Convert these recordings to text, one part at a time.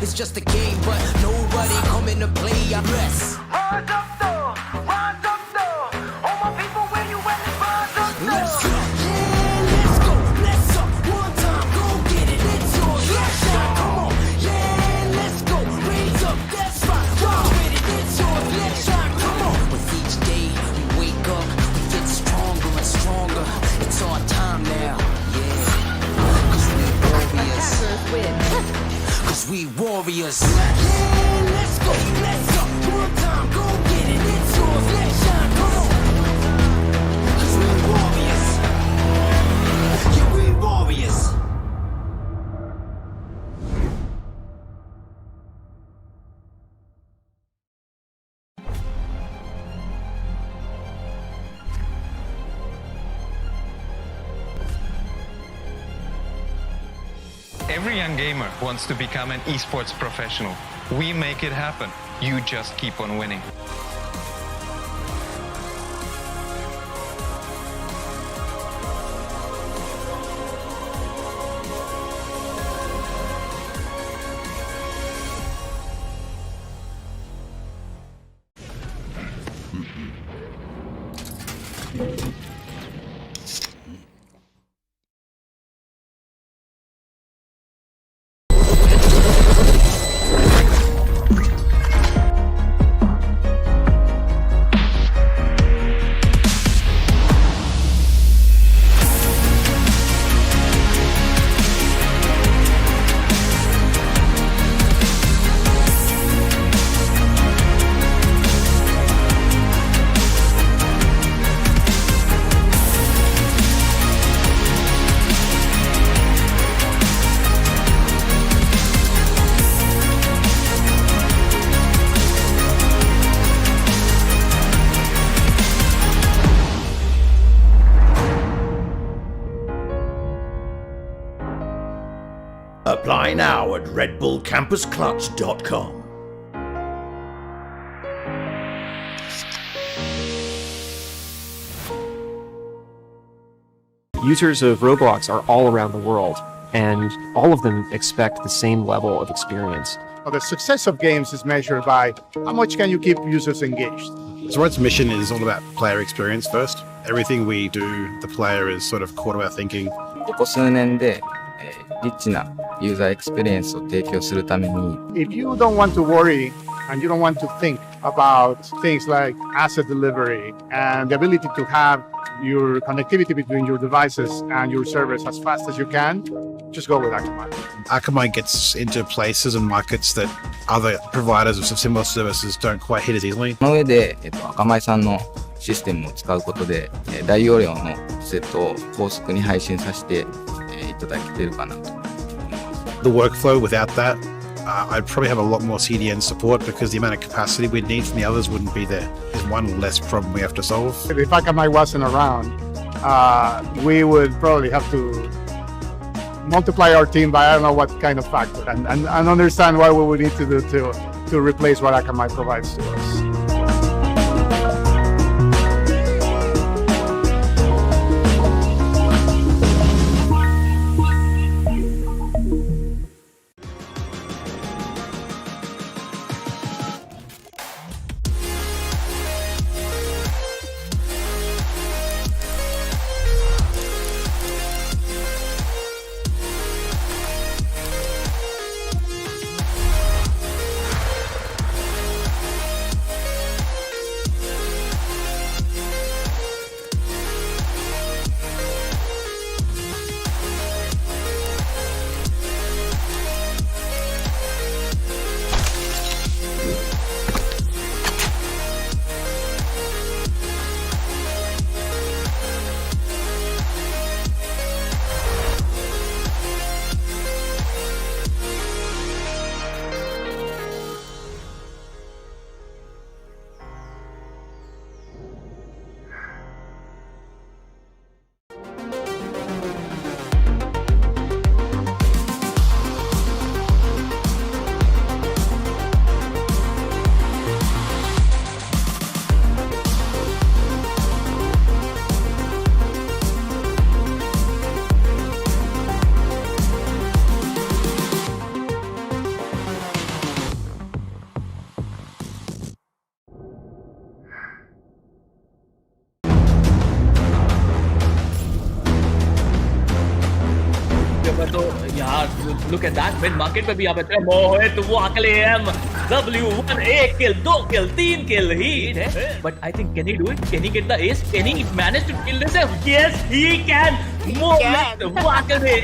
It's just a game, but nobody coming to play. I rest. Rise up though, rise up though. All my people, where you at? Rise up though. Let's go, yeah, let's go, let's up. One time, go get it, it's yours. Let's shine, come on, yeah, let's go. Raise up, that's right. Go with it, it's yours. Let's shine, come on. With each day we wake up, we get stronger and stronger. It's our time now, yeah. Cause we warriors. Cause we warriors. Yeah, let's go, let's up. One time, go get it, it's yours. Let's shine, come on. Cause we warriors. Yeah, we warriors. Every young gamer wants to become an esports professional. We make it happen. You just keep on winning. Apply now at redbullcampusclutch.com. Users of Roblox are all around the world, and all of them expect the same level of experience. The success of games is measured by how much can you keep users engaged. Zoroark's mission is all about player experience first. Everything we do, the player is sort of core to our thinking. ここ数年でリッチなユーザーエクスペリエンスを提供するために If you don't want to worry and you don't want to think about things like asset delivery and the ability to have your connectivity between your devices and your servers as fast as you can, just go with Akamai. Akamai gets into places and markets that other providers of similar services don't quite hit as easily. その上で、アカマイさんのシステムを使うことで、大容量のセットを高速に配信させて、いただけているかなと。The workflow without that, I'd probably have a lot more CDN support because the amount of capacity we'd need from the others wouldn't be there. There's one less problem we have to solve. If Akamai wasn't around, we would probably have to multiply our team by I don't know what kind of factor and understand what we would need to do to replace what Akamai provides to us. look at that mid market पे भी यहाँ पे मोहित वो अकेले W1 1 kill 2 kill 3 kill he but I think can he do it? Can he get the ace? Can he manage to kill this? Yes he can. Mohiत वो अकेले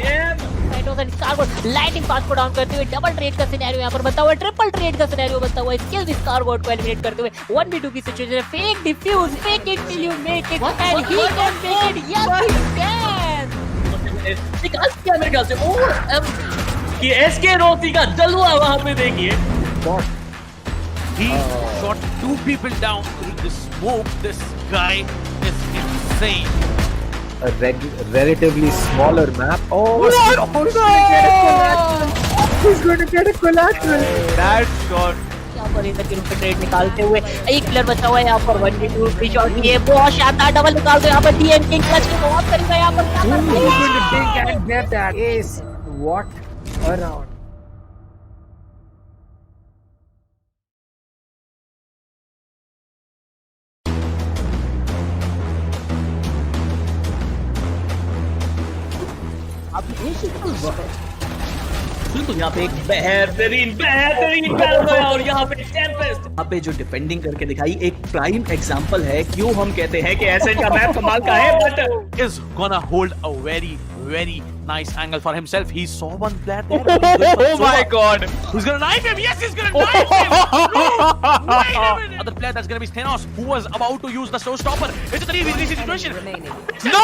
lighting पास को down करते हुए डबल ट्रेड का सिनेरियो यहाँ पर बनता हुआ, ट्रिपल ट्रेड का सिनेरियो बनता हुआ, स्किल स्कारगोट को एलिमिनेट करते हुए 1v2 की situation, fake defuse, fake it till you make it and he can make it, yes he can. निकाल दिया मेरे ख्याल से। और ये एसके रोती का जलवा वहां पे देखिए। He shot 2 people down through the smoke. This guy is insane. A relatively smaller map. Oh, he's going to get a collateral. That shot. यहाँ पर इधर के रूप में ट्रेड निकालते हुए एक प्लेयर बचा हुआ है यहाँ पर 1v2 फ्री शॉट ये बहुत शानदार डबल निकालते हैं यहाँ पर डीएन किंग क्लच के बहुत करीब है यहाँ पर He's going to dig and get that ace. What a round. तो यहाँ पे एक बेहतरीन और यहाँ पे टेम्पेस्ट यहाँ पे जो डिफेंडिंग करके दिखाई एक प्राइम एग्जांपल है क्यों हम कहते हैं कि एसएन का मैप कमाल का है but is gonna hold a very nice angle for himself. He saw one player there. Oh my god. Who's gonna knife him? Yes, he's gonna knife him. No, wait a minute. Other player that's gonna be Thanos, who was about to use the showstopper. It's a 3v3 situation. No!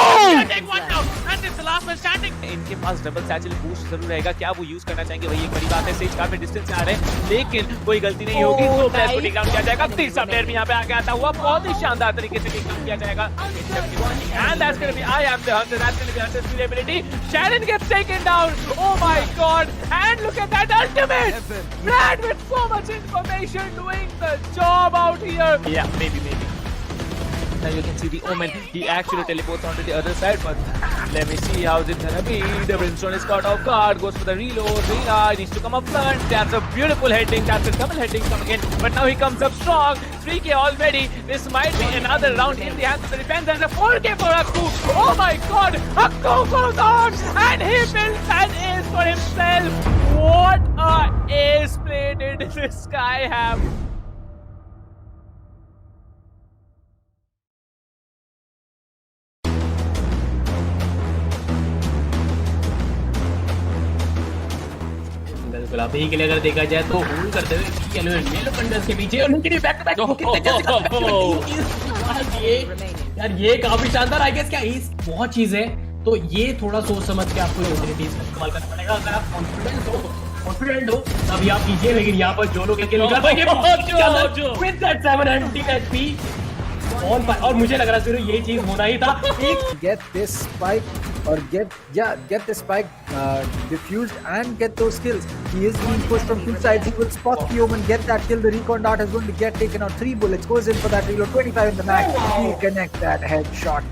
Take one down, and it's the last man standing. इनके पास double satchel boost जरूर रहेगा, क्या वो use करना चाहेंगे वही एक बड़ी बात है। सेज कार में डिस्टेंस से आ रहे हैं लेकिन कोई गलती नहीं होगी, दो प्लेयर को टेक डाउन किया जाएगा। तीसरा प्लेयर भी यहाँ पे आके आता हुआ बहुत ही शानदार तरीके से टेक डाउन किया जाएगा। And that's gonna be I am the hunter. That's gonna be Hunter's durability. Shannon gets taken down. Oh my god! And look at that ultimate! Brad with so much information doing the job out here. Yeah, maybe. Now you can see the Omen. He actually teleports onto the other side, but let me see how's it gonna be. The Brimstone is caught off guard, goes for the reload. Rina needs to come up front. That's a beautiful heading. That's a double heading coming in, but now he comes up strong. 3K already. This might be another round in the hands of the defense. And a 4K for Akku. Oh my god! Akku goes on, and he builds an ace for himself. What a ace play did this guy have? गुलाबी के लिए अगर देखा जाए तो hold करते हुए yellow कंडर्स के पीछे और उनके लिए बैक टू बैक यार ये काफी शानदार आई गेस क्या इस बहुत चीज है तो ये थोड़ा सोच समझ के आपको यूटिलिटीज का इस्तेमाल करना पड़ेगा। अगर आप कॉन्फिडेंट हो तभी आप कीजिए, लेकिन यहाँ पर जो लोग निकल पाएंगे with that 700 HP on fire और मुझे लग रहा है ये चीज होना ही था। Get this spike or get the spike diffused and get those kills. He is being pushed from two sides. He will spot the Omen, get that kill. The recon dart is going to get taken out. 3 bullets, goes in for that reload. 25 in the mag. He'll connect that headshot.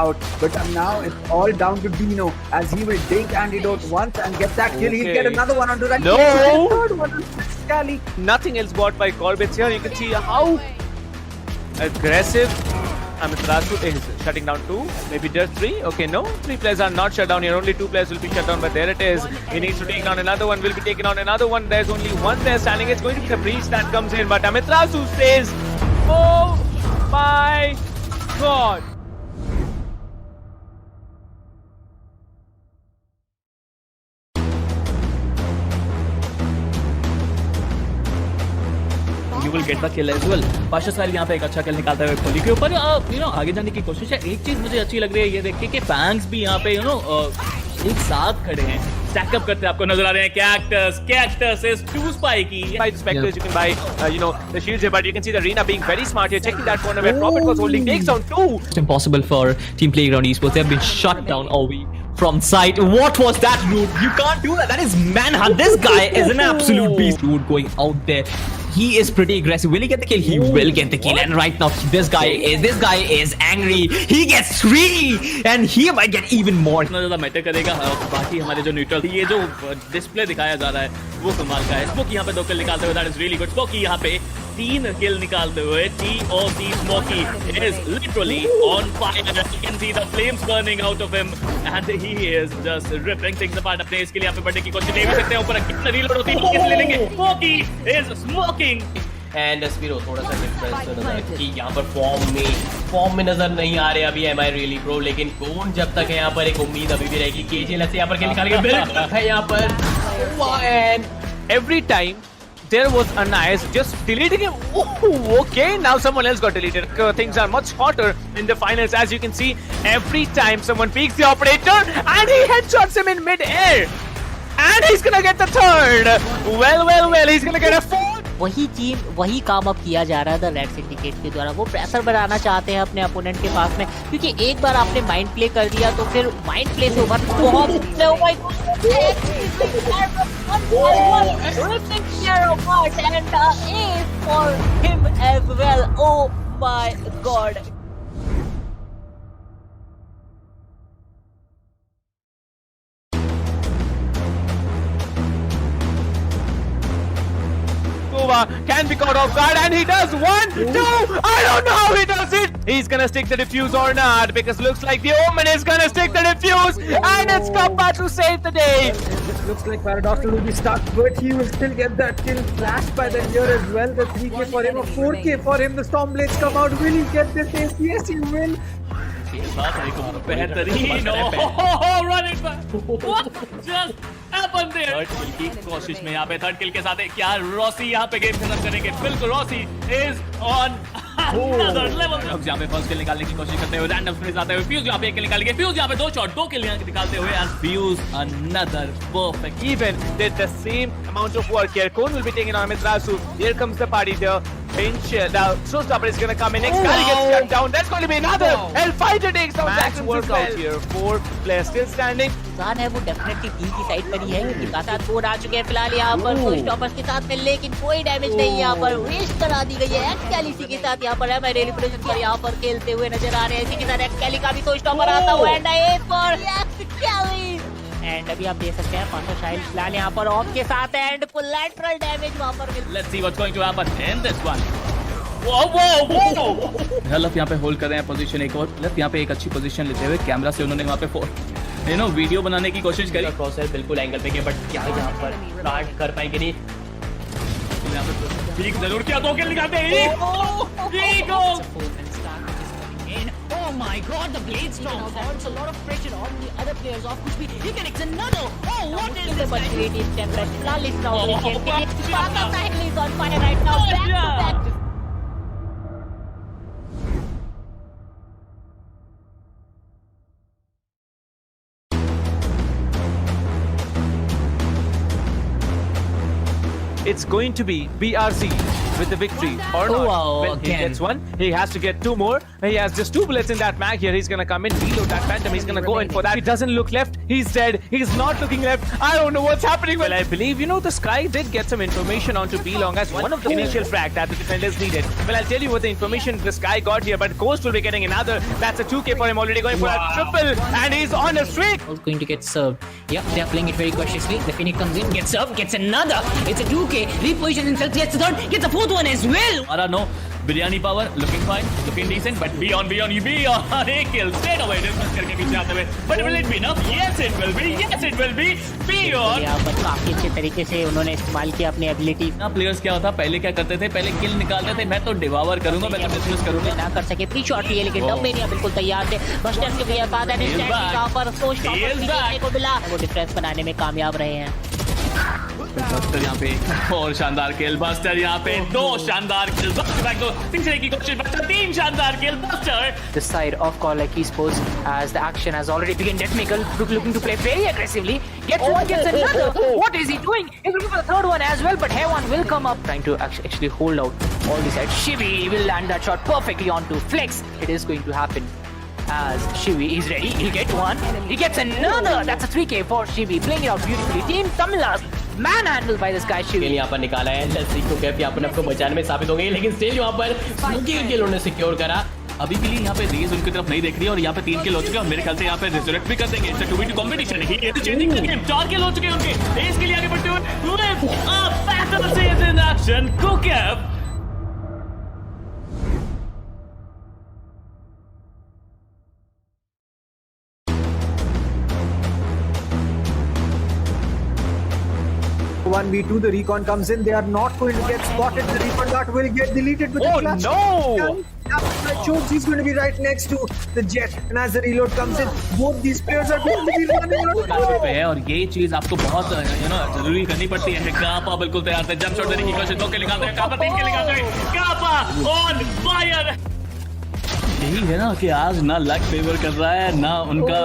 Out, but now it's all down to Dino as he will take antidote once and get that kill. He'll get another one onto that. No! Third one on Scally. Nothing else bought by Corbett here. You can see how aggressive Amiterasu is shutting down 2, maybe just 3. Okay, no, 3 players are not shut down here. Only 2 players will be shut down, but there it is. He needs to take down another one. Will be taking on another one. There's only one player standing. It's going to be the breach that comes in, but Amiterasu says, "Oh my God!" You will get the kill as well. Pasha साहिल यहाँ पे एक अच्छा किल निकालता है खोली के ऊपर। आगे जाने की कोशिश है। एक चीज मुझे अच्छी लग रही है ये देख के कि फैंस भी यहाँ पे एक साथ खड़े हैं, स्टैक अप करते आपको नजर आ रहे हैं। Cactus is too spiky. By the specters you can buy the shields here, but you can see the Rina being very smart here, checking that corner where Prophet was holding, takes down 2. It's impossible for Team Playground Esports. They have been shut down all week from sight. What was that, dude? You can't do that. That is manhunt. This guy is an absolute beast, dude. Going out there. He is pretty aggressive. Will he get the kill? He will get the kill. And right now, this guy is angry. He gets 3, and he might get even more. इतना ज़्यादा matter करेगा। बाकी हमारे जो neutral ये जो display दिखाया जा रहा है वो कमाल का है। स्पोकी यहाँ पे 2 किल निकालते हुए, that is really good. Spooky यहाँ पे 3 किल निकालते हुए TOC Smokey is literally on fire. You can see the flames burning out of him and he is just ripping things apart. अपने इसके लिए यहाँ पे बढ़ने की कोशिश ले भी सकते हैं, ऊपर कितना रीलोड होती है किस ले लेंगे. Smokey is smoking. And Spiro थोड़ा सा डिफरेंस नजर कि यहाँ पर फॉर्म में नजर नहीं आ रहे अभी एम आई रियली प्रो, लेकिन कौन जब तक है यहाँ पर एक उम्मीद अभी भी रहेगी. केजीएल से यहाँ पर किल निकाल के बिल्कुल है यहाँ पर. And every time there was a nice just deleting him. Oh, okay, now someone else got deleted. Things are much hotter in the finals, as you can see. Every time someone peeks the operator and he headshots him in mid-air, and he's gonna get the third. Well, he's gonna get a fourth. वही चीज वही काम अब किया जा रहा है the red syndicate के द्वारा. वो प्रेशर बनाना चाहते हैं अपने अपोनेंट के पास में, क्योंकि एक बार आपने माइंड प्ले कर दिया तो फिर माइंड प्ले से उभर can be caught off guard, and he does 1, 2. I don't know how he does it. He's gonna stick the defuse or not, because looks like the Omen is gonna stick the defuse, and it's Kappa to save the day. This looks like Paradox will be stuck, but he will still get that kill. Flashed by the ear as well. The 3K for him, a 4K for him. The Stormblades come out. Will he get this ace? Yes, he will. बेहतरीन. Oh, run it back. What just happened there? Third kill की कोशिश में यहाँ पे third किल के साथ क्या Rossi यहाँ पे गेम खत्म करेंगे. बिल्कुल Rossi is on another level. अब यहाँ पे फर्स्ट किल निकालने की कोशिश करते हुए रैंडम स्प्रिंट आते हुए फ्यूज यहाँ पे एक किल निकाल के फ्यूज यहाँ पे 2 शॉट 2 किल यहाँ निकालते हुए as fuse another perfect. Even did the same amount of work here. Cone will be taking on Mitrasu. Here comes the party there. Pinch, the showstopper is gonna come in next. Guy gets shut down. That's going to be another. Hellfighter takes down Jackson work out here. 4 players still standing. इंसान है वो definitely T की side पर ही है, क्योंकि लगातार 4 आ चुके हैं फिलहाल यहाँ पर शॉटस्टॉपर्स के साथ में, लेकिन कोई डैमेज नहीं यहाँ पर वेस्ट करा दी गई है. एक्सकैली के साथ यहाँ पर है मैं रेली प्रोजेक्ट पर यहाँ पर खेलते हुए नजर आ रहे हैं. इसी के साथ एक्सकैली का भी शॉटस्टॉपर आता हुआ एंड एज फॉर एक्सकैली. एंड अभी आप देख सकते हैं पांचों शाइल फिलहाल यहाँ पर ऑफ के साथ एंड कोलैटरल डैमेज वहाँ पर. Let's see what's going to happen in this one. Whoa. लफ यहाँ पे होल्ड कर रहे हैं पोजीशन. एक और लफ यहाँ पे एक अच्छी पोजीशन लेते हुए कैमरा से उन्होंने वहाँ पे वीडियो बनाने की कोशिश करी. क्रॉसर बिल्कुल एंगल पे गया, बट क्या यहाँ पर स्टार्ट कर पाएंगे नहीं. ठीक जरूर किया. 2 किल निकालते हैं. Oh my god, the blade storm holds a lot of pressure on the other players of Kushbi. He connects another. Oh, what is this? But creative template. Flawless now. Sahil is on fire right now. Back to back. It's going to be BRC with the victory or not. Well, he gets 1. He has to get 2 more. He has just 2 bullets in that mag here. He's gonna come in, reload that phantom. He's gonna go in for that. He doesn't look left. He's dead. He's not looking left. I don't know what's happening. Well, I believe, the Sky did get some information onto B-Long as one of the initial frag that the defenders needed. Well, I'll tell you what the information the Sky got here, but Ghost will be getting another. That's a 2K for him, already going for a triple, and he's on a streak. Going to get served. Yep, they're playing it very cautiously. The Phoenix comes in, gets served, gets another. It's a 2K. Repositions himself, gets the third, gets the fourth one as well. I don't know. Biryani power looking fine, looking decent, but beyond एक किल straight away dismiss करके पीछे आते हुए. But will it be enough? Yes it will be beyond. यहाँ पर काफी अच्छे तरीके से उन्होंने इस्तेमाल किया अपनी एबिलिटी. ना प्लेयर्स क्या होता, पहले क्या करते थे, पहले किल निकालते थे. मैं तो डिवावर करूंगा, मैं तो डिस्मिस करूंगा. ना कर सके प्री शॉट लिए, लेकिन डब में बिल्कुल तैयार थे. बस्टर्स के भैया साथ है यहाँ पर सोच को मिला, वो डिफरेंस बनाने में कामयाब रहे हैं. बस्टर यहाँ पे और शानदार किल. बस्टर यहाँ पे 2 शानदार किल. तीसरे की कोशिश. बस्टर 3 शानदार kill. Buster this side of SkyEsports as the action has already begun. Deathmaker looking to play very aggressively. Gets another. What is he doing? He's looking for the third one as well, but Hewan will come up trying to actually hold out all the sides. Shivi will land that shot perfectly onto Flex. It is going to happen as Shivi is ready. He'll get one. He gets another. That's a 3K for Shivi. Playing it out beautifully. Team Tamilas manhandled by this guy Shivi. यहाँ पर निकाला है. Let's see को cap यहाँ पर आपको बचाने में साबित हो गई, लेकिन स्टिल यहाँ पर स्मोकी किल उन्होंने सिक्योर करा. अभी के लिए यहाँ पे रेज उनकी तरफ नहीं देख रही है और यहाँ पे 3 किल हो चुके हैं और मेरे ख्याल से यहाँ पे रिजरेक्ट भी कर देंगे. It's a 2v2 competition. He is changing the game. 4 किल हो चुके हैं उनके. रेज के लिए आगे बढ़ते हुए live a battle is in action. कुकैप 1v2. The recon comes in. They are not going to get spotted. The recon dart will get deleted with the clutch. No! Jones, he's going to be right next to the jet. And as the reload comes in, both these players are going to be running around. पे है और ये चीज आपको बहुत जरूरी करनी पड़ती है। कापा बिल्कुल तैयार थे, जंप शॉट देने की कोशिश, 2 के निकालते हैं, कापा 3 के निकालते हैं, कापा ऑन फायर। यही है ना कि आज ना लक फेवर कर रहा है ना उनका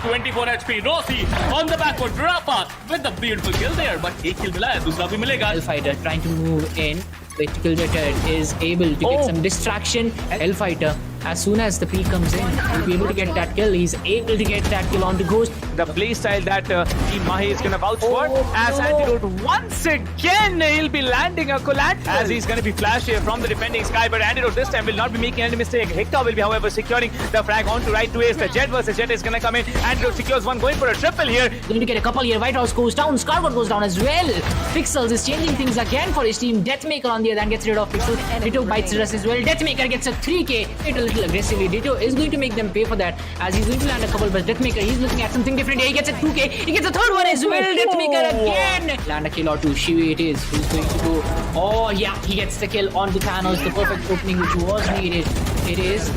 24 HP Rossi on the back foot, Rafa with the beautiful kill there, but एक kill मिला है, दूसरा भी मिलेगा। Hellfighter trying to move in. Vertical Jetter is able to get some distraction. Hellfighter, as soon as the peak comes in, he'll be able to get that kill. He's able to get that kill on the Ghost. The play style that Team Mahi is going to vouch for. As Antidote once again, he'll be landing a collat as he's going to be flashed here from the defending Sky. But Antidote this time will not be making any mistake. Hector will be, however, securing the frag on to right to ace. The Jet versus Jet is going to come in. Antidote secures one, going for a triple here. Going to get a couple here. White House goes down. Scarlet goes down as well. Pixels is changing things again for his team. Deathmaker on the other hand gets rid of Pixels. Ditto bites the rest as well. Deathmaker gets a 3k. Hit a little aggressively. Ditto is going to make them pay for that as he's going to land a couple. But Deathmaker, he's looking at something different here. He gets a 2k. He gets a third one as well. Deathmaker again. Land a kill or two. Shivi it is. Who's going to go? Oh yeah, he gets the kill on the Thanos. The perfect opening which was needed. It is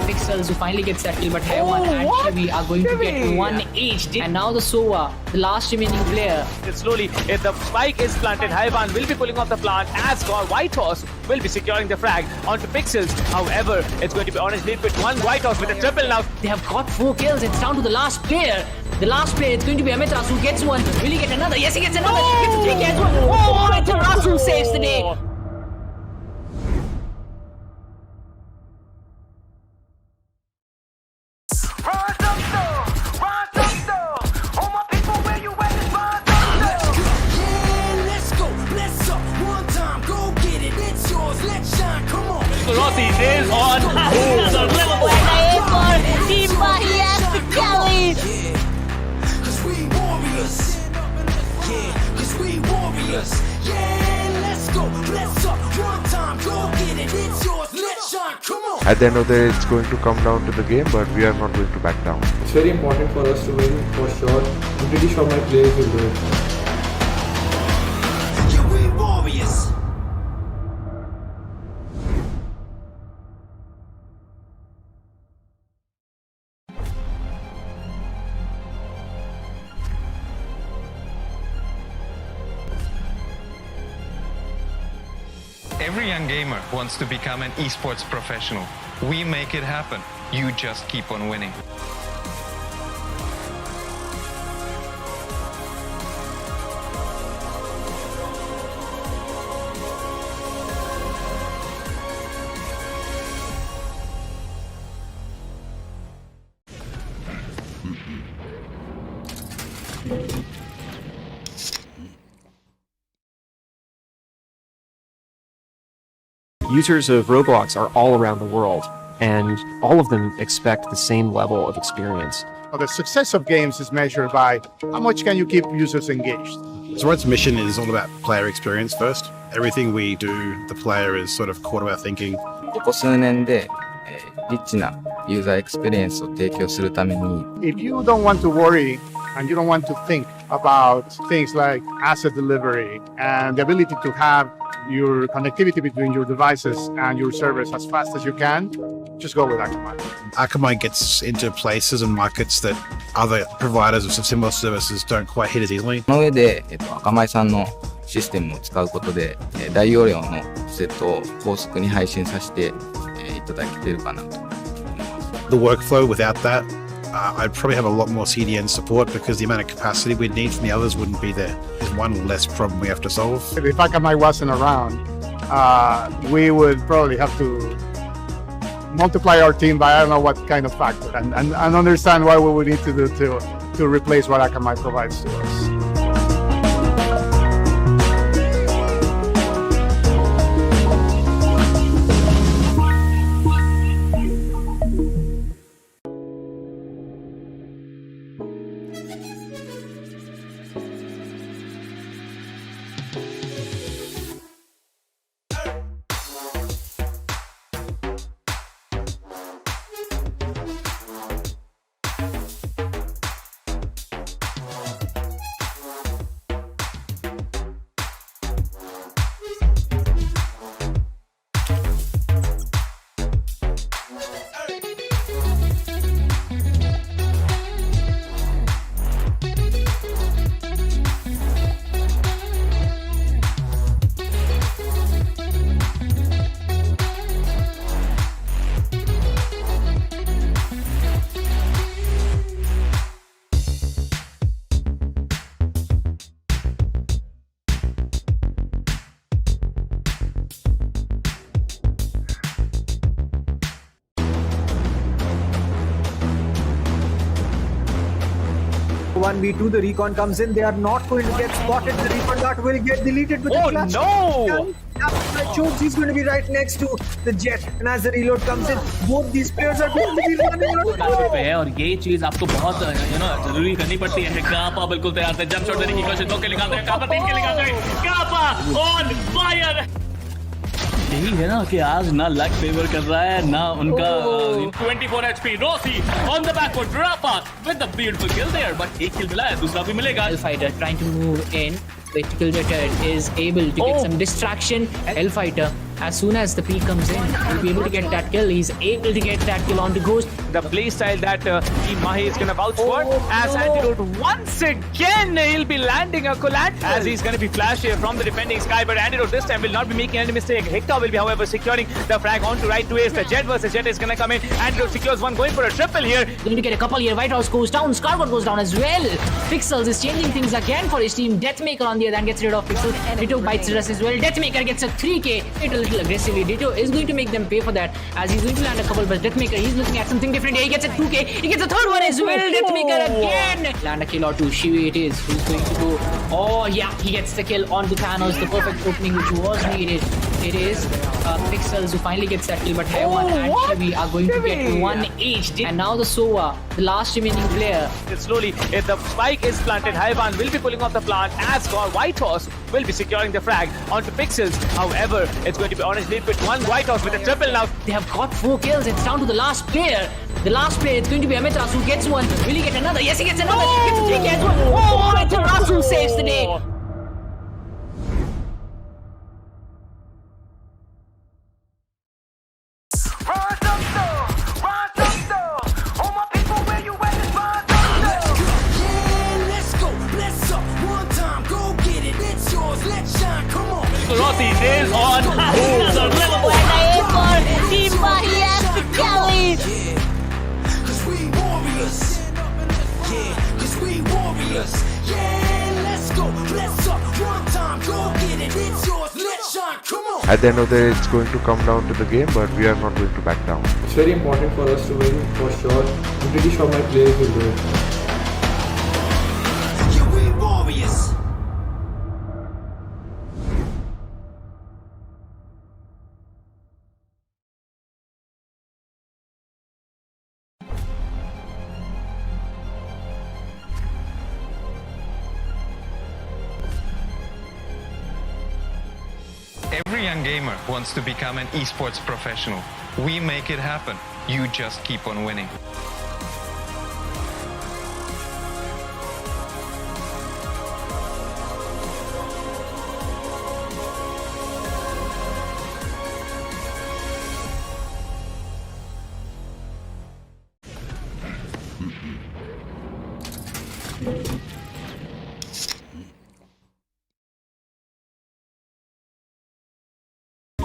Pixels who finally gets that kill. But Heaven and Shivi are going to get one each. And now the Sova, the last remaining player. Slowly, if the spike is planted, Haivan will be pulling off the plant as White Horse will be securing the frag onto Pixels. However, it's going to be Orange lead with one White Horse with a triple now. They have got 4 kills. It's down to the last player. The last player, it's going to be Amitras who gets one. Will he get another? Yes, he gets another. He gets a 3k as well. Oh, Amitras who saves the day. Rossi is on another level. Team Mahi has the carry. Cause we warriors. Yeah, cause we warriors. Yeah, let's go. Let's up one time. Go get it. It's yours. Let's shine. Come on. At the end of the day, it's going to come down to the game, but we are not going to back down. It's very important for us to win, for sure. I'm pretty sure my players will do it. Yeah, we warriors. Every young gamer wants to become an esports professional. We make it happen. You just keep on winning. Users of Roblox are all around the world, and all of them expect the same level of experience. Well, the success of games is measured by how much can you keep users engaged. Zoroark's mission is all about player experience first. Everything we do, the player is sort of core to our thinking. ここ数年で、リッチなユーザーエクスペリエンスを提供するために If you don't want to worry and you don't want to think about things like asset delivery and the ability to have your connectivity between your devices and your servers as fast as you can, just go with Akamai. Akamai gets into places and markets that other providers of similar services don't quite hit as easily. その上で、Akamai さんのシステムを使うことで、大容量のセットを高速に配信させて、いただけているかなと。The workflow without that, I'd probably have a lot more CDN support because the amount of capacity we'd need from the others wouldn't be there. There's one less problem we have to solve. If Akamai wasn't around, we would probably have to multiply our team by I don't know what kind of factor and understand what we would need to do to replace what Akamai provides to us. 1v2, the recon comes in. They are not going to get spotted. The recon dart will get deleted with Oh, the clutch. no! Chokes, he's going to be right next to the jet. And as the reload comes in, both these players are going to be running पे है और ये चीज आपको बहुत जरूरी करनी पड़ती है। कापा बिल्कुल तैयार थे, जंप शॉट देने की कोशिश, 2 के निकालते हैं, कापा 3 के निकालते हैं, कापा ऑन फायर। यही है ना कि आज ना लक फेवर कर रहा है ना उनका 24 HP Rossi on the backboard Rafa with the beautiful kill there, but एक kill मिला है, दूसरा भी मिलेगा। Hellfighter trying to move in. The kill is able to get some distraction. Hellfighter, as soon as the P comes in, he'll be able to get that kill. He's able to get that kill on the Ghost. The play style that Team Mahi is going to vouch for. As Antidote once again, he'll be landing a collat as he's going to be flashed here from the defending Sky. But Antidote this time will not be making any mistake. Hector will be, however, securing the frag on to right to ace. The Jet versus Jet is going to come in. Antidote secures one, going for a triple here. Going to get a couple here. White House goes down. SkyEsports goes down as well. Pixels is changing things again for his team. Deathmaker on the other hand gets rid of Pixels. Ditto bites us as well. Deathmaker gets a 3k. Hit a little aggressively. Ditto is going to make them pay for that as he's going to land a couple. But Deathmaker, he's looking at something different here. He gets a 2k. He gets a third one as well. Deathmaker again. Land a kill or two. Shivi it is. Who's going to go? Oh yeah, he gets the kill on the Thanos. The perfect opening which was needed. It is Pixels who finally gets that kill. But Haiwan and Shivi are going to get one each. And now the Sova, the last remaining player. Slowly, if the spike is planted, Haiwan will be pulling off the plant as White Horse will be securing the frag onto Pixels. However, it's going to be Orange lead with one White Horse with a triple now. They have got 4 kills. It's down to the last player. The last player, it's going to be Amitras who gets one. Will he get another? Yes, he gets another. He gets a 3k as well. Oh, Amitras who saves the day. Rossi is on another level. Team Mahi has the carry. Cause we warriors. Yeah, cause we warriors. Yeah, let's go. Let's up one time. Go get it. It's yours. Let's shine. Come on. At the end of the day, it's going to come down to the game, but we are not going to back down. It's very important for us to win, for sure. I'm pretty sure my players will do it. Yeah, we warriors. Every young gamer wants to become an esports professional. We make it happen. You just keep on winning.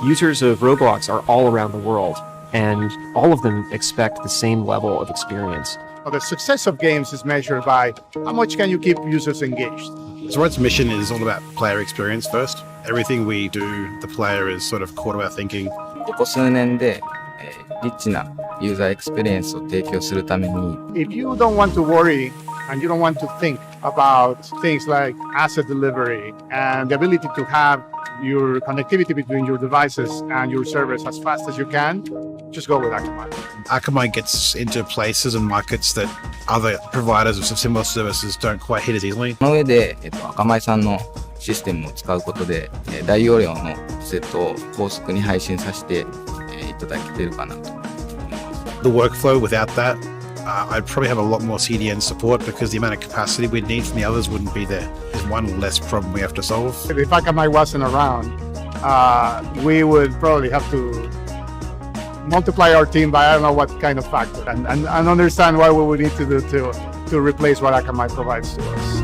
Users of Roblox are all around the world, and all of them expect the same level of experience. The success of games is measured by how much can you keep users engaged. Zoroark's mission is all about player experience first. Everything we do, the player is sort of core to our thinking. ここ数年で、リッチなユーザーエクスペリエンスを提供するために If you don't want to worry and you don't want to think about things like asset delivery and the ability to have your connectivity between your devices and your servers as fast as you can, just go with Akamai. Akamai gets into places and markets that other providers of similar services don't quite hit as easily. その上で、アカマイさんのシステムを使うことで、大容量のセットを高速に配信させて、いただけてるかなと。The workflow without that, I'd probably have a lot more CDN support because the amount of capacity we'd need from the others wouldn't be there. There's one less problem we have to solve. If Akamai wasn't around, we would probably have to multiply our team by I don't know what kind of factor and understand what we would need to do to replace what Akamai provides to us.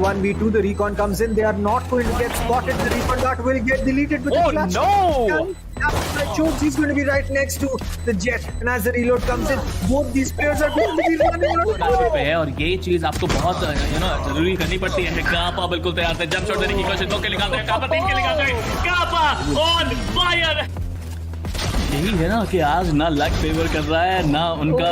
1v2. The recon comes in. They are not going to get spotted. The recon dart will get deleted with the clutch. No! Chokes, he's going to be right next to the jet. And as the reload comes in, both these players are going to be running around. पे है और ये चीज आपको बहुत जरूरी करनी पड़ती है। कापा बिल्कुल तैयार थे, जंप शॉट देने की कोशिश, 2 के निकालते हैं, कापा 3 के निकालते हैं, कापा ऑन फायर। यही है ना कि आज ना लक फेवर कर रहा है ना उनका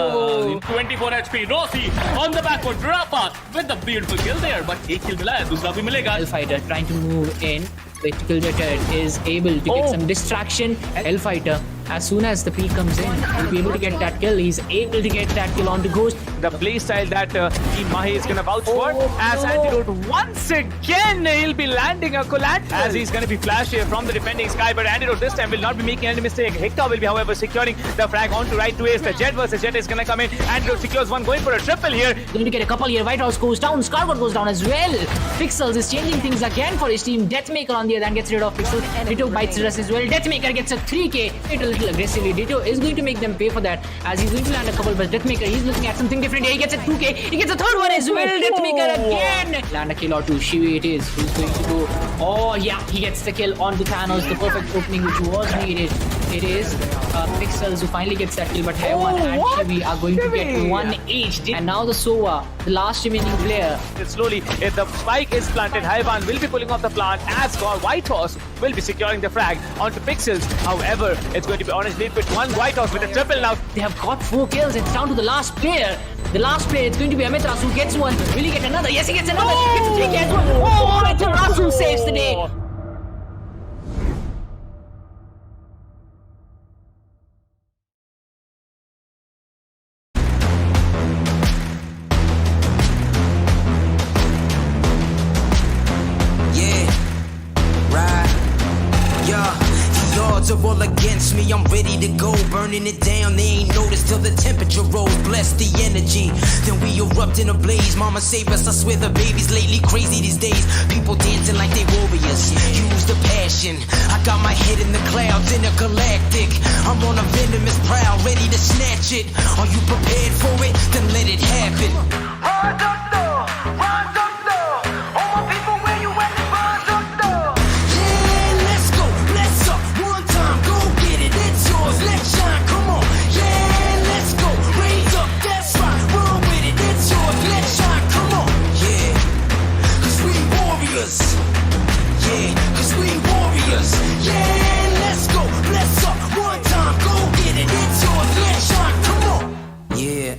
24 HP Rossi on the backward drop with the beautiful kill there, but एक kill मिला है, दूसरा भी मिलेगा। Hellfighter trying to move in. Critical Jetter is able to get some distraction. Hellfighter, as soon as the peak comes in, will be able to get that kill. He's able to get that kill on the Ghost. The play style that Team Mahi is going to vouch for. As Antidote once again, he'll be landing a collateral. As he's going to be flashed here from the defending Sky, but Antidote this time will not be making any mistake. Hector will be, however, securing the frag onto right to ace. The Jet versus Jet is going to come in. Antidote secures one, going for a triple here. Going to get a couple here. White House goes down. Scarlet goes down as well. Pixels is changing things again for his team. Deathmaker on the other hand gets rid of Pixels. Ditto bites the rest as well. Deathmaker gets a 3k. Hit a little aggressively. Ditto is going to make them pay for that, as he's going to land a couple, but Deathmaker, he's looking at something different here. He gets a 2k. He gets a third one as well. Deathmaker again. Land a kill or two. Shivi it is. Who's going to go? Oh yeah, he gets the kill on the Thanos. The perfect opening which was needed. It is Pixels who finally gets that kill, but Hewan and Shivi are going to get 1 each. And now the Sova, the last remaining player. Slowly, if the spike is planted, Haiwan will be pulling off the plant, as White Horse will be securing the frag onto Pixels. However, it's going to be Orange lead with one White Horse with a triple now. They have got 4 kills. It's down to the last player. The last player, it's going to be Amitras who gets one. Will he get another? Yes, he gets another. He gets a 3k as well. Oh, Amitras who saves the day. Are all against me, I'm ready to go, burning it down. They ain't noticed till the temperature rose. Bless the energy, then we erupt in a blaze. Mama save us, I swear the baby's lately crazy these days. People dancing like they warriors, use the passion. I got my head in the clouds, intergalactic. I'm on a venomous prowl, ready to snatch it. Are you prepared for it? Then let it happen. Rise up though, rise up though. All my people, where you at? Rise up though. Yeah, let's go, bless up. One time, go get it, it's yours, let's shine, come on. Yeah, let's go, raise up, that's right. Run with it, it's yours, let's shine, come on. Yeah, cause we warriors. Yeah, cause we warriors. Yeah, let's go, bless up. One time, go get it, it's yours, let's shine, come on. Yeah.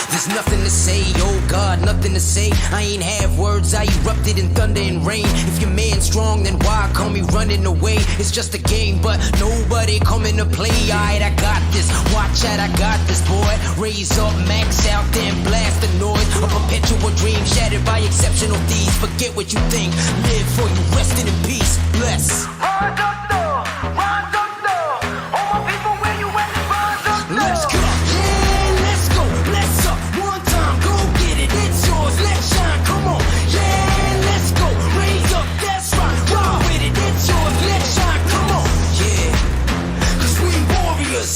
There's nothing to say, oh God, nothing to say. I ain't have words, I erupted in thunder and rain. If your man's strong, then why come he running away? It's just a game, but nobody coming to play. Alright, I got this, watch out, I got this, boy. Raise up, max out, then blast the noise. A perpetual dream shattered by exceptional thieves. Forget what you think, live for you, resting in peace. Bless. Rise up though, rise up though. All my people, where you at? Rise up though. Let's go. Yeah, let's go. Bless up. One time, go get it. It's yours. Let's shine. Come on. Yeah, let's go. Raise up. That's right. Ride with it. It's yours. Let's shine. Come on. Yeah, cause we warriors.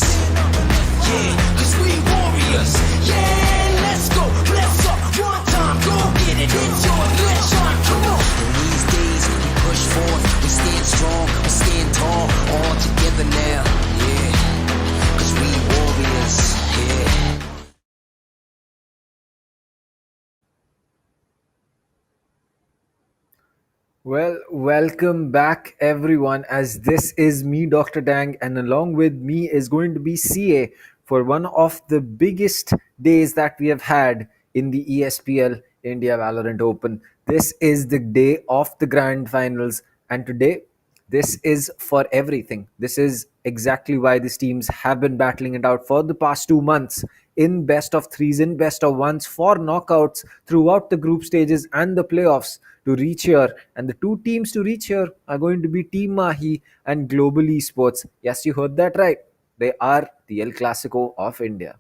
Yeah, cause we warriors. Yeah, let's go. Bless up. One time, go get it. It's yours. Let's shine. Come on. In these days, we push forth. We stand strong. We stand tall. All together now. Yeah, cause we warriors. Yeah. Well, welcome back everyone, as this is me, Dr. Dang, and along with me is going to be CA for one of the biggest days that we have had in the ESPL India Valorant Open. This is the day of the grand finals, and today this is for everything. This is exactly why these teams have been battling it out for the past 2 months in best of threes, in best of ones, for knockouts throughout the group stages and the playoffs to reach here. And the 2 teams to reach here are going to be Team Mahi and Global Esports. Yes, you heard that right. They are the El Clasico of India.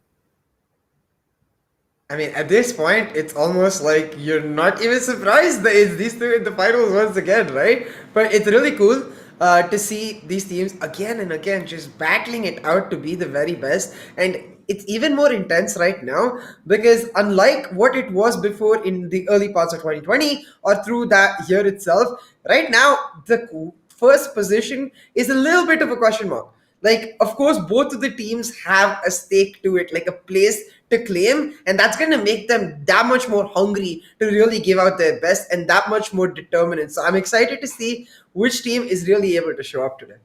I mean, at this point, it's almost like you're not even surprised that it's these two in the finals once again, right? But it's really cool to see these teams again and again just battling it out to be the very best. And it's even more intense right now, because unlike what it was before in the early parts of 2020 or through that year itself, right now the first position is a little bit of a question mark. Like, of course, both of the teams have a stake to it, like a place to claim, and that's going to make them that much more hungry to really give out their best and that much more determined. So I'm excited to see which team is really able to show up today.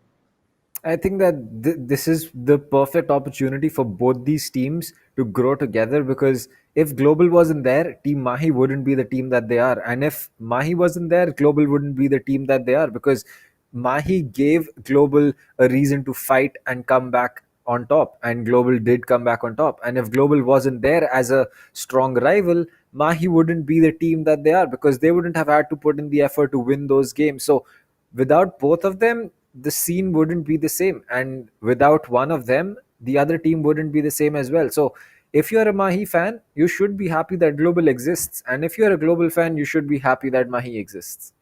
I think that this is the perfect opportunity for both these teams to grow together, because if Global wasn't there, Team Mahi wouldn't be the team that they are. And if Mahi wasn't there, Global wouldn't be the team that they are, because Mahi gave Global a reason to fight and come back on top, and Global did come back on top. And if Global wasn't there as a strong rival, Mahi wouldn't be the team that they are, because they wouldn't have had to put in the effort to win those games. So without both of them, the scene wouldn't be the same, and without one of them, the other team wouldn't be the same as well. So if you're a Mahi fan, you should be happy that Global exists, and if you're a Global fan, you should be happy that Mahi exists.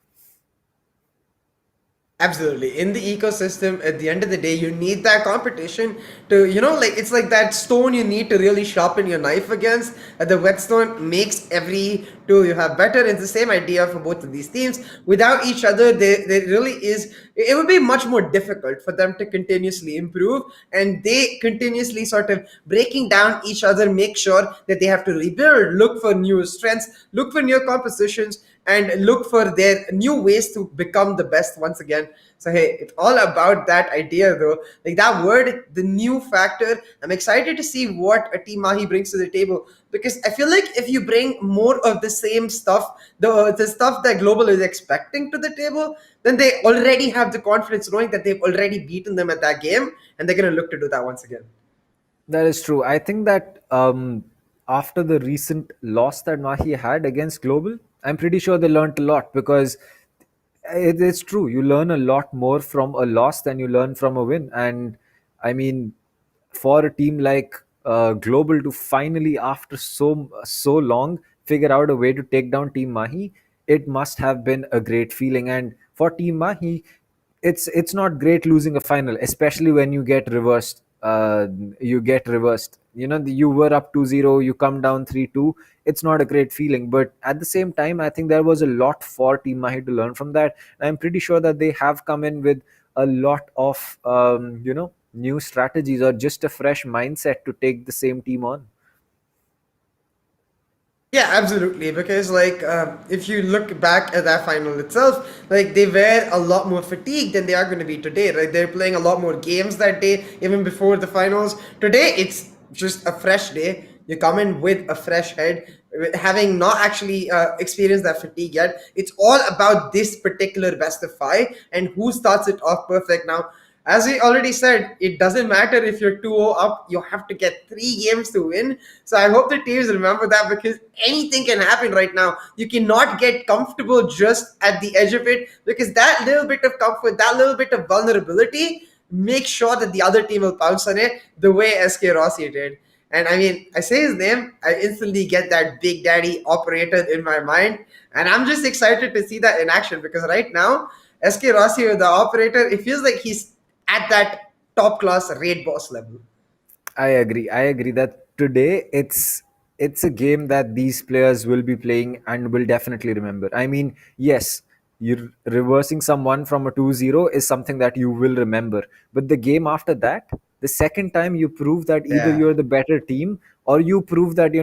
Absolutely. In the ecosystem, at the end of the day, you need that competition to, like, it's like that stone you need to really sharpen your knife against. The whetstone makes every tool you have better. It's the same idea for both of these teams. Without each other, there really is, it would be much more difficult for them to continuously improve, and they continuously sort of breaking down each other, make sure that they have to rebuild, look for new strengths, look for new compositions, and look for their new ways to become the best once again. So hey, it's all about that idea though. Like that word, the new factor. I'm excited to see what a Team Mahi brings to the table, because I feel like if you bring more of the same stuff, the stuff that Global is expecting to the table, then they already have the confidence knowing that they've already beaten them at that game, and they're gonna look to do that once again. That is true. I think that after the recent loss that Mahi had against Global, I'm pretty sure they learned a lot, because it's true. You learn a lot more from a loss than you learn from a win. And I mean, for a team like Global to finally, after so long, figure out a way to take down Team Mahi, it must have been a great feeling. And for Team Mahi, it's not great losing a final, especially when you get reversed. You were up 2-0, you come down 3-2. It's not a great feeling, but at the same time, I think there was a lot for Team Mahi to learn from that. I'm pretty sure that they have come in with a lot of new strategies, or just a fresh mindset to take the same team on. Yeah, absolutely. Because if you look back at that final itself, like they were a lot more fatigued than they are going to be today. Right, they're playing a lot more games that day, even before the finals. Today, it's just a fresh day. You come in with a fresh head, having not actually experienced that fatigue yet. It's all about this particular best of five and who starts it off perfect. Now, as we already said, it doesn't matter if you're 2-0 up, you have to get 3 games to win. So I hope the teams remember that, because anything can happen right now. You cannot get comfortable just at the edge of it, because that little bit of comfort, that little bit of vulnerability, make sure that the other team will pounce on it the way SK Rossi did. And I mean, I say his name, I instantly get that Big Daddy operator in my mind. And I'm just excited to see that in action, because right now, SK Rossi with the operator, it feels like he's at that top class raid boss level. I agree that today it's a game that these players will be playing and will definitely remember. I mean, yes, you're reversing someone from a 2-0 is something that you will remember. But the game after that, the second time you prove that either Yeah. you're the better team, or you prove that,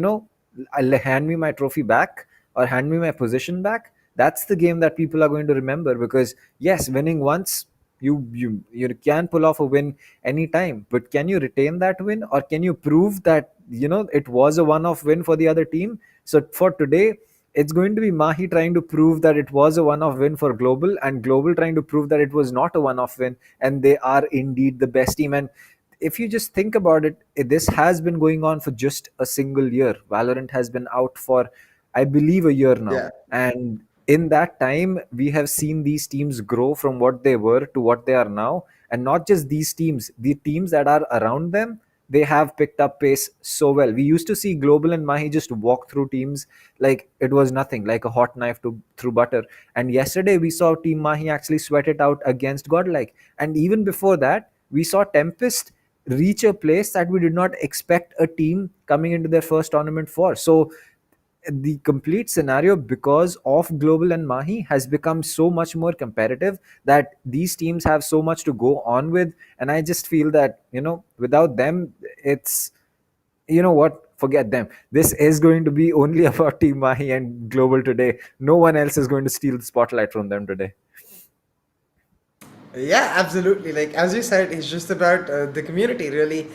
I'll hand me my trophy back or hand me my position back, that's the game that people are going to remember. Because yes, winning once, you can pull off a win anytime, but can you retain that win, or can you prove that it was a one-off win for the other team? So for today, it's going to be Mahi trying to prove that it was a one-off win for Global, and Global trying to prove that it was not a one-off win, and they are indeed the best team. And if you just think about it, this has been going on for just a single year. Valorant has been out for, I believe, a year now. Yeah. And in that time, we have seen these teams grow from what they were to what they are now. And not just these teams, the teams that are around them, they have picked up pace so well. We used to see Global and Mahi just walk through teams like it was nothing, like a hot knife through butter. And yesterday we saw Team Mahi actually sweat it out against Godlike. And even before that, we saw Tempest reach a place that we did not expect a team coming into their first tournament for. So the complete scenario, because of Global and Mahi, has become so much more competitive that these teams have so much to go on with. And I just feel that, without them, it's, what, forget them. This is going to be only about Team Mahi and Global today. No one else is going to steal the spotlight from them today. Yeah, absolutely. Like as you said, it's just about the community really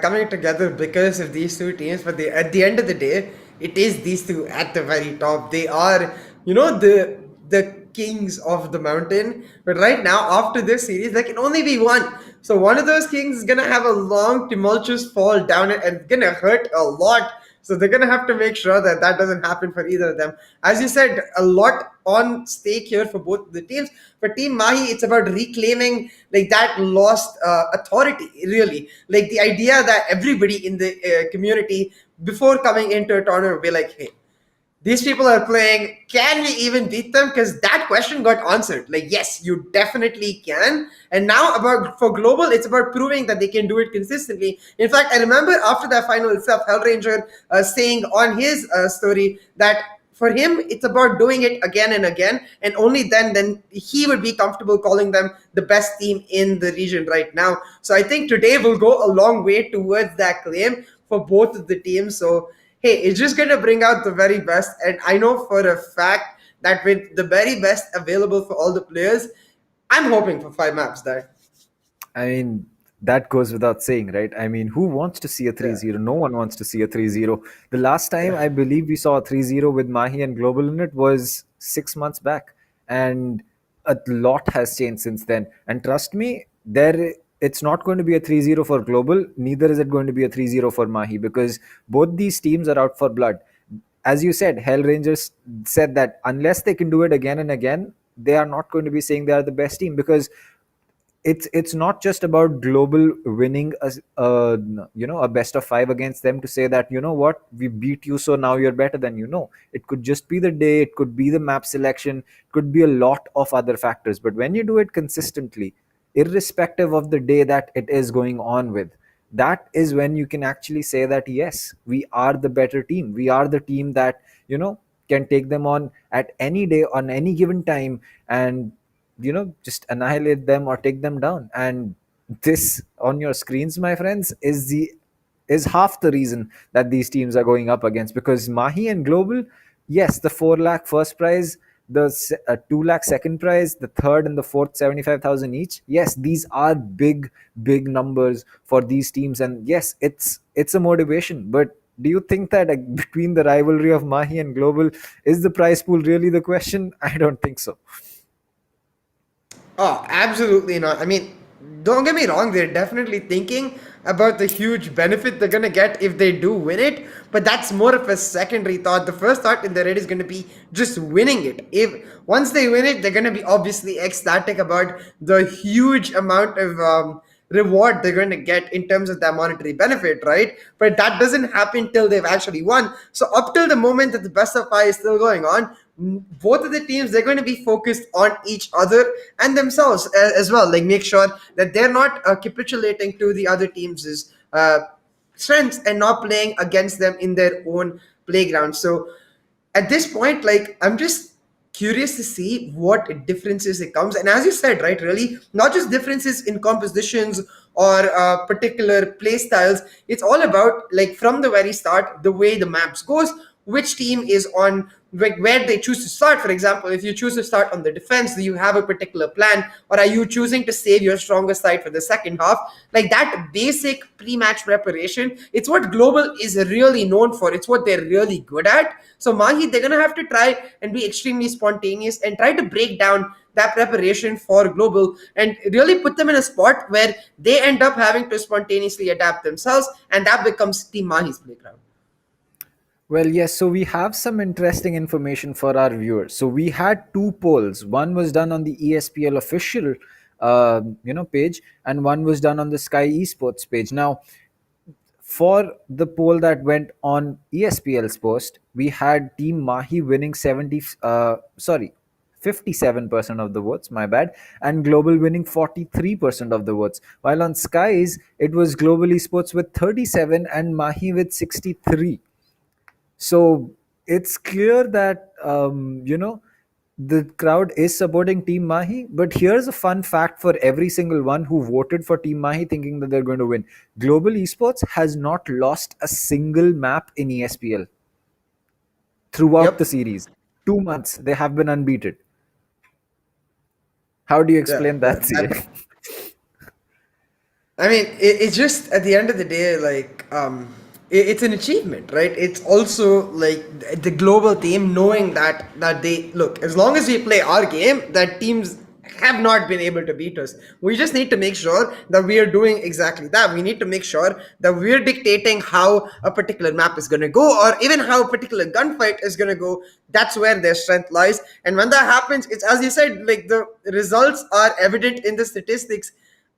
coming together because of these two teams. But at the end of the day, it is these two at the very top. They are, the kings of the mountain. But right now, after this series, there can only be one. So one of those kings is gonna have a long, tumultuous fall down and it's gonna hurt a lot. So they're gonna have to make sure that that doesn't happen for either of them. As you said, a lot on stake here for both the teams. For Team Mahi, it's about reclaiming like that lost authority. Really, like the idea that everybody in the community before coming into a tournament will be like, hey, these people are playing, can we even beat them? Because that question got answered. Like, yes, you definitely can. And now for Global, it's about proving that they can do it consistently. In fact, I remember after that final itself, Hellranger saying on his story that for him, it's about doing it again and again, and only then he would be comfortable calling them the best team in the region right now. So I think today will go a long way towards that claim for both of the teams. So hey, it's just going to bring out the very best. And I know for a fact that with the very best available for all the players, I'm hoping for 5 maps there. I mean, that goes without saying, right? I mean, who wants to see a 3-0? No one wants to see a 3-0. The last time I believe we saw a 3-0 with Mahi and Global in it was 6 months back. And a lot has changed since then. And trust me, it's not going to be a 3-0 for Global, neither is it going to be a 3-0 for Mahi, because both these teams are out for blood. As you said, Hell Rangers said that unless they can do it again and again, they are not going to be saying they are the best team, because it's not just about Global winning a best of 5 against them to say that, what, we beat you, so now you're better than it could just be the day, it could be the map selection, it could be a lot of other factors. But when you do it consistently, irrespective of the day that it is going on with, that is when you can actually say that yes, we are the better team, we are the team that can take them on at any day on any given time and just annihilate them or take them down. And this on your screens, my friends, is half the reason that these teams are going up against, because Mahi and Global, yes, the 4 lakh first prize, the 2 lakh second prize, the third and the fourth 75,000 each, yes, these are big numbers for these teams, and yes, it's a motivation. But do you think that between the rivalry of Mahi and Global, is the prize pool really the question? I don't think so. Oh, absolutely not. I mean, don't get me wrong, they're definitely thinking about the huge benefit they're going to get if they do win it, but that's more of a secondary thought. The first thought in their head is going to be just winning it. If once they win it, they're going to be obviously ecstatic about the huge amount of reward they're going to get in terms of their monetary benefit, right? But that doesn't happen till they've actually won. So up till the moment that the best of 5 is still going on, both of the teams, they're going to be focused on each other and themselves as well. Like make sure that they're not capitulating to the other teams' strengths and not playing against them in their own playground. So at this point, like I'm just curious to see what differences it comes. And as you said, right, really not just differences in compositions or particular play styles. It's all about like from the very start, the way the maps goes, which team is on where they choose to start. For example, if you choose to start on the defense, do you have a particular plan, or are you choosing to save your strongest side for the second half? Like that basic pre-match preparation, it's what Global is really known for. It's what they're really good at. So Mahi, they're gonna have to try and be extremely spontaneous and try to break down that preparation for Global and really put them in a spot where they end up having to spontaneously adapt themselves, and that becomes Team Mahi's playground. Well, yes, so we have some interesting information for our viewers. So we had 2 polls. One was done on the ESPL official page, and one was done on the SkyEsports page. Now, for the poll that went on ESPL's post, we had Team Mahi winning 57% of the votes, my bad, and Global winning 43% of the votes. While on Skies, it was Global Esports with 37 and Mahi with 63. So it's clear that, the crowd is supporting Team Mahi. But here's a fun fact for every single one who voted for Team Mahi thinking that they're going to win. Global Esports has not lost a single map in ESPL throughout the series. 2 months, they have been unbeaten. How do you explain that, CA? I mean, it's just at the end of the day, like, it's an achievement, right? It's also like the global team knowing that they look, as long as we play our game, that teams have not been able to beat us. We just need to make sure that we are doing exactly that. We need to make sure that we're dictating how a particular map is going to go, or even how a particular gunfight is going to go. That's where their strength lies. And when that happens, it's, as you said, like, the results are evident in the statistics.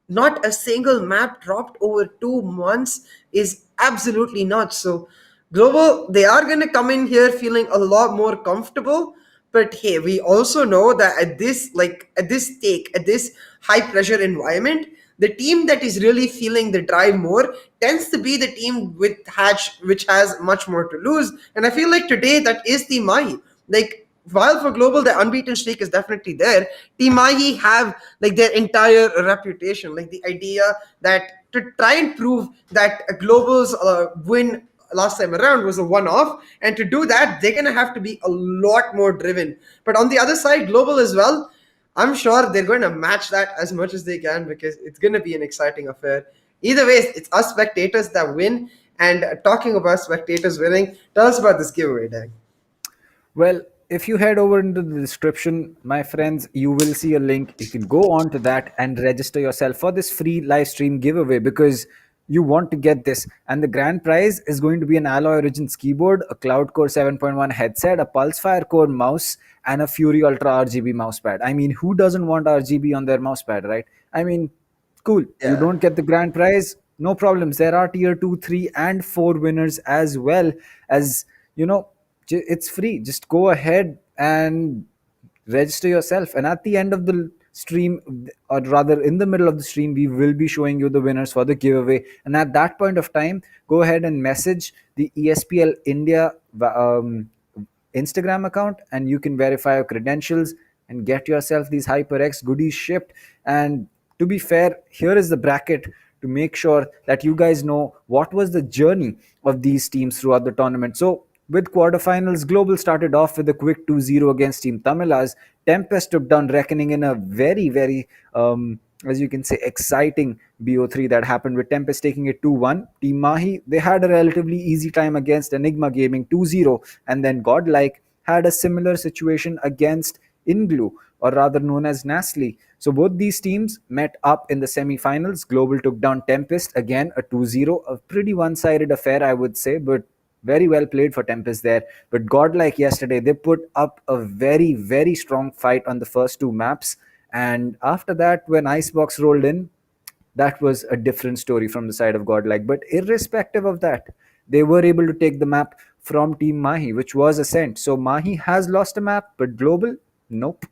Not a single map dropped over 2 months is absolutely nuts. So Global, they are going to come in here feeling a lot more comfortable. But hey, we also know that at this stake, at this high pressure environment, the team that is really feeling the drive more tends to be the team with Hatch, which has much more to lose. And I feel like today that is Team Mahi. Like, while for Global the unbeaten streak is definitely there, Team Mahi have like their entire reputation, like the idea that to try and prove that Global's win last time around was a one-off, and to do that they're gonna have to be a lot more driven. But on the other side, Global as well, I'm sure they're going to match that as much as they can, because it's going to be an exciting affair. Either way, it's us spectators that win. And talking about spectators winning, tell us about this giveaway, Dan. Well, if you head over into the description, my friends, you will see a link. You can go on to that and register yourself for this free live stream giveaway, because you want to get this. And the grand prize is going to be an Alloy Origins keyboard, a Cloud Core 7.1 headset, a Pulsefire Core mouse, and a Fury Ultra RGB mousepad. I mean, who doesn't want RGB on their mousepad, right? I mean, cool. You don't get the grand prize, no problems. There are tier 2, 3, and 4 winners as well. As it's free. Just go ahead and register yourself. And at the end of the stream, or rather in the middle of the stream, we will be showing you the winners for the giveaway. And at that point of time, go ahead and message the ESPL India Instagram account, and you can verify your credentials and get yourself these HyperX goodies shipped. And to be fair, here is the bracket to make sure that you guys know what was the journey of these teams throughout the tournament. So with quarterfinals, Global started off with a quick 2-0 against Team Tamilas. Tempest took down Reckoning in a very, very, as you can say, exciting BO3 that happened, with Tempest taking it 2-1. Team Mahi, they had a relatively easy time against Enigma Gaming 2-0. And then Godlike had a similar situation against Inglu, or rather known as Nasli. So both these teams met up in the semi-finals. Global took down Tempest, again a 2-0. A pretty one-sided affair, I would say, but very well played for Tempest there. But Godlike yesterday, they put up a very, very strong fight on the first 2 maps. And after that, when Icebox rolled in, that was a different story from the side of Godlike. But irrespective of that, they were able to take the map from Team Mahi, which was Ascent. So Mahi has lost a map, but Global, nope.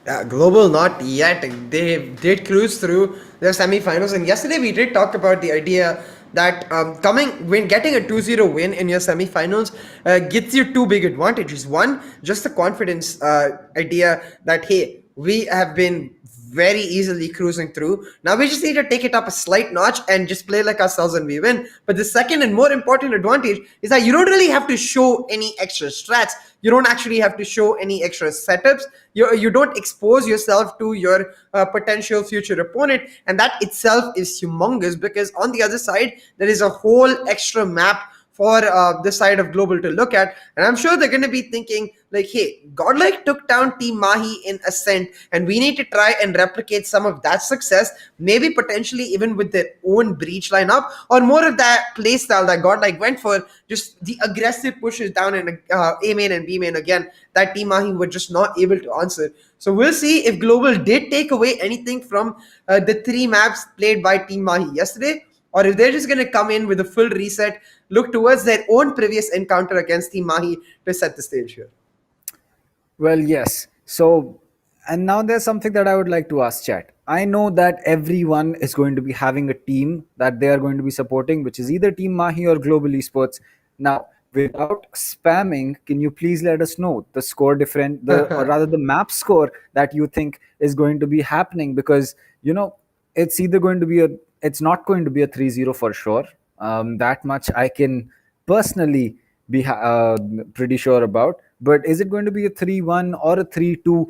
Yeah, Global not yet. They did cruise through their semi-finals, and yesterday we did talk about the idea that getting a 2-0 win in your semi-finals gets you 2 big advantages. One, just the confidence idea that, hey, we have been very easily cruising through. Now we just need to take it up a slight notch and just play like ourselves and we win. But the second and more important advantage is that you don't really have to show any extra strats. You don't actually have to show any extra setups. You don't expose yourself to your potential future opponent. And that itself is humongous, because on the other side, there is a whole extra map for the side of Global to look at. And I'm sure they're going to be thinking like, hey, Godlike took down Team Mahi in Ascent, and we need to try and replicate some of that success, maybe potentially even with their own breach lineup, or more of that playstyle that Godlike went for, just the aggressive pushes down in A main and B main again, that Team Mahi were just not able to answer. So we'll see if Global did take away anything from the 3 maps played by Team Mahi yesterday, or if they're just going to come in with a full reset, look towards their own previous encounter against Team Mahi to set the stage here. Well, yes. So, and now there's something that I would like to ask chat. I know that everyone is going to be having a team that they are going to be supporting, which is either Team Mahi or Global Esports. Now, without spamming, can you please let us know the score different, the or rather the map score that you think is going to be happening? Because it's either going to be it's not going to be a 3-0 for sure. That much I can personally be pretty sure about. But is it going to be a 3-1 or a 3-2?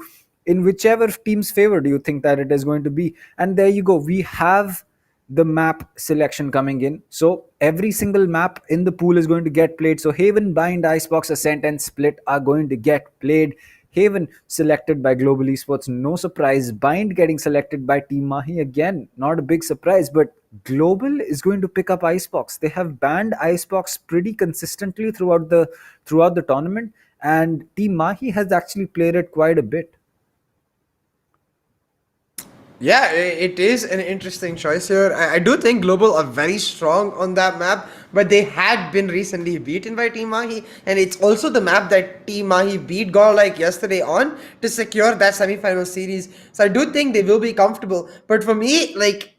In whichever team's favor do you think that it is going to be? And there you go. We have the map selection coming in. So every single map in the pool is going to get played. So Haven, Bind, Icebox, Ascent, and Split are going to get played. Haven selected by Global Esports, no surprise. Bind getting selected by Team Mahi, again, not a big surprise. But Global is going to pick up Icebox. They have banned Icebox pretty consistently throughout the tournament, and Team Mahi has actually played it quite a bit. Yeah, it is an interesting choice here. I do think Global are very strong on that map, but they had been recently beaten by Team Mahi, and it's also the map that Team Mahi beat Godlike yesterday on to secure that semi-final series. So I do think they will be comfortable. But for me, like,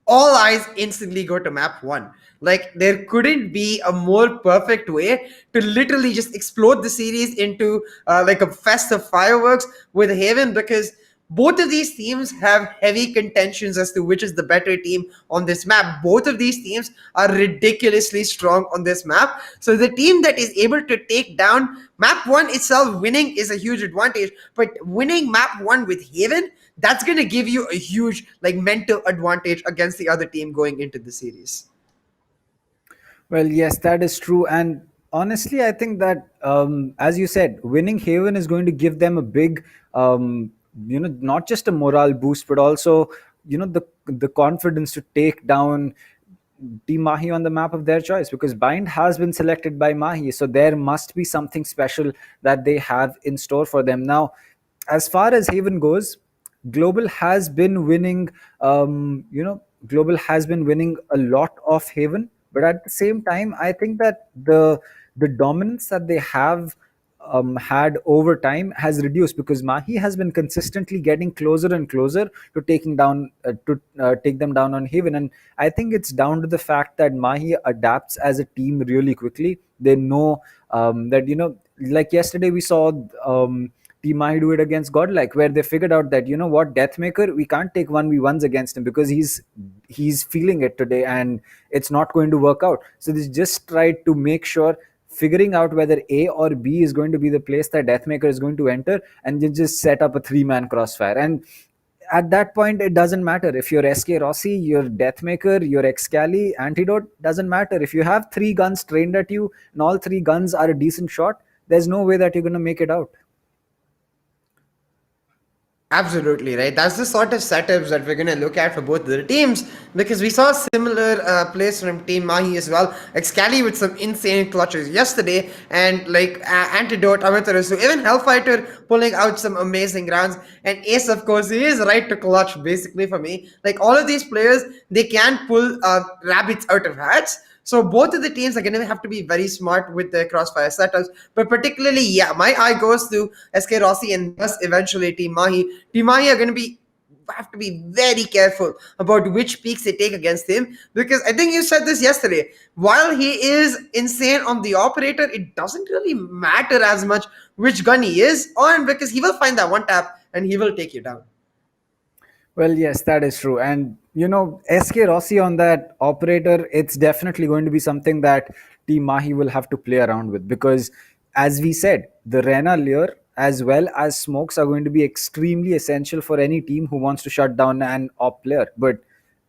all eyes instantly go to map one. Like, there couldn't be a more perfect way to literally just explode the series into like a fest of fireworks with Haven, because both of these teams have heavy contentions as to which is the better team on this map. Both of these teams are ridiculously strong on this map. So the team that is able to take down map one itself, winning is a huge advantage. But winning map one with Haven, that's going to give you a huge like mental advantage against the other team going into the series. Well, yes, that is true. And honestly, I think that, as you said, winning Haven is going to give them a big, not just a morale boost, but also, the confidence to take down Team Mahi on the map of their choice, because Bind has been selected by Mahi. So there must be something special that they have in store for them. Now, as far as Haven goes, Global has been winning, Global has been winning a lot of Haven, but at the same time, I think that the dominance that they have had over time has reduced, because Mahi has been consistently getting closer and closer to take them down on Haven. And I think it's down to the fact that Mahi adapts as a team really quickly. They know that, like yesterday we saw Team Mahi do it against Godlike, where they figured out that, what, Deathmaker, we can't take 1v1s against him because he's feeling it today and it's not going to work out. So they just tried to make sure, figuring out whether A or B is going to be the place that Deathmaker is going to enter, and then just set up a 3-man crossfire. And at that point, it doesn't matter if you're SK Rossi, you're Deathmaker, you're Excali, Antidote, doesn't matter. If you have 3 guns trained at you and all 3 guns are a decent shot, there's no way that you're going to make it out. Absolutely, right. That's the sort of setups that we're going to look at for both the teams, because we saw similar plays from Team Mahi as well. Like Scally with some insane clutches yesterday, and like Antidote, Amaterasu, even Hellfighter pulling out some amazing rounds. And Ace, of course, he is right to clutch basically for me. Like, all of these players, they can pull rabbits out of hats. So both of the teams are going to have to be very smart with their crossfire setups. But particularly, yeah, my eye goes to SK Rossi and thus eventually Team Mahi. Team Mahi are going to have to be very careful about which peaks they take against him, because I think you said this yesterday. While he is insane on the operator, it doesn't really matter as much which gun he is on, because he will find that one tap and he will take you down. Well, yes, that is true. And, SK Rossi on that operator, it's definitely going to be something that Team Mahi will have to play around with, because, as we said, the Rena Lear as well as smokes are going to be extremely essential for any team who wants to shut down an op player. But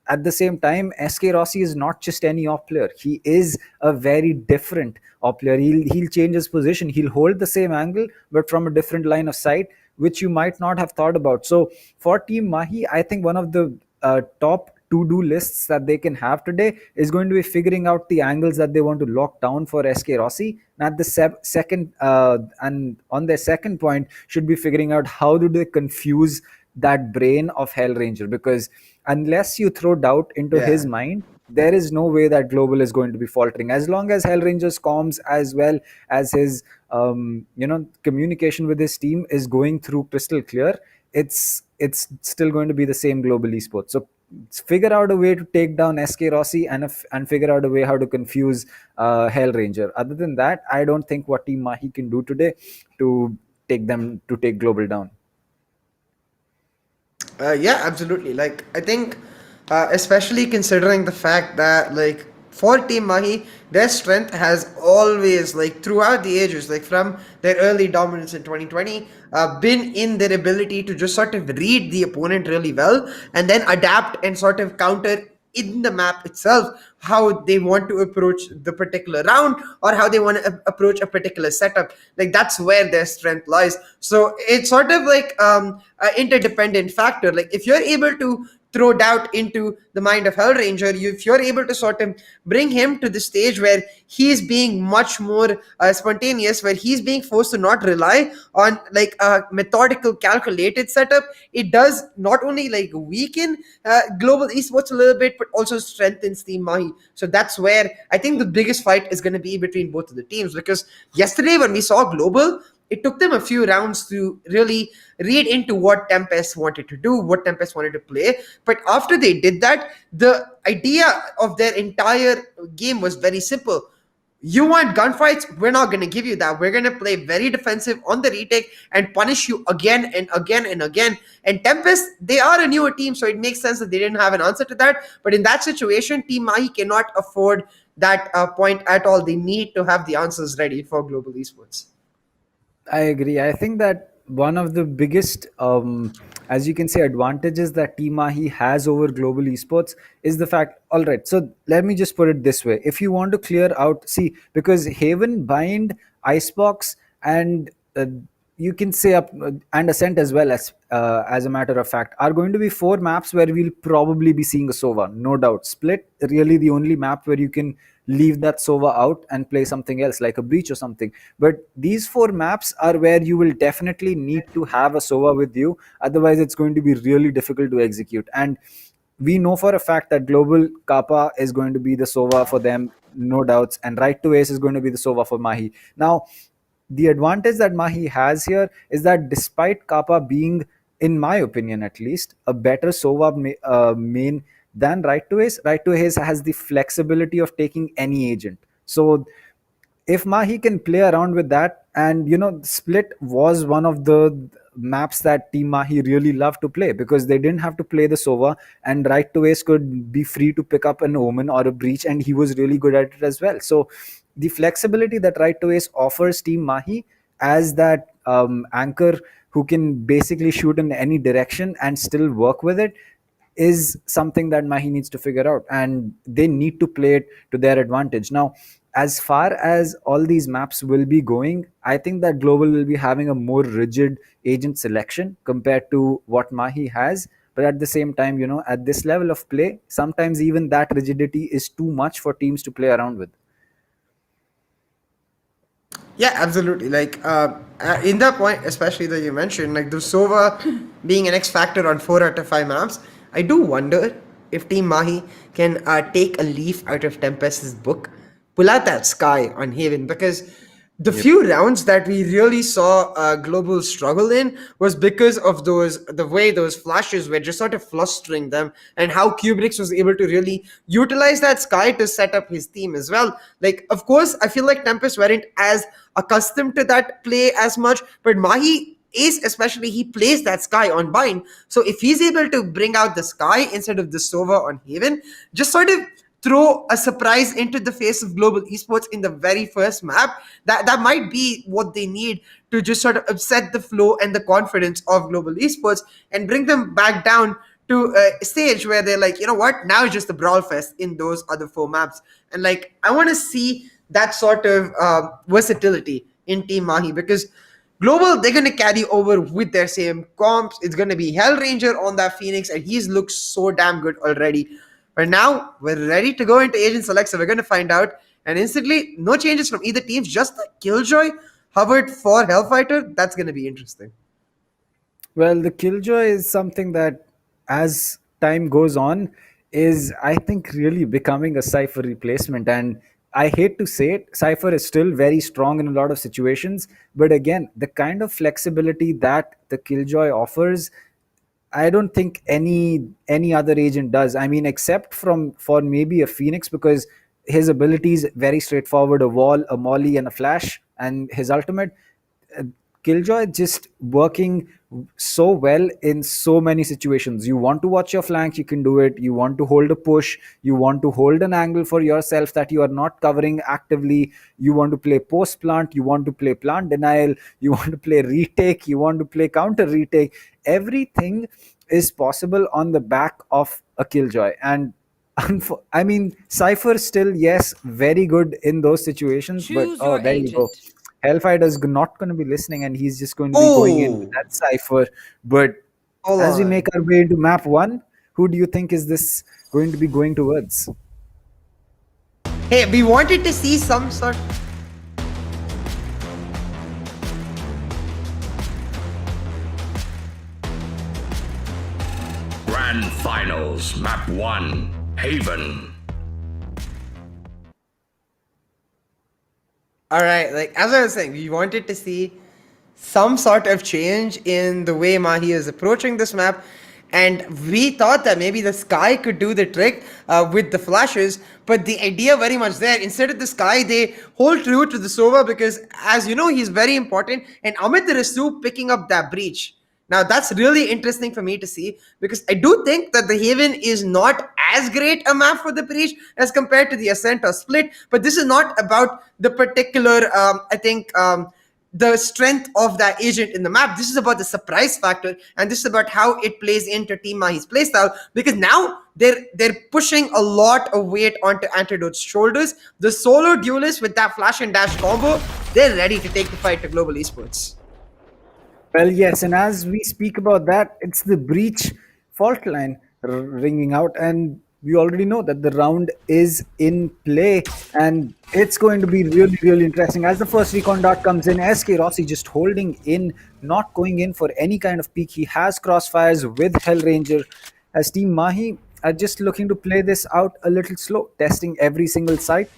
at the same time, SK Rossi is not just any op player. He is a very different op player. He'll change his position. He'll hold the same angle, but from a different line of sight, which you might not have thought about. So for Team Mahi, I think one of the top to-do lists that they can have today is going to be figuring out the angles that they want to lock down for SK Rossi. And at the second and on their second point should be figuring out how do they confuse that brain of Hellranger, because unless you throw doubt into his Yeah. mind, there is no way that Global is going to be faltering. As long as Hellranger's comms, as well as his communication with his team is going through crystal clear, it's still going to be the same Global Esports. So figure out a way to take down SK Rossi, and figure out a way how to confuse Hellranger. Other than that, I don't think what Team Mahi can do today to take Global down. Yeah, absolutely. Like, I think, especially considering the fact that, like, for Team Mahi, their strength has always, like, throughout the ages, like, from their early dominance in 2020, been in their ability to just sort of read the opponent really well and then adapt and sort of counter in the map itself how they want to approach the particular round or how they want to approach a particular setup. Like, that's where their strength lies. So it's sort of like an interdependent factor. Like, if you're able to throw doubt into the mind of Hellranger, if you're able to sort of bring him to the stage where he's being much more spontaneous, where he's being forced to not rely on like a methodical, calculated setup, it does not only like weaken Global Esports a little bit, but also strengthens Team Mahi. So that's where I think the biggest fight is going to be between both of the teams. Because yesterday when we saw Global, it took them a few rounds to really read into what Tempest wanted to do, what Tempest wanted to play. But after they did that, the idea of their entire game was very simple. You want gunfights? We're not going to give you that. We're going to play very defensive on the retake and punish you again and again and again. And Tempest, they are a newer team, so it makes sense that they didn't have an answer to that. But in that situation, Team Mahi cannot afford that point at all. They need to have the answers ready for Global Esports. I agree. I think that one of the biggest, as you can say, advantages that Team Mahi has over Global Esports is the fact. All right, so let me just put it this way: if you want to clear out, see, because Haven, Bind, Icebox, and you can say up and Ascent as well, as a matter of fact, are going to be 4 maps where we'll probably be seeing a Sova, no doubt. Split, really the only map where you can leave that Sova out and play something else like a Breach or something. But these 4 maps are where you will definitely need to have a Sova with you, otherwise it's going to be really difficult to execute. And we know for a fact that Global Kappa is going to be the Sova for them, no doubts, and Right to Ace is going to be the Sova for Mahi. Now, the advantage that Mahi has here is that despite Kappa being, in my opinion at least, a better Sova main than Right to Ace has the flexibility of taking any agent. So if Mahi can play around with that, and Split was one of the maps that Team Mahi really loved to play because they didn't have to play the Sova, and Right to Ace could be free to pick up an Omen or a Breach, and he was really good at it as well. So the flexibility that Right to Ace offers Team Mahi as that anchor who can basically shoot in any direction and still work with it is something that Mahi needs to figure out, and they need to play it to their advantage. Now, as far as all these maps will be going, I think that Global will be having a more rigid agent selection compared to what Mahi has. But at the same time, at this level of play, sometimes even that rigidity is too much for teams to play around with. Yeah, absolutely. Like, in that point, especially that you mentioned, like the Sova being an X factor on 4 out of 5 maps, I do wonder if Team Mahi can take a leaf out of Tempest's book, pull out that Sky on Haven, because the few rounds that we really saw Global struggle in was because of the way those flashes were just sort of flustering them, and how Kubrick was able to really utilize that Sky to set up his team as well. Like, of course, I feel like Tempest weren't as accustomed to that play as much, but Mahi, Ace especially, he plays that Sky on Bind. So if he's able to bring out the Sky instead of the Sova on Haven, just sort of throw a surprise into the face of Global Esports in the very first map, that might be what they need to just sort of upset the flow and the confidence of Global Esports and bring them back down to a stage where they're like, you know what, now it's just a brawl fest in those other 4 maps. And like, I want to see that sort of versatility in Team Mahi, because Global, they're going to carry over with their same comps. It's going to be Hellranger on that Phoenix, and he's looked so damn good already. But now we're ready to go into Agent Select, so we're going to find out. And instantly, no changes from either team, just the Killjoy hovered for Hellfighter. That's going to be interesting. Well, the Killjoy is something that, as time goes on, is I think really becoming a Cypher replacement. And I hate to say it, Cypher is still very strong in a lot of situations. But again, the kind of flexibility that the Killjoy offers, I don't think any other agent does. I mean, except for maybe a Phoenix, because his abilities very straightforward: a wall, a molly, and a flash, and his ultimate. uh, Killjoy just working so well in so many situations. You want to watch your flank, you can do it. You want to hold a push, you want to hold an angle for yourself that you are not covering actively. You want to play post plant, you want to play plant denial, you want to play retake, you want to play counter retake. Everything is possible on the back of a Killjoy. And I mean, Cypher still, yes, very good in those situations, but Choose oh, your there you go. agent. Hellfighter is not going to be listening, and he's just going to be going in with Oh, that Cypher. But hold as we on. make our way into map one, who do you think is this going to be going towards? Hey, we wanted to see some sort. Grand Finals, Map 1, Haven. All right, like as I was saying, we wanted to see some sort of change in the way Mahi is approaching this map, and we thought that maybe the Sky could do the trick with the flashes. But the idea very much there. Instead of the Sky, they hold true to the Sova because, as you know, he's very important, and Amit Rasu picking up that breach. Now that's really interesting for me to see because I do think that the Haven is not as great a map for the Breach as compared to the Ascent or Split, but this is not about the particular, the strength of that agent in the map. This is about the surprise factor, and this is about how it plays into Team Mahi's playstyle because now they're pushing a lot of weight onto Antidote's shoulders. The solo duelist with that flash and dash combo, they're ready to take the fight to Global Esports. Well, yes, and as we speak about that, it's the breach fault line ringing out, and we already know that the round is in play, and it's going to be really, really interesting. As the first recon dart comes in, SK Rossi just holding in, not going in for any kind of peek. He has crossfires with Hellranger, as Team Mahi are just looking to play this out a little slow, testing every single site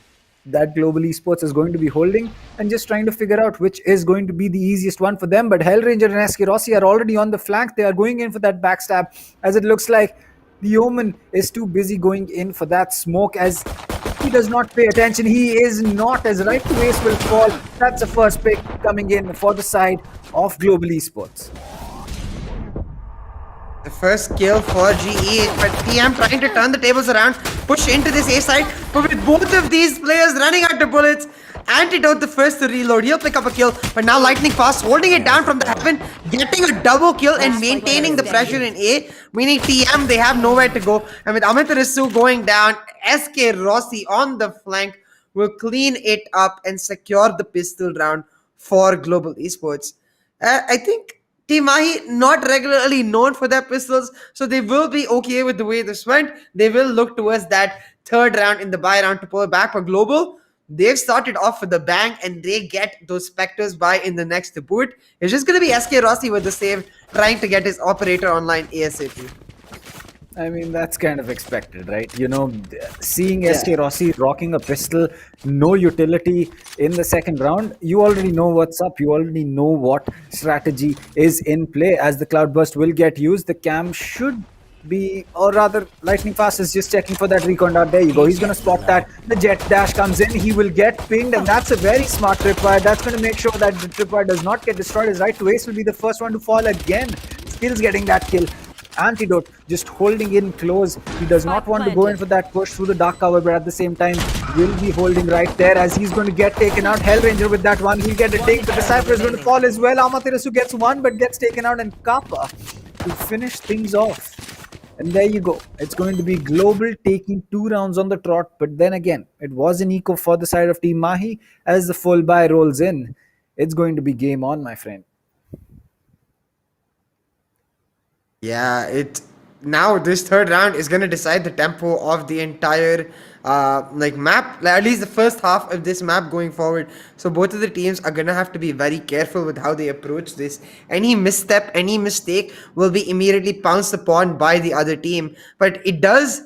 that Global Esports is going to be holding and just trying to figure out which is going to be the easiest one for them. But Hellranger and SK Rossi are already on the flank. They are going in for that backstab, as it looks like the Omen is too busy going in for that smoke, as he does not pay attention. He is not, as right to ace will fall. That's the first pick coming in for the side of Global Esports. The first kill for GE, but TM trying to turn the tables around, push into this A side, but with both of these players running out of bullets, Antidote the first to reload, he'll pick up a kill, but now Lightning Fast holding it down from the heaven, getting a double kill and maintaining the pressure in A, meaning TM, they have nowhere to go, and with Amit Risu going down, SK Rossi on the flank will clean it up and secure the pistol round for Global Esports. I think Team Mahi not regularly known for their pistols, so they will be okay with the way this went. They will look towards that third round in the buy round to pull it back. For Global, they've started off with a bang and they get those Spectres by in the next boot. It's just going to be SK Rossi with the save, trying to get his operator online ASAP. I mean, that's kind of expected, right? You know, seeing SK Rossi rocking a pistol, no utility in the second round, you already know what's up. You already know what strategy is in play. As the Cloudburst will get used, the cam should be, or rather, Lightning Fast is just checking for that recon dart. There you go. He's going to spot that. The jet dash comes in. He will get pinged, and that's a very smart tripwire. That's going to make sure that the tripwire does not get destroyed. His right to ace will be the first one to fall again. Skills getting that kill. Antidote just holding in close. He does not want to go in for that push through the dark cover, but at the same time will be holding right there as he's going to get taken out. Hellranger with that one, he'll get a ding, but the Cypher is going to fall as well. Amaterasu gets one but gets taken out, and Kappa to finish things off. And there you go. It's going to be Global taking 2 rounds on the trot, but then again, it was an eco for the side of Team Mahi. As the full buy rolls in, it's going to be game on, my friend. Yeah, now this third round is going to decide the tempo of the entire map, like at least the first half of this map going forward. So both of the teams are going to have to be very careful with how they approach this. Any misstep, any mistake will be immediately pounced upon by the other team. But it does,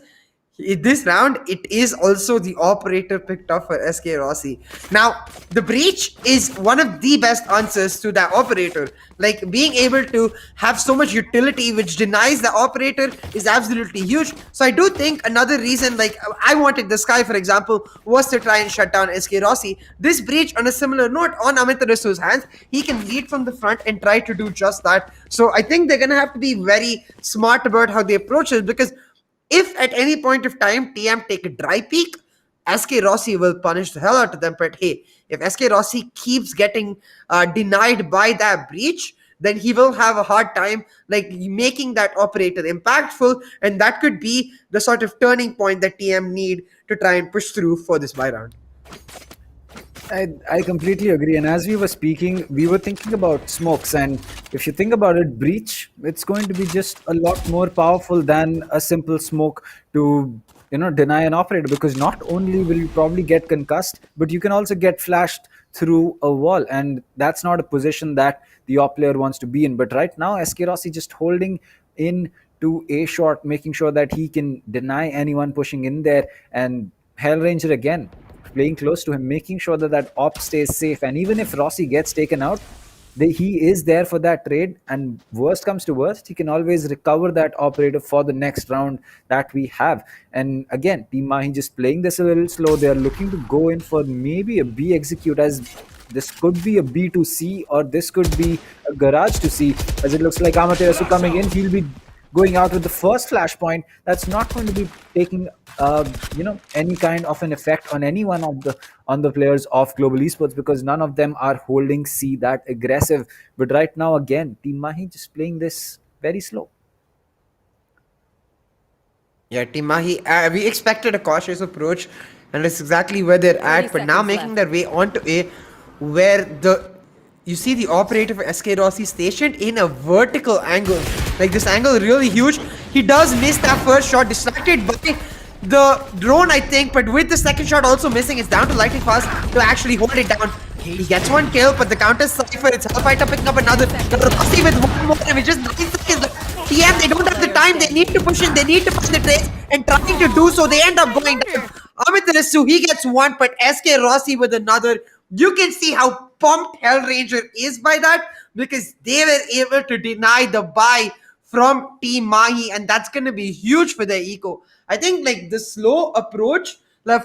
in this round, it is also the operator picked up for SK Rossi. Now, the breach is one of the best answers to that operator. Like, being able to have so much utility which denies the operator is absolutely huge. So I do think another reason, like, I wanted the Sky, for example, was to try and shut down SK Rossi. This breach, on a similar note, on Amitarastu's hands, he can lead from the front and try to do just that. So I think they're going to have to be very smart about how they approach it, because if at any point of time TM take a dry peak, SK Rossi will punish the hell out of them. But hey, if SK Rossi keeps getting denied by that breach, then he will have a hard time like making that operator impactful, and that could be the sort of turning point that TM need to try and push through for this buy round. I completely agree. And as we were speaking, we were thinking about smokes. And if you think about it, breach, it's going to be just a lot more powerful than a simple smoke to, deny an operator. Because not only will you probably get concussed, but you can also get flashed through a wall. And that's not a position that the op player wants to be in. But right now, SK Rossi just holding in to a shot, making sure that he can deny anyone pushing in there. And Hellranger again, playing close to him, making sure that that op stays safe. And even if Rossi gets taken out, he is there for that trade. And worst comes to worst, he can always recover that operator for the next round that we have. And again, Team Mahi just playing this a little slow. They are looking to go in for maybe a B execute, as this could be a B to C, or this could be a garage to C, as it looks like Amaterasu coming in. He'll be going out with the first flashpoint. That's not going to be taking any kind of an effect on any one of the players of Global Esports, because none of them are holding C that aggressive. But right now, again, Team Mahi just playing this very slow. Yeah, Team Mahi, we expected a cautious approach, and it's exactly where they're at. But now making their way onto A, where you see the operator for SK Rossi stationed in a vertical angle. Like, this angle really huge. He does miss that first shot, distracted by the drone, I think, but with the second shot also missing, it's down to Lightning Fast to actually hold it down. He gets one kill, but the counter Cypher, it's Hellfighter picking up another. Rossi with one more, and it's just 9 seconds. TM, they don't have the time, they need to push in, they need to push the trades, and trying to do so, they end up going down. Amitarasu, he gets one, but SK Rossi with another. You can see how pumped Hellranger is by that, because they were able to deny the buy from Team Mahi, and that's going to be huge for their eco. I think like the slow approach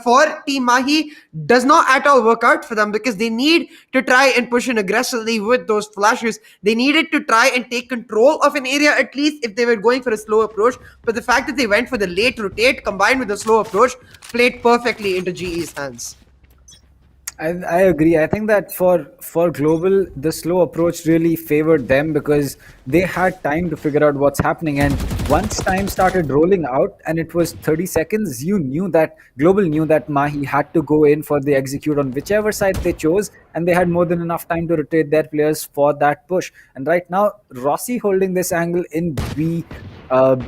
for Team Mahi does not at all work out for them, because they need to try and push in aggressively with those flashes. They needed to try and take control of an area at least if they were going for a slow approach. But the fact that they went for the late rotate combined with the slow approach played perfectly into GE's hands. I agree. I think that for Global, the slow approach really favored them, because they had time to figure out what's happening. And once time started rolling out and it was 30 seconds, Global knew that Mahi had to go in for the execute on whichever side they chose, and they had more than enough time to rotate their players for that push. And right now, Rossi holding this angle in B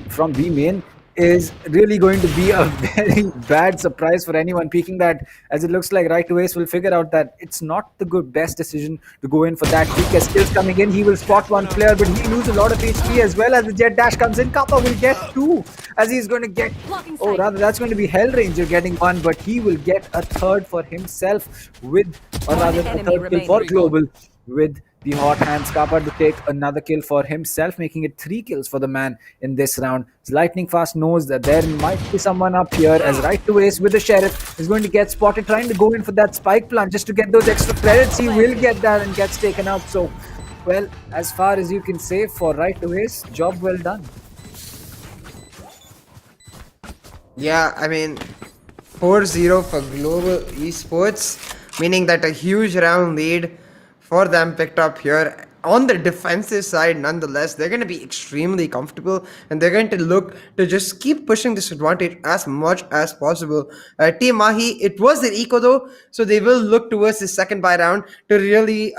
from B main is really going to be a very bad surprise for anyone peeking that, as it looks like Right to Ace will figure out that it's not the best decision to go in for that peek. As skills coming in, he will spot one player, but he loses a lot of HP as well. As the jet dash comes in, Kappa will get two, as he's going to get, that's going to be Hellranger getting one, but he will get a third for himself a third kill for Global with the hot hands. Kappa to take another kill for himself, making it 3 kills for the man in this round. Lightning Fast knows that there might be someone up here, as Right to Ace with the Sheriff is going to get spotted, trying to go in for that spike plant just to get those extra credits. He will get that and gets taken out. So, well, as far as you can say for Right to Ace, job well done. Yeah, I mean, 4-0 for Global Esports, meaning that a huge round lead for them picked up here. On the defensive side, nonetheless, they're going to be extremely comfortable, and they're going to look to just keep pushing this advantage as much as possible. Team Mahi, it was their eco though, so they will look towards the second buy round to really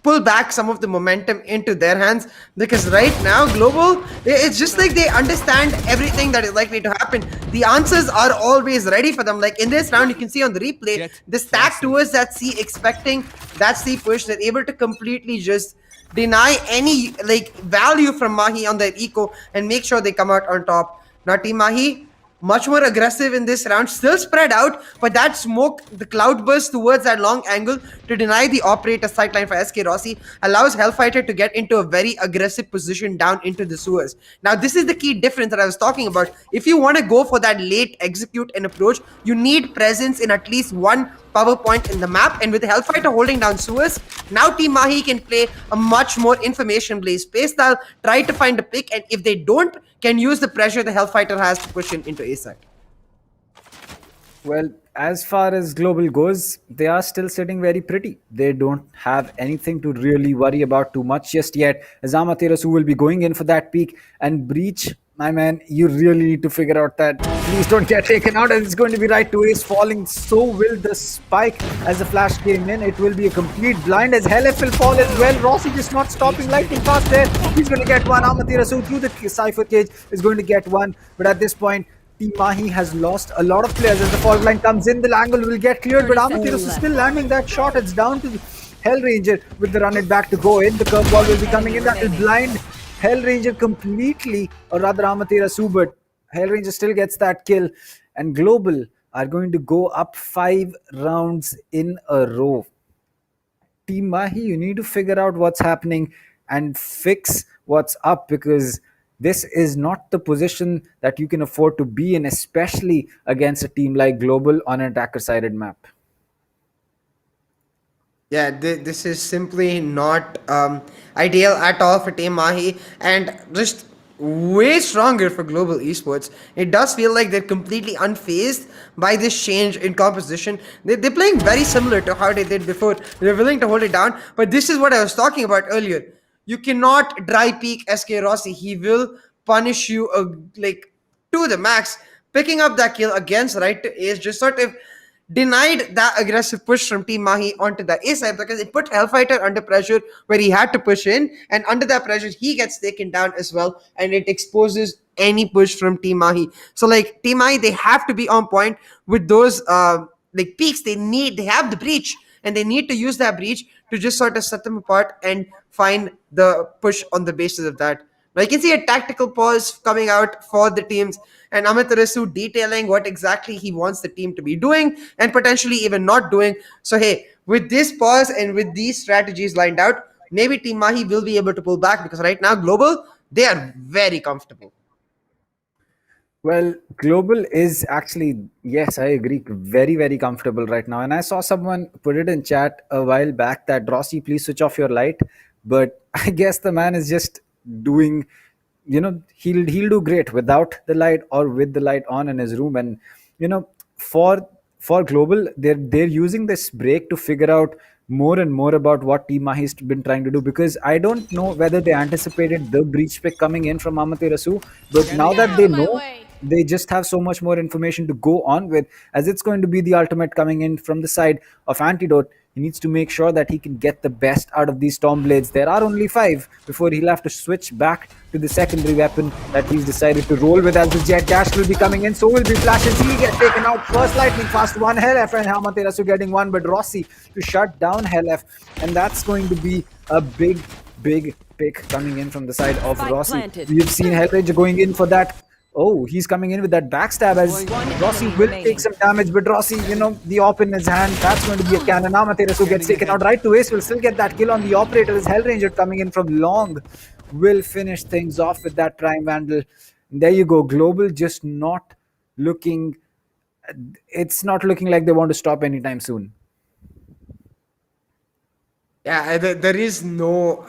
pull back some of the momentum into their hands, because right now Global, it's just like they understand everything that is likely to happen. The answers are always ready for them. Like in this round, you can see on the replay, the stack towards that C, expecting that C push, they're able to completely just deny any like value from Mahi on their eco and make sure they come out on top. Now Team Mahi, much more aggressive in this round, still spread out, but that smoke, the cloud burst towards that long angle to deny the operator sightline for SK Rossi allows Hellfighter to get into a very aggressive position down into the sewers. Now, this is the key difference that I was talking about. If you want to go for that late execute and approach, you need presence in at least one power point in the map, and with Hellfighter holding down sewers, now Team Mahi can play a much more information-based play style, try to find a pick, and if they don't, can use the pressure the Hellfighter has to push into A side. Well, as far as Global goes, they are still sitting very pretty. They don't have anything to really worry about too much just yet. As Amaterasu will be going in for that peak, and Breach, my man, you really need to figure out that please don't get taken out, and it's going to be right to Ace falling. So will the spike as the flash came in. It will be a complete blind as Hellf will fall as well. Rossi just not stopping lightning fast there. He's going to get one. Amaterasu through the Cypher cage is going to get one, but at this point, Team Mahi has lost a lot of players as the fault line comes in. The angle will get cleared, but Amaterasu is still landing that shot. It's down to Hellranger with the run it back to go in. The curveball will be coming in. That will blind Hellranger completely, or rather Amaterasu, but Hellranger still gets that kill. And Global are going to go up 5 rounds in a row. Team Mahi, you need to figure out what's happening and fix what's up, because this is not the position that you can afford to be in, especially against a team like Global on an attacker-sided map. Yeah, this is simply not ideal at all for Team Mahi, and just way stronger for Global Esports. It does feel like they're completely unfazed by this change in composition. They're playing very similar to how they did before. They're willing to hold it down, but this is what I was talking about earlier. You cannot dry peek SK Rossi. He will punish you like to the max. Picking up that kill against right to Ace just sort of denied that aggressive push from Team Mahi onto the A side, because it put Hellfighter under pressure where he had to push in, and under that pressure he gets taken down as well, and it exposes any push from Team Mahi. So like Team Mahi, they have to be on point with those like peaks. They have the breach, and they need to use that breach to just sort of set them apart and find the push on the basis of that. Now you can see a tactical pause coming out for the teams, and Amaterasu detailing what exactly he wants the team to be doing and potentially even not doing. So hey, with this pause and with these strategies lined out, maybe Team Mahi will be able to pull back, because right now Global, they are very comfortable. Well, Global is actually, yes, I agree, very, very comfortable right now. And I saw someone put it in chat a while back that Rossi, please switch off your light. But I guess the man is just doing, he'll do great without the light or with the light on in his room. And for Global, they're using this break to figure out more and more about what Team Mahi's been trying to do, because I don't know whether they anticipated the breach pick coming in from Amaterasu, but now that they know, they just have so much more information to go on with, as it's going to be the ultimate coming in from the side of Antidote. He needs to make sure that he can get the best out of these Stormblades. There are only 5 before he'll have to switch back to the secondary weapon that he's decided to roll with, as the Jet Dash will be coming in. So will be Flashes. He gets taken out. First lightning fast one. Hellf and Amaterasu getting one, but Rossi to shut down Hellf. And that's going to be a big pick coming in from the side of Rossi. We've seen Hellranger going in for that. Oh, he's coming in with that backstab, as Rossi will take some damage, but Rossi, the op in his hand, that's going to be a cannon. Amaterasu gets taken out. Right to Ace will still get that kill on the operator, as Hellranger coming in from long will finish things off with that Prime Vandal. And there you go. Global just not looking, it's not looking like they want to stop anytime soon. Yeah, there is no,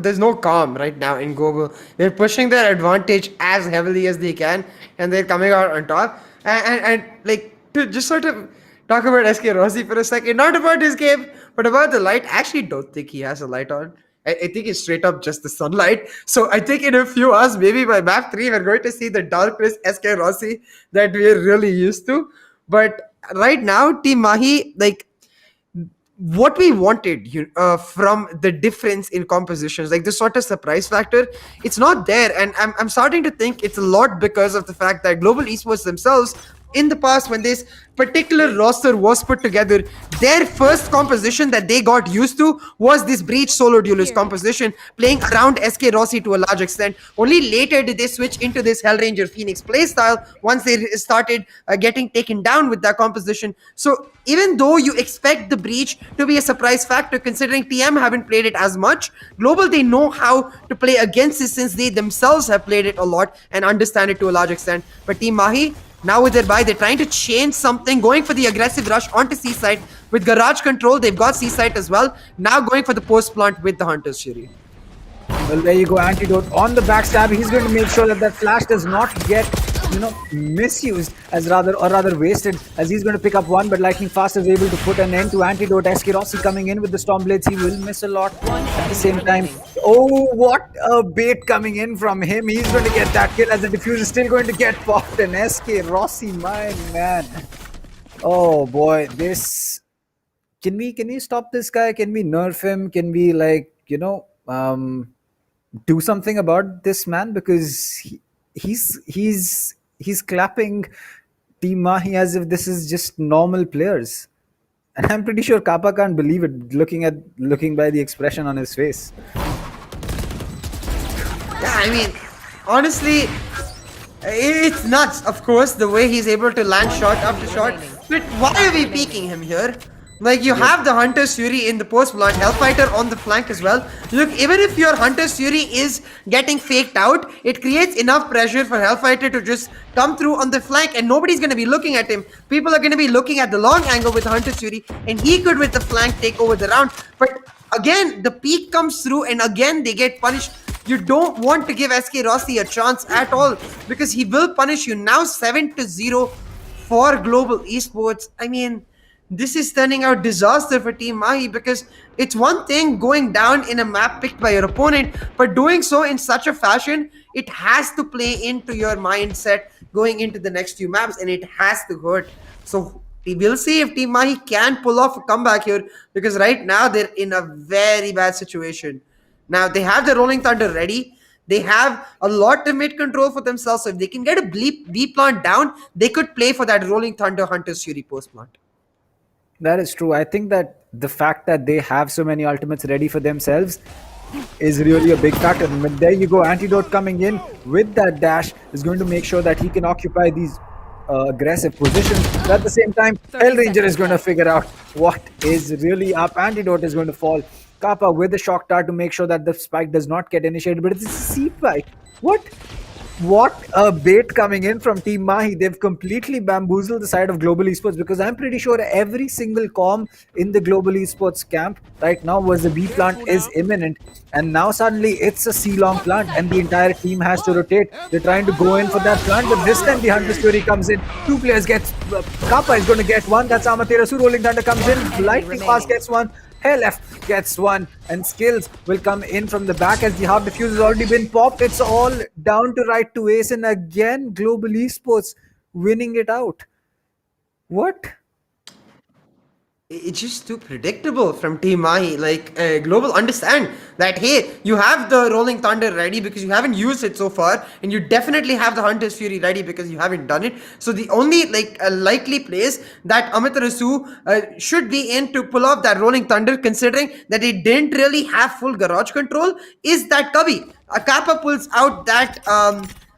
there's no calm right now in Global. They're pushing their advantage as heavily as they can, and they're coming out on top. And like, to just sort of talk about SK Rossi for a second, not about his game, but about the light. I actually don't think he has a light on. I think it's straight up just the sunlight. So I think in a few hours, maybe by map 3, we're going to see the darkness SK Rossi that we're really used to. But right now, Team Mahi, like, what we wanted from the difference in compositions, like this sort of surprise factor, it's not there. And I'm starting to think it's a lot because of the fact that Global Esports themselves, in the past, when this particular roster was put together, their first composition that they got used to was this Breach solo duelist composition, playing around SK Rossi to a large extent. Only later did they switch into this Hellranger Phoenix playstyle once they started getting taken down with that composition. So even though you expect the Breach to be a surprise factor, considering TM haven't played it as much, Global, they know how to play against it since they themselves have played it a lot and understand it to a large extent. But Team Mahi, now with their buy, they're trying to change something, going for the aggressive rush onto C-side. With Garage control, they've got C-side as well. Now going for the post plant with the Hunter's Fury. Well, there you go, Antidote on the backstab. He's going to make sure that that flash does not get, misused or rather wasted, as he's going to pick up one, but Lightning Fast is able to put an end to Antidote. SK Rossi coming in with the Stormblades. He will miss a lot at the same time. Oh, what a bait coming in from him. He's going to get that kill as the diffuse is still going to get popped, and SK Rossi, my man. Oh boy, this... Can we stop this guy? Can we nerf him? Can we, do something about this man? Because he's clapping Team Mahi as if this is just normal players, and I'm pretty sure Kappa can't believe it looking by the expression on his face. Yeah, I mean, honestly, it's nuts, of course, the way he's able to land shot after shot. But why are we peeking him here? Like, you have the Hunter's Fury in the post plant, Hellfighter on the flank as well. Look, even if your Hunter's Fury is getting faked out, it creates enough pressure for Hellfighter to just come through on the flank, and nobody's going to be looking at him. People are going to be looking at the long angle with Hunter's Fury, and he could, with the flank, take over the round. But again, the peak comes through, and again, they get punished. You don't want to give SK Rossi a chance at all, because he will punish you. Now 7-0 for Global Esports. I mean, this is turning out disaster for Team Mahi, because it's one thing going down in a map picked by your opponent, but doing so in such a fashion, it has to play into your mindset going into the next few maps, and it has to hurt. So we will see if Team Mahi can pull off a comeback here, because right now they're in a very bad situation. Now they have the Rolling Thunder ready. They have a lot of mid control for themselves. So if they can get a B plant down, they could play for that Rolling Thunder Hunter's Fury post plant. That is true. I think that the fact that they have so many ultimates ready for themselves is really a big factor. But there you go, Antidote coming in with that dash is going to make sure that he can occupy these aggressive positions. But at the same time, Hellranger is going to figure out what is really up. Antidote is going to fall. Kappa with the shock dart to make sure that the spike does not get initiated, but it's a C-spike. What a bait coming in from Team Mahi. They've completely bamboozled the side of Global Esports, because I'm pretty sure every single comm in the Global Esports camp right now was the B plant is imminent, and now suddenly it's a C-long plant and the entire team has to rotate. They're trying to go in for that plant, but this time the Hunter's Fury comes in. Two players gets... Kappa is going to get one. That's Amaterasu. Rolling Thunder comes in. Lightning Fast gets one. LF gets one, and Skills will come in from the back as the half diffuse has already been popped. It's all down to right to ace, and again Global Esports winning it out. What? It's just too predictable from Team Mahi. Like, Global understand that, hey, you have the Rolling Thunder ready because you haven't used it so far, and you definitely have the Hunter's Fury ready because you haven't done it. So the only likely place that Amaterasu should be in to pull off that Rolling Thunder, considering that it didn't really have full garage control, is that Kavi. Kappa pulls out that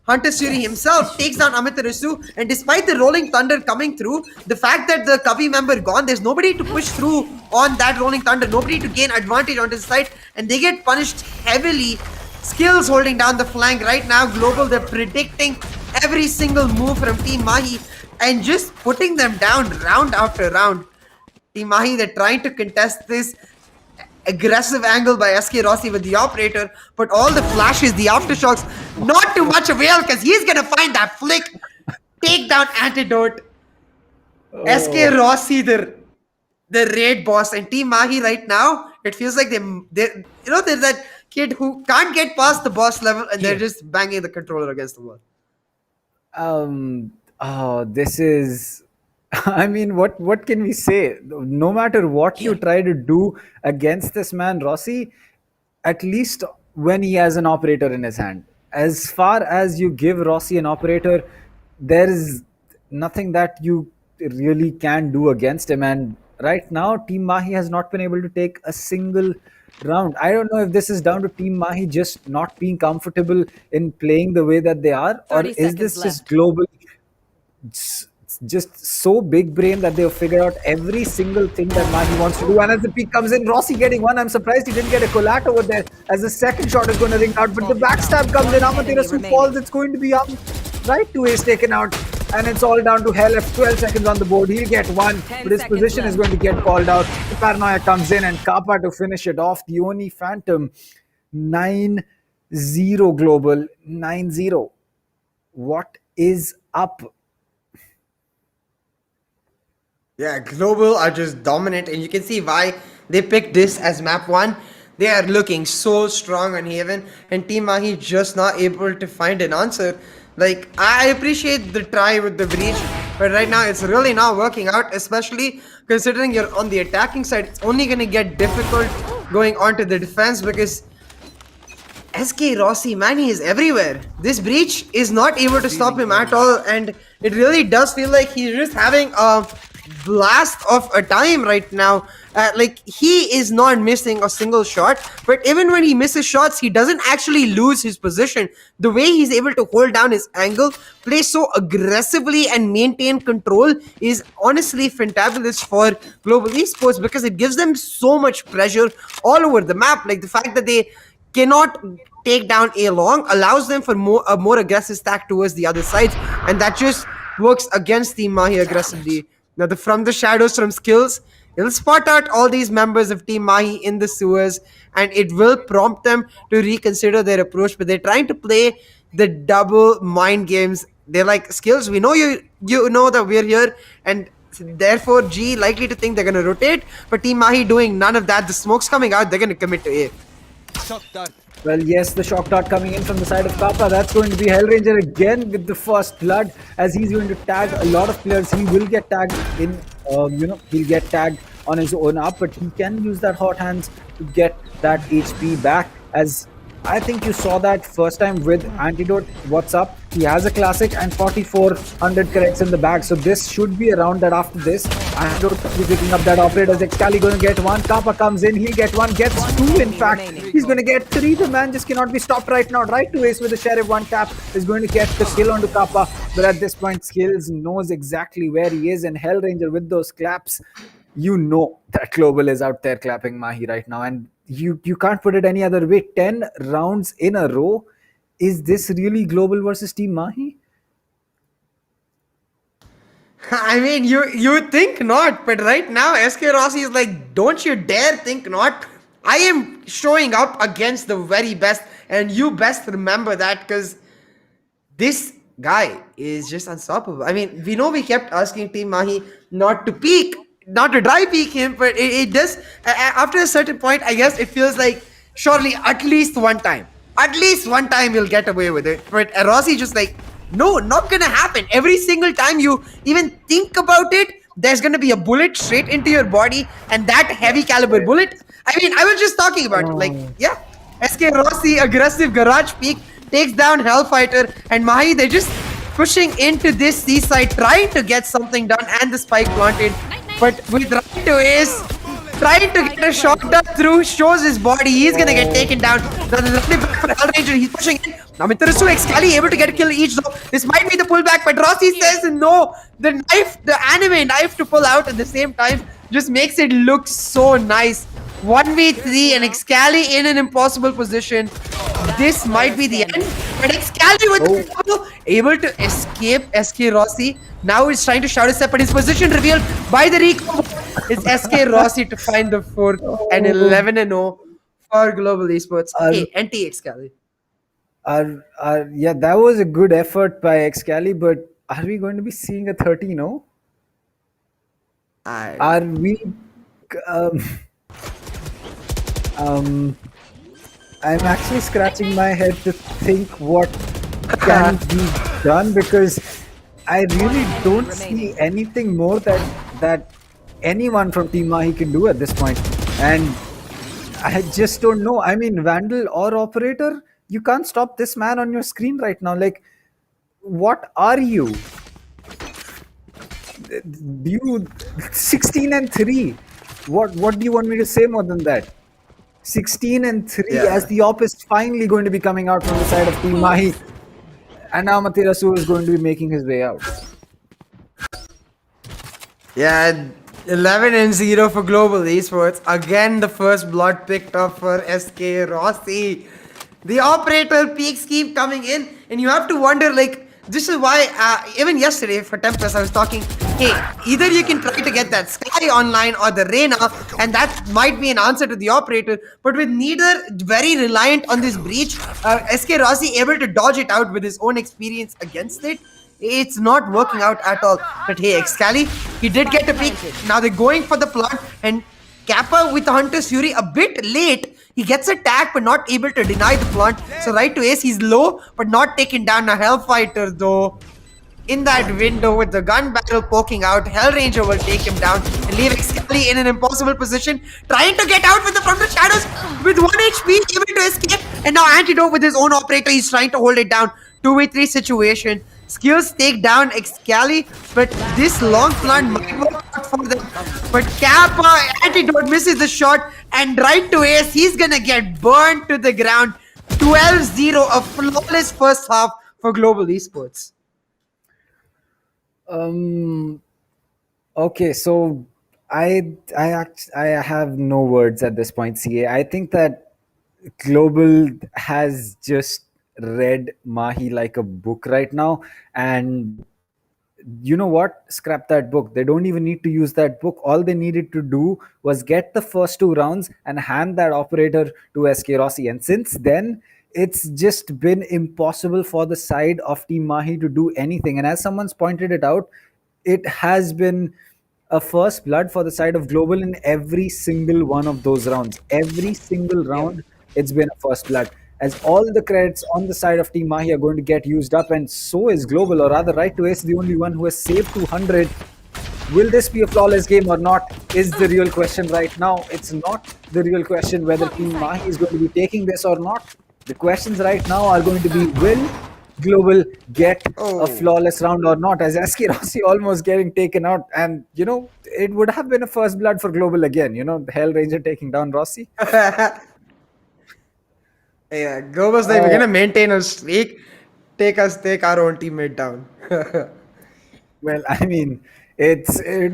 Hunter's Fury himself, takes down Amaterasu, and despite the Rolling Thunder coming through, the fact that the Kavi member gone, there's nobody to push through on that Rolling Thunder, nobody to gain advantage on this side, and they get punished heavily. Skills holding down the flank right now. Global, they're predicting every single move from Team Mahi and just putting them down round after round. Team Mahi, they're trying to contest this aggressive angle by SK Rossi with the operator, but all the flashes, the aftershocks, not too much avail, because he's gonna find that flick, take down Antidote. SK Rossi, the raid boss, and Team Mahi right now, it feels like they're that kid who can't get past the boss level, and they're just banging the controller against the wall. This is I mean, what can we say? No matter what you try to do against this man, Rossi, at least when he has an operator in his hand. As far as you give Rossi an operator, there is nothing that you really can do against him. And right now, Team Mahi has not been able to take a single round. I don't know if this is down to Team Mahi just not being comfortable in playing the way that they are, or 30 is seconds this just left. global? Just so big brain that they've figured out every single thing that Mahi wants to do. And as the peak comes in, Rossi getting one. I'm surprised he didn't get a collat over there as the second shot is going to ring out. But the backstab comes in. Amaterasu falls. It's going to be right to ace taken out. And it's all down to hell. 12 seconds on the board. He'll get one. But his position is going to get called out. The paranoia comes in and Kappa to finish it off. The only Phantom 9-0 global. 9-0. What is up? Yeah, Global are just dominant, and you can see why they picked this as map 1. They are looking so strong on Haven, and Team Mahi just not able to find an answer. Like, I appreciate the try with the breach, but right now it's really not working out, especially considering you're on the attacking side. It's only going to get difficult going on to the defense because SK Rossi, man, he is everywhere. This breach is not able to stop him at all, and it really does feel like he's just having a blast of a time right now. Like, he is not missing a single shot, but even when he misses shots, he doesn't actually lose his position. The way he's able to hold down his angle, play so aggressively and maintain control is honestly fantabulous for Global Esports because it gives them so much pressure all over the map. Like, the fact that they cannot take down A long allows them for a more aggressive stack towards the other side, and that just works against Team Mahi aggressively. Now, from the shadows, from skills, it'll spot out all these members of Team Mahi in the sewers, and it will prompt them to reconsider their approach. But they're trying to play the double mind games. They're like, skills, we know you know that we're here, and therefore G likely to think they're gonna rotate. But Team Mahi doing none of that. The smoke's coming out. They're gonna commit to A. Well, yes, the shock dart coming in from the side of Kappa. That's going to be Hellranger again with the first blood as he's going to tag a lot of players. He will get tagged in, he'll get tagged on his own up, but he can use that hot hands to get that HP back. As I think you saw that first time with Antidote. What's up? He has a classic and 4400 corrects in the bag. So this should be a round that after this, Antidote will be picking up that operator. Excali going to get one. Kappa comes in. He'll get one. Gets two, in fact. He's going to get three. The man just cannot be stopped right now. Right to ace with the Sheriff. One tap is going to get the kill onto Kappa. But at this point, Skills knows exactly where he is. And Hellranger with those claps, you know that Global is out there clapping Mahi right now. And you can't put it any other way. 10 rounds in a row. Is this really Global versus Team Mahi? I mean, you think not, but right now SK Rossi is like, don't you dare think not. I am showing up against the very best, and you best remember that because this guy is just unstoppable. I mean, we know we kept asking Team Mahi not to peek, not to dry peek him, but it does. After a certain point, I guess it feels like surely at least one time he'll get away with it. But Rossi just like, no, not gonna happen. Every single time you even think about it, there's gonna be a bullet straight into your body, and that heavy caliber bullet. I mean, I was just talking about it. Like, yeah, SK Rossi, aggressive garage peek, takes down Hellfighter, and Mahi, they're just pushing into this seaside, trying to get something done, and the spike planted. But with right to ace, trying to get a shot through, shows his body. He's gonna get taken down. The back for Hellranger, he's pushing in. Now Mitarasu, Excali able to get a kill each though. This might be the pullback, but Rossi says no. The knife, the anime knife to pull out at the same time just makes it look so nice. 1v3 and Excali in an impossible position. This might be the end. But Excali with the double, able to escape SK Rossi. Now he's trying to shout a step, but his position revealed by the recall. It's SK Rossi to find the fourth and 11-0 for Global Esports. Hey, NT Excali. Yeah, that was a good effort by Excali, but are we going to be seeing a 30-0? Are we... I'm actually scratching my head to think what can be done, because I really don't see anything more that anyone from Team Mahi can do at this point. And I just don't know. I mean, Vandal or Operator, you can't stop this man on your screen right now. Like, what are you? You 16 and 3. What do you want me to say more than that? 16 and 3 as the op is finally going to be coming out from the side of Team Mahi. And now Matirasu is going to be making his way out. Yeah, 11 and 0 for Global Esports. Again, the first blood picked up for SK Rossi. The operator peaks keep coming in, and you have to wonder, like, this is why, even yesterday for Tempest, I was talking, hey, either you can try to get that Sky online or the Reina, and that might be an answer to the operator, but with neither very reliant on this breach, SK Rossi able to dodge it out with his own experience against it, it's not working out at all. But hey, Excali, he did get a peek. Now they're going for the plant, and Kappa with the Hunter's Fury a bit late. He gets attacked but not able to deny the plant. So right to ace, he's low but not taken down. Now Hellfighter though, in that window with the gun barrel poking out, Hellranger will take him down and leave Excali in an impossible position, trying to get out from the shadows with 1 HP, able to escape. And now Antidote with his own operator, he's trying to hold it down. 2v3 situation. Skills take down Excali, but this long plant might work out for them. But Kappa, Antidote misses the shot, and right to ace, he's gonna get burned to the ground. 12-0, a flawless first half for Global Esports. Okay, so I have no words at this point, CA. I think that Global has just read Mahi like a book right now, and you know what? Scrap that book. They don't even need to use that book. All they needed to do was get the first 2 rounds and hand that operator to SK Rossi. And since then, it's just been impossible for the side of Team Mahi to do anything. And as someone's pointed it out, it has been a first blood for the side of Global in every single one of those rounds. Every single round, it's been a first blood. As all the credits on the side of Team Mahi are going to get used up, and so is Global, or rather, Right to Ace, the only one who has saved 200. Will this be a flawless game or not is the real question right now. It's not the real question whether Team Mahi is going to be taking this or not. The questions right now are going to be, will Global get a flawless round or not, as SK Rossi almost getting taken out. And, you know, it would have been a first blood for Global again, you know, the Hellranger taking down Rossi. Yeah, Global's like, we're gonna maintain a streak, take our own teammate down. Well, I mean, it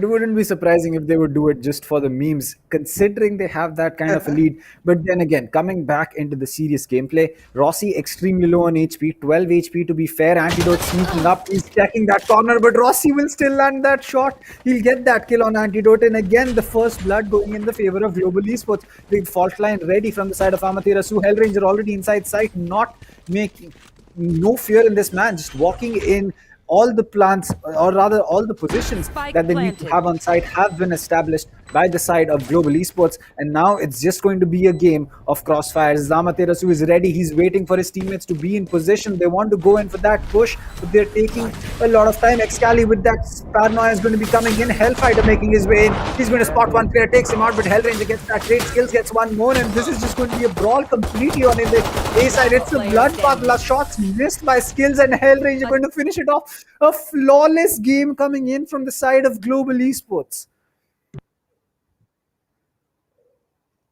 wouldn't be surprising if they would do it just for the memes, considering they have that kind of a lead. But then again, coming back into the serious gameplay, Rossi extremely low on HP, 12 HP to be fair. Antidote sneaking up, he's checking that corner, but Rossi will still land that shot. He'll get that kill on Antidote, and again, the first blood going in the favor of Global Esports. Big fault line ready from the side of Amaterasu. Hellranger already inside sight, not making no fear in this man, just walking in. All the plants, or rather all the positions that they need to have on site have been established by the side of Global Esports, and now it's just going to be a game of crossfires. Amaterasu is ready, he's waiting for his teammates to be in position. They want to go in for that push, but they're taking a lot of time. Excali with that paranoia is going to be coming in. Hellfighter making his way in, he's going to spot one player, takes him out, but Hellranger gets that great skills, gets one more, and this is just going to be a brawl completely on in the A side. It's a bloodbath, shots missed by skills, and Hellranger going to finish it off. A flawless game coming in from the side of Global Esports.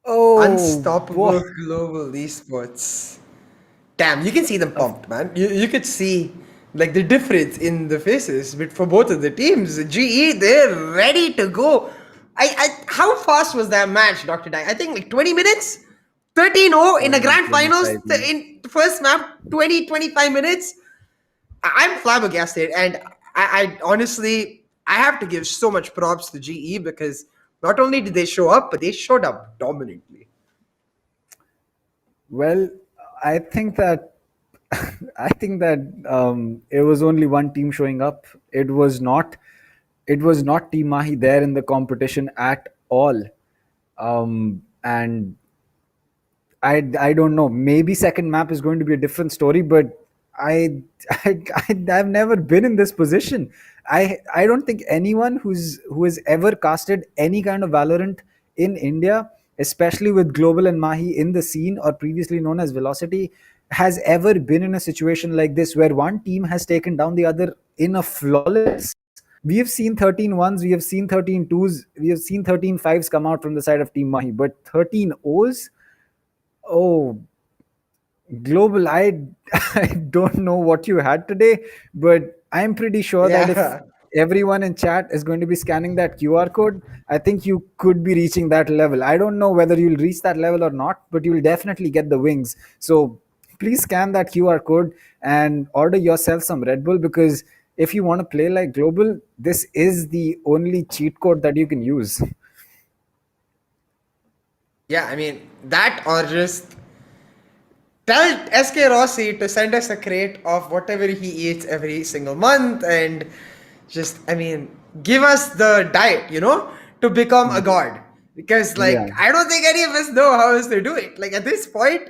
Oh, unstoppable Global Esports. Damn, you can see them pumped, man. You could see like the difference in the faces but for both of the teams. GE, they're ready to go. How fast was that match, Dr. Dai? I think like 20 minutes? 13-0 in the grand finals in first map, 20-25 minutes. I'm flabbergasted, and I honestly, I have to give so much props to GE because not only did they show up, but they showed up dominantly. Well, I think that it was only one team showing up. It was not Team Mahi there in the competition at all. And I don't know. Maybe second map is going to be a different story, but I, I've never been in this position. I don't think anyone who has ever casted any kind of Valorant in India, especially with Global and Mahi in the scene or previously known as Velocity, has ever been in a situation like this where one team has taken down the other in a flawless. We have seen 13 ones, we have seen 13 twos, we have seen 13 fives come out from the side of Team Mahi, but 13 O's? Oh, Global, I don't know what you had today, but I'm pretty sure that if Yeah. everyone in chat is going to be scanning that QR code, I think you could be reaching that level. I don't know whether you'll reach that level or not, but you'll definitely get the wings. So please scan that QR code and order yourself some Red Bull, because if you want to play like Global, this is the only cheat code that you can use. Yeah, I mean, that or just tell SK Rossi to send us a crate of whatever he eats every single month and just, I mean, give us the diet, to become a god. Because, Yeah. I don't think any of us know how else to do it. At this point,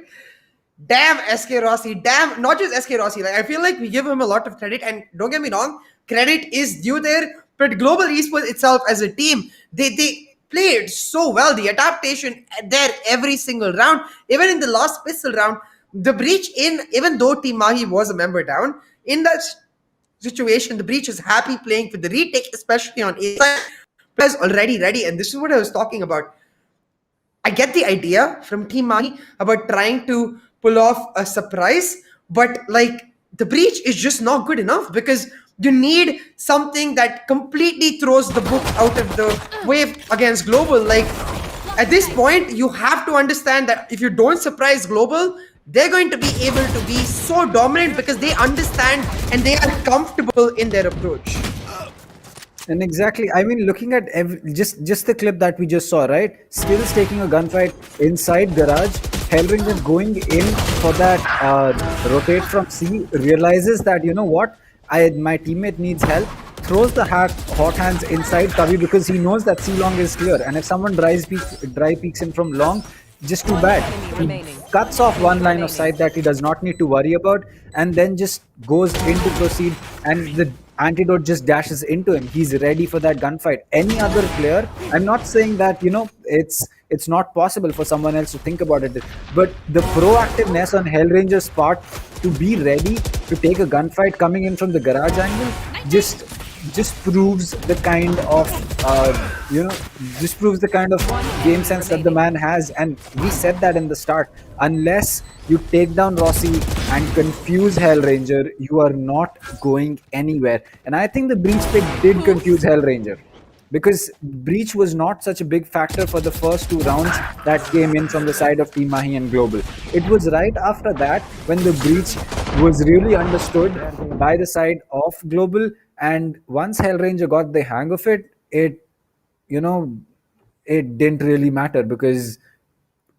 damn SK Rossi, damn, not just SK Rossi. I feel like we give him a lot of credit, and don't get me wrong, credit is due there. But Global Esports itself as a team, they played so well. The adaptation there every single round, even in the last pistol round, the breach even though Team Mahi was a member down, in that situation, the breach is happy playing for the retake, especially on A side. Players already ready, and this is what I was talking about. I get the idea from Team Mahi about trying to pull off a surprise, but the breach is just not good enough because you need something that completely throws the book out of the wave against Global. At this point, you have to understand that if you don't surprise Global, they're going to be able to be so dominant because they understand and they are comfortable in their approach. And exactly, I mean, looking at just the clip that we just saw, right? Skills taking a gunfight inside garage, Hellringer going in for that rotate from C, realizes that, you know what, my teammate needs help, throws the hot hands inside Kavi because he knows that C long is clear, and if someone dry peeks in from long, just too bad. He cuts off one line of sight that he does not need to worry about, and then just goes in to proceed, and the antidote just dashes into him. He's ready for that gunfight. Any other player, I'm not saying that, it's not possible for someone else to think about it, but the proactiveness on Hellranger's part to be ready to take a gunfight coming in from the garage angle just proves the kind of just proves the kind of game sense that the man has. And we said that in the start, unless you take down Rossi and confuse Hellranger, you are not going anywhere. And I think the breach pick did confuse Hellranger, because breach was not such a big factor for the first two rounds that came in from the side of Team Mahi and Global. It was right after that when the breach was really understood by the side of Global, and once Hellranger got the hang of it, it didn't really matter, because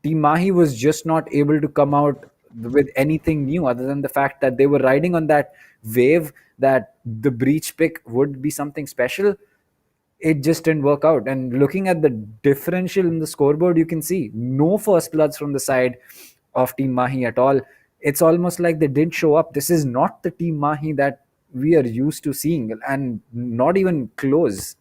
Team Mahi was just not able to come out with anything new other than the fact that they were riding on that wave that the breach pick would be something special. It just didn't work out. And looking at the differential in the scoreboard, you can see no first bloods from the side of Team Mahi at all. It's almost like they didn't show up. This is not the Team Mahi that we are used to seeing, and not even close.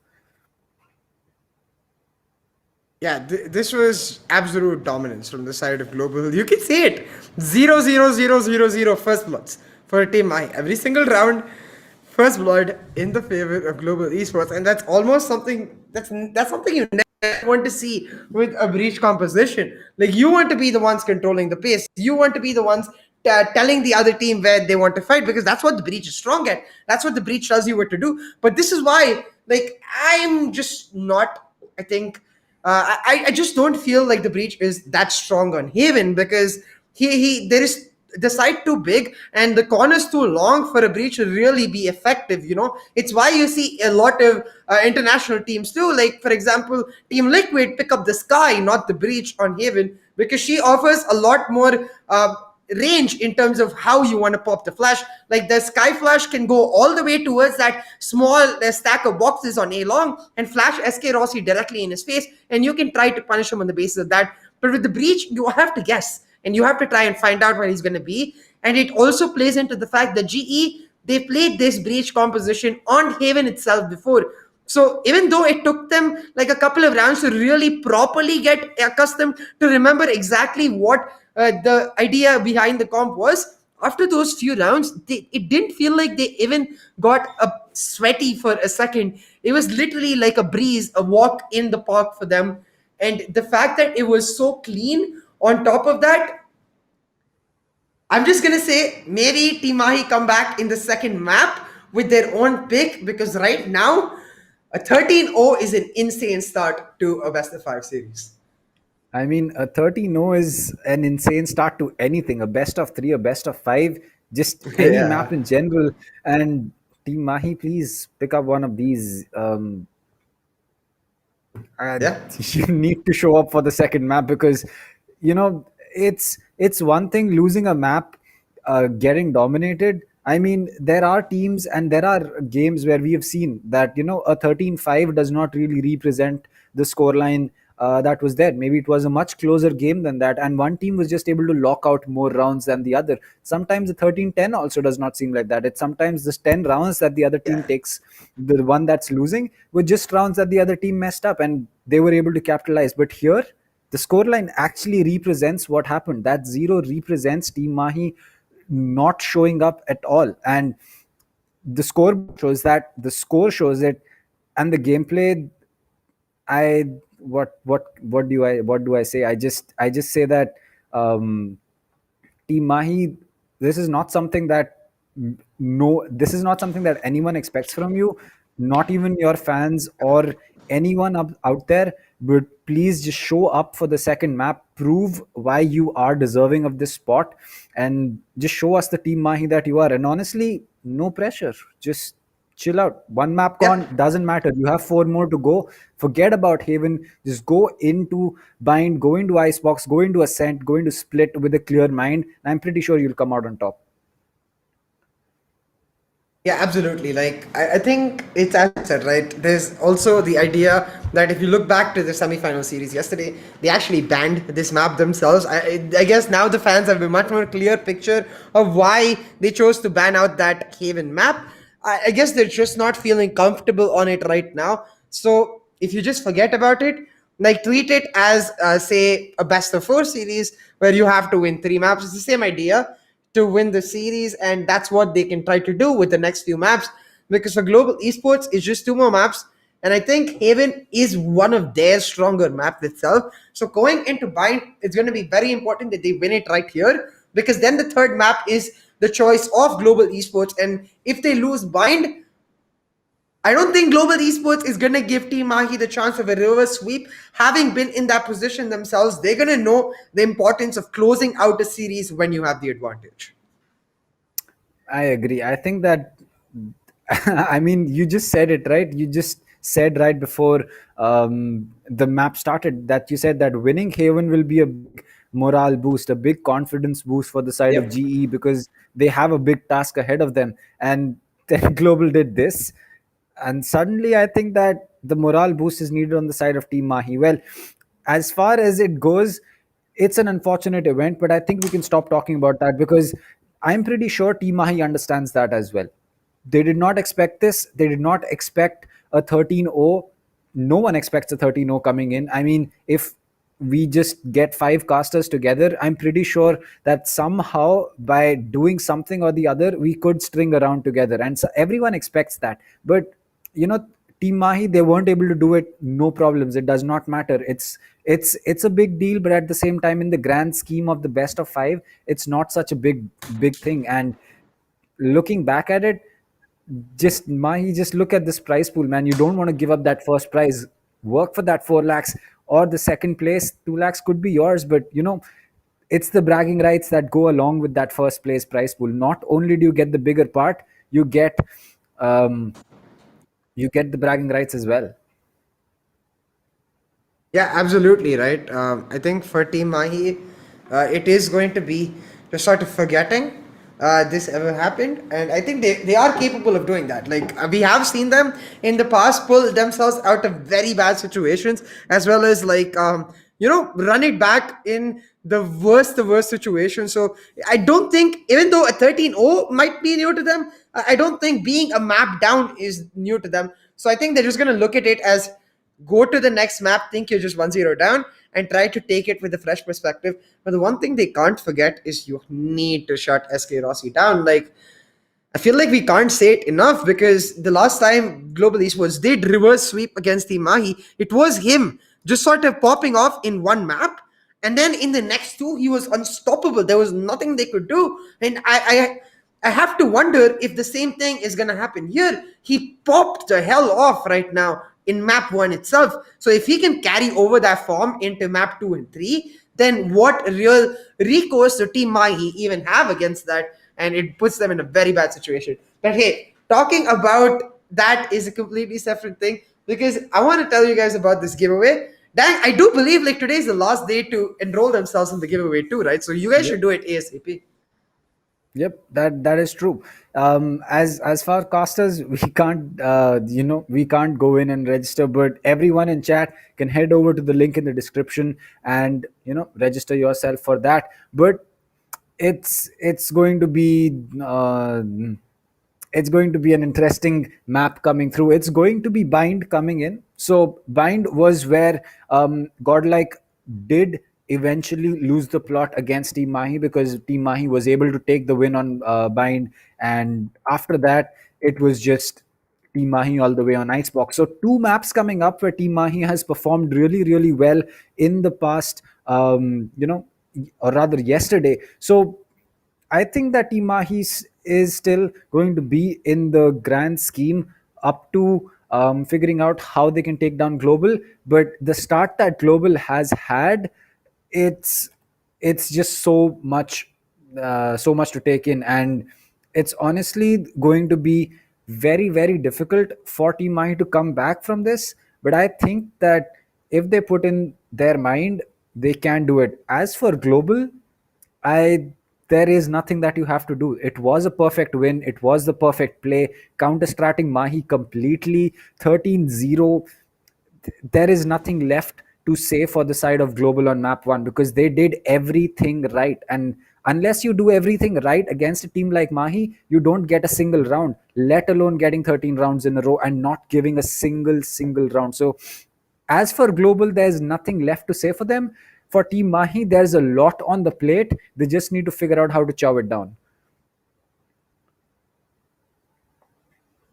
Yeah, this was absolute dominance from the side of Global. You can see it. 0, 0, 0, 0, 0 first bloods for Team Mahi. Every single round, first blood in the favor of Global Esports. And that's almost something, that's something you never want to see with a breach composition. You want to be the ones controlling the pace. You want to be the ones telling the other team where they want to fight, because that's what the breach is strong at. That's what the breach tells you what to do. But this is why, I'm just not, I think, I just don't feel like the breach is that strong on Haven, because there is the side too big and the corners too long for a breach to really be effective. It's why you see a lot of international teams too, for example Team Liquid pick up the Sky, not the breach on Haven, because she offers a lot more range in terms of how you want to pop the flash. The Sky flash can go all the way towards that small stack of boxes on A long and flash SK Rossi directly in his face, and you can try to punish him on the basis of that. But with the breach, you have to guess. and you have to try and find out where he's going to be. And it also plays into the fact that GE, they played this breach composition on Haven itself before. So even though it took them like a couple of rounds to really properly get accustomed to remember exactly what the idea behind the comp was, after those few rounds, it didn't feel like they even got sweaty for a second. It was literally like a breeze, a walk in the park for them. And the fact that it was so clean on top of that, I'm just going to say maybe Team Mahi come back in the second map with their own pick, because right now, a 13-0 is an insane start to a best of 5 series. I mean, a 13-0 is an insane start to anything. A best of 3, a best of 5, just any Yeah. map in general. And Team Mahi, please pick up one of these. You need to show up for the second map, because it's one thing losing a map, getting dominated. I mean, there are teams and there are games where we have seen that a 13-5 does not really represent the scoreline that was there. Maybe it was a much closer game than that, and one team was just able to lock out more rounds than the other. Sometimes the 13-10 also does not seem like that. It's sometimes the 10 rounds that the other team takes, the one that's losing, were just rounds that the other team messed up and they were able to capitalize. But here, the scoreline actually represents what happened. That 0 represents Team Mahi not showing up at all, and the score shows that, the score shows it, and the gameplay. What do I say? I just say that Team Mahi, this is not something that anyone expects from you, not even your fans or anyone out there. But please just show up for the second map, prove why you are deserving of this spot, and just show us the Team Mahi that you are. And honestly, no pressure, just chill out. One map gone, doesn't matter. You have 4 more to go. Forget about Haven. Just go into Bind, go into Icebox, go into Ascent, go into Split with a clear mind. I'm pretty sure you'll come out on top. Yeah, absolutely. Like, I think it's as I said, right? There's also the idea that if you look back to the semi-final series yesterday, they actually banned this map themselves. I guess now the fans have a much more clear picture of why they chose to ban out that Haven map. I guess they're just not feeling comfortable on it right now. So if you just forget about it, like treat it as, say, a best of 4 series where you have to win 3 maps. It's the same idea to win the series, and that's what they can try to do with the next few maps, because for Global Esports, it's just 2 more maps, and I think Haven is one of their stronger maps itself. So going into Bind, it's going to be very important that they win it right here, because then the third map is the choice of Global Esports, and if they lose Bind, I don't think Global Esports is going to give Team Mahi the chance of a reverse sweep. Having been in that position themselves, they're going to know the importance of closing out a series when you have the advantage. I agree. I think that, I mean, you just said it, right? You just said right before the map started that you said that winning Haven will be a big morale boost, a big confidence boost for the side of GE, because they have a big task ahead of them. And then Global did this. And suddenly, I think that the morale boost is needed on the side of Team Mahi. Well, as far as it goes, it's an unfortunate event, but I think we can stop talking about that, because I'm pretty sure Team Mahi understands that as well. They did not expect this. They did not expect a 13-0. No one expects a 13-0 coming in. I mean, if we just get 5 casters together, I'm pretty sure that somehow by doing something or the other, we could string around together. And so everyone expects that. But Team Mahi, they weren't able to do it. No problems. It does not matter. It's a big deal, but at the same time, in the grand scheme of the best of 5, it's not such a big thing. And looking back at it, just Mahi, just look at this prize pool, man. You don't want to give up that first prize. Work for that 4 lakhs, or the second place 2 lakhs could be yours. But it's the bragging rights that go along with that first place prize pool. Not only do you get the bigger part, you get the bragging rights as well. Yeah, absolutely, right. I think for Team Mahi, it is going to be just sort of forgetting this ever happened, and I think they are capable of doing that. Like, we have seen them in the past pull themselves out of very bad situations, as well as like run it back in the worst situation. So I don't think, even though a 13-0 might be new to them, I don't think being a map down is new to them. So I think they're just going to look at it as go to the next map, think you're just 1-0 down, and try to take it with a fresh perspective. But the one thing they can't forget is you need to shut SK Rossi down. Like, I feel like we can't say it enough, because the last time Global Esports did reverse sweep against Team Mahi, it was him just sort of popping off in one map, and then in the next two, he was unstoppable. There was nothing they could do. And I have to wonder if the same thing is going to happen here. He popped the hell off right now in map 1 itself. So if he can carry over that form into map 2 and 3, then what real recourse do Team Mahi even have against that? And it puts them in a very bad situation. But hey, talking about that is a completely separate thing, because I want to tell you guys about this giveaway. Dang, I do believe like today is the last day to enroll themselves in the giveaway too, right? So you guys should do it ASAP. Yep, that is true. As far casters, we can't we can't go in and register, but everyone in chat can head over to the link in the description and register yourself for that. But it's going to be it's going to be an interesting map coming through. It's going to be Bind coming in. So Bind was where Godlike did eventually lose the plot against Team Mahi, because Team Mahi was able to take the win on Bind, and after that it was just Team Mahi all the way on Icebox. So two maps coming up where Team Mahi has performed really, really well in the past, or rather yesterday. So I think that Team Mahi is still going to be in the grand scheme up to figuring out how they can take down Global. But the start that Global has had, it's just so much to take in, and it's honestly going to be very, very difficult for Team Mahi to come back from this. But I think that if they put in their mind, they can do it. As for Global, there is nothing that you have to do. It was a perfect win. It was the perfect play. Counter-stratting Mahi completely. 13-0. There is nothing left to say for the side of Global on map 1, because they did everything right. And unless you do everything right against a team like Mahi, you don't get a single round, let alone getting 13 rounds in a row and not giving a single round. So as for Global, there's nothing left to say for them. For Team Mahi, there's a lot on the plate. They just need to figure out how to chow it down.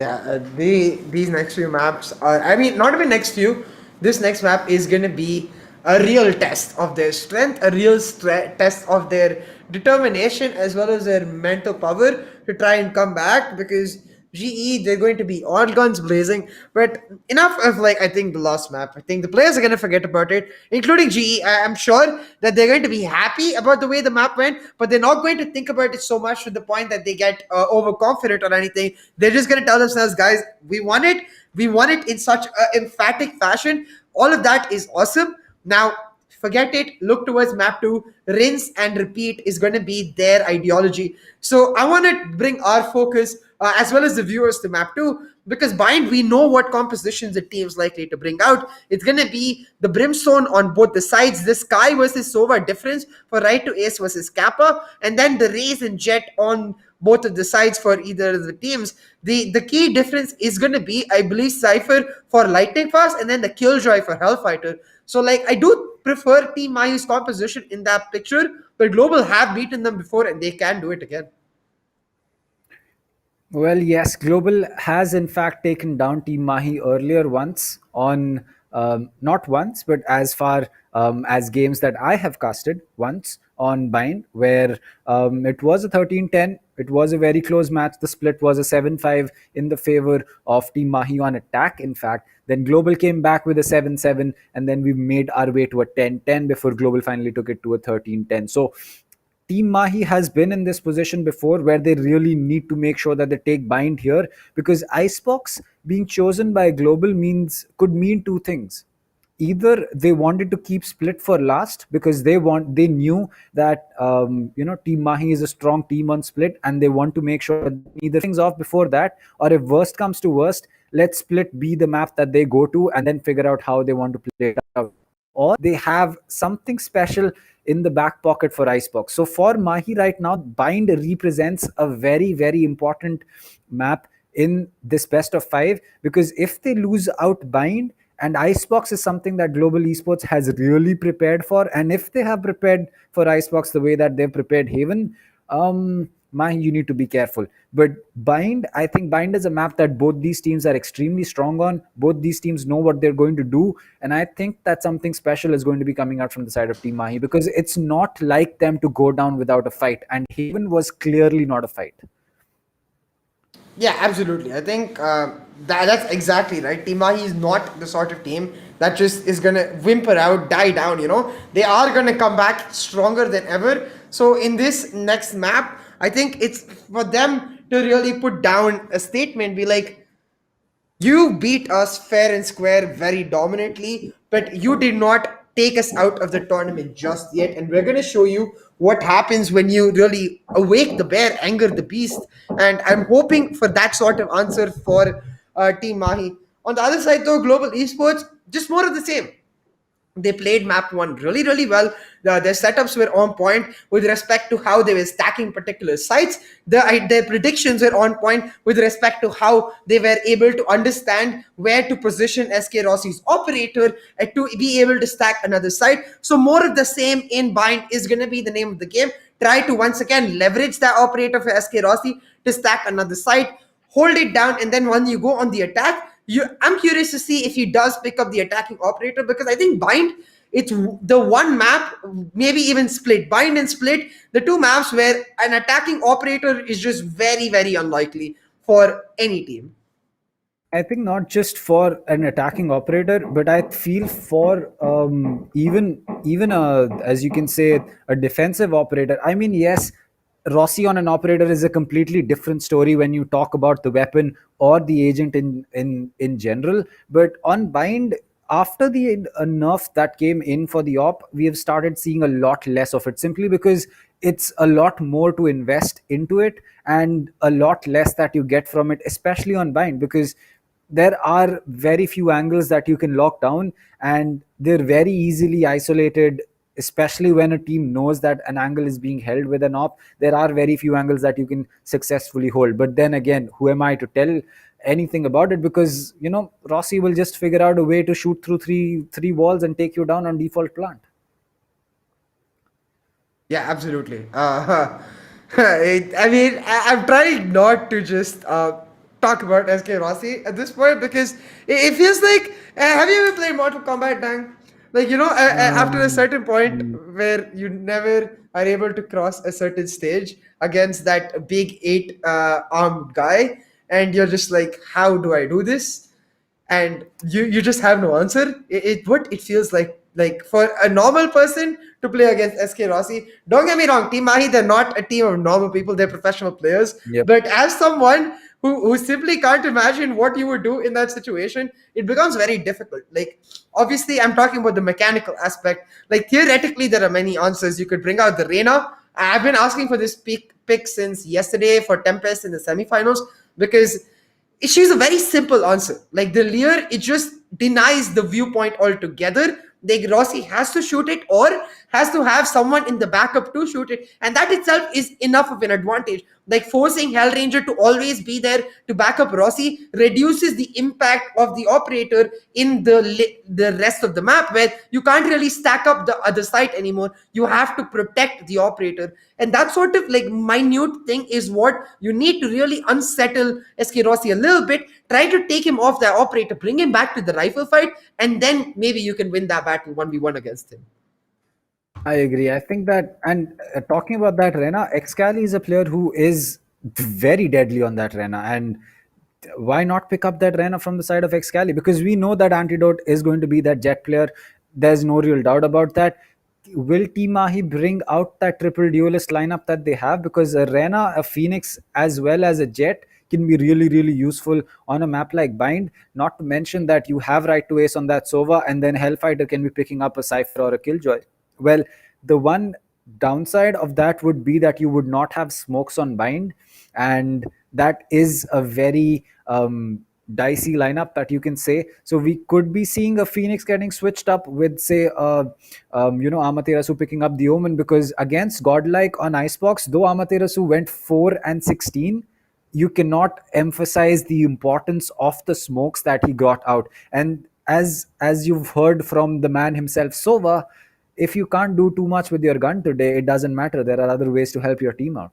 Yeah, these next few maps are, I mean, not even next few, this next map is going to be a real test of their strength, a real test of their determination, as well as their mental power to try and come back, because GE, they're going to be all guns blazing. But enough of, like, I think the last map. I think the players are going to forget about it, including GE. I'm sure that they're going to be happy about the way the map went, but they're not going to think about it so much to the point that they get overconfident or anything. They're just going to tell themselves, guys, we won it. We won it in such an emphatic fashion. All of that is awesome. Now, forget it, look towards map 2, rinse and repeat is going to be their ideology. So I want to bring our focus as well as the viewers to map 2, because Bind, we know what compositions the team's likely to bring out. It's going to be the Brimstone on both the sides, the Sky versus Sova difference for Right to Ace versus Kappa, and then the Raze and Jet on both of the sides for either of the teams. The key difference is going to be, I believe, Cypher for Lightning Fast, and then the Killjoy for Hellfighter. So, like, I do prefer Team Mahi's composition in that picture, but Global have beaten them before and they can do it again. Well, yes, Global has in fact taken down Team Mahi earlier once on, not once, but as far as games that I have casted once on Bind, where it was a 13-10. It was a very close match. The split was a 7-5 in the favor of Team Mahi on attack, in fact. Then Global came back with a 7-7, and then we made our way to a 10-10 before Global finally took it to a 13-10. So Team Mahi has been in this position before, where they really need to make sure that they take Bind here, because Icebox being chosen by Global could mean two things. Either they wanted to keep Split for last because they knew that Team Mahi is a strong team on Split, and they want to make sure that either things off before that, or if worst comes to worst, let Split be the map that they go to and then figure out how they want to play it out. or they have something special in the back pocket for Icebox. So for Mahi right now, Bind represents a very, very important map in this best of 5, because if they lose out Bind, and Icebox is something that Global Esports has really prepared for, and if they have prepared for Icebox the way that they've prepared Haven, Mahi, you need to be careful. But Bind, I think Bind is a map that both these teams are extremely strong on. Both these teams know what they're going to do, and I think that something special is going to be coming out from the side of Team Mahi, because it's not like them to go down without a fight, and Haven was clearly not a fight. Yeah, absolutely. I think that's exactly right. Team Mahi is not the sort of team that just is going to whimper out, die down, They are going to come back stronger than ever. So in this next map, I think it's for them to really put down a statement, be like, you beat us fair and square very dominantly, but you did not take us out of the tournament just yet. And we're going to show you what happens when you really awake the bear, anger the beast. And I'm hoping for that sort of answer for Team Mahi. On the other side, though, Global Esports, just more of the same. They played map 1 really, really well. Their setups were on point with respect to how they were stacking particular sites. Their predictions were on point with respect to how they were able to understand where to position SK Rossi's operator to be able to stack another site. So more of the same in Bind is going to be the name of the game. Try to once again leverage that operator for SK Rossi to stack another site, hold it down, and then when you go on the attack, I'm curious to see if he does pick up the attacking operator, because I think Bind, it's the one map, maybe even Split. Bind and Split, the two maps where an attacking operator is just very, very unlikely for any team. I think not just for an attacking operator, but I feel for even as you can say, a defensive operator. I mean, yes, Rossi on an operator is a completely different story when you talk about the weapon or the agent in general. But on Bind, after the nerf that came in for the op, we have started seeing a lot less of it, simply because it's a lot more to invest into it and a lot less that you get from it, especially on Bind, because there are very few angles that you can lock down, and they're very easily isolated, especially when a team knows that an angle is being held with an op. There are very few angles that you can successfully hold. But then again, who am I to tell anything about it? Because, Rossi will just figure out a way to shoot through three walls and take you down on default plant. Yeah, absolutely. I mean, I'm trying not to just talk about SK Rossi at this point, because it feels like, have you ever played Mortal Kombat, Dang? Like, after a certain point where you never are able to cross a certain stage against that big 8 armed guy, and you're just like, how do I do this? And you just have no answer. It feels like for a normal person to play against SK Rossi. Don't get me wrong, Team Mahi, they're not a team of normal people, they're professional players. Yep. But as someone who simply can't imagine what you would do in that situation, it becomes very difficult. Like, obviously, I'm talking about the mechanical aspect. Like, theoretically, there are many answers. You could bring out the Reyna. I've been asking for this pick since yesterday for Tempest in the semifinals, because she's a very simple answer. Like, the Lear, it just denies the viewpoint altogether. Like, Rossi has to shoot it or has to have someone in the backup to shoot it, and that itself is enough of an advantage. Like, forcing Hellranger to always be there to back up Rossi reduces the impact of the operator in the rest of the map, where you can't really stack up the other side anymore. You have to protect the operator, and that sort of like minute thing is what you need to really unsettle SK Rossi a little bit. Try to take him off that operator, bring him back to the rifle fight, and then maybe you can win that battle 1v1 against him. I agree. I think that, and talking about that Reyna, Excali is a player who is very deadly on that Reyna, and why not pick up that Reyna from the side of Excali? Because we know that Antidote is going to be that Jet player. There's no real doubt about that. Will Team Mahi bring out that triple duelist lineup that they have? Because a Reyna, a Phoenix, as well as a Jet can be really, really useful on a map like Bind. Not to mention that you have right to ace on that Sova, and then Hellfighter can be picking up a Cypher or a Killjoy. Well, the one downside of that would be that you would not have smokes on Bind, and that is a very dicey lineup that you can say. So we could be seeing a Phoenix getting switched up with, say, Amaterasu picking up the Omen, because against Godlike on Icebox, though Amaterasu went 4-16, you cannot emphasize the importance of the smokes that he got out. And as you've heard from the man himself, Sova, if you can't do too much with your gun today, it doesn't matter. There are other ways to help your team out.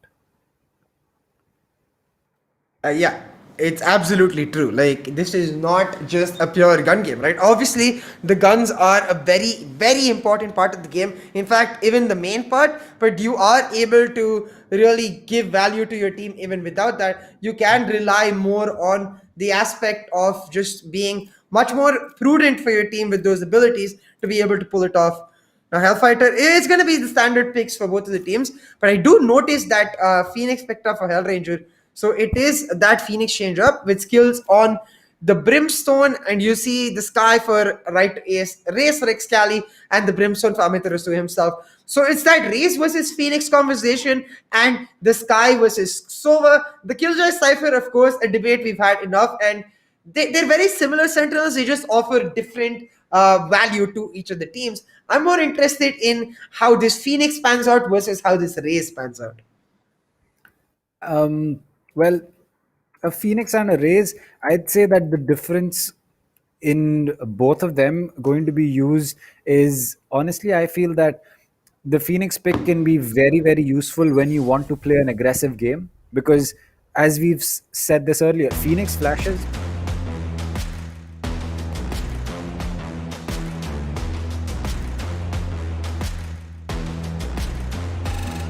Yeah, it's absolutely true. Like, this is not just a pure gun game, right? Obviously, the guns are a very, very important part of the game. In fact, even the main part, but you are able to really give value to your team even without that. You can rely more on the aspect of just being much more prudent for your team with those abilities to be able to pull it off. Now, Hellfighter is going to be the standard picks for both of the teams, but I do notice that Phoenix picked up for Hellranger. So it is that Phoenix change up with skills on the Brimstone, and you see the Sky for right Ace, Race for Excali, and the Brimstone for Amaterasu himself. So it's that Race versus Phoenix conversation and the Sky versus Sova. The Killjoy Cypher, of course, a debate we've had enough, and they're very similar Sentinels. They just offer different value to each of the teams. I'm more interested in how this Phoenix pans out versus how this Race pans out. Well, a Phoenix and a Raze, I'd say that the difference in both of them going to be used is, honestly, I feel that the Phoenix pick can be very, very useful when you want to play an aggressive game, because as we've said this earlier, Phoenix flashes.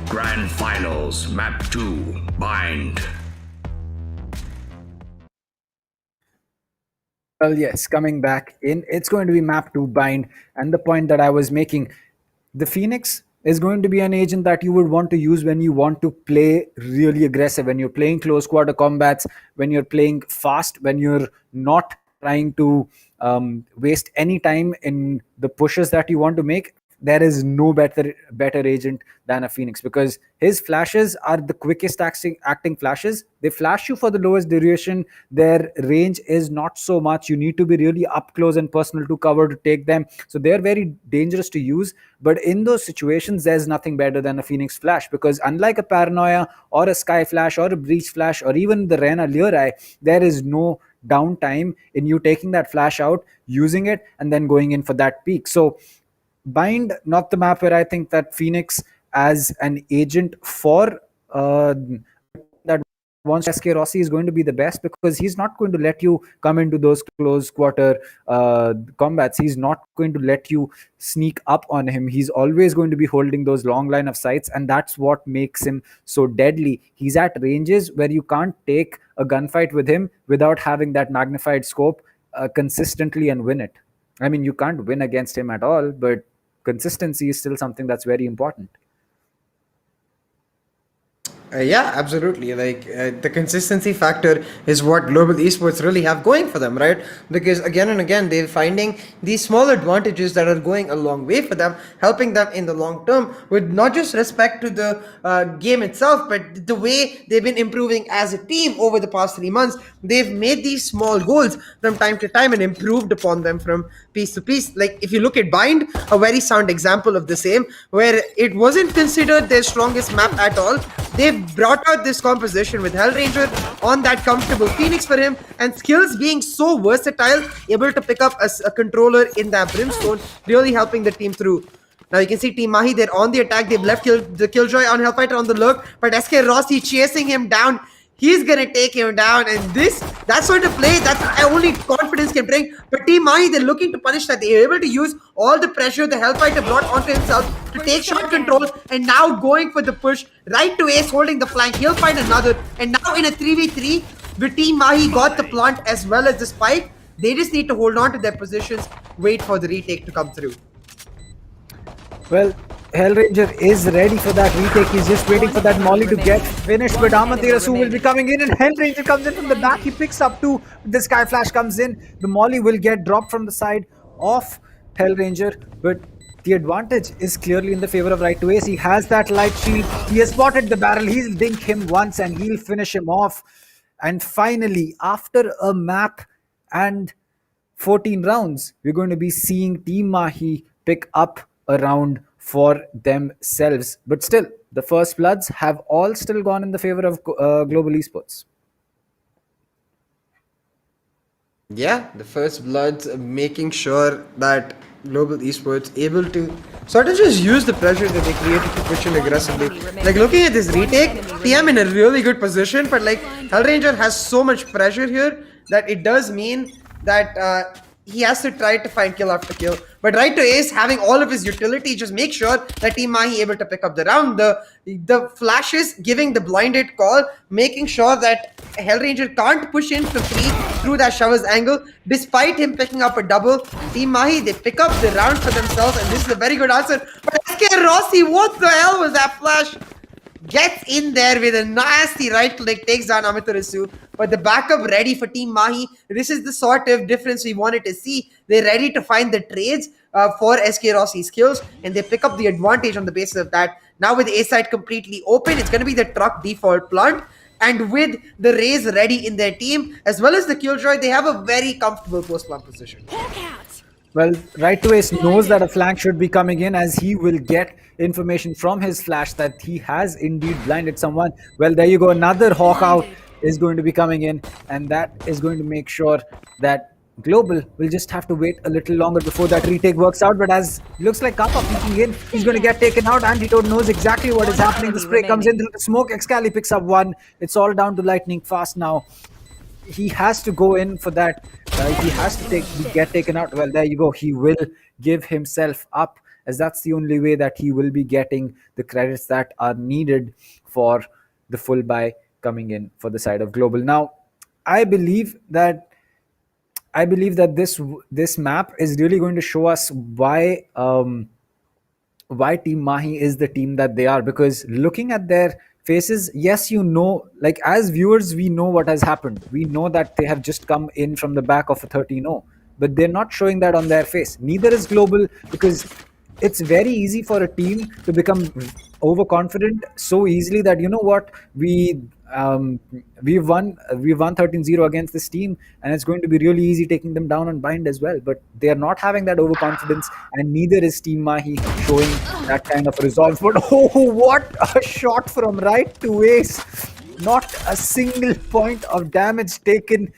Grand Finals, Map 2, Bind. Well, yes, coming back in, it's going to be map 2 Bind. And the point that I was making, the Phoenix is going to be an agent that you would want to use when you want to play really aggressive, when you're playing close quarter combats, when you're playing fast, when you're not trying to waste any time in the pushes that you want to make. There is no better agent than a Phoenix, because his flashes are the quickest acting flashes. They flash you for the lowest duration. Their range is not so much. You need to be really up close and personal to cover to take them. So they're very dangerous to use. But in those situations, there's nothing better than a Phoenix flash, because unlike a Paranoia or a Sky flash or a Breach flash or even the Rena Lurai, there is no downtime in you taking that flash out, using it, and then going in for that peak. So Bind, not the map where I think that Phoenix as an agent for that wants SK Rossi is going to be the best, because he's not going to let you come into those close quarter combats. He's not going to let you sneak up on him. He's always going to be holding those long line of sights, and that's what makes him so deadly. He's at ranges where you can't take a gunfight with him without having that magnified scope consistently and win it. I mean, you can't win against him at all, but consistency is still something that's very important. Yeah, absolutely. Like, the consistency factor is what Global Esports really have going for them, right? Because again and again, they're finding these small advantages that are going a long way for them, helping them in the long term with not just respect to the game itself, but the way they've been improving as a team over the past 3 months. They've made these small goals from time to time and improved upon them from piece to piece. Like, if you look at Bind, a very sound example of the same, where it wasn't considered their strongest map at all. They've brought out this composition with Hellranger on that comfortable Phoenix for him, and skills being so versatile, able to pick up a controller in that Brimstone, really helping the team through. Now you can see Team Mahi, they're on the attack. They've left the Killjoy on Hellfighter on the lurk, but SK Rossi chasing him down. He's gonna take him down, and that sort of play, that's only confidence can bring. But Team Mahi, they're looking to punish that. They're able to use all the pressure the Hellfighter brought onto himself to take shot control, and now going for the push right to Ace, holding the flank. He'll find another, and now in a 3v3, the Team Mahi got the plant as well as the spike. They just need to hold on to their positions, wait for the retake to come through. Well, Hellranger is ready for that retake. He's just waiting for that molly to get finished, but Amaterasu will be coming in, and Hellranger comes in from the back. He picks up two. The Sky Flash comes in. The molly will get dropped from the side of Hellranger, but the advantage is clearly in the favor of right to Ace. He has that light shield. He has spotted the barrel. He'll dink him once and he'll finish him off. And finally, after a map and 14 rounds, we're going to be seeing Team Mahi pick up a round for themselves. But still, the first bloods have all still gone in the favor of Global Esports. Yeah, the first bloods making sure that Global Esports able to sort of just use the pressure that they created to push in aggressively. Like looking at this retake, TM in a really good position, but like Hellranger has so much pressure here that it does mean that he has to try to find kill after kill. But right to Ace, having all of his utility, just make sure that Team Mahi able to pick up the round. The flashes, giving the blinded call, making sure that Hellranger can't push in to free through that Shower's angle. Despite him picking up a double, Team Mahi, they pick up the round for themselves, and this is a very good answer. But SK Rossi, what the hell was that flash? Gets in there with a nasty right click, takes down Amaterasu. But the backup ready for Team Mahi. This is the sort of difference we wanted to see. They're ready to find the trades for SK Rossi's kills, and they pick up the advantage on the basis of that. Now with A side completely open, it's going to be the truck default plant. And with the Rays ready in their team, as well as the Killjoy, they have a very comfortable post-plant position. Well, right to Ace knows that a flank should be coming in, as he will get information from his flash that he has indeed blinded someone. Well, there you go. Another Hawk out is going to be coming in, and that is going to make sure that Global will just have to wait a little longer before that retake works out. But as looks like Kappa peeking in, he's going to get taken out. Antidote knows exactly what is happening. The spray comes in through the smoke. Excali picks up one. It's all down to Lightning Fast now. He has to go in for that. He has to get taken out. Well, there you go. He will give himself up, as that's the only way that he will be getting the credits that are needed for the full buy coming in for the side of Global. Now, I believe that this map is really going to show us why Team Mahi is the team that they are, because looking at their faces, yes, like as viewers, we know what has happened. We know that they have just come in from the back of a 13-0, but they're not showing that on their face. Neither is Global, because it's very easy for a team to become overconfident so easily that, you know what, we've won 13-0 against this team, and it's going to be really easy taking them down on bind as well. But they are not having that overconfidence, and neither is Team Mahi showing that kind of resolve. But oh, what a shot from right to Ace! Not a single point of damage taken.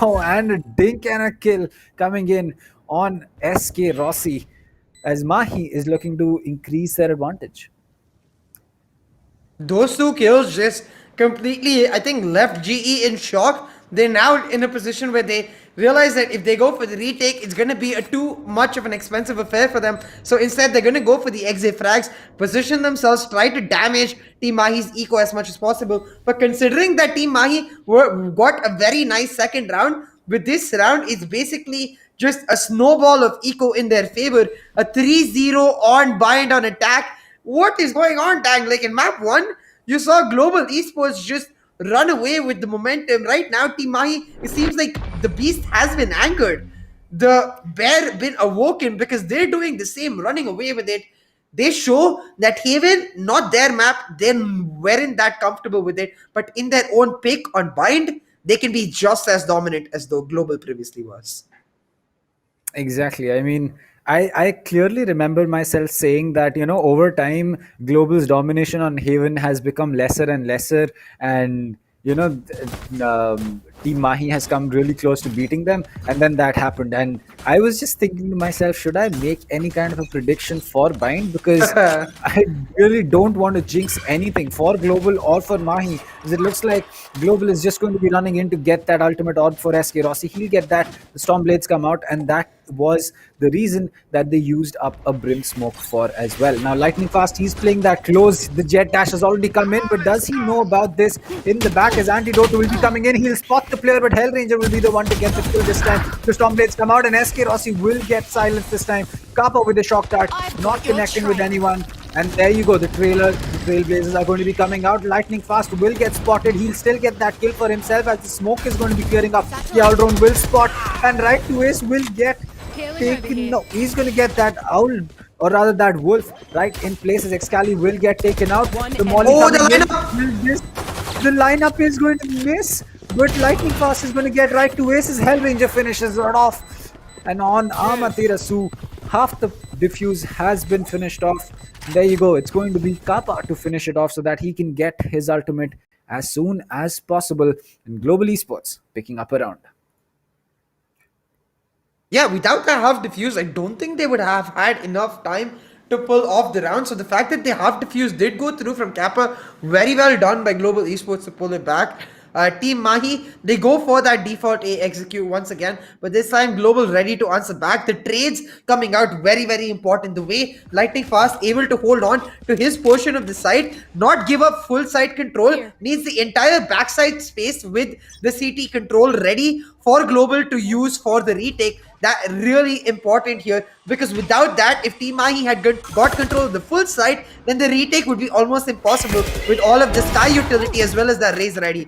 Oh, and a dink and a kill coming in on SK Rossi, as Mahi is looking to increase their advantage. Those two kills just completely, I think, left GE in shock. They're now in a position where they realize that if they go for the retake, it's going to be too much of an expensive affair for them. So instead, they're going to go for the exit frags, position themselves, try to damage Team Mahi's eco as much as possible. But considering that Team Mahi got a very nice second round, with this round, it's basically just a snowball of eco in their favor. A 3-0 on bind on attack. What is going on, Dang? Like in map 1, you saw Global Esports just run away with the momentum. Right now, Team Mahi, it seems like the beast has been angered. The bear been awoken, because they're doing the same, running away with it. They show that Haven, not their map, they weren't that comfortable with it. But in their own pick on bind, they can be just as dominant as though Global previously was. Exactly. I mean, I clearly remember myself saying that, over time, Global's domination on Haven has become lesser and lesser. And, Team Mahi has come really close to beating them. And then that happened. And I was just thinking to myself, should I make any kind of a prediction for bind? Because I really don't want to jinx anything for Global or for Mahi. Because it looks like Global is just going to be running in to get that ultimate orb for SK Rossi. He'll get that. The Stormblades come out, and that was the reason that they used up a Brim Smoke for as well. Now, Lightning Fast, he's playing that close. The Jet Dash has already come in, but does he know about this? In the back, as Antidote will be coming in, he'll spot the player, but Hellranger will be the one to get the kill this time. The Stormblades come out, and SK Rossi will get silenced this time. Kappa with the Shock Dart, not connecting with anyone. And there you go, the Trailblazers are going to be coming out. Lightning Fast will get spotted. He'll still get that kill for himself, as the smoke is going to be clearing up. The Owl Drone will spot, and right to Ace will get taken. No, he's going to get that Owl, or rather that Wolf, right in place, as Excali will get taken out. The Molly the lineup is going to miss. but Lightning Fast is going to get right to Ace's Hellranger finishes it off. And on Amaterasu, half the defuse has been finished off. There you go. It's going to be Kappa to finish it off so that he can get his ultimate as soon as possible. And Global Esports picking up a round. Yeah, without the half defuse, I don't think they would have had enough time to pull off the round. So the fact that the half defuse did go through from Kappa, very well done by Global Esports to pull it back. Team Mahi, they go for that default A execute once again, but this time Global ready to answer back. The trades coming out very, very important. The way Lightning Fast able to hold on to his portion of the site, not give up full site control, needs the entire backside space with the CT control ready for Global to use for the retake. That really important here, because without that, if Team Mahi had got control of the full site, then the retake would be almost impossible with all of the Sky utility as well as the Raze ready.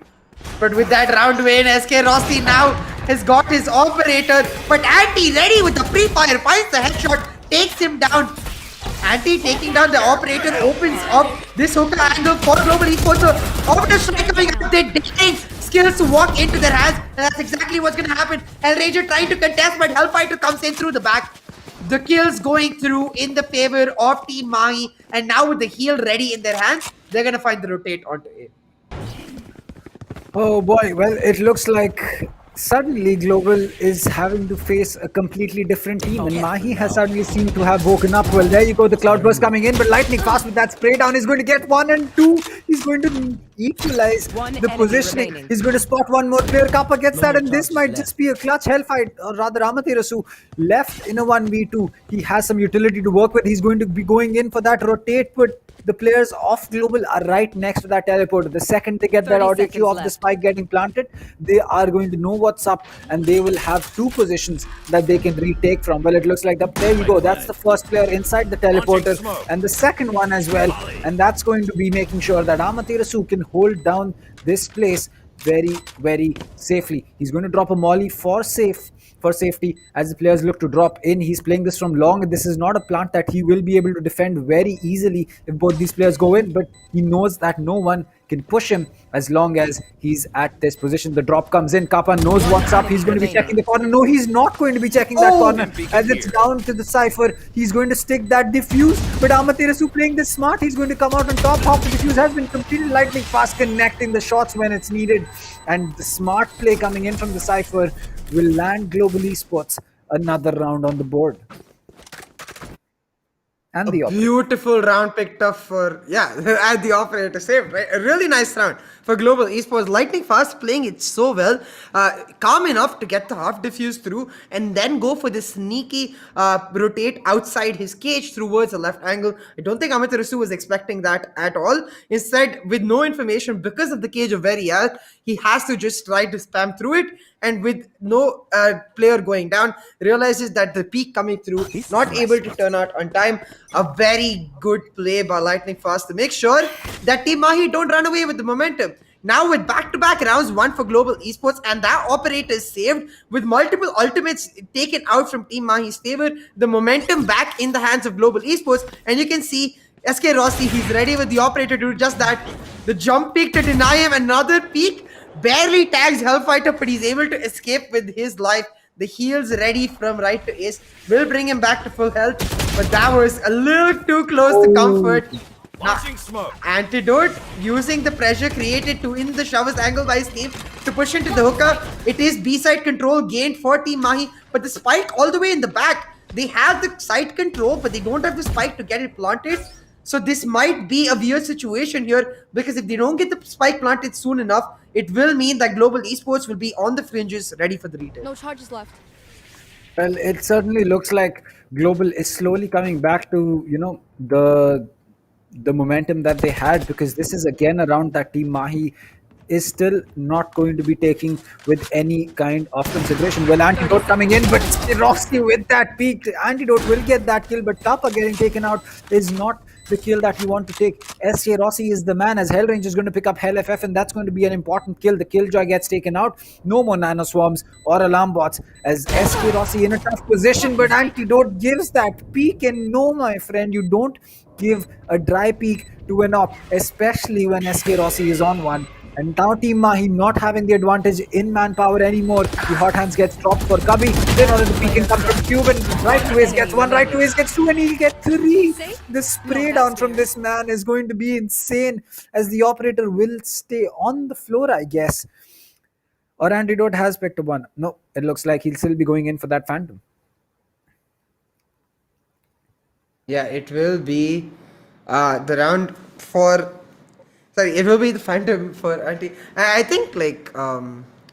But with that round win, SK Rossi now has got his operator, but Anti ready with the pre-fire, finds the headshot, takes him down. Anti taking down the operator, opens up this hookah angle for Global Esports. So operator strike coming up, they're getting skills to walk into their hands, and that's exactly what's going to happen. Hellranger trying to contest, but Hellfighter comes in through the back. The kills going through in the favor of Team Mahi, and now with the heal ready in their hands, they're going to find the rotate onto A. Oh boy, well, it looks like suddenly Global is having to face a completely different team, and Mahi has suddenly seemed to have woken up. Well, there you go, the Cloudburst coming in, but Lightning Fast with that spray down is going to get 1 and 2. He's going to equalize the positioning. He's going to spot one more player. Kappa gets that, and this might just be a clutch hellfight, or rather Amaterasu left in a 1v2. He has some utility to work with. He's going to be going in for that rotate, but the players of Global are right next to that teleporter. The second they get that audio cue of the spike getting planted, they are going to know what's up, and they will have 2 positions that they can retake from. Well, it looks like there you go. That's the first player inside the teleporter, and the second one as well. And that's going to be making sure that Amaterasu can hold down this place very, very safely. He's going to drop a molly for safety as the players look to drop in. He's playing this from long. This is not a plant that he will be able to defend very easily if both these players go in, but he knows that no one can push him as long as he's at this position. The drop comes in. Kappa knows what's up. He's going to be checking the corner. No, he's not going to be checking that corner as it's down to the Cypher. He's going to stick that diffuse, but Amaterasu playing this smart. He's going to come out on top. Half the diffuse has been completed. Lightning Fast connecting the shots when it's needed, and the smart play coming in from the Cypher will land Global Esports another round on the board. And the beautiful round picked up for, and the operator saved, right? A really nice round for Global Esports. Lightning Fast playing it so well, calm enough to get the half diffuse through, and then go for the sneaky rotate outside his cage towards the left angle. I don't think Amaterasu was expecting that at all. Instead, with no information because of the cage of Verial, he has to just try to spam through it, and with no player going down, realizes that the peak coming through, not able to turn out on time. A very good play by Lightning Fast to make sure that Team Mahi don't run away with the momentum. Now with back-to-back rounds won for Global Esports, and that operator is saved with multiple ultimates taken out from Team Mahi's favor, the momentum back in the hands of Global Esports, and you can see SK Rossi, he's ready with the operator to do just that. The jump peak to deny him, another peak, barely tags Hellfighter, but he's able to escape with his life. The heals ready from right to ace will bring him back to full health, but that was a little too close to comfort. Antidote using the pressure created to in the showers angle by his team to push into the hookah. It is B-side control gained for Team Mahi, but the spike all the way in the back. They have the side control, but they don't have the spike to get it planted. So this might be a weird situation here, because if they don't get the spike planted soon enough, it will mean that Global Esports will be on the fringes ready for the retail. No charges left. Well, it certainly looks like Global is slowly coming back to, the momentum that they had, because this is again a round that Team Mahi is still not going to be taking with any kind of consideration. Well, Antidote coming in, but Roxy with that peak. Antidote will get that kill, but Kappa getting taken out is not the kill that you want to take. SK Rossi is the man, as Hellranger is going to pick up Hell FF, and that's going to be an important kill. The Killjoy gets taken out. No more Nano Swarms or Alarm Bots, as SK Rossi in a tough position, but Antidote gives that peak, and no, my friend, you don't give a dry peak to an op, especially when SK Rossi is on one. And now Team Mahi not having the advantage in manpower anymore. The hot hands gets dropped for Kabi. Then on the peek and come from Cuban. Right to his gets one, right to his gets two, and he'll get three. The spray down from this man is going to be insane, as the operator will stay on the floor, I guess. Or Antidote has picked up one. No, it looks like he'll still be going in for that Phantom. Yeah, it will be the round for. Sorry, it will be the Phantom for Anti. I think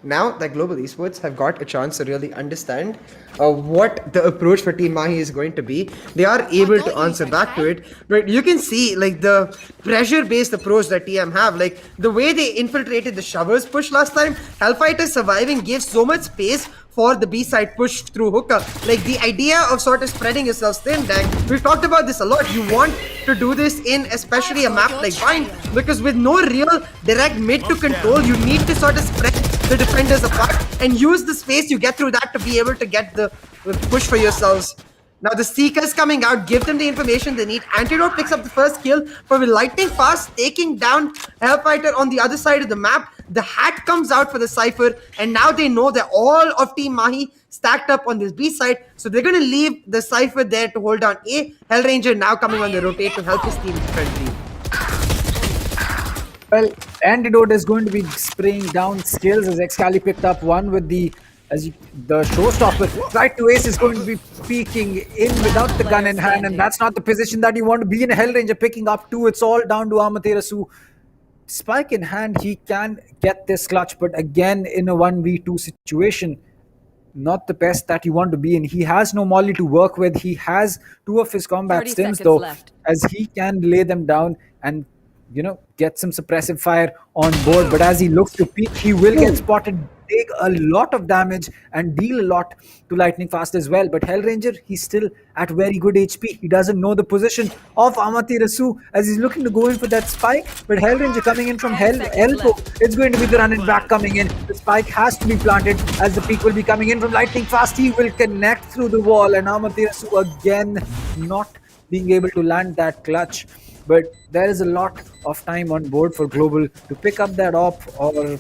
now that Global Esports have got a chance to really understand what the approach for Team Mahi is going to be, they are able to answer back to it. But you can see the pressure-based approach that TM have, the way they infiltrated the Showers push last time. Hellfighter surviving gives so much space for the B-side push through Hookah. The idea of sort of spreading yourself thin, dang. We've talked about this a lot. You want to do this in especially a map like Bind, because with no real direct mid to control, you need to sort of spread the defenders apart and use the space you get through that to be able to get the push for yourselves. Now the Seekers coming out, give them the information they need. Antidote picks up the first kill, but with lightning fast taking down Hellfighter on the other side of the map, the hat comes out for the Cypher, and now they know that all of Team Mahi stacked up on this B side, so they're going to leave the Cypher there to hold down A. Hellranger now coming on the rotate to help his team defend B. Well, Antidote is going to be spraying down skills, as Excali picked up one with the showstopper. Right to Ace is going to be peeking in without the gun in hand, and that's not the position that you want to be in. Hellranger picking up two. It's all down to Amaterasu. Spike in hand, he can get this clutch, but again in a 1v2 situation, not the best that you want to be in. He has no molly to work with. He has two of his combat stims though, as he can lay them down and get some suppressive fire on board. But as he looks to peek, he will get spotted, take a lot of damage and deal a lot to Lightning Fast as well. But Hellranger, he's still at very good HP. He doesn't know the position of Amaterasu as he's looking to go in for that spike. But Hellranger coming in from elbow, it's going to be the running back coming in. The spike has to be planted as the peak will be coming in from Lightning Fast. He will connect through the wall, and Amaterasu again not being able to land that clutch. But there is a lot of time on board for Global to pick up that op, or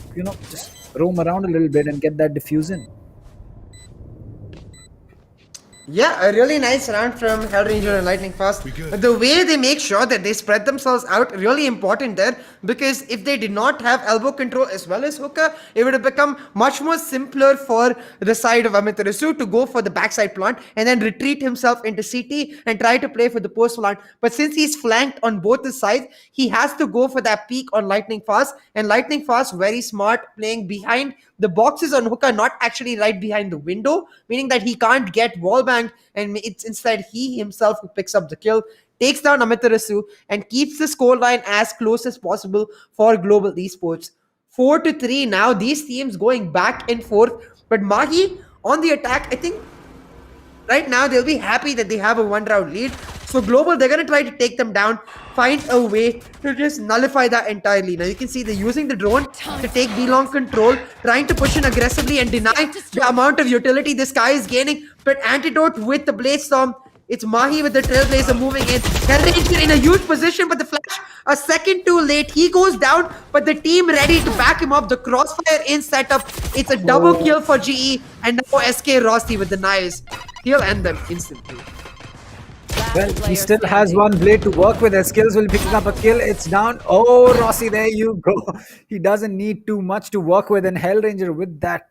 just roam around a little bit and get that diffuse in. Yeah, a really nice round from Hellranger and Lightning Fast. The way they make sure that they spread themselves out, really important there, because if they did not have elbow control as well as Hookah, it would have become much more simpler for the side of Amaterasu to go for the backside plant and then retreat himself into CT and try to play for the post plant. But since he's flanked on both the sides, he has to go for that peak on Lightning Fast, and Lightning Fast very smart, playing behind the boxes on Hookah, not actually right behind the window, meaning that he can't get wall banged, and it's instead he himself who picks up the kill, takes down Amaterasu, and keeps the scoreline as close as possible for Global Esports. 4-3 now, these teams going back and forth, but Mahi on the attack. I think right now they'll be happy that they have a one-round lead. So Global, they're going to try to take them down, find a way to just nullify that entirely. Now you can see they're using the drone to take B-long control, trying to push in aggressively and deny the amount of utility this guy is gaining. But Antidote with the Blaze Storm, it's Mahi with the Trailblazer moving in. Hellranger in a huge position, but the flash a second too late. He goes down, but the team ready to back him up. The crossfire in setup. It's a double kill for GE, and now SK Rossi with the knives. He'll end them instantly. Well, he still has one blade to work with. Skills will pick up a kill. It's down. Oh, Rossi, there you go. He doesn't need too much to work with, and Hellranger with that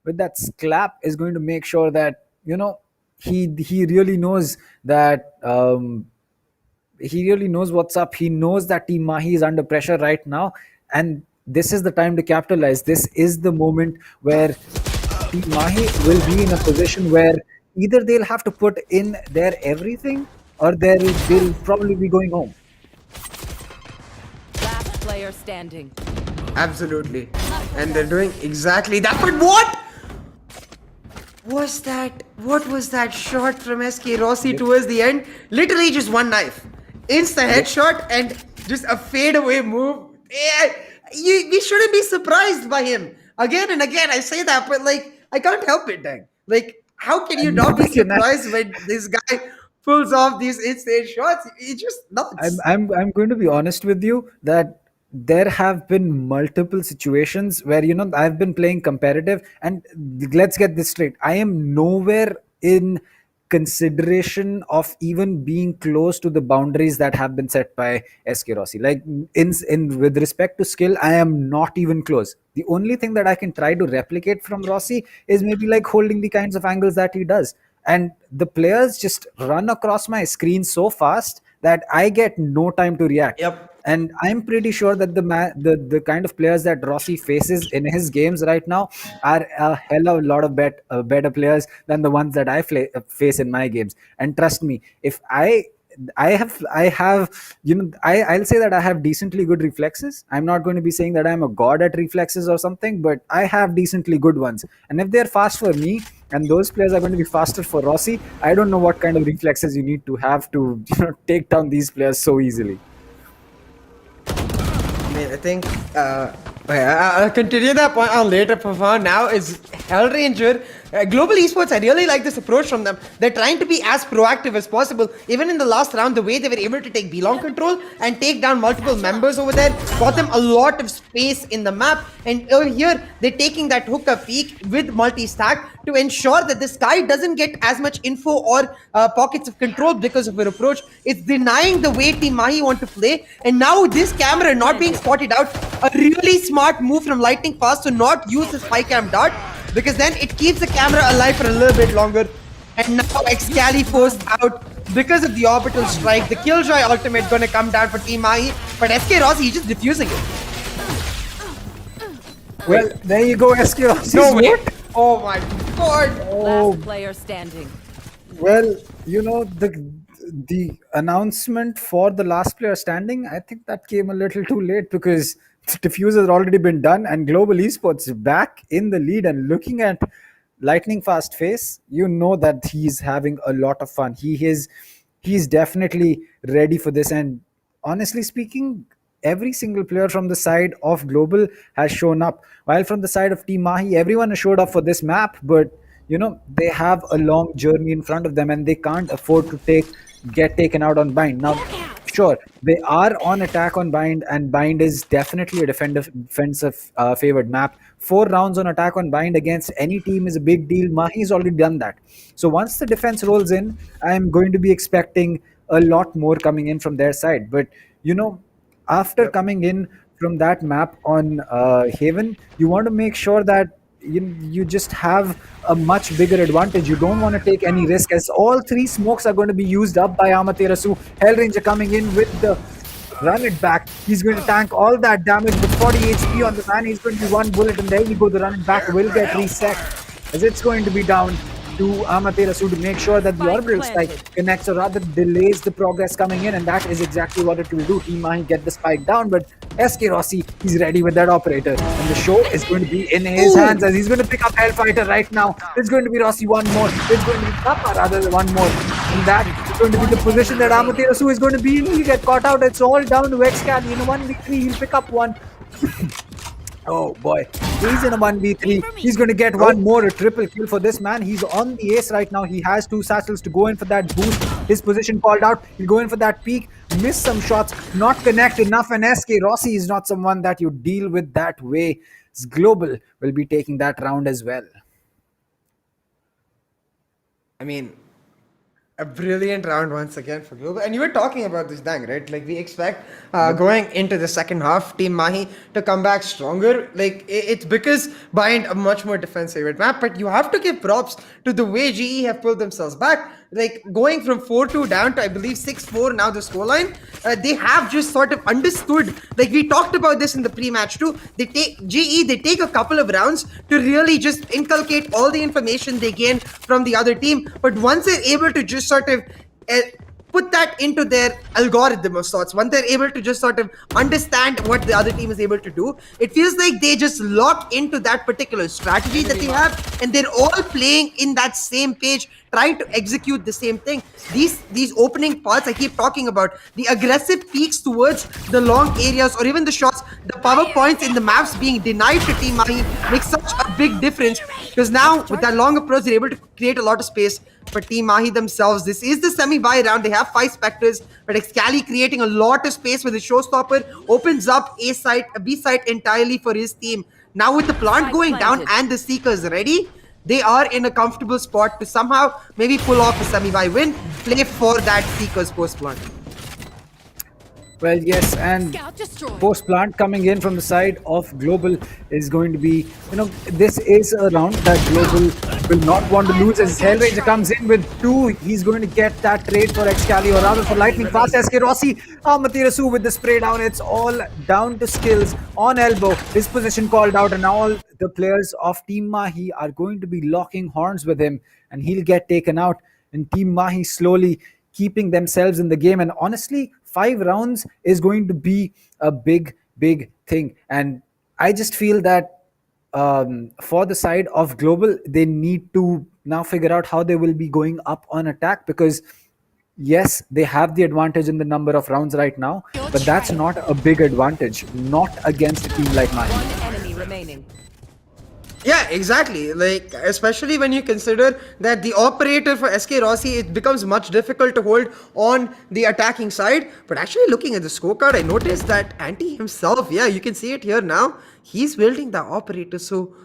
sclap is going to make sure that he really knows that he really knows what's up. He knows that Team Mahi is under pressure right now, and this is the time to capitalize. This is the moment where Team Mahi will be in a position where either they'll have to put in their everything, or they'll probably be going home. Last player standing. Absolutely. And they're doing exactly that. But what was that? What was that shot from SK Rossi towards the end? Literally just one knife. Insta headshot and just a fadeaway move. Yeah, we shouldn't be surprised by him. Again and again, I say that, but I can't help it, dang. How can you not be surprised when this guy pulls off these instant shots? It's just nuts. I'm going to be honest with you that there have been multiple situations where I've been playing competitive, and let's get this straight, I am nowhere in consideration of even being close to the boundaries that have been set by SK Rossi. Like in with respect to skill, I am not even close. The only thing that I can try to replicate from Rossi is maybe like holding the kinds of angles that he does, and the players just run across my screen so fast that I get no time to react. And I'm pretty sure that the kind of players that Rossi faces in his games right now are a hell of a lot of better players than the ones that I face in my games. And trust me, if I have I'll say that I have decently good reflexes. I'm not going to be saying that I'm a god at reflexes or something, but I have decently good ones. And if they're fast for me and those players are going to be faster for Rossi, I don't know what kind of reflexes you need to have to take down these players so easily. I think I'll continue that point on later. For now is Hellranger. Global Esports, I really like this approach from them. They're trying to be as proactive as possible. Even in the last round, the way they were able to take B-Long control and take down multiple members over there got them a lot of space in the map. And over here, they're taking that hookah peak with multi-stack to ensure that this guy doesn't get as much info or pockets of control because of her approach. It's denying the way Team Mahi want to play. And now this camera not being spotted out, a really smart move from Lightning Fast to not use the spy cam dart, because then it keeps the camera alive for a little bit longer. And now Excali forced out because of the orbital strike. The Killjoy ultimate gonna come down for Team Mahi, but SK Rossi just diffusing it. Well, there you go, SK Rossi. No way. Oh my god. Last player standing. Well, the announcement for the last player standing, I think that came a little too late because the diffuse has already been done and Global Esports back in the lead. And looking at Lightning Fast face, you know that he's having a lot of fun. He's definitely ready for this. And honestly speaking, every single player from the side of Global has shown up. While from the side of Team Mahi, everyone has showed up for this map, but they have a long journey in front of them and they can't afford to get taken out on bind. Now, sure, they are on attack on bind, and bind is definitely a defensive favored map. 4 rounds on attack on bind against any team is a big deal. Mahi's already done that. So once the defense rolls in, I'm going to be expecting a lot more coming in from their side. But after coming in from that map on Haven, you want to make sure that you just have a much bigger advantage. You don't want to take any risk, as all 3 smokes are going to be used up by Amaterasu. Hellranger coming in with the run it back. He's going to tank all that damage with 40 HP on the man. He's going to be 1 bullet, and there you go. The run it back will get reset, as it's going to be down to Amaterasu to make sure that the orbital spike connects, or rather delays the progress coming in, and that is exactly what it will do. Team Mahi get the spike down, but SK Rossi, he's ready with that operator, and the show is going to be in his hands as he's going to pick up Hellfighter right now. It's going to be Rossi one more. It's going to be Kappa rather one more, and that is going to be the position that Amaterasu is going to be in. He'll get caught out. It's all down to Excali. In a 1v3, he'll pick up one. Oh boy, he's in a 1v3. He's going to get one more, a triple kill for this man. He's on the ace right now. He has 2 satchels to go in for that boost. His position called out. He'll go in for that peak. Miss some shots, not connect enough. And SK Rossi is not someone that you deal with that way. Global will be taking that round as well. I mean, a brilliant round once again for Global. And you were talking about this, Dang, right? Like, we expect going into the second half, Team Mahi to come back stronger. Like, it's because Bind a much more defensive map, but you have to give props to the way GE have pulled themselves back. Like, going from 4-2 down to, I believe, 6-4 now the scoreline, they have just sort of understood. Like, we talked about this in the pre-match too. They take a couple of rounds to really just inculcate all the information they gain from the other team. But once they're able to just sort of put that into their algorithm of sorts, once they're able to just sort of understand what the other team is able to do, it feels like they just lock into that particular strategy that they have, and they're all playing in that same page, trying to execute the same thing. These opening parts I keep talking about, the aggressive peaks towards the long areas, or even the shots the power points in the maps being denied to Team Mahi makes such a big difference, because now with that long approach, they're able to create a lot of space for Team Mahi themselves. This is the semi-buy round. They have 5 Spectres, but Excali creating a lot of space with the Showstopper opens up A site, B site entirely for his team. Now with the plant going down and the Seekers ready, they are in a comfortable spot to somehow maybe pull off a semi-buy win, play for that Seekers post-plant. Well, yes, and post plant coming in from the side of Global is going to be, this is a round that Global will not want to lose as Hellraiser comes in with 2. He's going to get that trade for Excali, or rather for Lightning Fast. SK Rossi, Matirasu with the spray down. It's all down to skills on elbow. His position called out, and all the players of Team Mahi are going to be locking horns with him, and he'll get taken out. And Team Mahi slowly keeping themselves in the game. And honestly, 5 rounds is going to be a big thing. And I just feel that for the side of Global, they need to now figure out how they will be going up on attack, because yes, they have the advantage in the number of rounds right now, but that's not a big advantage, not against a team like Mahi. One enemy remaining. Yeah, exactly. Like, especially when you consider that the operator for SK Rossi, it becomes much difficult to hold on the attacking side. But actually looking at the scorecard, I noticed that Anti himself, yeah, you can see it here now, he's building the operator. So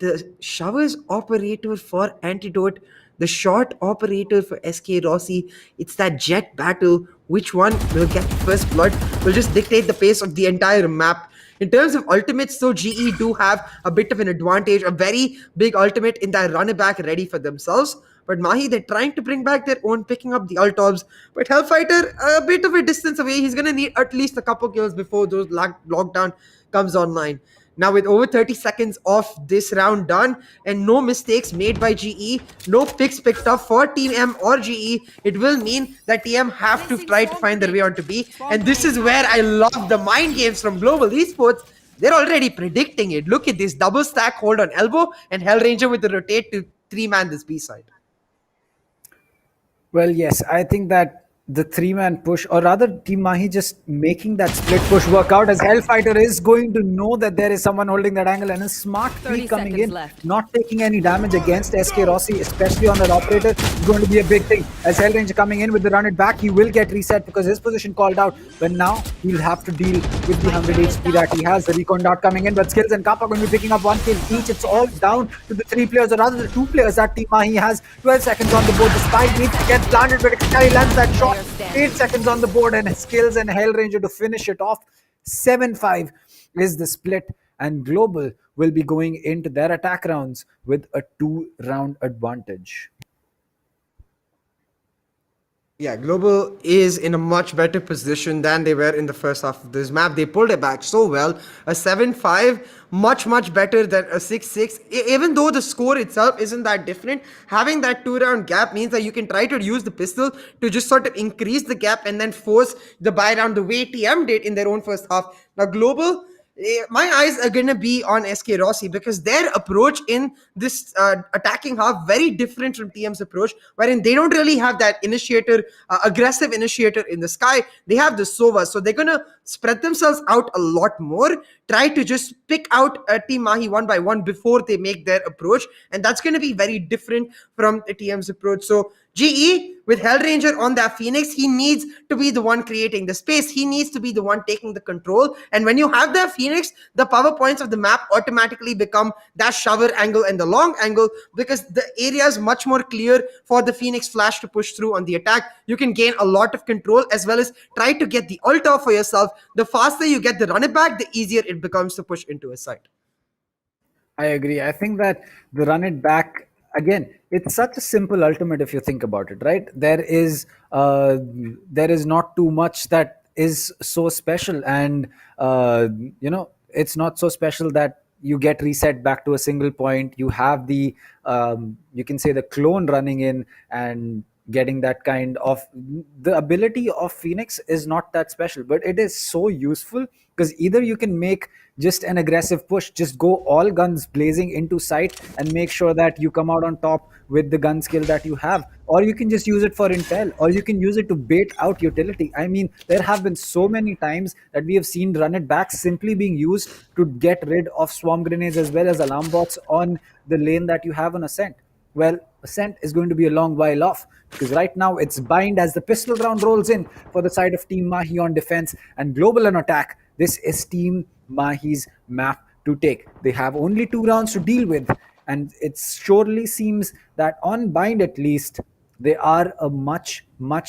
the Showers operator for Antidote, the short operator for SK Rossi, it's that jet battle. Which one will get first blood will just dictate the pace of the entire map. In terms of ultimates, though, GE do have a bit of an advantage, a very big ultimate in that runner back ready for themselves. But Mahi, they're trying to bring back their own, picking up the ultobs. But Hellfighter, a bit of a distance away. He's going to need at least a couple kills before those lockdown comes online. Now, with over 30 seconds of this round done and no mistakes made by GE, no picks picked up for Team M or GE, it will mean that TM have to try to find their way onto B. And this is where I love the mind games from Global Esports. They're already predicting it. Look at this double stack hold on elbow and Hellranger with the rotate to 3-man this B side. Well, yes, I think that the 3-man push, or rather Team Mahi just making that split push work out, as Hellfighter is going to know that there is someone holding that angle, and a smart peek coming in, not taking any damage against SK Rossi, especially on that operator, is going to be a big thing. As Hellranger coming in with the run it back, he will get reset because his position called out, but now he'll have to deal with the 100 HP that he has. The recon dart coming in, but Skills and Kappa going to be picking up 1 kill each. It's all down to the 3 players, or rather the 2 players that Team Mahi has. 12 seconds on the board. The spike needs to get planted, but Excali lands that shot. 8 seconds on the board, and Skills and Hellranger to finish it off. 7-5 is the split, and Global will be going into their attack rounds with a 2-round advantage. Yeah, Global is in a much better position than they were in the first half of this map. They pulled it back so well. A 7-5, much better than a 6-6. Even though the score itself isn't that different, having that 2-round gap means that you can try to use the pistol to just sort of increase the gap and then force the buy round the way TM did in their own first half. Now, Global, my eyes are going to be on SK Rossi, because their approach in this attacking half very different from TM's approach, wherein they don't really have that initiator, aggressive initiator in the sky. They have the Sova, so they're going to spread themselves out a lot more, try to just pick out Team Mahi one by one before they make their approach, and that's going to be very different from the TM's approach. So GE, with Hellranger on that Phoenix, he needs to be the one creating the space. He needs to be the one taking the control. And when you have that Phoenix, the power points of the map automatically become that shower angle and the long angle, because the area is much more clear for the Phoenix Flash to push through on the attack. You can gain a lot of control as well as try to get the ult off for yourself. The faster you get the run it back, the easier it becomes to push into a site. I agree. I think that the run it back, again, it's such a simple ultimate if you think about it, right? There is not too much that is so special, and it's not so special that you get reset back to a single point. You have the you can say the clone running in, and getting that kind of... The ability of Phoenix is not that special, but it is so useful because either you can make just an aggressive push, just go all guns blazing into sight and make sure that you come out on top with the gun skill that you have, or you can just use it for intel, or you can use it to bait out utility. I mean, there have been so many times that we have seen run it back simply being used to get rid of swarm grenades as well as alarm bots on the lane that you have on Ascent. Well, Ascent is going to be a long while off because right now it's Bind as the pistol round rolls in for the side of Team Mahi on defense and Global on attack. This is Team Mahi's map to take. They have only 2 rounds to deal with, and it surely seems that on Bind at least, they are a much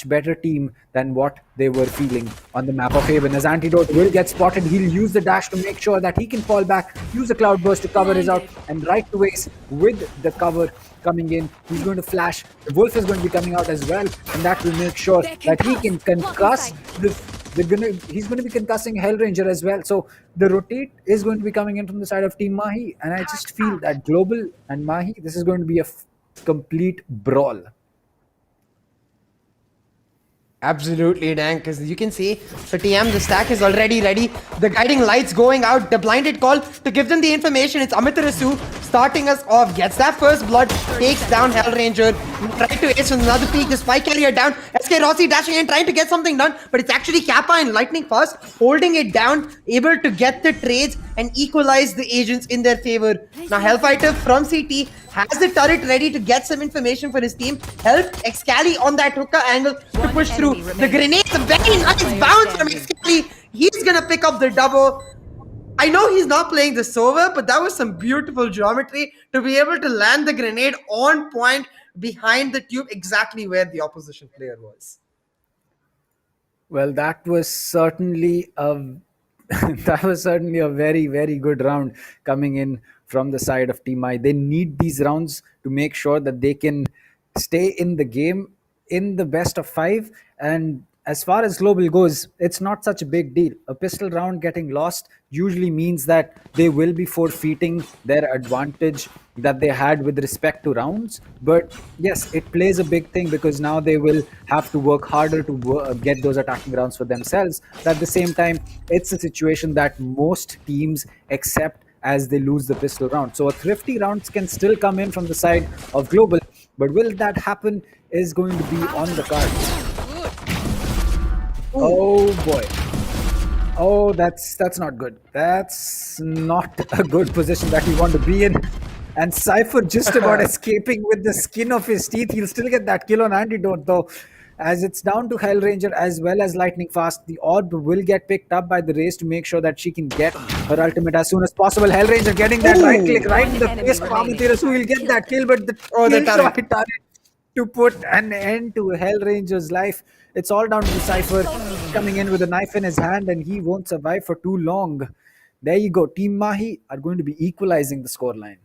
better team than what they were feeling on the map of Haven. As Antidote will get spotted, he'll use the dash to make sure that he can fall back, use the cloud burst to cover his out, and right to waste with the cover coming in. He's going to flash. The Wolf is going to be coming out as well, and that will make sure that he can concuss he's going to be concussing Hellranger as well. So the rotate is going to be coming in from the side of Team Mahi, and I just feel that Global and Mahi, this is going to be a complete brawl. Absolutely, Dan, because you can see for TM, the stack is already ready. The guiding lights going out. The blinded call to give them the information. It's Amitarasu starting us off. Gets that first blood. Takes down Hellranger. Trying to ace with another peek. The spike carrier down. SK Rossi dashing in, trying to get something done. But it's actually Kappa and Lightning Fast holding it down. Able to get the trades and equalize the agents in their favor. Now Hellfighter from CT has the turret ready to get some information for his team. Help Excali on that hookah angle to push through. The grenade's a very nice bounce from Excali. He's gonna pick up the double. I know he's not playing the Sova, but that was some beautiful geometry to be able to land the grenade on point behind the tube, exactly where the opposition player was. Well, that was certainly a very good round coming in from the side of Team I. They need these rounds to make sure that they can stay in the game in the best of 5. And as far as Global goes, it's not such a big deal. A pistol round getting lost usually means that they will be forfeiting their advantage that they had with respect to rounds. But yes, it plays a big thing because now they will have to work harder to get those attacking rounds for themselves. But at the same time, it's a situation that most teams accept as they lose the pistol round. So a thrifty rounds can still come in from the side of Global, but will that happen is going to be on the cards. Oh boy. Oh, that's not good. That's not a good position that we want to be in. And Cypher just about escaping with the skin of his teeth. He'll still get that kill on Antidote though. As it's down to Hellranger as well as Lightning Fast, the orb will get picked up by the Raze to make sure that she can get her ultimate as soon as possible. Hellranger getting that right click right in the face of Amaterasu. He'll get that kill, but the turret to put an end to Hellranger's life. It's all down to the Cypher coming in with a knife in his hand, and he won't survive for too long. There you go. Team Mahi are going to be equalizing the scoreline.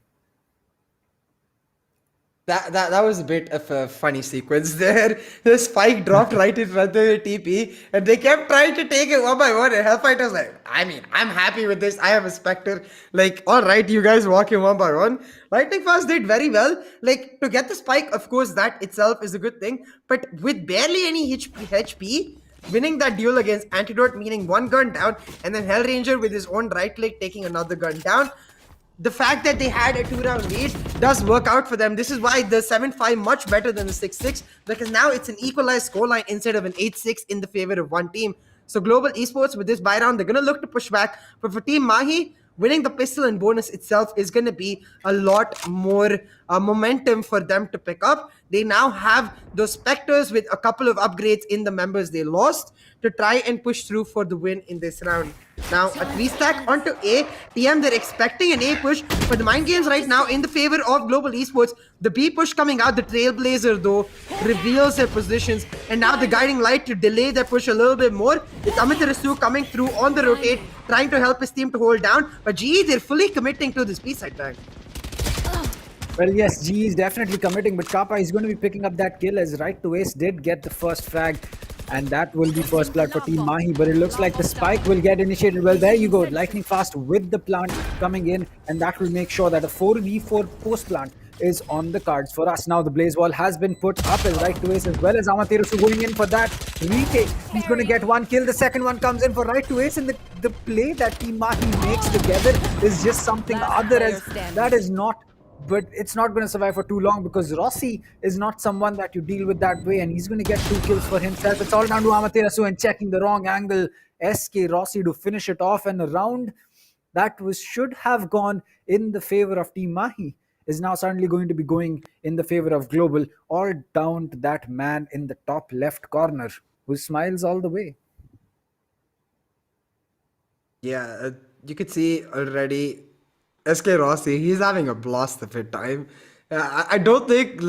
That was a bit of a funny sequence there. The spike dropped right in front of the TP, and they kept trying to take it one by one. And Hellfighter's like, I mean, I'm happy with this. I have a Spectre. Like, all right, you guys walk in one by one. Lightning Fast did very well. Like, to get the spike, of course, that itself is a good thing. But with barely any HP, winning that duel against Antidote, meaning one gun down, and then Hellranger with his own right click taking another gun down. The fact that they had a 2-round lead does work out for them. This is why the 7-5 much better than the 6-6, because now it's an equalized scoreline instead of an 8-6 in the favor of one team. So Global Esports with this buy round, they're going to look to push back. But for Team Mahi, winning the pistol and bonus itself is going to be a lot more momentum for them to pick up. They now have those Spectres with a couple of upgrades in the members they lost to try and push through for the win in this round. Now, a 3-stack onto A. TM, they're expecting an A push, but the mind games right now in the favor of Global Esports. The B push coming out, the Trailblazer, though, reveals their positions. And now the guiding light to delay their push a little bit more. It's Amitarasu coming through on the rotate, trying to help his team to hold down. But GE, they're fully committing to this B-side tank. Well, yes, GE is definitely committing, but Kappa is going to be picking up that kill as Right to Ace did get the first frag. And that will be first blood for Team Mahi, but it looks like the spike will get initiated. Well, there you go. Lightning Fast with the plant coming in, and that will make sure that a 4v4 post plant is on the cards for us. Now the Blaze Wall has been put up as right to ace, as well as Amaterasu going in for that retake. He's going to get one kill. The second one comes in for right to ace, and the play that Team Mahi makes together is just something other else. That is not, but it's not going to survive for too long, because Rossi is not someone that you deal with that way, and he's going to get 2 kills for himself. It's all down to Amaterasu and checking the wrong angle. SK Rossi to finish it off, and a round that should have gone in the favor of Team Mahi is now suddenly going to be going in the favor of Global, all down to that man in the top left corner who smiles all the way. Yeah, you could see already SK Rossi, he's having a blast of it time. I don't think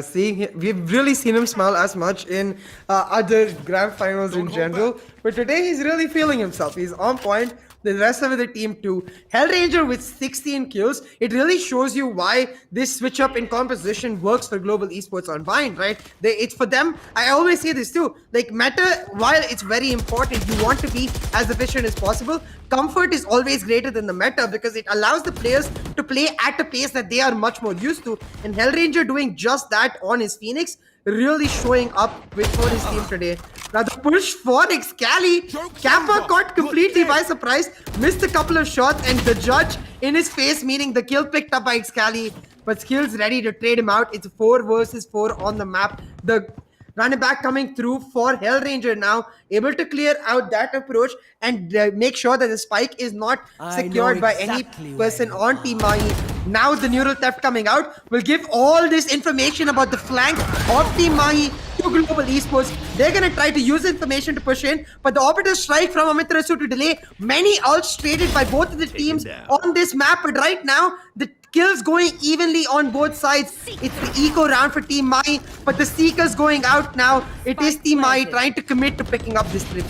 seeing him, we've really seen him smile as much in other grand finals in general, but today he's really feeling himself. He's on point. The rest of the team too. Hellranger with 16 kills. It really shows you why this switch up in composition works for Global Esports on Bind, right? It's for them. I always say this too. Like meta, while it's very important, you want to be as efficient as possible. Comfort is always greater than the meta because it allows the players to play at a pace that they are much more used to. And Hellranger doing just that on his Phoenix, really showing up for his team today. Now the push for Excali, Kappa caught completely by surprise, missed a couple of shots, and the judge in his face, meaning the kill picked up by Excali, but Skills ready to trade him out. It's 4 versus 4 on the map. The running back coming through for Hellranger now, able to clear out that approach and make sure that the spike is not secured by any person on Team Mahi. Now the neural theft coming out will give all this information about the flank of Team Mahi to Global Esports. They're going to try to use information to push in, but the operative strike from Amaterasu to delay many ults traded by both of the teams on this map. But right now, the kills going evenly on both sides. It's the eco round for Team Mahi, but the Seekers going out now. It is Team Mahi trying to commit to picking up this trip.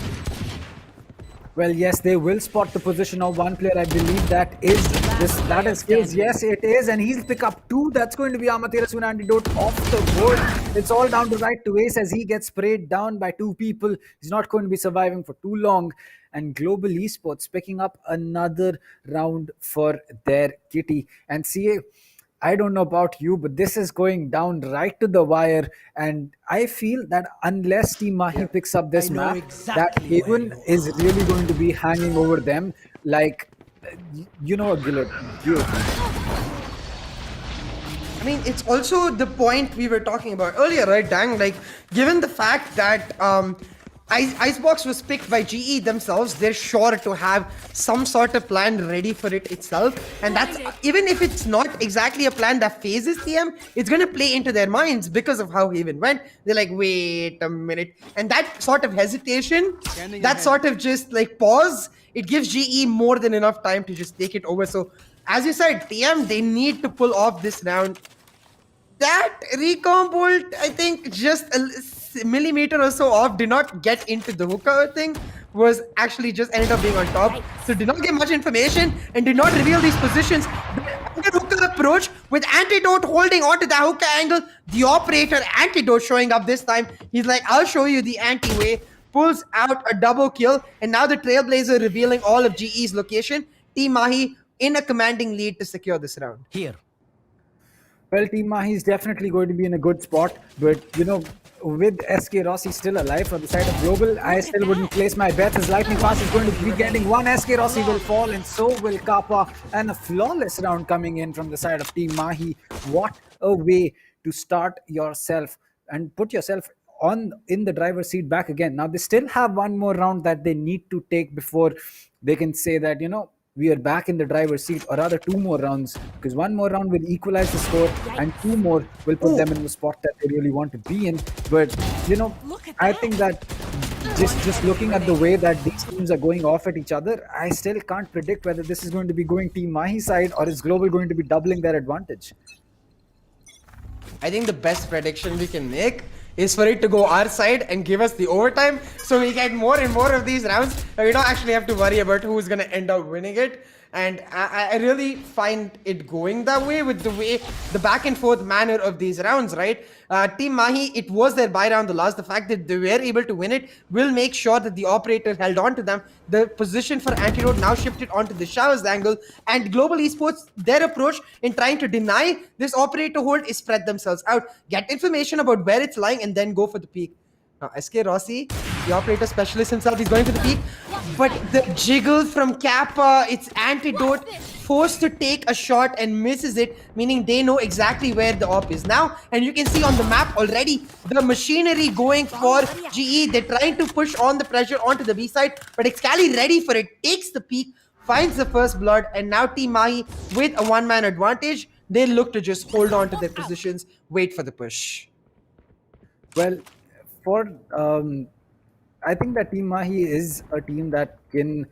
Well, yes, they will spot the position of one player. I believe that is Skills. Yes, it is, and he'll pick up 2. That's going to be Amaterasu and Antidote off the board. It's all down to right to ace as he gets sprayed down by 2 people. He's not going to be surviving for too long. And Global Esports picking up another round for their kitty. And CA, I don't know about you, but this is going down right to the wire. And I feel that unless Team Mahi picks up this map, that Haven is really going to be hanging over them like, you know, a guillotine. I mean, it's also the point we were talking about earlier, right, Dang? Like, given the fact that Icebox was picked by GE themselves, they're sure to have some sort of plan ready for it itself. And that's, even if it's not exactly a plan that phases TM, it's going to play into their minds because of how Haven went. They're like, wait a minute. And that sort of hesitation, that sort of just like pause, it gives GE more than enough time to just take it over. So, as you said, TM, they need to pull off this round. That recon bolt, I think, just a millimeter or so off, did not get into the hookah thing, was actually just ended up being on top. So did not get much information and did not reveal these positions. The hookah approach with Antidote holding onto that hookah angle. The operator Antidote showing up this time. He's like, I'll show you the anti-way. Pulls out a double kill. And now the Trailblazer revealing all of GE's location. Team Mahi in a commanding lead to secure this round. Here. Well, Team Mahi is definitely going to be in a good spot. But, you know, with SK Rossi still alive from the side of Global, I still wouldn't place my bets as Lightning Fast is going to be getting one. SK Rossi will fall and so will Kappa. And a flawless round coming in from the side of Team Mahi. What a way to start yourself and put yourself in the driver's seat back again. Now, they still have one more round that they need to take before they can say that, you know, we are back in the driver's seat, or rather 2 more rounds, because 1 more round will equalize the score and 2 more will put them in the spot that they really want to be in. But, you know, I think that just looking at the way that these teams are going off at each other, I still can't predict whether this is going to be going Team Mahi side or is Global going to be doubling their advantage. I think the best prediction we can make is for it to go our side and give us the overtime, so we get more and more of these rounds and we don't actually have to worry about who's going to end up winning it. And I really find it going that way with the back and forth manner of these rounds, right? Team Mahi, it was their buy round the last. The fact that they were able to win it will make sure that the operator held on to them. The position for Antidote now shifted onto the Showers angle, and Global Esports, their approach in trying to deny this operator hold is spread themselves out, get information about where it's lying, and then go for the peak. Now, SK Rossi, the operator specialist himself, he's going for the peak. But the jiggle from Kappa, it's Antidote, forced to take a shot and misses it, meaning they know exactly where the op is now. And you can see on the map already, the machinery going for GE. They're trying to push on the pressure onto the B side, but Excali ready for it, takes the peak, finds the first blood, and now Team Mahi with a one-man advantage. They look to just hold on to their positions, wait for the push. Well, I think that Team Mahi is a team that can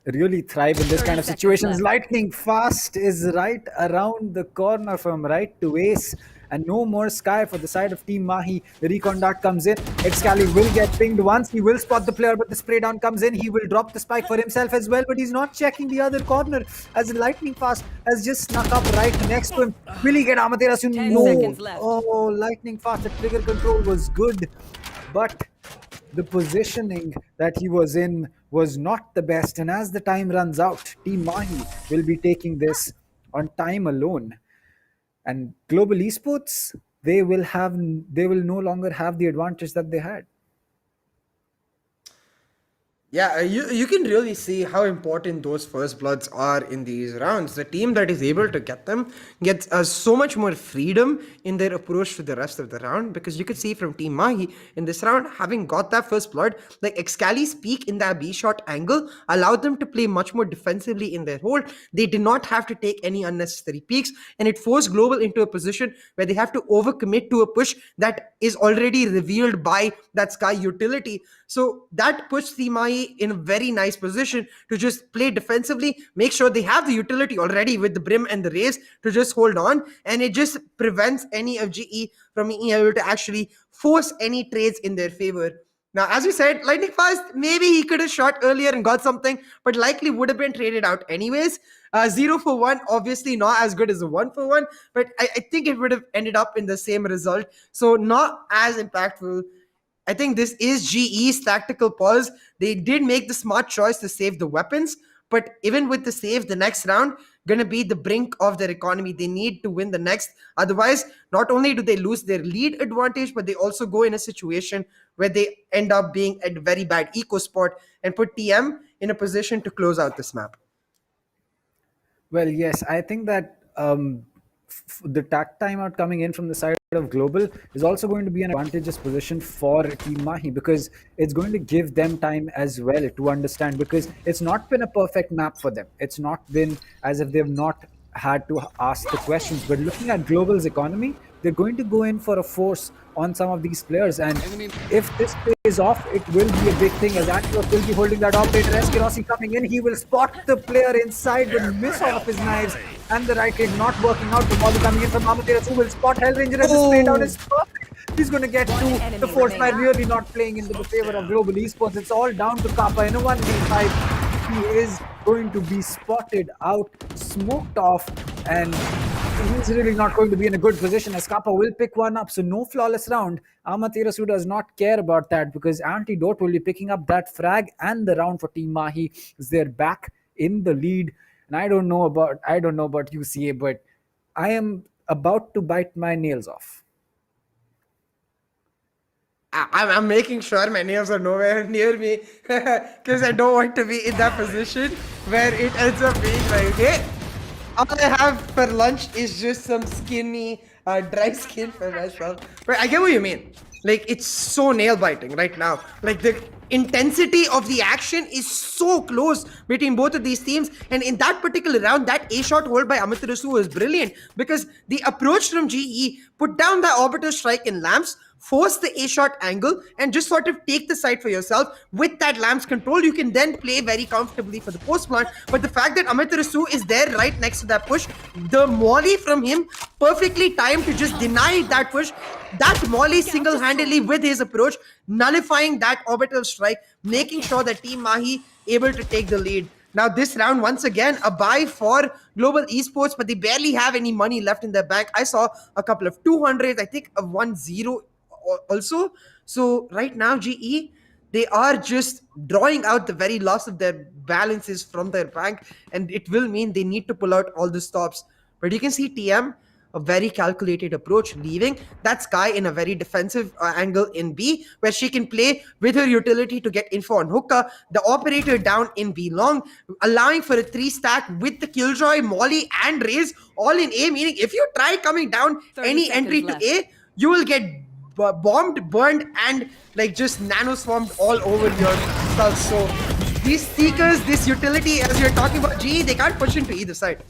really thrive in this kind of situations. Lightning Fast is right around the corner from right to ace, and no more Sky for the side of Team Mahi. The recon dart comes in. Excali will get pinged once. He will spot the player, but the spray down comes in. He will drop the spike for himself as well, but he's not checking the other corner as Lightning Fast has just snuck up right next to him. Will he get Amaterasu? 10 No. seconds left. Oh, Lightning Fast. The trigger control was good, but the positioning that he was in was not the best. And as the time runs out, Team Mahi will be taking this on time alone. And Global Esports, they will no longer have the advantage that they had. Yeah, you can really see how important those first bloods are in these rounds. The team that is able to get them gets so much more freedom in their approach to the rest of the round, because you could see from Team Mahi in this round, having got that first blood, like Excali's peak in that B shot angle allowed them to play much more defensively in their hold. They did not have to take any unnecessary peaks, and it forced Global into a position where they have to overcommit to a push that is already revealed by that Sky utility. So that puts Team Mahi in a very nice position to just play defensively, make sure they have the utility already with the Brim and the Raze to just hold on, and it just prevents any of GE from being able to actually force any trades in their favor. Now, as we said, Lightning Fast, maybe he could have shot earlier and got something, but likely would have been traded out anyways. 0 for 1, obviously not as good as a 1 for 1, but I think it would have ended up in the same result. So not as impactful. I think this is GE's tactical pause. They did make the smart choice to save the weapons, but even with the save, the next round gonna be the brink of their economy. They need to win the next. Otherwise, not only do they lose their lead advantage, but they also go in a situation where they end up being at a very bad eco spot and put TM in a position to close out this map. Well, yes, I think that the tact timeout coming in from the side of Global is also going to be an advantageous position for Team Mahi, because it's going to give them time as well to understand, because it's not been a perfect map for them. It's not been as if they've not had to ask the questions, but looking at Global's economy, they're going to go in for a force on some of these players, and if this pays off, it will be a big thing, as Atlas will be holding that operator. SK Rossi coming in, he will spot the player inside but miss all of his knives, and the right click not working out. The volley coming in from Amaterasu, who will spot Hellranger, and the spray down is perfect. He's going to get two. The force fire really not playing into the favor of Global Esports. It's all down to Kappa in a 1v5. He is going to be spotted out, smoked off, and he's really not going to be in a good position, as Kappa will pick one up. So no flawless round. Amaterasu does not care about that, because Antidote will be picking up that frag and the round for Team Mahi, as they're back in the lead. And I don't know about UCA, but I am about to bite my nails off. I'm making sure my nails are nowhere near me, because I don't want to be in that position where it ends up being like, hey, all I have for lunch is just some skinny, dry skin for myself. But I get what you mean. Like, it's so nail biting right now. Like, the intensity of the action is so close between both of these teams, and in that particular round, that A shot hold by Amaterasu was brilliant, because the approach from GE put down the orbital strike in lamps, force the A shot angle, and just sort of take the side for yourself. With that lamps control, you can then play very comfortably for the post plant. But the fact that Amaterasu is there right next to that push, the molly from him perfectly timed to just deny that push, that molly single-handedly with his approach, nullifying that orbital strike, making sure that Team Mahi able to take the lead. Now this round, once again, a buy for Global Esports, but they barely have any money left in their bank. I saw a couple of 200s, I think a 1-0 also. So right now, GE, they are just drawing out the very last of their balances from their bank, and it will mean they need to pull out all the stops. But you can see TM, a very calculated approach, leaving that Sky in a very defensive angle in B, where she can play with her utility to get info on hookah, the operator down in B long, allowing for a 3-stack with the Killjoy, Molly, and Raze all in A, meaning if you try coming down any entry to A, you will get bombed, burned, and like just nano swarmed all over yourself. So these seekers, this utility, as you're talking about, GE, they can't push into either side.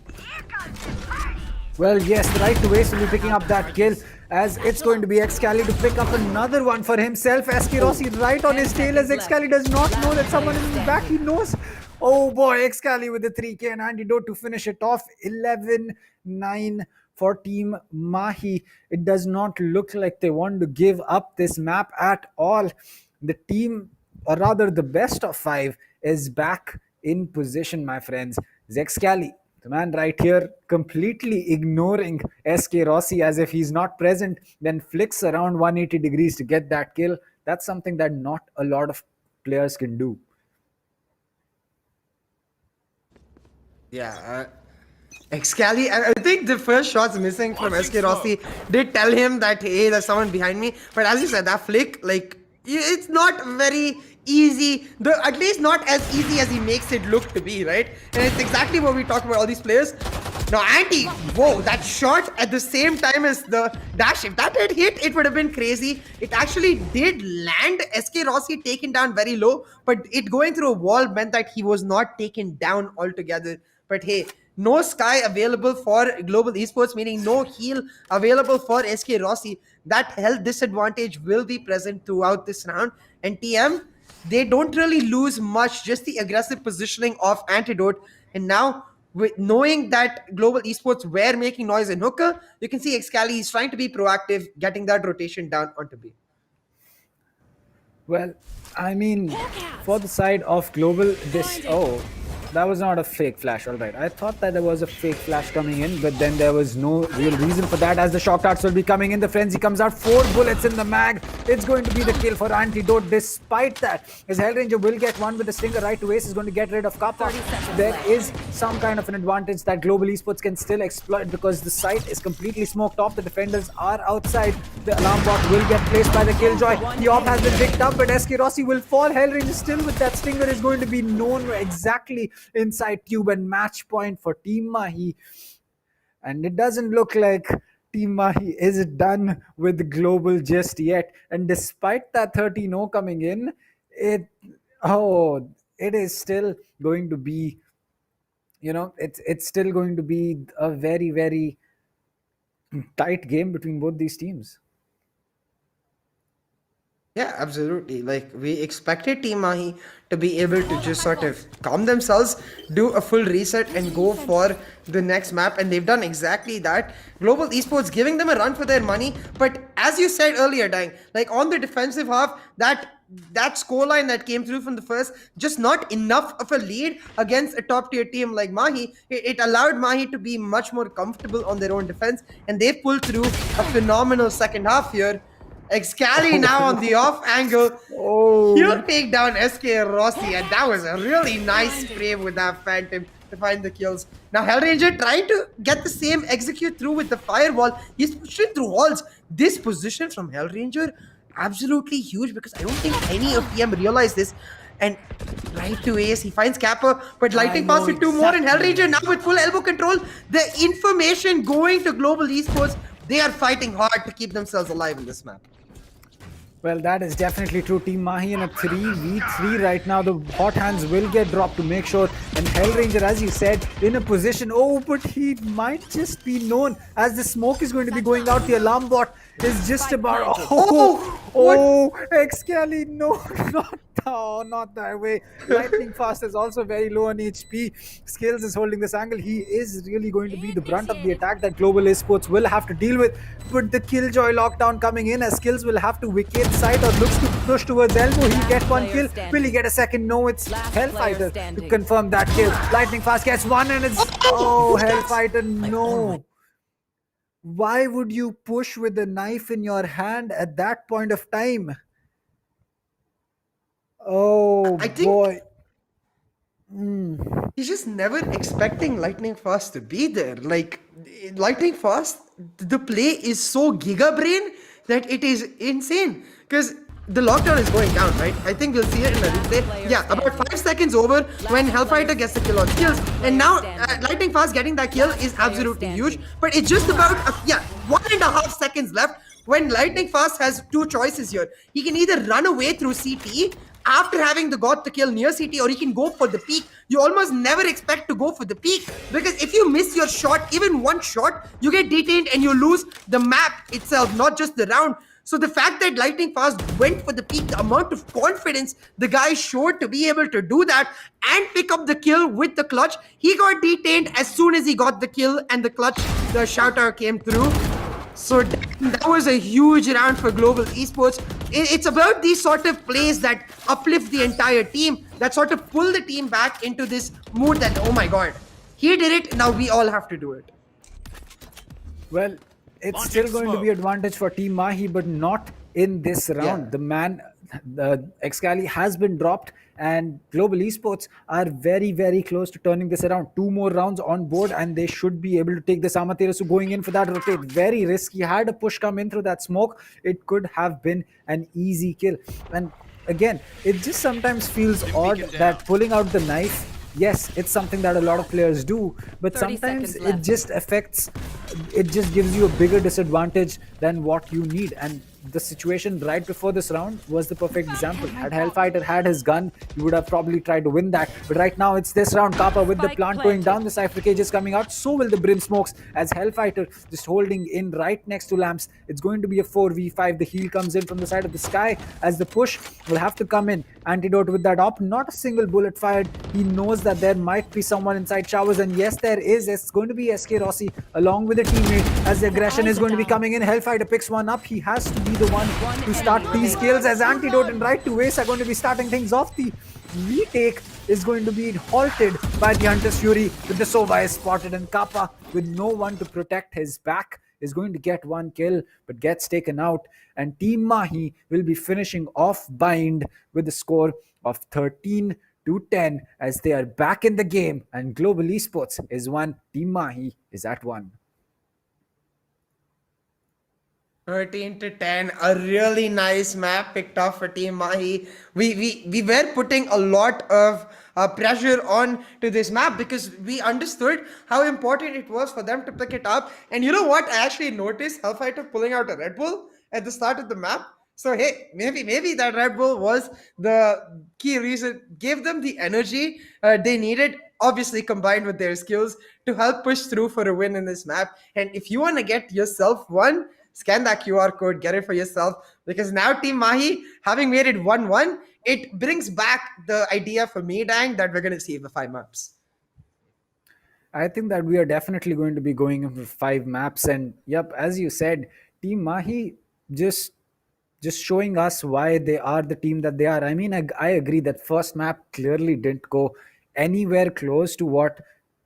Well, yes, the right to waste will be picking up that kill, as it's going to be Excali to pick up another one for himself. SK Rossi right on his tail, as Excali does not know that someone is in the back. He knows. Oh boy, Excali with the 3K and antidote to finish it off. 11-9 for Team Mahi. It does not look like they want to give up this map at all. The team, or rather the best of 5, is back in position, my friends. Zexcali, the man right here, completely ignoring SK Rossi as if he's not present, then flicks around 180 degrees to get that kill. That's something that not a lot of players can do. Yeah, Excali, I think the first shots missing from SK Rossi did tell him that, hey, there's someone behind me. But as you said, that flick, like, it's not very easy, at least not as easy as he makes it look to be, right? And it's exactly what we talk about all these players. Now, whoa, that shot at the same time as the dash, if that had hit, it would have been crazy. It actually did land. SK Rossi taken down very low, but it going through a wall meant that he was not taken down altogether. But hey, no Sky available for Global Esports, meaning no heal available for SK Rossi. That health disadvantage will be present throughout this round. And TM, they don't really lose much, just the aggressive positioning of Antidote. And now, with knowing that Global Esports were making noise in hookah, you can see Excali is trying to be proactive, getting that rotation down onto B. Well, I mean, for the side of Global, this... Oh, that was not a fake flash, alright. I thought that there was a fake flash coming in, but then there was no real reason for that, as the shock darts will be coming in. The frenzy comes out, 4 bullets in the mag. It's going to be the kill for Antidote. Despite that, his Hellranger will get one with the stinger. Right to ace is going to get rid of Kappa. There is some kind of an advantage that Global Esports can still exploit, because the site is completely smoked off. The defenders are outside. The alarm bot will get placed by the Killjoy. The op has been picked up, but SK Rossi will fall. Hellranger still with that stinger is going to be known exactly inside tube, and match point for Team Mahi. And it doesn't look like Team Mahi is done with Global just yet. And despite that 13-0 coming in, it is still going to be, it's still going to be a very, very tight game between both these teams. Yeah, absolutely. Like, we expected Team Mahi to be able to just sort of calm themselves, do a full reset, and go for the next map. And they've done exactly that. Global Esports giving them a run for their money. But as you said earlier, Dang, like on the defensive half, that scoreline that came through from the first, just not enough of a lead against a top tier team like Mahi. It allowed Mahi to be much more comfortable on their own defense. And they pulled through a phenomenal second half here. Excali now on the off angle. He'll take down SK Rossi, and that was a really nice spray with that Phantom to find the kills. Now Hellranger trying to get the same execute through with the firewall. He's pushing through walls. This position from Hellranger, absolutely huge, because I don't think any of them realize this. And right to ace, he finds Kappa, but lighting past with 2 more, and Hellranger now with full elbow control. The information going to Global Esports. They are fighting hard to keep themselves alive in this map. Well, that is definitely true. Team Mahi in a 3v3 right now. The hot hands will get dropped to make sure. And Hellranger, as you said, in a position. Oh, but he might just be known, as the smoke is going to be going out. The alarm bot is just about... Excali, no, not that way. Lightning Fast is also very low on HP. Skills is holding this angle. He is really going to be the brunt of the attack that Global Esports will have to deal with. But the Killjoy lockdown coming in, as Skills will have to vacate site, or looks to push towards elbow. He'll get one kill. player Will he get a second? No, it's Last player Hellfighter to standing. confirm that kill. Lightning Fast gets one and it's... Oh, Hellfighter, no. Why would you push with a knife in your hand at that point of time? Oh, boy. He's just never expecting Lightning Fast to be there. Like, Lightning Fast, the play is so giga-brain that it is insane. Because the lockdown is going down, right? I think we'll see it in the replay. Yeah, about 5 seconds over when Hellfighter gets the kill on skills. And now, Lightning Fast getting that kill is absolutely huge. But it's just about, 1.5 seconds left when Lightning Fast has two choices here. He can either run away through CT after having got the kill near CT, or he can go for the peak. You almost never expect to go for the peak, because if you miss your shot, even one shot, you get detained and you lose the map itself, not just the round. So the fact that Lightning Fast went for the peak, the amount of confidence the guy showed to be able to do that and pick up the kill with the clutch, he got detained as soon as he got the kill and the clutch, the shouter came through. So that was a huge round for Global Esports. It's about these sort of plays that uplift the entire team, that sort of pull the team back into this mood that, oh my god, he did it, now we all have to do it. Well, it's still going to be advantage for Team Mahi, but not in this round. The man, the Excali has been dropped, and Global Esports are very, very close to turning this around. 2 more rounds on board, and they should be able to take this. Amaterasu going in for that rotate. Very risky. Had a push come in through that smoke, it could have been an easy kill. And again, it just sometimes feels odd that pulling out the knife, yes, it's something that a lot of players do, but sometimes it just affects, it just gives you a bigger disadvantage than what you need. And the situation right before this round was the perfect example. Had Hellfighter had his gun, he would have probably tried to win that. But right now, it's this round. Kappa with the plant going down, the Cypher Cage is coming out. So will the Brim Smokes, as Hellfighter just holding in right next to Lamps. It's going to be a 4v5. The heal comes in from the side of the Sky, as the push will have to come in. Antidote with that op. Not a single bullet fired. He knows that there might be someone inside showers, and yes, there is. It's going to be SK Rossi along with a teammate, as the aggression is going to be coming in. Hellfighter picks one up. He has to be the one to start these kills, as Antidote and Right to Waste are going to be starting things off. The retake is going to be halted by the Hunter's Fury, with the Sova is spotted, and Kappa, with no one to protect his back, is going to get one kill but gets taken out. And Team Mahi will be finishing off Bind with a score of 13-10, as they are back in the game, and Global Esports is 1, Team Mahi is at 1. 13-10, a really nice map picked off for Team Mahi. We were putting a lot of pressure on to this map, because we understood how important it was for them to pick it up. And you know what? I actually noticed Hellfighter pulling out a Red Bull at the start of the map. So hey, maybe that Red Bull was the key reason, gave them the energy they needed, obviously combined with their skills, to help push through for a win in this map. And if you want to get yourself one, scan that QR code, get it for yourself, because now Team Mahi, having made it 1-1, it brings back the idea for me, Dang, that we're going to see the 5 maps. I think that we are definitely going to be going in for 5 maps. And yep, as you said, Team Mahi just showing us why they are the team that they are. I mean, I agree that first map clearly didn't go anywhere close to what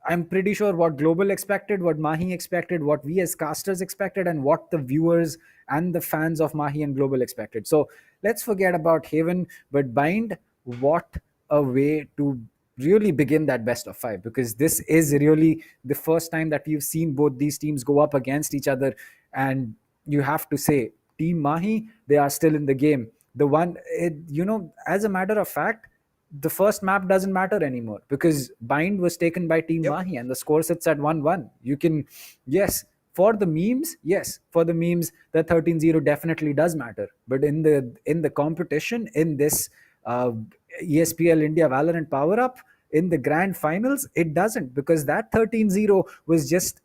I'm pretty sure what Global expected, what Mahi expected, what we as casters expected, and what the viewers and the fans of Mahi and Global expected. So let's forget about Haven, but Bind, what a way to really begin that best of 5, because this is really the first time that we've seen both these teams go up against each other. And you have to say, Team Mahi, they are still in the game. The one, as a matter of fact, the first map doesn't matter anymore, because Bind was taken by Team Mahi and the score sits at 1-1. You can, for the memes, the 13-0 definitely does matter. But in the competition, in this ESPL India Valorant PowerUp, in the grand finals, it doesn't, because that 13-0 was just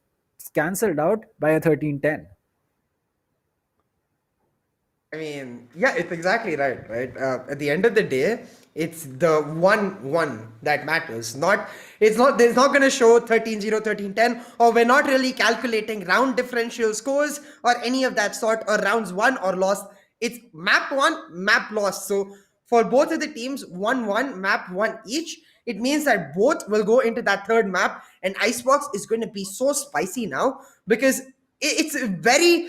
cancelled out by a 13-10. I mean, yeah, it's exactly right? At the end of the day, it's the 1-1 that matters. There's not going to show 13-0, 13-10, or we're not really calculating round differential scores or any of that sort, or rounds won or lost. It's map 1, map lost. So for both of the teams, 1-1, map 1 each. It means that both will go into that third map, and Icebox is going to be so spicy now because it's a very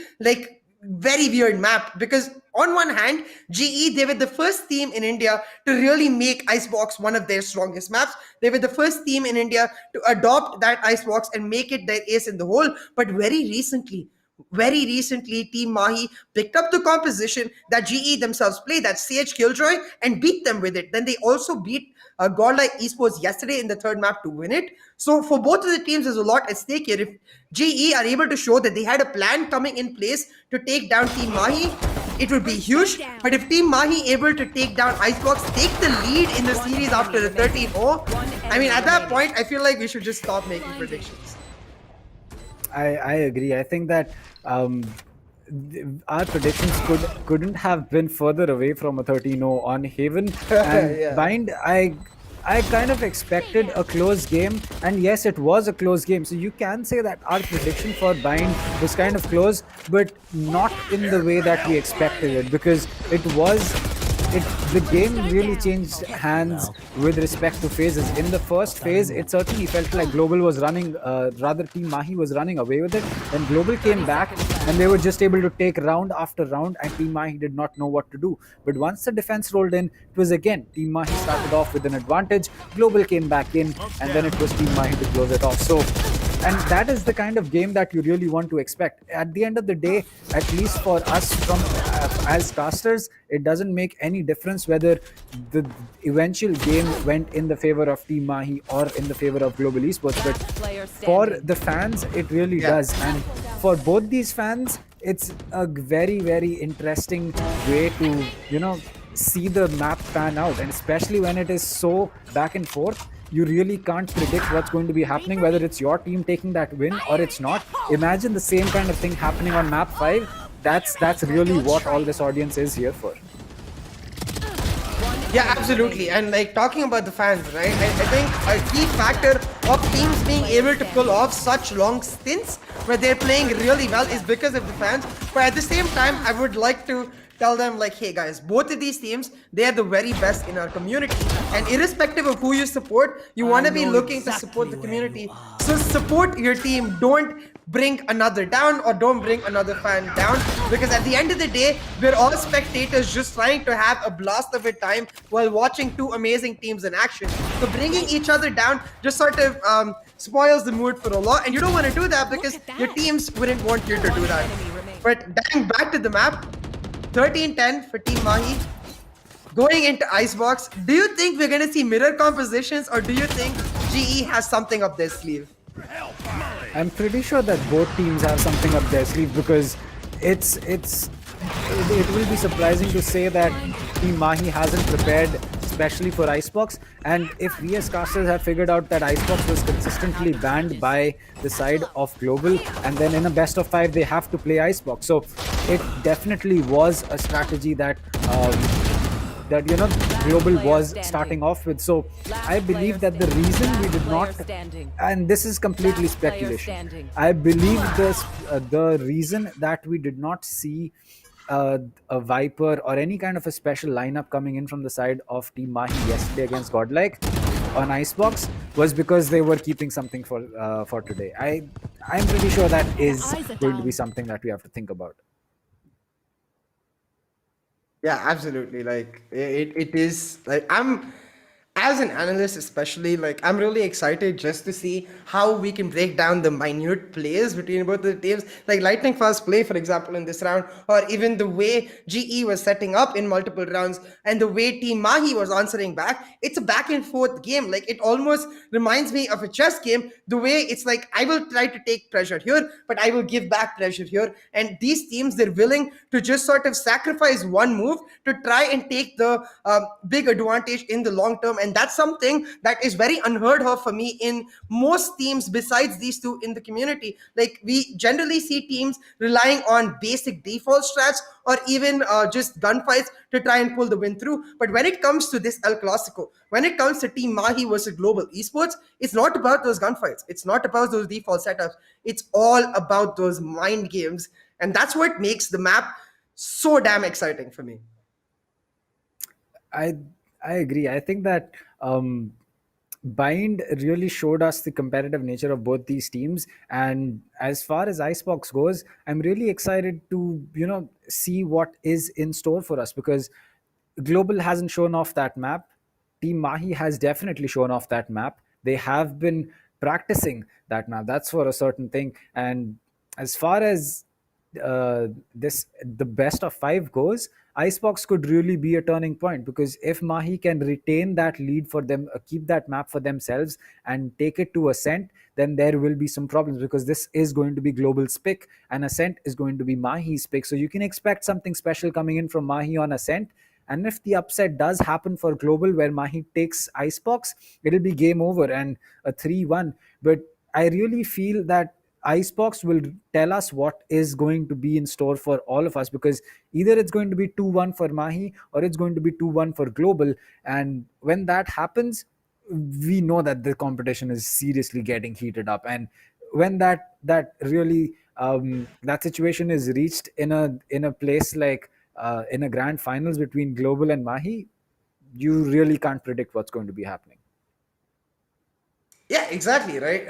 weird map. Because on one hand, GE, they were the first team in India to really make Icebox one of their strongest maps. They were the first team in India to adopt that Icebox and make it their ace in the hole. But very recently, Team Mahi picked up the composition that GE themselves play, that Sage Killjoy, and beat them with it. Then they also beat Godlike Esports yesterday in the third map to win it. So for both of the teams, there's a lot at stake here. If GE are able to show that they had a plan coming in place to take down Team Mahi, it would be huge. But if Team Mahi able to take down Icebox, take the lead in the series after the 13-0, I mean, at that point, I feel like we should just stop making predictions. I agree. I think that our predictions couldn't have been further away from a 13-0 on Haven. And Yeah. Bind, I kind of expected a close game, and yes, it was a close game. So you can say that our prediction for Bind was kind of close, but not in the way that we expected it, because the game really changed hands with respect to phases. In the first phase, it certainly felt like Global was running, Team Mahi was running away with it. Then Global came back and they were just able to take round after round, and Team Mahi did not know what to do. But once the defense rolled in, it was again Team Mahi started off with an advantage, Global came back in, and then it was Team Mahi to close it off. So, and that is the kind of game that you really want to expect. At the end of the day, at least for us as casters, it doesn't make any difference whether the eventual game went in the favor of Team Mahi or in the favor of Global Esports. But for the fans, it really does. And for both these fans, it's a very, very interesting way to, see the map pan out. And especially when it is so back and forth, you really can't predict what's going to be happening, whether it's your team taking that win or it's not. Imagine the same kind of thing happening on map 5. That's really what all this audience is here for. Yeah, absolutely. And like talking about the fans, right? I think a key factor of teams being able to pull off such long stints where they're playing really well is because of the fans. But at the same time, I would like to tell them like, hey guys, both of these teams, they are the very best in our community. And irrespective of who you support, you want to be looking to support the community. So support your team. Don't bring another down or don't bring another fan down, because at the end of the day, we're all spectators just trying to have a blast of a time while watching two amazing teams in action. So bringing each other down just sort of spoils the mood for a lot, and you don't want to do that because your teams wouldn't want you to do that. But dying back to the map, 13-10 for Team Mahi. Going into Icebox, do you think we're going to see mirror compositions, or do you think GE has something up their sleeve? I'm pretty sure that both teams have something up their sleeve, because it will be surprising to say that Team Mahi hasn't prepared especially for Icebox. And if we as casters have figured out that Icebox was consistently banned by the side of Global, and then in a best of 5 they have to play Icebox, so it definitely was a strategy that Global was starting off with. So I believe that the reason we did not, and this is completely speculation, I believe the reason that we did not see a Viper or any kind of a special lineup coming in from the side of Team Mahi yesterday against Godlike on Icebox was because they were keeping something for today. I'm pretty sure that is going to be something that we have to think about. Yeah, absolutely. Like it is like as an analyst especially, like I'm really excited just to see how we can break down the minute plays between both the teams, like lightning fast play, for example, in this round, or even the way GE was setting up in multiple rounds and the way Team Mahi was answering back. It's a back and forth game. Like it almost reminds me of a chess game, the way it's like I will try to take pressure here, but I will give back pressure here. And these teams, they're willing to just sort of sacrifice one move to try and take the big advantage in the long term. And that's something that is very unheard of for me in most teams besides these two in the community. Like we generally see teams relying on basic default strats or even just gunfights to try and pull the win through. But when it comes to this El Clasico, when it comes to Team Mahi versus Global Esports, it's not about those gunfights. It's not about those default setups. It's all about those mind games. And that's what makes the map so damn exciting for me. I agree. I think that Bind really showed us the competitive nature of both these teams. And as far as Icebox goes, I'm really excited to, see what is in store for us, because Global hasn't shown off that map. Team Mahi has definitely shown off that map. They have been practicing that map. That's for a certain thing. And as far as the best of 5 goes, Icebox could really be a turning point, because if Mahi can retain that lead for them, keep that map for themselves and take it to Ascent, then there will be some problems, because this is going to be Global's pick and Ascent is going to be Mahi's pick. So you can expect something special coming in from Mahi on Ascent. And if the upset does happen for Global, where Mahi takes Icebox, it'll be game over and a 3-1. But I really feel that Icebox will tell us what is going to be in store for all of us, because either it's going to be 2-1 for Mahi or it's going to be 2-1 for Global. And when that happens, we know that the competition is seriously getting heated up. And when that really that situation is reached in a place like in a grand finals between Global and Mahi, you really can't predict what's going to be happening. Yeah, exactly, right?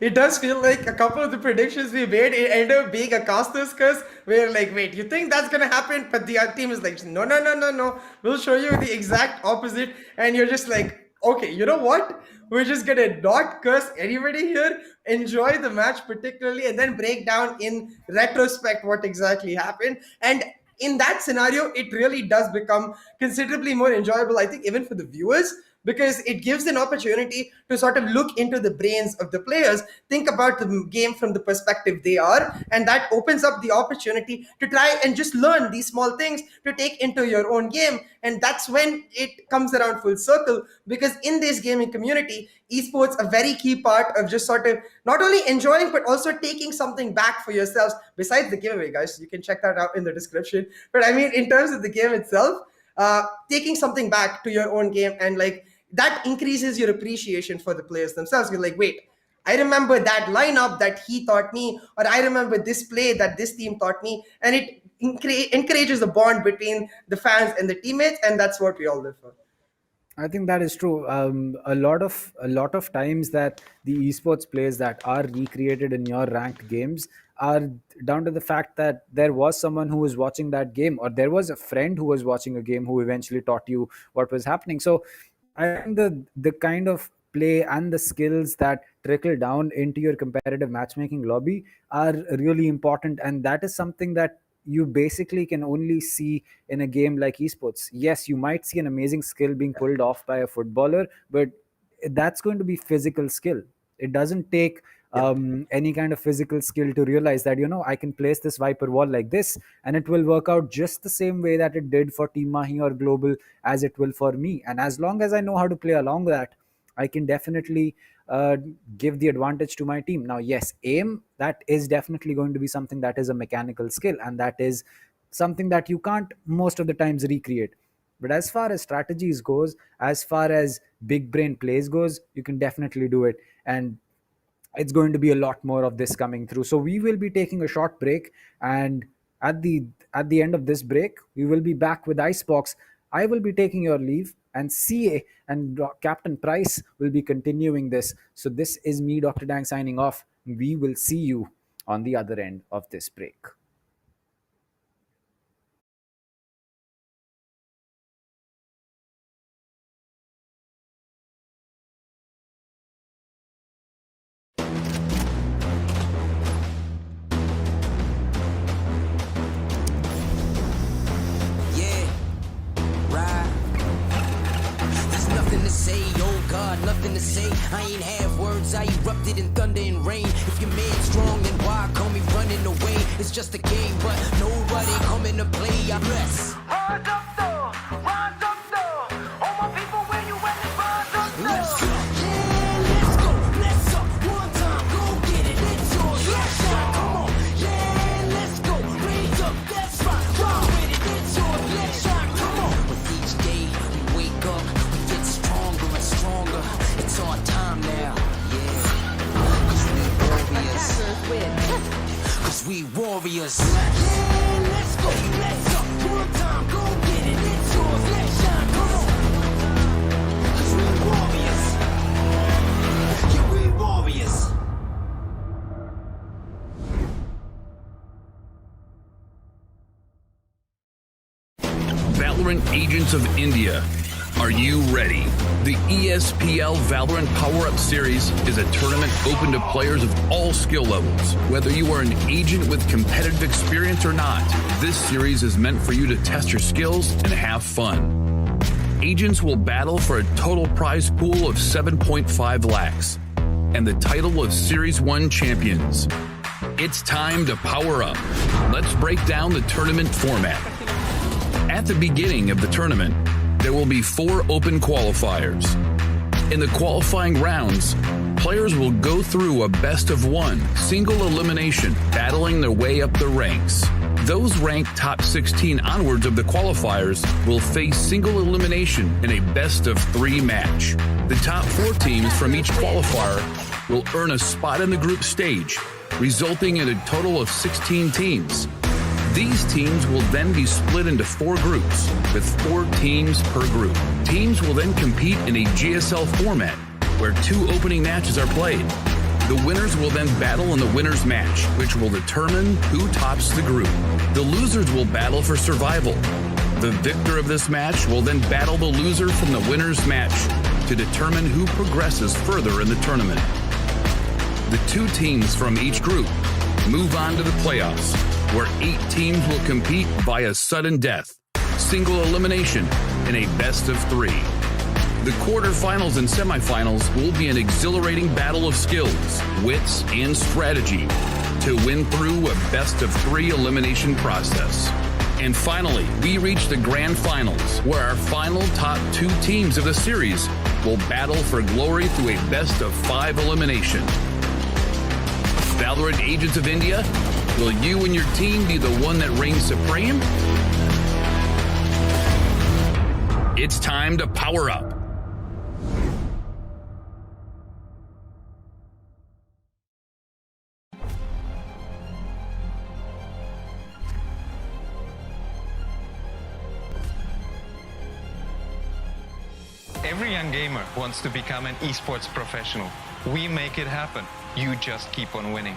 It does feel like a couple of the predictions we made, it ended up being a casters curse. We're like, wait, you think that's going to happen? But the other team is like, no. We'll show you the exact opposite. And you're just like, okay, you know what? We're just going to not curse anybody here, enjoy the match particularly, and then break down in retrospect what exactly happened. And in that scenario, it really does become considerably more enjoyable, I think, even for the viewers, because it gives an opportunity to sort of look into the brains of the players, think about the game from the perspective they are, and that opens up the opportunity to try and just learn these small things to take into your own game. And that's when it comes around full circle, because in this gaming community, esports a very key part of just sort of not only enjoying but also taking something back for yourselves besides the giveaway, guys. You can check that out in the description. But I mean, in terms of the game itself, taking something back to your own game, and like that increases your appreciation for the players themselves. You're like, wait, I remember that lineup that he taught me, or I remember this play that this team taught me, and it encourages the bond between the fans and the teammates, and that's what we all live for. I think that is true. A lot of times that the esports plays that are recreated in your ranked games are down to the fact that there was someone who was watching that game, or there was a friend who was watching a game who eventually taught you what was happening. So I think the kind of play and the skills that trickle down into your competitive matchmaking lobby are really important, and that is something that you basically can only see in a game like esports. Yes, you might see an amazing skill being pulled off by a footballer, but that's going to be physical skill. It doesn't take any kind of physical skill to realize that, I can place this Viper wall like this and it will work out just the same way that it did for Team Mahi or Global as it will for me. And as long as I know how to play along that, I can definitely give the advantage to my team. Now, yes, aim, that is definitely going to be something that is a mechanical skill, and that is something that you can't most of the times recreate. But as far as strategies goes, as far as big brain plays goes, you can definitely do it. And it's going to be a lot more of this coming through. So we will be taking a short break, and at the end of this break, we will be back with Icebox. I will be taking your leave, and CA and Captain Price will be continuing this. So this is me, Dr. Dang, signing off. We will see you on the other end of this break. Nothing to say, I ain't have words, I erupted in thunder and rain. If your man's strong, then why call me running away? It's just a game, but nobody coming to play. I bless. Rise up though, all my people where you at, rise up though. Let's go, yeah, let's go, let's up, one time, go get it, it's yours, let's go, come on, yeah, let's go, raise up, that's right, run with it, it's yours, let's shine, come on. With each day we wake up, we get stronger and stronger, it's our time now, yeah, 'cause we warriors, Cause we warriors. Yeah, let's go, let's up. One time, go get it. It's yours, let's shine, come on. Cause we warriors. Yeah, we warriors. Valorant Agents of India. Are you ready? The ESPL Valorant PowerUp series is a tournament open to players of all skill levels. Whether you are an agent with competitive experience or not, this series is meant for you to test your skills and have fun. Agents will battle for a total prize pool of 7.5 lakhs and the title of Series 1 champions. It's time to power up. Let's break down the tournament format. At the beginning of the tournament, there will be 4 open qualifiers. In the qualifying rounds, players will go through a best-of-1 single elimination, battling their way up the ranks. Those ranked top 16 onwards of the qualifiers will face single elimination in a best-of-3 match. The top 4 teams from each qualifier will earn a spot in the group stage, resulting in a total of 16 teams. These teams will then be split into 4 groups, with 4 teams per group. Teams will then compete in a GSL format, where 2 opening matches are played. The winners will then battle in the winner's match, which will determine who tops the group. The losers will battle for survival. The victor of this match will then battle the loser from the winner's match to determine who progresses further in the tournament. The 2 teams from each group move on to the playoffs, where 8 teams will compete via sudden death, single elimination, in a best-of-3. The quarterfinals and semifinals will be an exhilarating battle of skills, wits, and strategy to win through a best-of-3 elimination process. And finally, we reach the grand finals, where our final top 2 teams of the series will battle for glory through a best-of-5 elimination. Valorant Agents of India, will you and your team be the one that reigns supreme? It's time to power up. Every young gamer wants to become an esports professional. We make it happen. You just keep on winning.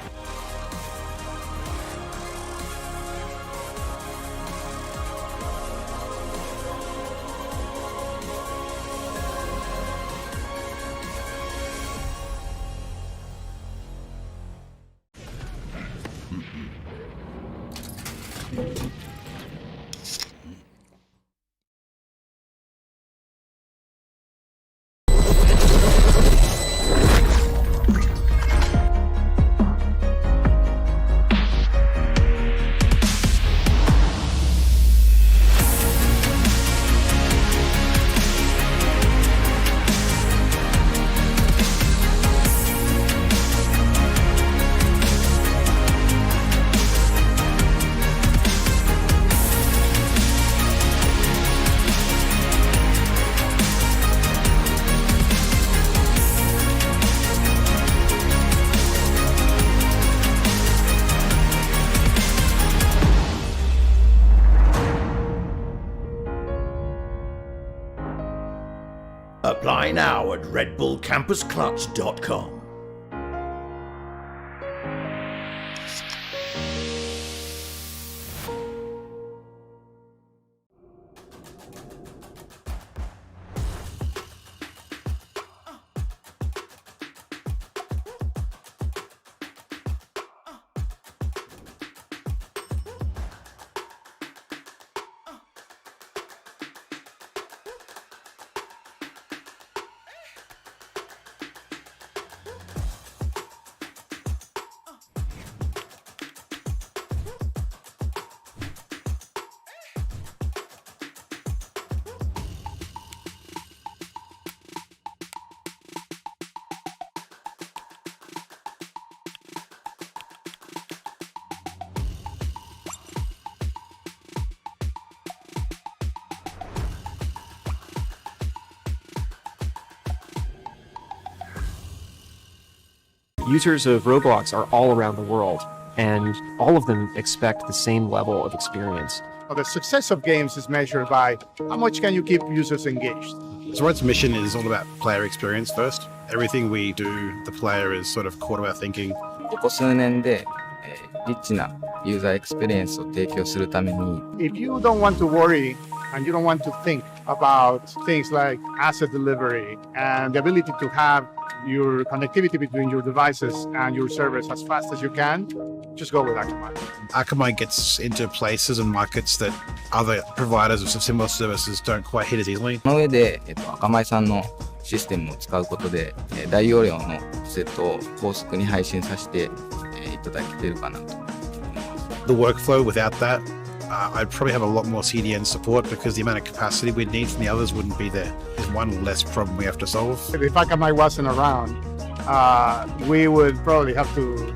Apply now at redbullcampusclutch.com. Users of Roblox are all around the world, and all of them expect the same level of experience. Well, the success of games is measured by how much can you keep users engaged. Valorant's mission is all about player experience first. Everything we do, the player is sort of core to our thinking. ここ数年で、リッチなユーザーエクスペリエンスを提供するために If you don't want to worry and you don't want to think about things like asset delivery and the ability to have your connectivity between your devices and your servers as fast as you can, just go with Akamai. Akamai gets into places and markets that other providers of similar services don't quite hit as easily. その上で、アカマイさんのシステムを使うことで、大容量のセットを高速に配信させて、いただけてるかなと。The workflow without that, I'd probably have a lot more CDN support because the amount of capacity we'd need from the others wouldn't be there. There's one less problem we have to solve. If Akamai wasn't around, we would probably have to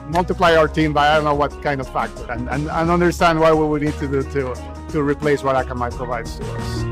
multiply our team by I don't know what kind of factor and understand what we would need to do to replace what Akamai provides to us.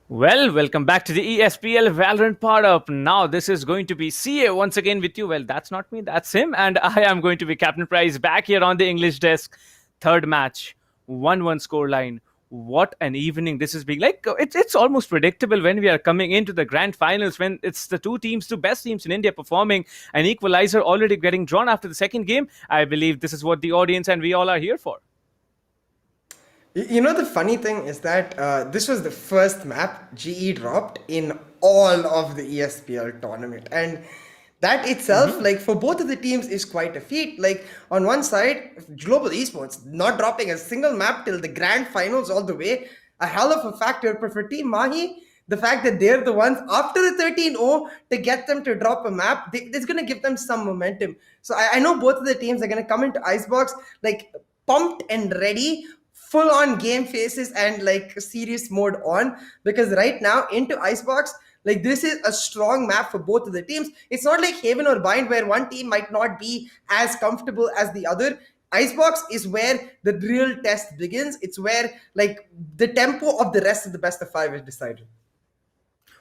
Well, welcome back to the ESPL Valorant PowerUp. Now, this is going to be CA once again with you. Well, that's not me, that's him. And I am going to be Captain Price back here on the English desk. Third match, 1-1 scoreline. what an evening this is being. Like, it's almost predictable when we are coming into the grand finals, when it's the two best teams in India performing, an equalizer already getting drawn after the second game. I believe this is what the audience and we all are here for. You know, the funny thing is that this was the first map GE dropped in all of the ESPL tournament. And that itself, like for both of the teams, is quite a feat. Like on one side, Global Esports not dropping a single map till the grand finals all the way, a hell of a factor. But for Team Mahi, the fact that they're the ones after the 13-0 to get them to drop a map, it's going to give them some momentum. So I know both of the teams are going to come into Icebox like pumped and ready, full on game faces and like serious mode on, because right now into Icebox, like this is a strong map for both of the teams. It's not like Haven or Bind where one team might not be as comfortable as the other. Icebox is where the real test begins. It's where like the tempo of the rest of the best of 5 is decided.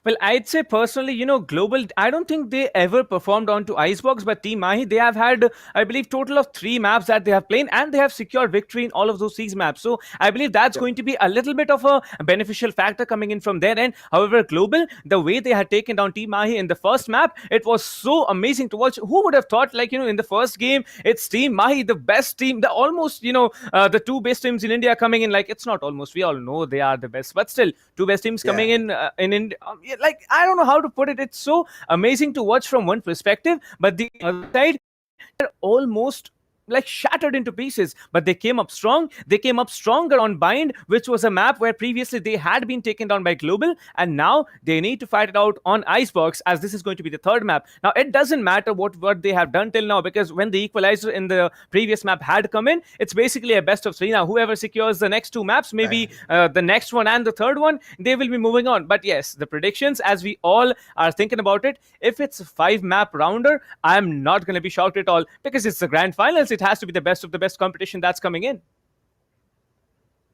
Well, I'd say personally, Global, I don't think they ever performed onto Icebox, but Team Mahi, they have had, I believe, total of 3 maps that they have played, and they have secured victory in all of those 6 maps. So I believe that's going to be a little bit of a beneficial factor coming in from their end. However, Global, the way they had taken down Team Mahi in the first map, it was so amazing to watch. Who would have thought, like, in the first game, it's Team Mahi, the best team, the almost, the 2 best teams in India coming in. Like, it's not almost, we all know they are the best, but still, 2 best teams coming in India. Like, I don't know how to put it. It's so amazing to watch from one perspective, but the other side, they're almost like shattered into pieces, but they came up strong. They came up stronger on Bind, which was a map where previously they had been taken down by Global, and now they need to fight it out on Icebox, as this is going to be the third map. Now, it doesn't matter what they have done till now, because when the equalizer in the previous map had come in, it's basically a best of 3 now. Whoever secures the next 2 maps, maybe the next one and the third one, they will be moving on. But yes, the predictions, as we all are thinking about it, if it's a 5 map rounder, I'm not going to be shocked at all, because it's the grand finals. It has to be the best of the best competition that's coming in.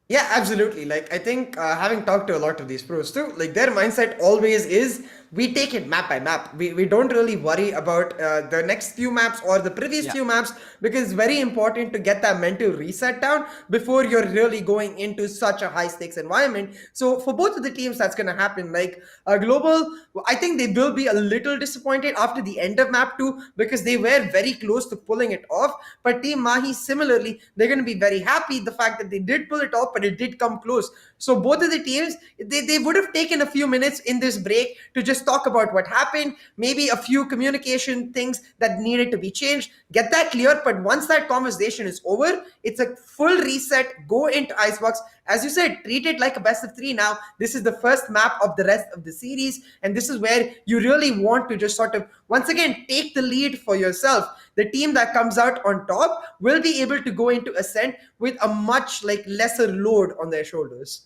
Yeah, absolutely. Like, I think having talked to a lot of these pros too, like their mindset always is, we take it map by map. We don't really worry about the next few maps or the previous few maps, because it's very important to get that mental reset down before you're really going into such a high stakes environment. So for both of the teams, that's going to happen. Like Global, I think they will be a little disappointed after the end of map 2, because they were very close to pulling it off. But Team Mahi, similarly, they're going to be very happy the fact that they did pull it off, but it did come close. So both of the teams, they would have taken a few minutes in this break to just talk about what happened, maybe a few communication things that needed to be changed, get that clear. But once that conversation is over, it's a full reset, go into Icebox. As you said, treat it like a best of 3 now. This is the first map of the rest of the series, and this is where you really want to just sort of, once again, take the lead for yourself. The team that comes out on top will be able to go into Ascent with a much like lesser load on their shoulders.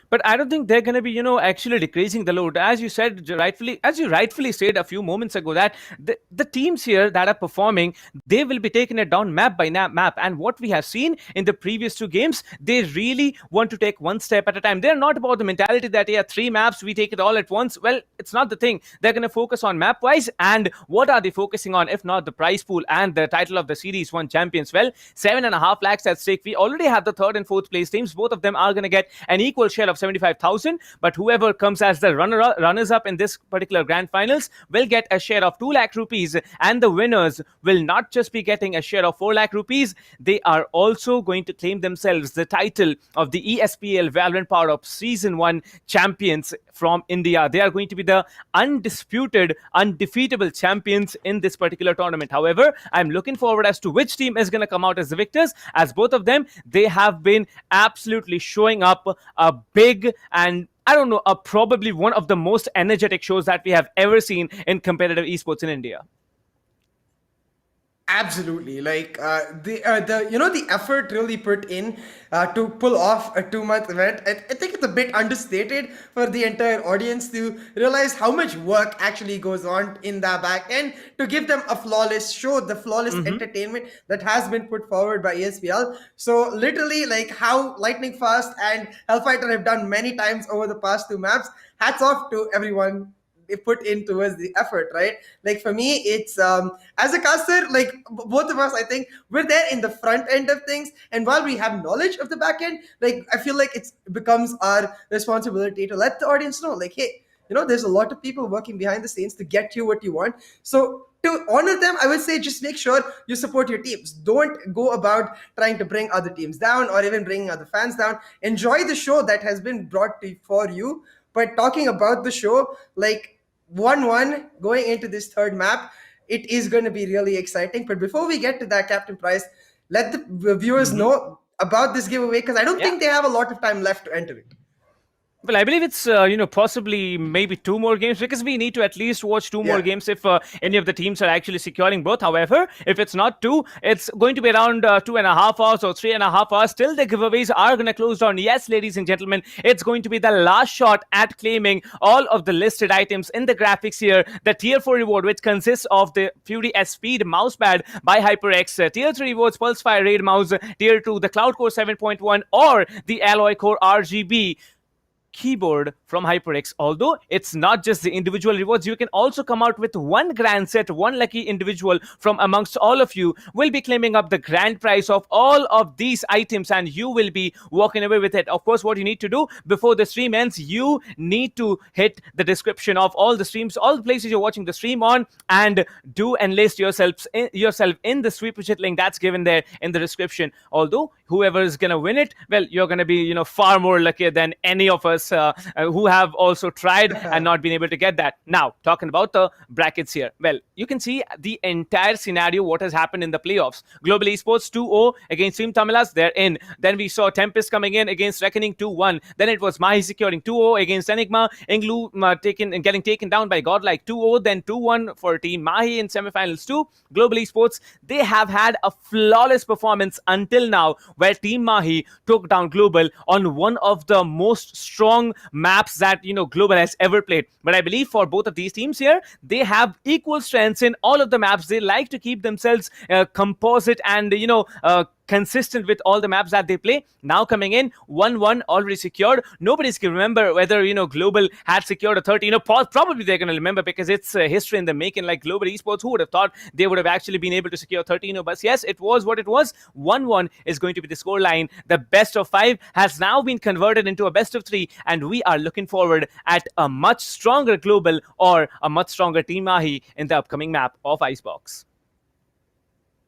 But I don't think they're going to be, actually decreasing the load. As you said, as you rightfully said a few moments ago, that the teams here that are performing, they will be taking it down map by map. And what we have seen in the previous 2 games, they really want to take one step at a time. They're not about the mentality that, 3 maps, we take it all at once. Well, it's not the thing. They're going to focus on map-wise. And what are they focusing on, if not the prize pool and the title of the Series 1 champions? Well, 7.5 lakhs at stake. We already have the 3rd and 4th place teams. Both of them are going to get an equal share of 75,000, but whoever comes as the runners up in this particular grand finals will get a share of 2 lakh rupees, and the winners will not just be getting a share of 4 lakh rupees, they are also going to claim themselves the title of the ESPL Valorant PowerUp Season 1 champions from India. They are going to be the undisputed, undefeatable champions in this particular tournament. However, I'm looking forward as to which team is going to come out as the victors, as both of them, they have been absolutely showing up a big and I don't know, probably one of the most energetic shows that we have ever seen in competitive esports in India. Absolutely, like the effort really put in to pull off a 2-month event. I think it's a bit understated for the entire audience to realize how much work actually goes on in the back end to give them a flawless show, the flawless entertainment that has been put forward by ESPL. So literally, like how Lightning Fast and Hellfighter have done many times over the past 2 maps. Hats off to everyone put in towards the effort, right? Like for me, it's as a caster, like both of us, I think we're there in the front end of things, and while we have knowledge of the back end, like I feel like it becomes our responsibility to let the audience know, like, hey, there's a lot of people working behind the scenes to get you what you want. So to honor them, I would say just make sure you support your teams. Don't go about trying to bring other teams down or even bringing other fans down. Enjoy the show that has been brought for you. But talking about the show, like 1-1 going into this third map, it is going to be really exciting. But before we get to that, Captain Price, let the viewers know about this giveaway, because I don't think they have a lot of time left to enter it. Well, I believe it's, possibly maybe 2 more games, because we need to at least watch 2 more games if any of the teams are actually securing both. However, if it's not 2, it's going to be around 2.5 hours or 3.5 hours till the giveaways are going to close down. Yes, ladies and gentlemen, it's going to be the last shot at claiming all of the listed items in the graphics here. The Tier 4 reward, which consists of the Fury S-Speed mousepad by HyperX, Tier 3 rewards, Pulsefire Raid mouse, Tier 2, the Cloud Core 7.1, or the Alloy Core RGB keyboard from HyperX. Although it's not just the individual rewards, you can also come out with 1 grand set. 1 lucky individual from amongst all of you will be claiming up the grand prize of all of these items, and you will be walking away with it. Of course, what you need to do before the stream ends, you need to hit the description of all the streams, all the places you're watching the stream on, and do enlist yourself in the sweep widget link that's given there in the description. Although whoever is gonna win it, well, you're gonna be far more luckier than any of us who have also tried and not been able to get that. Now, talking about the brackets here, well, you can see the entire scenario, what has happened in the playoffs. Global Esports 2-0 against Team Tamilas, they're in. Then we saw Tempest coming in against Reckoning 2-1. Then it was Mahi securing 2-0 against Enigma. Inglu getting taken down by Godlike 2-0. Then 2-1 for Team Mahi in semifinals 2. Global Esports, they have had a flawless performance until now, where Team Mahi took down Global on one of the most strong maps that Global has ever played. But I believe for both of these teams here, they have equal strengths in all of the maps. They like to keep themselves composite and consistent with all the maps that they play. Now coming in 1-1 already secured. Nobody's can remember whether Global had secured a 30. Probably they're going to remember, because it's history in the making. Like Global Esports, who would have thought they would have actually been able to secure 13? But yes, it was what it was. 1-1 is going to be the scoreline. The best of 5 has now been converted into a best of 3, and we are looking forward at a much stronger Global or a much stronger Team Mahi in the upcoming map of Icebox.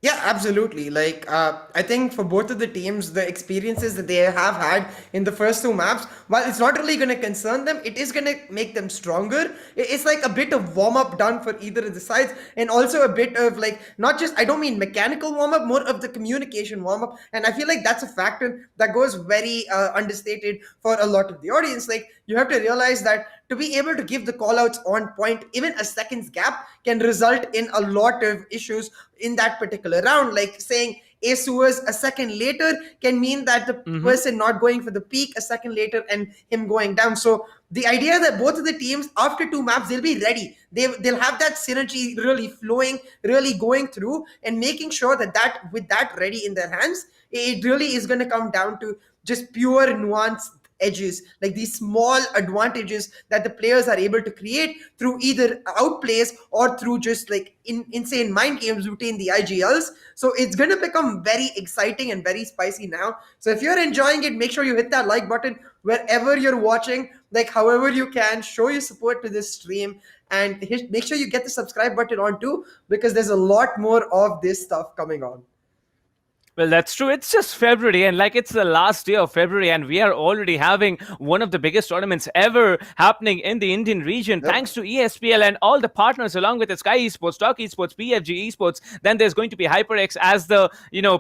Yeah, absolutely. Like, I think for both of the teams, the experiences that they have had in the first 2 maps, while it's not really going to concern them, it is going to make them stronger. It's like a bit of warm-up done for either of the sides, and also a bit of like, not just, I don't mean mechanical warm-up, more of the communication warm-up. And I feel like that's a factor that goes very understated for a lot of the audience. Like, you have to realize that to be able to give the callouts on point, even a second's gap can result in a lot of issues in that particular round. Like saying Asuas a second later can mean that the person not going for the peak a second later and him going down. So the idea that both of the teams, after 2 maps, they'll be ready. They'll have that synergy really flowing, really going through, and making sure that with that ready in their hands, it really is going to come down to just pure nuance edges, like these small advantages that the players are able to create through either outplays or through just like insane mind games between the IGLs. So it's going to become very exciting and very spicy now. So if you're enjoying it, make sure you hit that like button wherever you're watching, like however you can, show your support to this stream, and make sure you get the subscribe button on too, because there's a lot more of this stuff coming on. Well, that's true. It's just February, and like it's the last day of February, and we are already having one of the biggest tournaments ever happening in the Indian region, thanks to ESPL and all the partners, along with the SkyEsports, Talk Esports, PFG Esports. Then there's going to be HyperX as the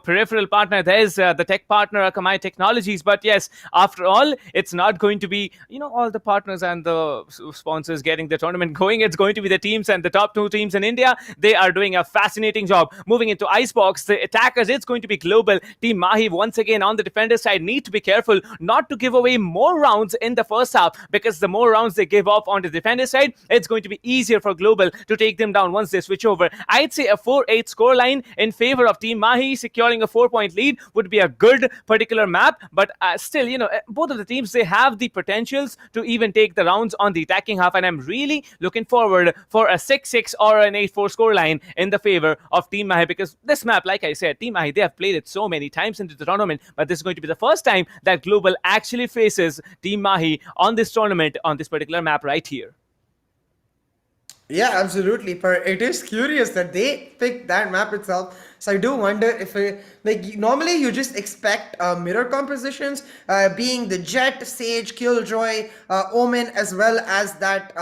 peripheral partner. There's the tech partner, Akamai Technologies. But yes, after all, it's not going to be all the partners and the sponsors getting the tournament going. It's going to be the teams, and the top 2 teams in India. They are doing a fascinating job. Moving into Icebox, the attackers, it's going to be Global. Team Mahi once again on the defender side need to be careful not to give away more rounds in the first half, because the more rounds they give off on the defender side, it's going to be easier for Global to take them down once they switch over. I'd say a 4-8 scoreline in favor of Team Mahi. Securing a 4-point lead would be a good particular map, but still, both of the teams, they have the potentials to even take the rounds on the attacking half, and I'm really looking forward for a 6-6 or an 8-4 scoreline in the favor of Team Mahi, because this map, like I said, Team Mahi, they have played it so many times into the tournament, but this is going to be the first time that Global actually faces Team Mahi on this tournament, on this particular map right here. Yeah, absolutely. But it is curious that they picked that map itself. So I do wonder if, normally you just expect mirror compositions, being the Jet, Sage, Killjoy, Omen, as well as that.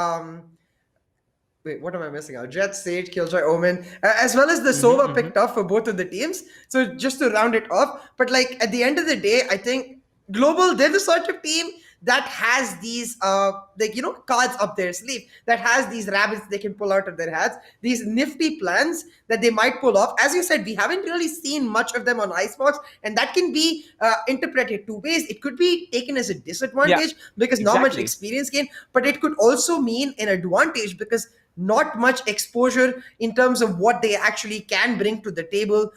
Wait, what am I missing out? Jet, Sage, Killjoy, Omen, as well as the Sova picked up for both of the teams. So just to round it off, but at the end of the day, I think Global, they're the sort of team that has these cards up their sleeve, that has these rabbits they can pull out of their hats, these nifty plans that they might pull off. As you said, we haven't really seen much of them on Icebox, and that can be interpreted two ways. It could be taken as a disadvantage because not much experience gain, but it could also mean an advantage because not much exposure in terms of what they actually can bring to the table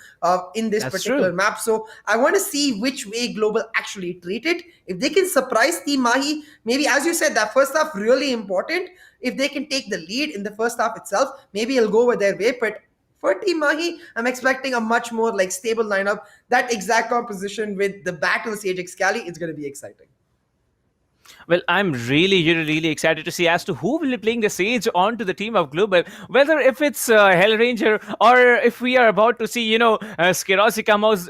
in this particular map. So I want to see which way Global actually treat it. If they can surprise Team Mahi, maybe, as you said, that first half really important. If they can take the lead in the first half itself, maybe it'll go with their way. But for Team Mahi, I'm expecting a much more stable lineup. That exact composition with the Battle Sage Excali is going to be exciting. Well, I'm really excited to see as to who will be playing the Sage onto the team of Global. Whether if it's Hellranger or if we are about to see, Skyrosi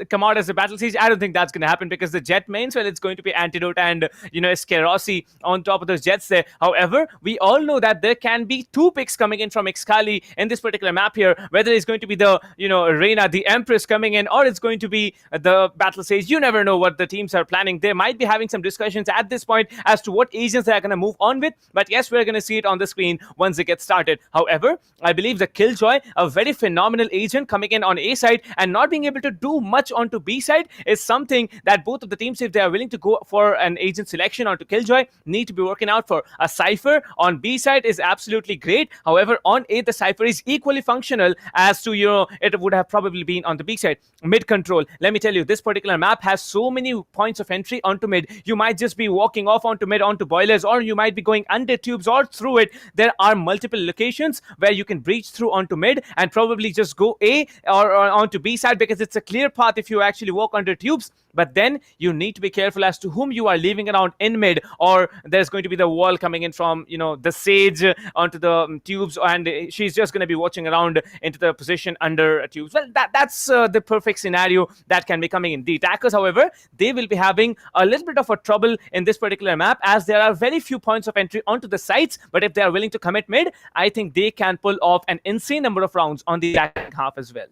come out as a Battle Sage, I don't think that's going to happen because the Jet mains, well, it's going to be Antidote and, Skyrosi on top of those Jets there. However, we all know that there can be two picks coming in from Excali in this particular map here, whether it's going to be the, Reina, the Empress coming in, or it's going to be the Battle Sage. You never know what the teams are planning. They might be having some discussions at this point as to what agents they are going to move on with, but yes, we're going to see it on the screen once it gets started. However, I believe the Killjoy, a very phenomenal agent coming in on A side and not being able to do much onto B side, is something that both of the teams, if they are willing to go for an agent selection onto Killjoy, need to be working out for. A Cypher on B side is absolutely great. However, on A, the Cypher is equally functional as to, it would have probably been on the B side. Mid control, let me tell you, this particular map has so many points of entry onto mid. You might just be walking off onto mid onto boilers, or you might be going under tubes or through it. There are multiple locations where you can breach through onto mid and probably just go A or onto B side, because it's a clear path if you actually walk under tubes. But then you need to be careful as to whom you are leaving around in mid, or there's going to be the wall coming in from, the Sage onto the tubes, and she's just going to be watching around into the position under tubes. Well, that's the perfect scenario that can be coming in. The attackers, however, they will be having a little bit of a trouble in this particular map, as there are very few points of entry onto the sites. But if they are willing to commit mid, I think they can pull off an insane number of rounds on the attacking half as well.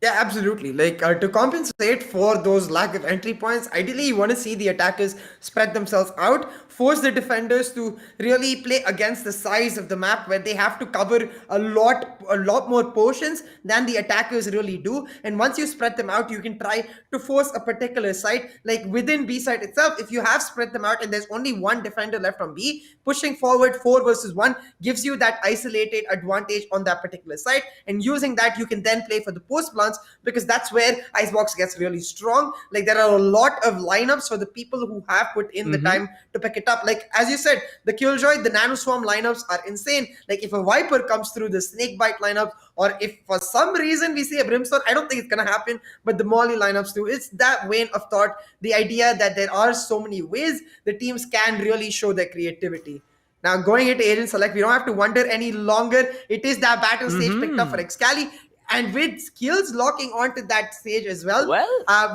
Yeah, absolutely. To compensate for those lack of entry points, ideally you want to see the attackers spread themselves out, force the defenders to really play against the size of the map, where they have to cover a lot more portions than the attackers really do. And once you spread them out, you can try to force a particular site, like within B site itself. If you have spread them out and there's only one defender left on B, pushing forward 4 versus 1 gives you that isolated advantage on that particular site. And using that, you can then play for the post plants, because that's where Icebox gets really strong. There are a lot of lineups for the people who have put in the time to pick it up. As you said, the Killjoy, the Nanoswarm lineups are insane. If a Viper comes through, the Snakebite lineup, or if for some reason we see a Brimstone, I don't think it's going to happen, but the Molly lineups too. It's that vein of thought, the idea that there are so many ways the teams can really show their creativity. Now, going into agent select, we don't have to wonder any longer. It is that battle stage picked up for Excali. And with skills locking onto that stage as well,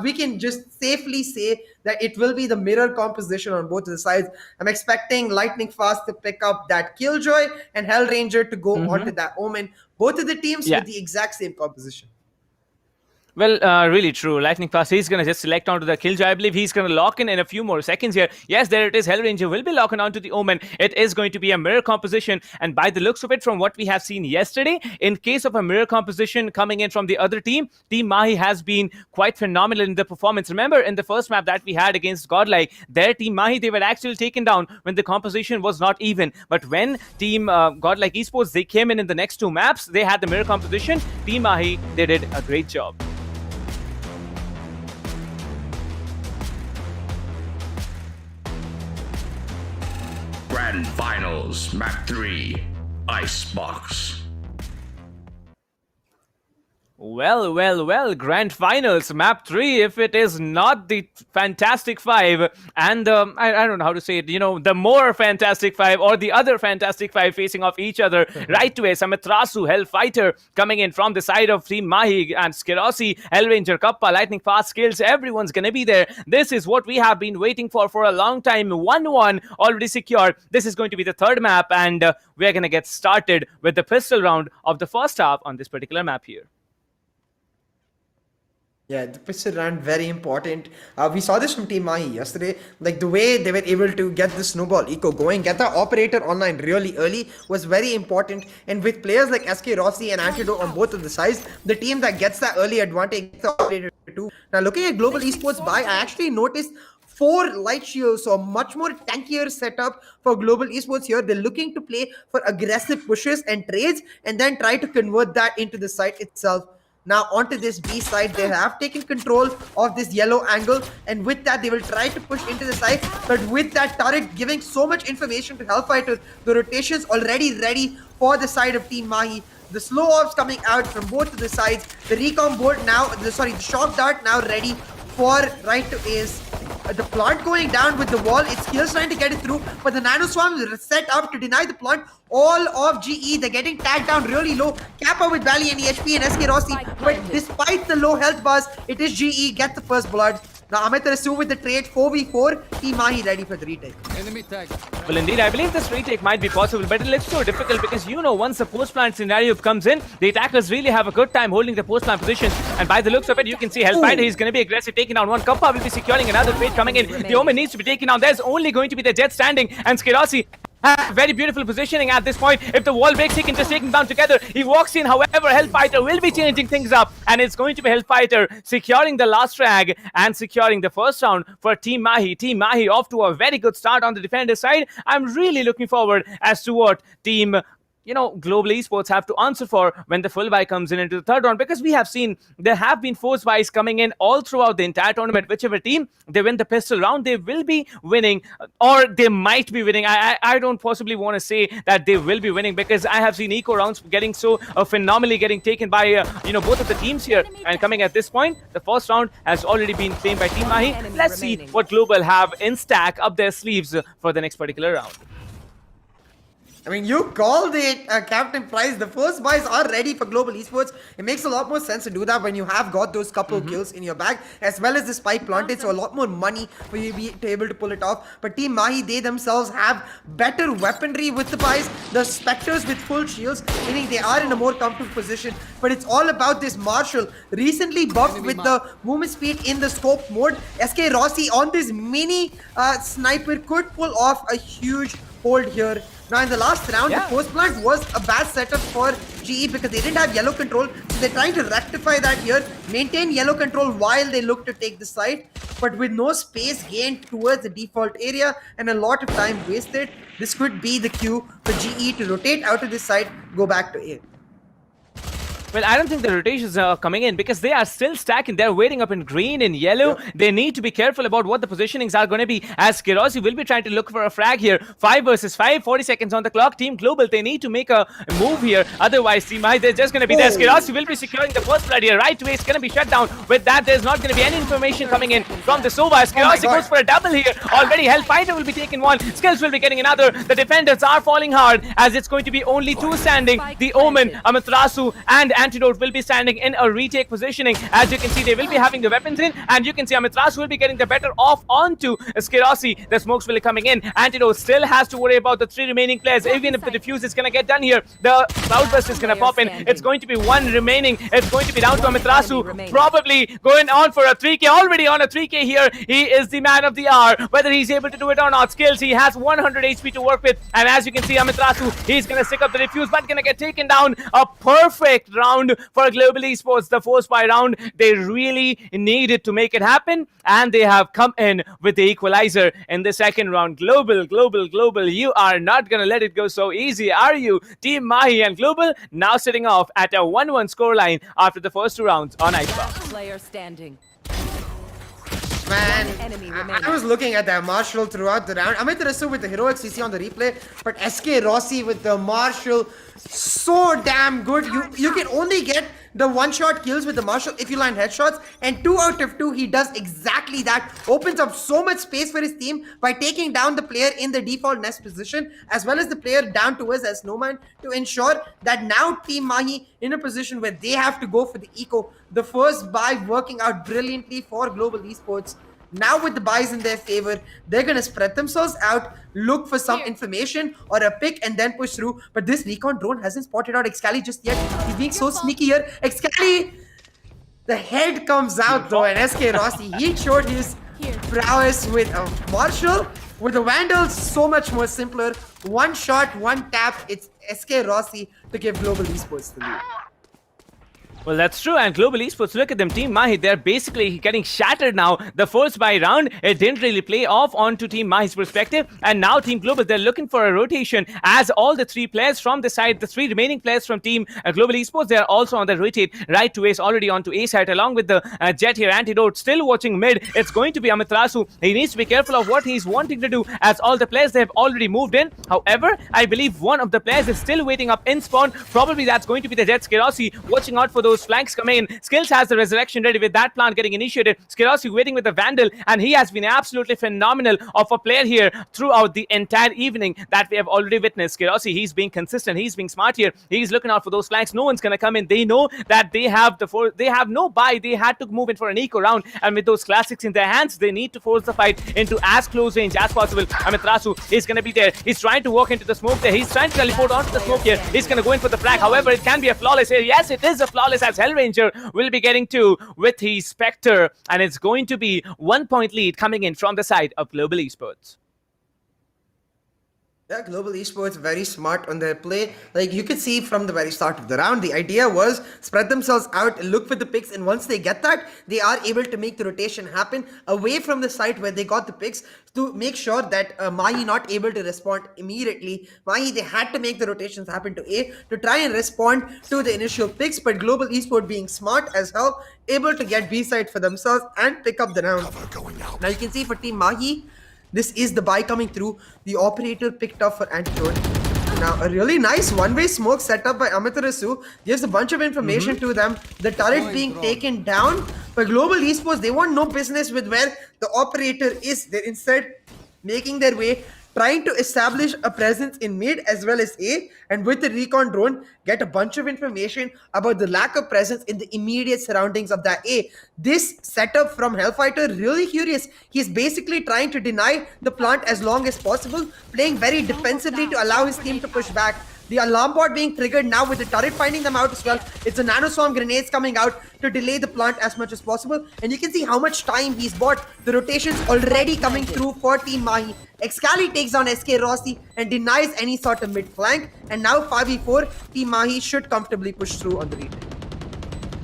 we can just safely say that it will be the mirror composition on both of the sides. I'm expecting Lightning Fast to pick up that Killjoy and Hellranger to go onto that Omen. Both of the teams with the exact same composition. Well, really true. Lightning Fast, he's going to just select onto the Killjoy. I believe he's going to lock in a few more seconds here. Yes, there it is. Hellranger will be locking onto the Omen. It is going to be a mirror composition. And by the looks of it, from what we have seen yesterday, in case of a mirror composition coming in from the other team, Team Mahi has been quite phenomenal in the performance. Remember, in the first map that we had against Godlike, their Team Mahi, they were actually taken down when the composition was not even. But when Team Godlike Esports, they came in the next two maps, they had the mirror composition. Team Mahi, they did a great job. Grand Finals, Map 3, Icebox. Well, Grand Finals, Map 3, if it is not the Fantastic Five, and I don't know how to say it, you know, the more Fantastic Five or the other Fantastic Five facing off each other, right away, Samitrasu, Hellfighter, coming in from the side of Team Mahi, and Skerosi, Hellranger, Kappa, Lightning Fast Skills, everyone's gonna be there. This is what we have been waiting for a long time. 1-1 already secured. This is going to be the third map, and we're gonna get started with the pistol round of the first half on this particular map here. Yeah, the pistol round, very important. We saw this from Team Mahi yesterday. Like, the way they were able to get the snowball eco going, get the operator online really early was very important. And with players like SK Rossi and Antidote on both of the sides, the team that gets that early advantage gets the operator too. Now, looking at Global Esports buy, I actually noticed 4 light shields, so a much more tankier setup for Global Esports here. They're looking to play for aggressive pushes and trades and then try to convert that into the site itself. Now onto this B side, they have taken control of this yellow angle, and with that they will try to push into the side, but with that turret giving so much information to Hellfighter, the rotations already ready for the side of Team Mahi. The slow ops coming out from both of the sides, the recon board now, the shock dart now ready for right to ace. The plant going down with the wall, it's Skills trying to get it through, but the Nano Swarm is set up to deny the plant. All of GE, they're getting tagged down really low. Kappa with Valley and EHP and SK Rossi, but despite the low health bars, it is GE, get the first blood. Now Amaterasu with the trade, 4v4, Team Mahi ready for the retake. Enemy tag. Well, indeed, I believe this retake might be possible, but it looks so difficult because, you know, once the post-plant scenario comes in, the attackers really have a good time holding the post-plant position. And by the looks of it, you can see Hellfighter, he's going to be aggressive, taking down one. Kappa will be securing another trade coming in. The Omen needs to be taken down. There's only going to be the Jet standing, and Skerosi very beautiful positioning at this point. If the wall breaks, he can just take them down together. He walks in, however, Hellfighter will be changing things up, and it's going to be Hellfighter securing the last frag and securing the first round for Team Mahi. Team Mahi off to a very good start on the defender side. I'm really looking forward as to what Team Global Esports have to answer for when the full buy comes in into the third round, because we have seen there have been force buys coming in all throughout the entire tournament. Whichever team they win the pistol round, they will be winning, or they might be winning. I don't possibly want to say that they will be winning, because I have seen eco rounds getting so phenomenally getting taken by both of the teams here. And coming at this point, the first round has already been claimed by Team Mahi. Let's see what Global have in stack up their sleeves for the next particular round. I mean, you called it, Captain Price. The first buys are ready for Global Esports. It makes a lot more sense to do that when you have got those couple kills in your bag, as well as the spike planted, so a lot more money for you to be able to pull it off. But Team Mahi, they themselves have better weaponry with the buys. The Spectres with full shields, meaning they are in a more comfortable position. But it's all about this Marshall, recently buffed with the movement speed in the scope mode. SK Rossi on this mini sniper could pull off a huge hold here. Now in the last round, the post plant was a bad setup for GE because they didn't have yellow control. So they're trying to rectify that here, maintain yellow control while they look to take the site. But with no space gained towards the default area and a lot of time wasted, this could be the cue for GE to rotate out of this site, go back to A. Well, I don't think the rotations are coming in because they are still stacking. They're waiting up in green and yellow. They need to be careful about what the positionings are going to be, as Skerosi will be trying to look for a frag here. 5 versus 5, 40 seconds on the clock. Team Global, they need to make a move here. Otherwise, Team Mahi, they're just going to be there. Skerosi will be securing the first blood here. Right away, it's going to be shut down. With that, there's not going to be any information coming in from the Sova. Skerosi goes for a double here. Already, Hellfighter will be taking one. Skills will be getting another. The defenders are falling hard, as it's going to be only 2 standing. The Omen, Amaterasu, and Antidote will be standing in a retake positioning. As you can see, they will be having the weapons in, and you can see Amitras will be getting the better off onto SkyEsports. The smokes will be coming in. Antidote still has to worry about the 3 remaining players. Even if the defuse is gonna get done here, the cloudburst is gonna pop in. It's going to be 1 remaining. It's going to be down to Amitras, probably going on for a 3K. Already on a 3K here. He is the man of the hour. Whether he's able to do it or not, skills. He has 100 HP to work with, and as you can see, Amitras, he's gonna stick up the defuse, but gonna get taken down. A perfect round for Global Esports. The force by round, they really needed to make it happen, and they have come in with the equalizer in the second round. Global, you are not gonna let it go so easy, are you? Team Mahi and Global now sitting off at a 1-1 scoreline after the first 2 rounds on Icebox. Player standing. Man, I was looking at that Marshall throughout the round. Amit Rasu with the heroic CC on the replay, but SK Rossi with the Marshall, so damn good. You can only get the one-shot kills with the Marshall if you land headshots, and 2 out of 2 he does exactly that. Opens up so much space for his team by taking down the player in the default nest position, as well as the player down to us as Snowman, to ensure that now Team Mahi in a position where they have to go for the eco. The first buy working out brilliantly for Global Esports. Now with the buys in their favor, they're going to spread themselves out, look for some information or a pick, and then push through. But this recon drone hasn't spotted out Excali just yet. He's being so sneaky here. Excali, the head comes out though, and SK Rossi, he showed his prowess with a Marshall. With the Vandals, so much more simpler. 1 shot, 1 tap. It's SK Rossi to give Global Esports the lead. Well, that's true, and Global Esports, look at them, Team Mahi, they're basically getting shattered now. The first buy round, it didn't really play off onto Team Mahi's perspective, and now Team Global, they're looking for a rotation as all the 3 players from the side, the 3 remaining players from Team Global Esports, they're also on the rotate right to Ace, already onto A side, along with the Jet here. Antidote still watching mid. It's going to be Amitras. He needs to be careful of what he's wanting to do, as all the players, they have already moved in. However, I believe one of the players is still waiting up in spawn. Probably that's going to be the Jet. SkyEsports watching out for those flanks coming in. Skills has the resurrection ready with that plant getting initiated. SkyEsports waiting with the Vandal, and he has been absolutely phenomenal of a player here throughout the entire evening that we have already witnessed. SkyEsports, he's being consistent, he's being smart here, he's looking out for those flanks. No one's gonna come in. They know that they have no buy. They had to move in for an eco round, and with those classics in their hands, they need to force the fight into as close range as possible. Amitras is gonna be there. He's trying to walk into the smoke there. He's trying to teleport onto the smoke here. He's gonna go in for the flag. However, it can be a flawless here. Yes, it is a flawless, as Hellranger will be getting 2 with his Spectre, and it's going to be 1 point lead coming in from the side of Global Esports. Yeah, Global Esports very smart on their play. Like you could see from the very start of the round, the idea was spread themselves out, look for the picks, and once they get that, they are able to make the rotation happen away from the site where they got the picks to make sure that Mahi not able to respond immediately. Mahi, they had to make the rotations happen to A to try and respond to the initial picks, but Global Esports being smart as hell, able to get B side for themselves and pick up the round. Now you can see for Team Mahi, this is the buy coming through. The operator picked up for Antidote. Now, a really nice one-way smoke set up by Amitarasu gives a bunch of information to them. The turret being taken down. But Global Esports, they want no business with where the operator is. They're instead making their way, trying to establish a presence in mid as well as A, and with the recon drone, get a bunch of information about the lack of presence in the immediate surroundings of that A. This setup from Hellfighter, really curious. He's basically trying to deny the plant as long as possible, playing very defensively to allow his team to push back. The alarm bot being triggered now with the turret finding them out as well. It's a nanoswarm grenades coming out to delay the plant as much as possible. And you can see how much time he's bought. The rotations already coming through for Team Mahi. Excali takes on SK Rossi and denies any sort of mid flank. And now 5v4, Team Mahi should comfortably push through on the retake.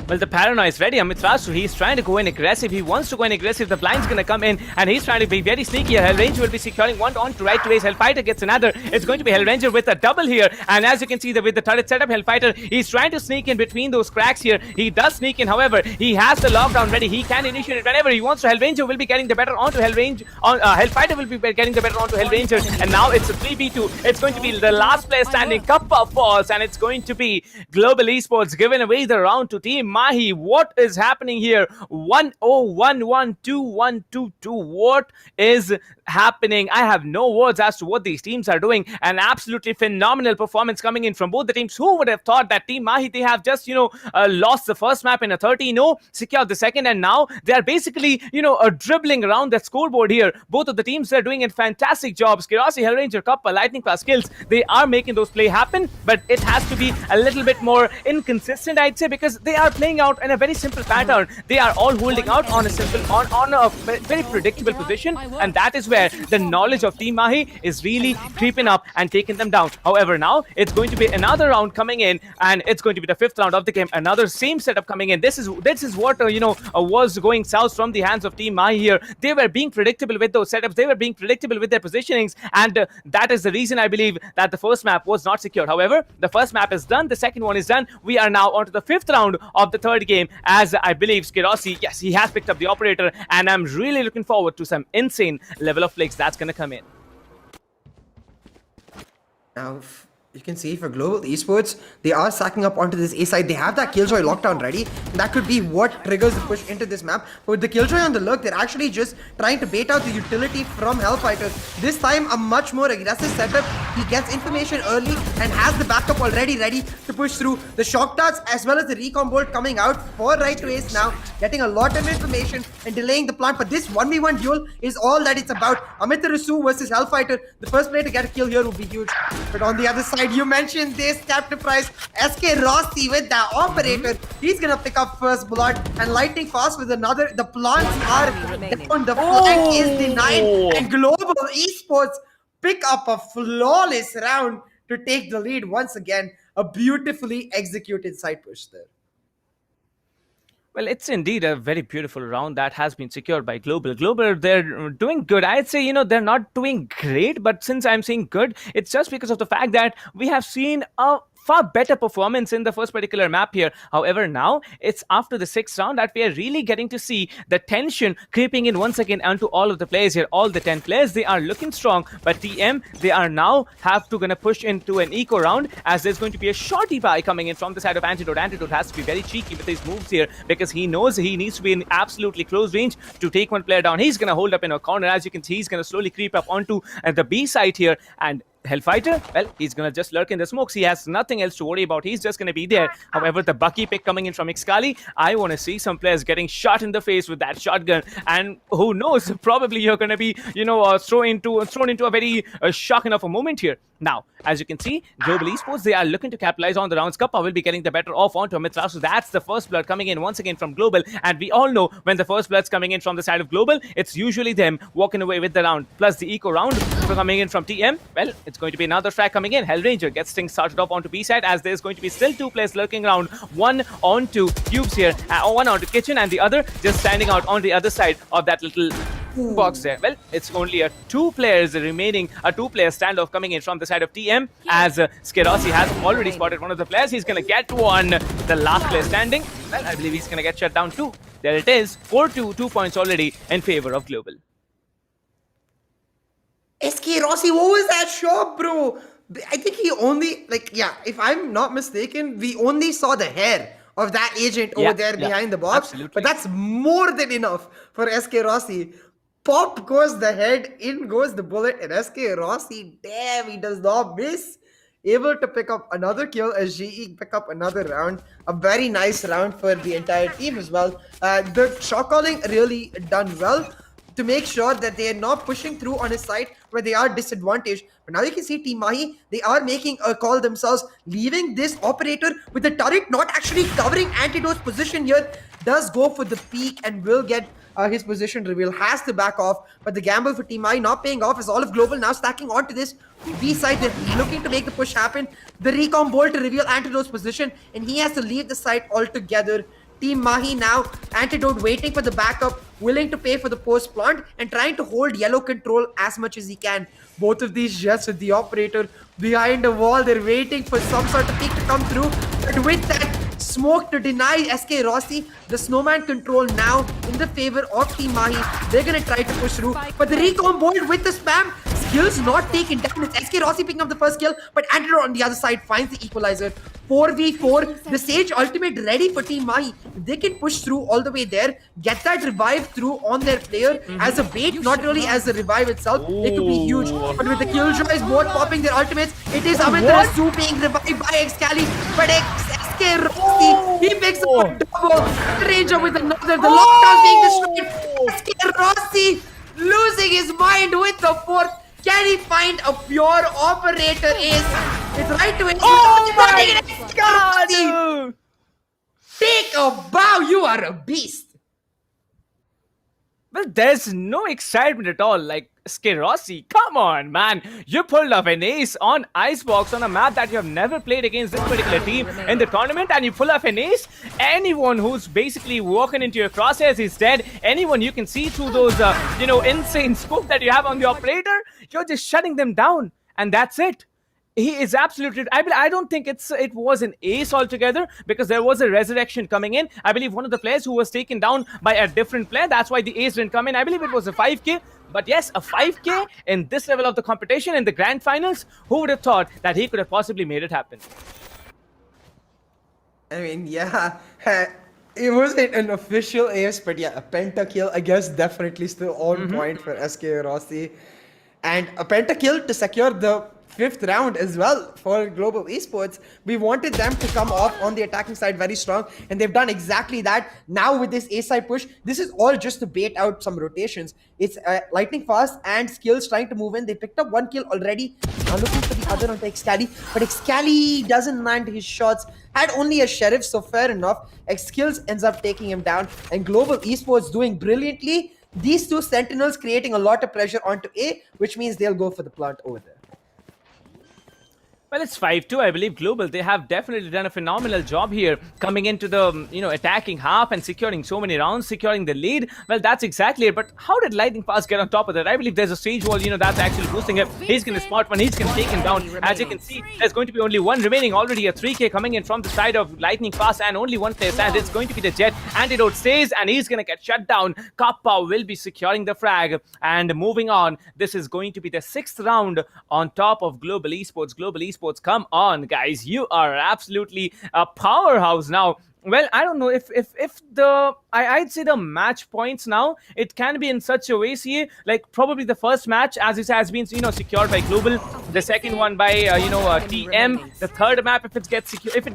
Well, the paranoia is ready. Amitras, he's trying to go in aggressive. He wants to go in aggressive. The blind's going to come in, and he's trying to be very sneaky. Hellranger will be securing one on to right to Ace. Hellfighter gets another. It's going to be Hellranger with a double here. And as you can see, with the turret setup, Hellfighter, he's trying to sneak in between those cracks here. He does sneak in, however, he has the lockdown ready. He can initiate it whenever he wants to. Hellranger will be getting the better onto Hellranger. Hellfighter will be getting the better onto Hellranger. And now it's a 3v2. It's going to be the last player standing, Cup of Falls, and it's going to be Global Esports giving away the round to Team Mahi. What is happening here? 1-0-1-1-2-1-2-2. What is happening? I have no words as to what these teams are doing. An absolutely phenomenal performance coming in from both the teams. Who would have thought that Team Mahi, they have just, lost the first map in a 13-0, secured the second, and now they are basically, dribbling around that scoreboard here. Both of the teams are doing a fantastic job. Skirossi, Hellranger, Kappa, Lightning Class Skills, they are making those play happen, but it has to be a little bit more inconsistent, I'd say, because they are playing out in a very simple pattern. They are all holding out on a very predictable position, and that is where the knowledge of Team Mahi is really creeping up and taking them down. However, now it's going to be another round coming in, and it's going to be the 5th round of the game. Another same setup coming in. This is what was going south from the hands of Team Mahi here. They were being predictable with those setups. They were being predictable with their positionings, and that is the reason I believe that the first map was not secured. However, the first map is done. The second one is done. We are now on to the 5th round of the 3rd game, as I believe Skirossi, yes, he has picked up the operator, and I'm really looking forward to some insane level of flicks that's going to come in. Now, you can see for Global Esports, they are sacking up onto this A side. They have that Killjoy lockdown ready. That could be what triggers the push into this map. But with the Killjoy on the look, they're actually just trying to bait out the utility from Hellfighters. This time, a much more aggressive setup. He gets information early and has the backup already ready to push through. The shock darts as well as the recon bolt coming out for right to ace now, getting a lot of information and delaying the plant. But this 1v1 duel is all that it's about. Amitarasu versus Hellfighter. The first player to get a kill here would be huge. But on the other side, you mentioned this captain prize, SK Rossi with the operator. He's gonna pick up first blood, and lightning fast with another. The plants are down, the flank is denied, and Global Esports pick up a flawless round to take the lead once again. A beautifully executed side push there. Well, it's indeed a very beautiful round that has been secured by Global. Global, they're doing good. I'd say, they're not doing great, but since I'm saying good, it's just because of the fact that we have seen a far better performance in the first particular map here. However, now it's after the 6th round that we are really getting to see the tension creeping in once again onto all of the players here. All the 10 players, they are looking strong, but TM, they are now gonna push into an eco round, as there's going to be a shorty buy coming in from the side of Antidote. Antidote has to be very cheeky with his moves here, because he knows he needs to be in absolutely close range to take one player down. He's gonna hold up in a corner. As you can see, he's gonna slowly creep up onto the B side here, and Hellfighter, well, he's gonna just lurk in the smokes. He has nothing else to worry about. He's just gonna be there. However, the Bucky pick coming in from Ixkali, I want to see some players getting shot in the face with that shotgun, and who knows, probably you're gonna be, thrown into a very shocking of a moment here. Now, as you can see, Global Esports, they are looking to capitalize on the rounds. Kappa will be getting the better off onto Amitra. So that's the first blood coming in once again from Global. And we all know when the first blood's coming in from the side of Global, it's usually them walking away with the round. Plus the eco round coming in from TM. Well, it's going to be another frag coming in. Hellranger gets things started off onto B side, as there's going to be still 2 players lurking around. One onto Cubes here, one onto Kitchen, and the other just standing out on the other side of that little box there. Well, it's only a 2 players remaining, a 2-player standoff coming in from the side of TM, as Skirossi has already spotted one of the players. He's gonna get one, the last player standing. Well, I believe he's gonna get shut down too. There it is, 4-2, 2 points already in favor of Global. SK Rossi, what was that shot, bro? I think he only, if I'm not mistaken, we only saw the hair of that agent over there behind the box. Absolutely. But that's more than enough for SK Rossi. Pop goes the head, in goes the bullet, and SK Rossi, damn, he does not miss. Able to pick up another kill as GE pick up another round. A very nice round for the entire team as well. The shot calling really done well to make sure that they are not pushing through on a side where they are disadvantaged. But now you can see Team Mahi, they are making a call themselves, leaving this operator with the turret not actually covering Antidote's position here. Does go for the peak and will get his position reveal. Has to back off, but the gamble for Team Mahi not paying off, as all of Global now stacking onto this B side. They're looking to make the push happen. The recon bolt to reveal Antidote's position, and he has to leave the site altogether. Team Mahi now, Antidote waiting for the backup, willing to pay for the post plant and trying to hold yellow control as much as he can. Both of these just with the operator behind the wall. They're waiting for some sort of peek to come through. But with that smoke to deny SK Rossi, the snowman control now in the favor of Team Mahi. They're going to try to push through. But the recon bolt with the spam, Skills not taken down. It's SK Rossi picking up the first kill, but Antidote on the other side finds the equalizer. 4v4, the Sage ultimate ready for Team Mahi. They can push through all the way there, get that revive through on their player as a bait, not really as a revive itself. It could be huge, but with the Killjoys both popping their ultimates, it is Amrita Su being revived by Excali, but SK Rossi, he picks up a double, Ranger with another, the lockdown's being destroyed, SK Rossi losing his mind with the fourth. Can he find a pure operator ace? It's right to it. Oh my God! Take a bow, you are a beast. Well, there's no excitement at all. Like, Rossi, come on, man. You pulled off an ace on Icebox on a map that you have never played against this particular team in the tournament, and you pull off an ace. Anyone who's basically walking into your crosshairs is dead. Anyone you can see through those, insane scope that you have on the operator, you're just shutting them down, and that's it. He is absolutely. I don't think it was an ace altogether, because there was a resurrection coming in. I believe one of the players who was taken down by a different player. That's why the ace didn't come in. I believe it was a 5k. But yes, a 5k in this level of the competition in the grand finals. Who would have thought that he could have possibly made it happen? I mean, yeah. It wasn't an official ace, but yeah, a pentakill, I guess, definitely still on point for SK Rossi. And a pentakill to secure the 5th round as well for Global Esports. We wanted them to come off on the attacking side very strong, and they've done exactly that. Now with this A-side push, this is all just to bait out some rotations. It's lightning fast and Skills trying to move in. They picked up 1 kill already. Now looking for the other on Excali, but Excali doesn't land his shots. Had only a Sheriff, so fair enough. Skills ends up taking him down, and Global Esports doing brilliantly. These two Sentinels creating a lot of pressure onto A, which means they'll go for the plant over there. Well, it's 5-2, I believe. Global, they have definitely done a phenomenal job here, coming into the, attacking half and securing so many rounds, securing the lead. Well, that's exactly it. But how did Lightning Fast get on top of that? I believe there's a Sage wall, that's actually boosting him. He's going to spot one. He's going to take him down. As you can see, there's going to be only one remaining. Already a 3k coming in from the side of Lightning Fast, and only one player stands. It's going to be the Jet. Antidote stays, and he's going to get shut down. Kappa will be securing the frag. And moving on, this is going to be the 6th round on top of Global Esports. Global Esports, come on, guys. You are absolutely a powerhouse now. Well, I don't know if I'd say the match points now, it can be in such a way, see, like probably the first match, as it has been, secured by Global, the second one by, TM, the third map, if it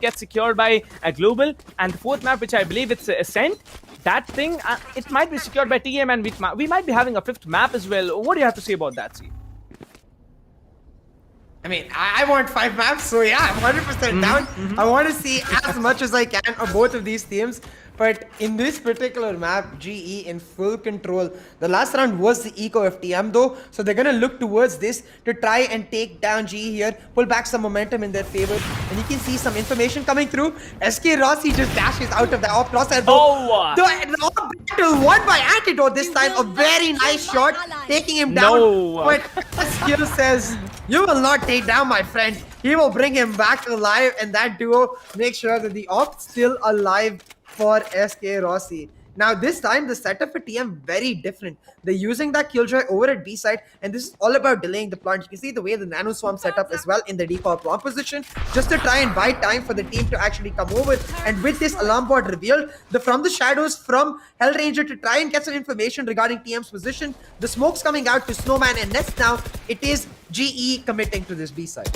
gets secured by Global, and the fourth map, which I believe it's Ascent, that thing, it might be secured by TM, and we might be having a 5th map as well. What do you have to say about that, see? I mean, I want 5 maps, so yeah, I'm 100% down. I want to see as much as I can of both of these teams. But in this particular map, GE in full control. The last round was the eco of TM though, so they're going to look towards this to try and take down GE here, pull back some momentum in their favor. And you can see some information coming through. SK Rossi just dashes out of the off crosshair though. The battle won by Antidote this time. A very nice shot, taking him down. But Skill says, you will not take down my friend. He will bring him back alive, and that duo makes sure that the op's still alive for SK Rossi. Now this time the setup for TM very different. They're using that Killjoy over at B side, and this is all about delaying the plant. You can see the way the Nano Swarm set up as well in the default plant position, just to try and buy time for the team to actually come over. And with this alarm board revealed, from the shadows from Hellranger to try and get some information regarding TM's position, the smoke's coming out to Snowman and Nest. Now it is GE committing to this B side.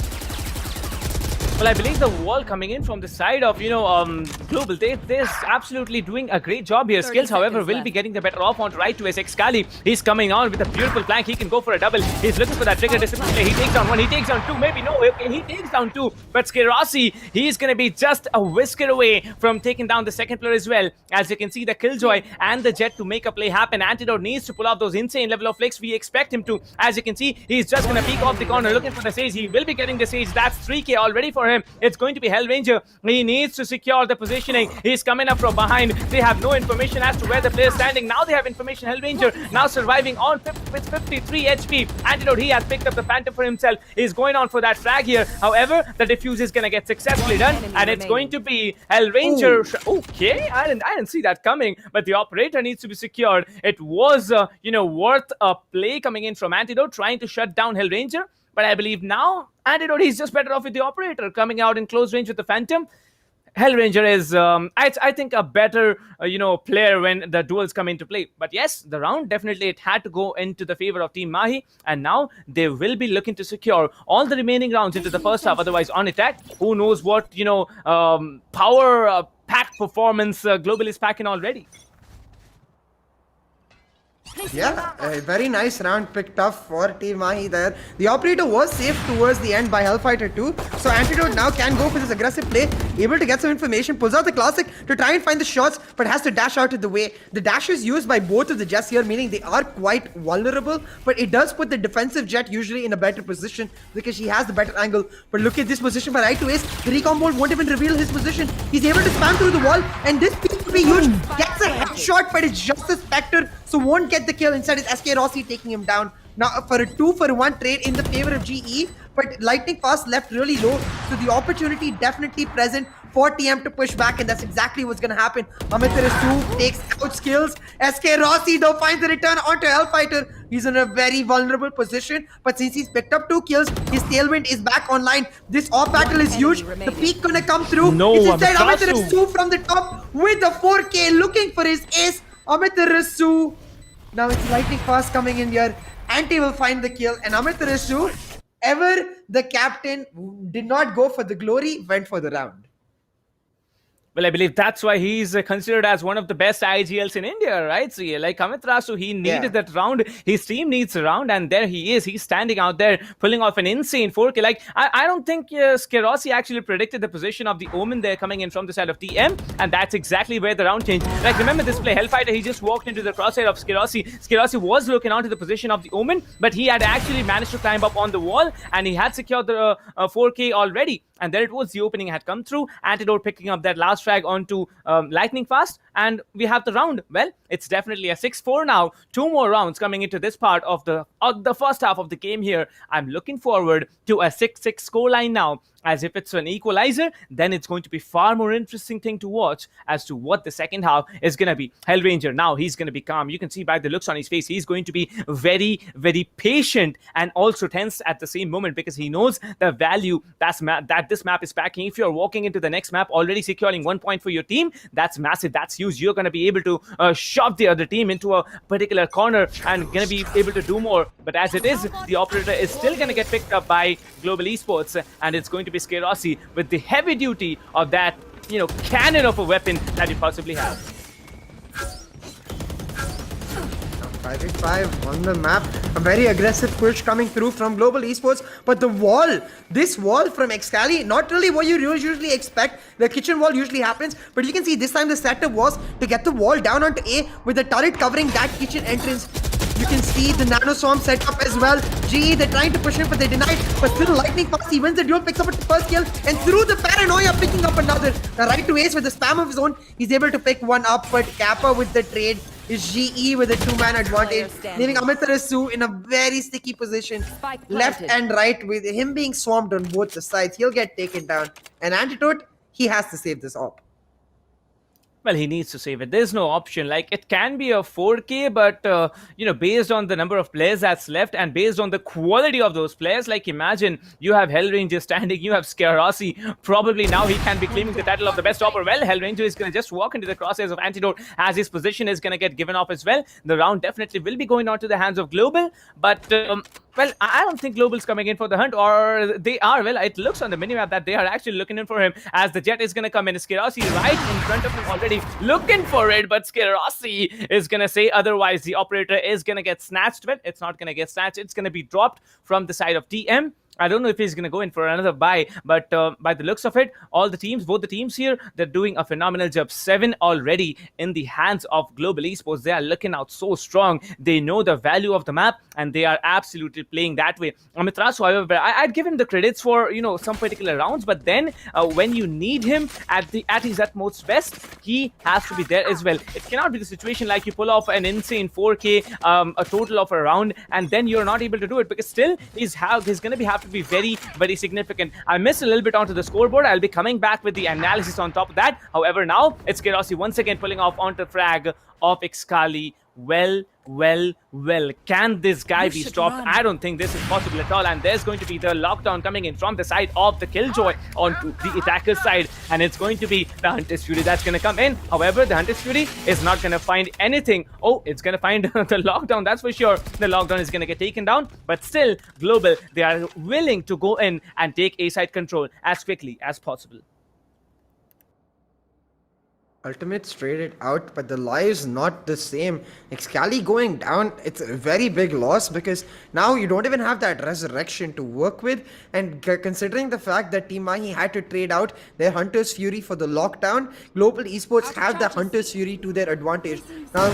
Well, I believe the wall coming in from the side of, Global, they're absolutely doing a great job here. Skills, however, will be getting the better off on right to his Excali. He's coming on with a beautiful flank. He can go for a double. He's looking for that trigger discipline. He takes down one. He takes down two. Maybe no. Okay, he takes down two. But Rossi, he's going to be just a whisker away from taking down the second player as well. As you can see, the Killjoy and the Jet to make a play happen. Antidote needs to pull off those insane level of flicks. We expect him to. As you can see, he's just going to peek off the corner looking for the Sage. He will be getting the Sage. That's 3k already for him. him. It's going to be Hellranger. He needs to secure the positioning. He's coming up from behind. They have no information as to where the player is standing. Now they have information. Hellranger now surviving on with 53 HP. Antidote, he has picked up the Phantom for himself. He's going on for that frag here. However, the defuse is going to get successfully done, and it's going to be Hellranger. Okay, I didn't see that coming, but the operator needs to be secured. It was, worth a play coming in from Antidote, trying to shut down Hellranger. But I believe now, Antidote, he's just better off with the operator coming out in close range with the Phantom. Hellranger is, I think, a better, player when the duels come into play. But yes, the round, definitely it had to go into the favor of Team Mahi. And now they will be looking to secure all the remaining rounds into the first half. Otherwise, on attack, who knows what, power pack performance Global is packing already. Yeah, a very nice round picked up for Team Mahi there. The operator was safe towards the end by Hellfighter 2. So Antidote now can go for this aggressive play, able to get some information, pulls out the classic to try and find the shots, but has to dash out of the way. The dash is used by both of the jets here, meaning they are quite vulnerable, but it does put the defensive jet usually in a better position because she has the better angle. But look at this position by right to ace. The recon bolt won't even reveal his position. He's able to spam through the wall, and this piece could be huge. Gets a headshot, but it's just a Spectre, so won't get the kill. Instead, it's SK Rossi taking him down. Now, for a 2-for-1 trade in the favor of GE, but Lightning Fast left really low, so the opportunity definitely present for TM to push back, and that's exactly what's going to happen. Amitarasu takes out skills. SK Rossi, though, finds the return onto Hellfighter. He's in a very vulnerable position, but since he's picked up 2 kills, his tailwind is back online. This off battle is huge. The peak going to come through. No, it's inside Amitarasu from the top with the 4K looking for his ace. Amitarasu. Now it's Lightning Fast coming in here. Anti will find the kill, and Amitarasu, ever the captain, did not go for the glory, went for the round. Well, I believe that's why he's considered as one of the best IGLs in India, right? So, like Amitarasu, he needed that round. His team needs a round, and there he is. He's standing out there, pulling off an insane 4K. Like, I don't think Skerossi actually predicted the position of the Omen there coming in from the side of TM, and that's exactly where the round changed. Like, remember this play, Hellfighter, he just walked into the crosshair of Skerossi. Skerossi was looking onto the position of the Omen, but he had actually managed to climb up on the wall, and he had secured the 4K already. And there it was, the opening had come through. Antidote picking up that last frag onto Lightning Fast, and we have the round. Well, it's definitely a 6-4 now. 2 more rounds coming into this part of the first half of the game here. I'm looking forward to a 6-6 scoreline now. As if it's an equalizer, then it's going to be far more interesting thing to watch as to what the second half is going to be. Hellranger, now he's going to be calm. You can see by the looks on his face, he's going to be very, very patient and also tense at the same moment because he knows the value that this map is packing. If you're walking into the next map already securing 1 point for your team, that's massive, that's huge. You're going to be able to shove the other team into a particular corner and going to be able to do more. But as it is, the operator is still going to get picked up by Global Esports, and it's going to be Skerossi with the heavy duty of that, cannon of a weapon that you possibly have. 5v5 on the map. A very aggressive push coming through from Global Esports. But the wall, this wall from Excali, not really what you usually expect. The kitchen wall usually happens. But you can see this time the setup was to get the wall down onto A with the turret covering that kitchen entrance. You can see the Nano Swarm set up as well. GE, they're trying to push him, but they denied. But still, Lightning Fast, he wins the duel, picks up the first kill, and through the paranoia, picking up another. Now, right to ace with the spam of his own, he's able to pick one up, but Kappa with the trade is GE with a 2-man advantage, leaving Amitarasu in a very sticky position. Left and right, with him being swarmed on both the sides. He'll get taken down. And Antidote, he has to save this op. Well, he needs to save it. There's no option. Like, it can be a 4K, but, based on the number of players that's left and based on the quality of those players, like, imagine you have Hellranger standing, you have Skerossi. Probably now he can be claiming the title of the best opper. Well, Hellranger is going to just walk into the crosshairs of Antidote as his position is going to get given off as well. The round definitely will be going on to the hands of Global, but... well, I don't think Global's coming in for the hunt, or they are. Well, it looks on the minimap that they are actually looking in for him as the jet is going to come in. Skerossi right in front of him already looking for it, but Skerossi is going to say otherwise. The operator is going to get snatched. Well, it's not going to get snatched. It's going to be dropped from the side of TM. I don't know if he's going to go in for another buy, but by the looks of it, both the teams here, they're doing a phenomenal job. 7 already in the hands of Global Esports. They are looking out so strong. They know the value of the map, and they are absolutely playing that way. Amitrasu, however, I'd give him the credits for some particular rounds, but then when you need him at his utmost best, he has to be there as well. It cannot be the situation like you pull off an insane 4K, a total of a round, and then you're not able to do it, because still he's going to have to be very, very significant. I missed a little bit onto the scoreboard. I'll be coming back with the analysis on top of that. However, now it's Kerossi once again pulling off onto frag of Excali. Well. Can this guy be stopped? I don't think this is possible at all. And there's going to be the lockdown coming in from the side of the Killjoy onto the attacker's side. And it's going to be the Hunter's Fury that's going to come in. However, the Hunter's Fury is not going to find anything. Oh, it's going to find the lockdown. That's for sure. The lockdown is going to get taken down. But still, Global, they are willing to go in and take A-side control as quickly as possible. Ultimates traded out, but the lives not the same. Excali going down, it's a very big loss, because now you don't even have that resurrection to work with. And considering the fact that Team Mahi had to trade out their Hunter's Fury for the lockdown, Global Esports have the Hunter's Fury to their advantage. Now,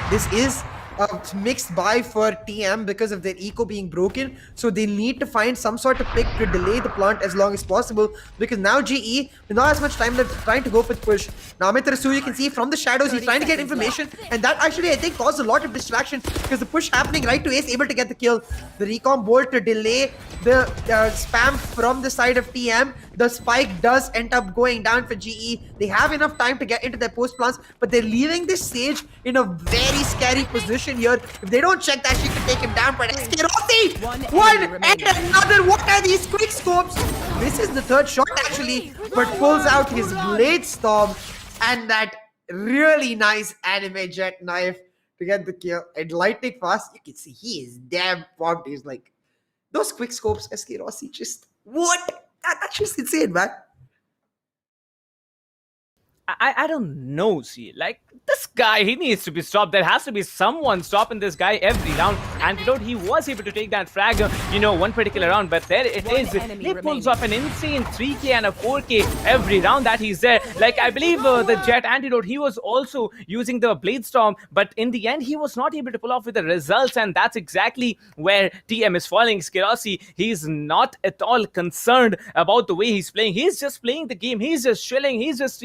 this is a mixed buy for TM because of their eco being broken, so they need to find some sort of pick to delay the plant as long as possible, because now GE with not as much time left, trying to go for the push. Now Amitrasu, you can see from the shadows, he's trying to get information, and that actually I think caused a lot of distraction, because the push happening right to Ace, able to get the kill. The recon bolt to delay the spam from the side of TM. The spike does end up going down for GE. They have enough time to get into their post plants, but they're leaving this Sage in a very scary position here. If they don't check that, she could take him down. But Rossi, one and another. What are these quick scopes? This is the third shot actually, but pulls out his Blade Storm and that really nice anime jet knife to get the kill. And lightning fast, you can see he is damn pumped. He's like, those quick scopes, SK Rossi, just what? That's just insane, man. I don't know, see, like, this guy, he needs to be stopped. There has to be someone stopping this guy every round. Antidote, he was able to take that frag, one particular round, but there it is. He pulls off an insane 3K and a 4K every round that he's there. Like, I believe the Jet Antidote, he was also using the Blade Storm, but in the end, he was not able to pull off with the results, and that's exactly where TM is falling. Skirossi, he's not at all concerned about the way he's playing. He's just playing the game. He's just chilling. He's just,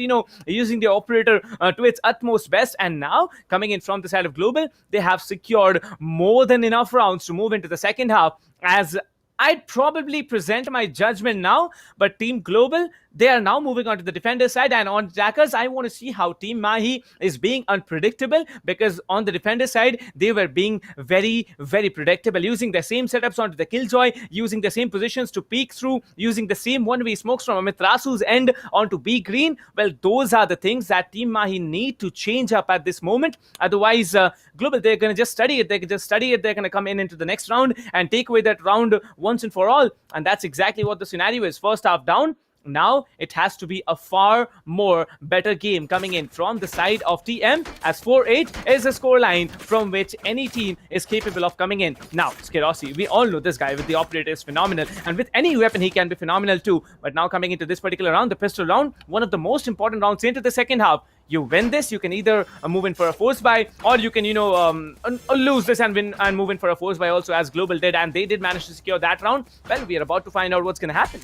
using the operator to its utmost best. And now, coming in from the side of Global, they have secured more than enough rounds to move into the second half. As I'd probably present my judgment now, but Team Global, they are now moving on to the defender side, and on attackers, I want to see how Team Mahi is being unpredictable, because on the defender side, they were being very, very predictable, using the same setups onto the Killjoy, using the same positions to peek through, using the same one-way smokes from Amitrasu's end onto B Green. Well, those are the things that Team Mahi need to change up at this moment. Otherwise, Global, they're going to just study it. They can just study it. They're going to come into the next round and take away that round once and for all. And that's exactly what the scenario is. First half down. Now it has to be a far more better game coming in from the side of TM, as 4-8 is a scoreline from which any team is capable of coming in. Now, Skirossi, we all know this guy with the operator is phenomenal, and with any weapon he can be phenomenal too. But now coming into this particular round, the pistol round, one of the most important rounds into the second half. You win this, you can either move in for a force buy, or you can, lose this and win and move in for a force buy also, as Global did, and they did manage to secure that round. Well, we are about to find out what's going to happen.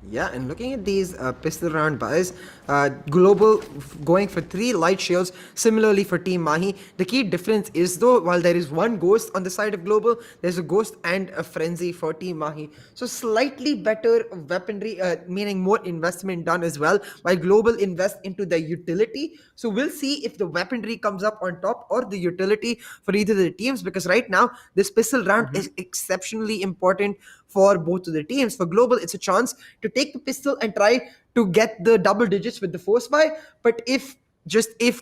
Yeah, and looking at these pistol round buys, Global going for 3 light shields, similarly for Team Mahi. The key difference is though, while there is one ghost on the side of Global, there's a ghost and a frenzy for Team Mahi. So slightly better weaponry, meaning more investment done as well, while Global invest into the utility. So we'll see if the weaponry comes up on top or the utility for either of the teams, because right now this pistol round is exceptionally important for both of the teams. For Global, it's a chance to take the pistol and try to get the double digits with the force buy. But if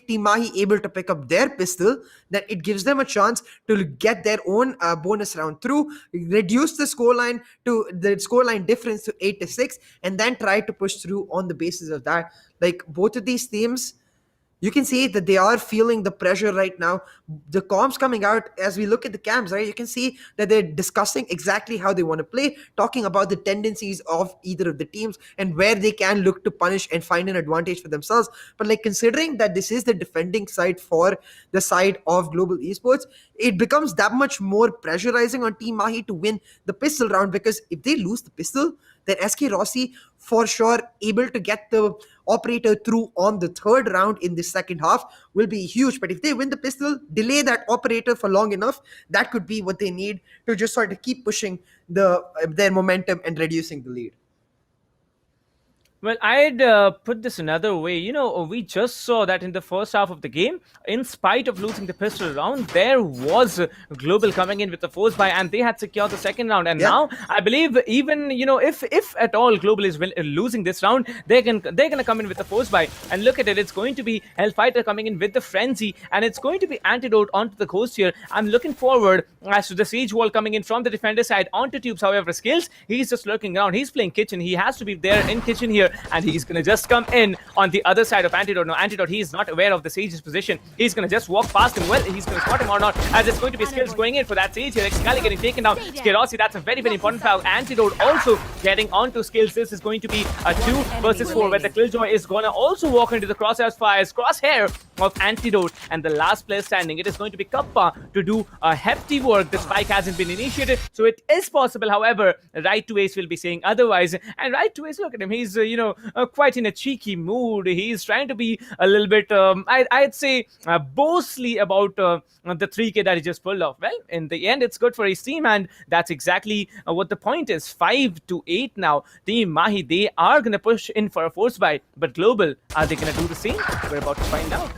Team Mahi able to pick up their pistol, then it gives them a chance to get their own bonus round through, reduce the scoreline difference to 8-6, and then try to push through on the basis of that. Like, both of these teams, You can see that they are feeling the pressure right now. The comms coming out as we look at the cams, right? You can see that they're discussing exactly how they want to play, talking about the tendencies of either of the teams and where they can look to punish and find an advantage for themselves. But like considering that this is the defending side for the side of Global Esports, it becomes that much more pressurizing on Team Mahi to win the pistol round, because if they lose the pistol, then SK Rossi for sure able to get the operator through on the third round in the second half will be huge. But if they win the pistol, delay that operator for long enough, that could be what they need to just sort of keep pushing their momentum and reducing the lead. Well, I'd put this another way. You know, we just saw that in the first half of the game, in spite of losing the pistol round, there was Global coming in with the force buy, and they had secured the second round. And now, I believe, even if at all Global is losing this round, they're gonna come in with the force buy. And look at it, it's going to be Hellfighter coming in with the frenzy, and it's going to be Antidote onto the coast here. I'm looking forward as to the siege wall coming in from the defender side onto Tubes. However, Skills, he's just lurking around. He's playing Kitchen. He has to be there in Kitchen here. And he's going to just come in on the other side of Antidote. Now, Antidote, he's not aware of the Sage's position. He's going to just walk past him. Well, he's going to spot him or not, as it's going to be Skills going in for that Sage here. Excali getting taken down. Skerossi, that's a very, very important foul. Antidote also getting onto Skills. This is going to be a 2 versus 4, where the Killjoy is going to also walk into the crosshair of Antidote. And the last player standing, it is going to be Kappa to do a hefty work. The spike hasn't been initiated, so it is possible. However, Right to Ace will be saying otherwise. And Right to Ace, look at him. He's, quite in a cheeky mood. He's trying to be a little bit, I'd say, boastly about the 3K that he just pulled off. Well, in the end, it's good for his team, and that's exactly what the point is. 5-8 now. Team Mahi, they are going to push in for a force buy, but Global, are they going to do the same? We're about to find out.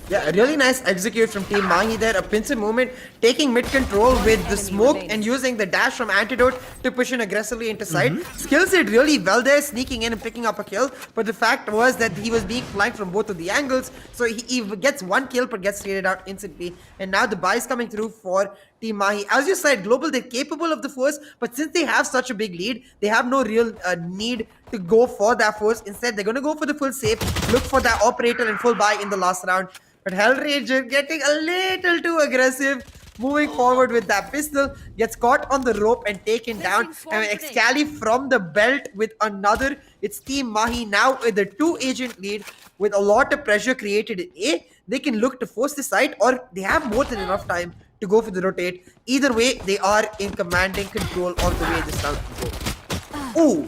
Yeah, a really nice execute from Team Mahi there. A pincer movement, taking mid control with the smoke and using the dash from Antidote to push in aggressively into side. Skills did really well there, sneaking in and picking up a kill. But the fact was that he was being flanked from both of the angles. So he gets one kill but gets traded out instantly. And now the buy is coming through for Team Mahi. As you said, Global, they're capable of the force, but since they have such a big lead, they have no real need to go for that force. Instead, they're going to go for the full save, look for that operator and full buy in the last round. But Hellranger getting a little too aggressive, moving forward with that pistol, gets caught on the rope and taken down. And Excali from the belt with another. It's Team Mahi now with a 2-agent lead with a lot of pressure created in A. They can look to force the site, or they have more than enough time to go for the rotate. Either way, they are in commanding control of the way this round can go. Ooh.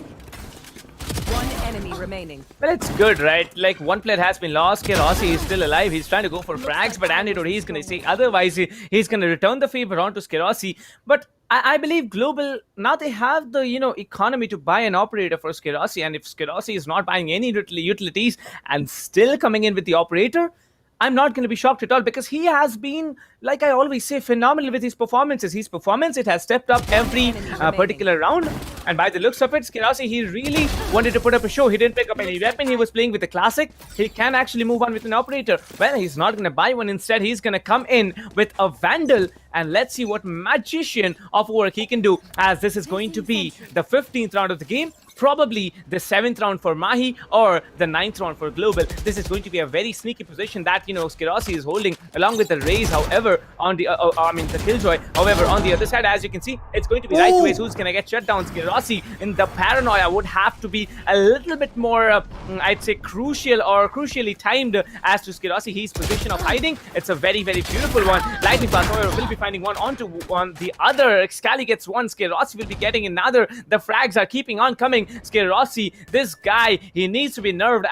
One enemy remaining. Well, it's good, right? Like, one player has been lost. Skerossi is still alive. He's trying to go for frags, but Antidote, he's going to say otherwise. He's going to return the favor onto Skerossi. But I believe Global, now they have the, economy to buy an operator for Skerossi. And if Skerossi is not buying any utilities and still coming in with the operator, I'm not going to be shocked at all, because he has been, like I always say, phenomenal with his performances. His performance, it has stepped up every particular round. And by the looks of it, Skerossi, he really wanted to put up a show. He didn't pick up any weapon. He was playing with the classic. He can actually move on with an operator. Well, he's not going to buy one. Instead, he's going to come in with a Vandal. And let's see what magician of work he can do, as this is going to be the 15th round of the game. Probably the 7th round for Mahi or the 9th round for Global. This is going to be a very sneaky position that, Skerossi is holding along with the Raze. However, on the, the Killjoy. However, on the other side, as you can see, it's going to be Right Ways who's going to get shut down. Skerossi in the paranoia would have to be a little bit more, I'd say, crucially timed as to Skerossi. His position of hiding, it's a very, very beautiful one. Lightning Pass, however, will be finding one onto one. The other, Excali gets one. Skerossi will be getting another. The frags are keeping on coming. Skerossi, this guy, he needs to be nerfed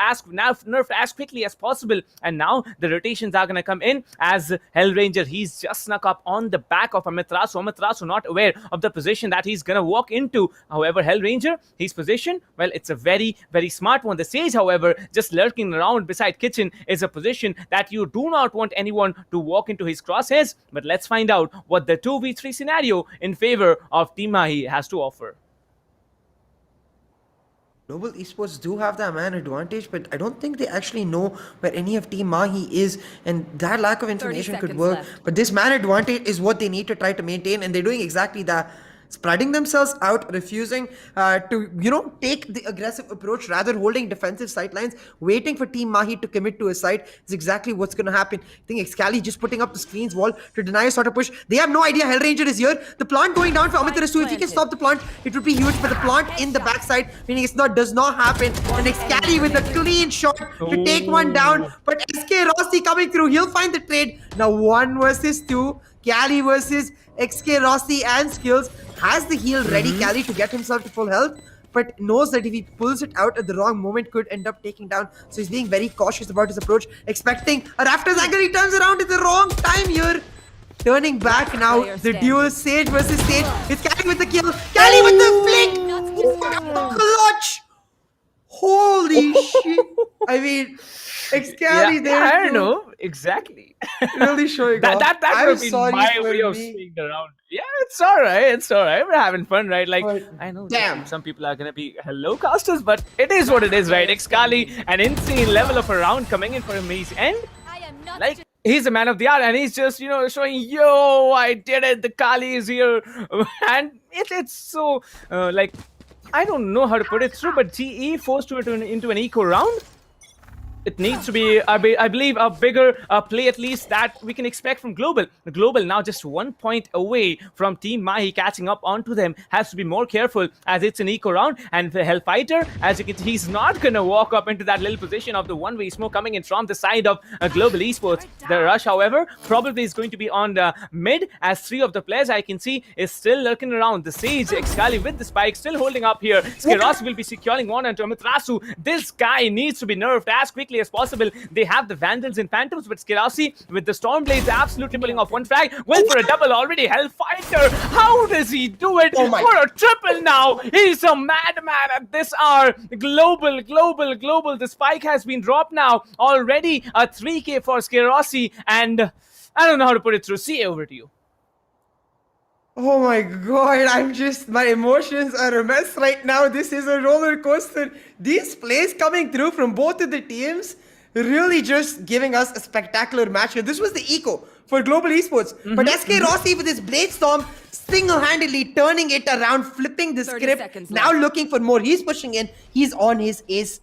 as quickly as possible. And now the rotations are going to come in as Hellranger, he's just snuck up on the back of Amaterasu. Amaterasu not aware of the position that he's going to walk into. However, Hellranger, his position, well, it's a very, very smart one. The Sage, however, just lurking around beside Kitchen is a position that you do not want anyone to walk into his crosshairs. But let's find out what the 2v3 scenario in favor of Team Mahi has to offer. Global Esports do have that man advantage, but I don't think they actually know where any of Team Mahi is, and that lack of information could work. But this man advantage is what they need to try to maintain, and they're doing exactly that. spreading themselves out, refusing to, take the aggressive approach, rather holding defensive sidelines, waiting for Team Mahi to commit to a side is exactly what's going to happen. I think Excali just putting up the screens wall to deny a sort of push. They have no idea Hellranger is here. The plant going down for Amaterasu. If he can stop the plant, it would be huge. But the plant in the backside, meaning does not happen. And Excali with a clean shot to take one down. But SK Rossi coming through. He'll find the trade. Now 1 versus 2. Cali versus XK Rossi and Skills. Has the heal ready, Cali, to get himself to full health, but knows that if he pulls it out at the wrong moment, could end up taking down. So he's being very cautious about his approach, expecting a Raptors angle. He turns around at the wrong time here. Turning back now, the duel Sage versus Sage. It's Cali with the kill. Cali with the flick! Clutch! Holy shit! I mean, Excali there. I don't know exactly. Really showing that. off. That would be my way of seeing the round. Yeah, it's all right. It's all right. We're having fun, right? Like, I know some people are gonna be hello casters, but it is what it is, right? Excali, an insane level of a round coming in for him. He's the man of the hour, and he's just, showing, yo, I did it. The Kali is here, and it's so I don't know how to put it through, but GE forced into an eco round. It needs to be, I believe, a bigger play at least that we can expect from Global. Global now just 1 point away from Team Mahi catching up onto them. Has to be more careful as it's an eco round. And the Hellfighter, as you can see, he's not going to walk up into that little position of the one-way smoke coming in from the side of Global Esports. The rush, however, probably is going to be on the mid, as 3 of the players I can see is still lurking around. The Sage, Excali with the spike, still holding up here. Skiros will be securing one onto Amaterasu. This guy needs to be nerfed as quickly as possible. They have the Vandals and Phantoms, but Skirasi with the Stormblades absolutely pulling off one frag. Well, for a double already. Hellfighter, how does he do it? For a triple now. He's a madman at this hour. Global. The spike has been dropped now. Already a 3k for Skirasi, and I don't know how to put it through. See, over to you. Oh my god, my emotions are a mess right now. This is a roller coaster. These plays coming through from both of the teams really just giving us a spectacular match here. This was the eco for Global Esports. But SK Rossi with his Blade Storm single-handedly turning it around, flipping the script, now looking for more. He's pushing in. He's on his ace.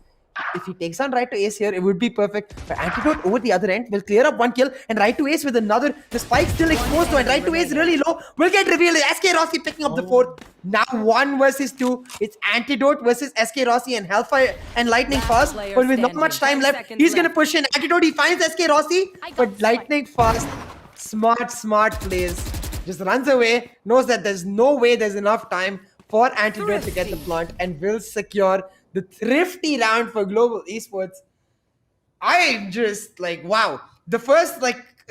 If he takes on right to ace here, it would be perfect. But Antidote over the other end will clear up one kill, and right to ace with another. The spike still exposed to, and right to ace really low. Will get revealed. SK Rossi picking up the 4th. Now 1 versus 2. It's Antidote versus SK Rossi and Hellfire and Lightning Fast. But with not much time left, he's gonna push in. Antidote, he finds SK Rossi, but Lightning Fast, smart plays. Just runs away, knows that there's no way there's enough time for Antidote to get the plant, and will secure the thrifty round for Global Esports. I'm just wow. The first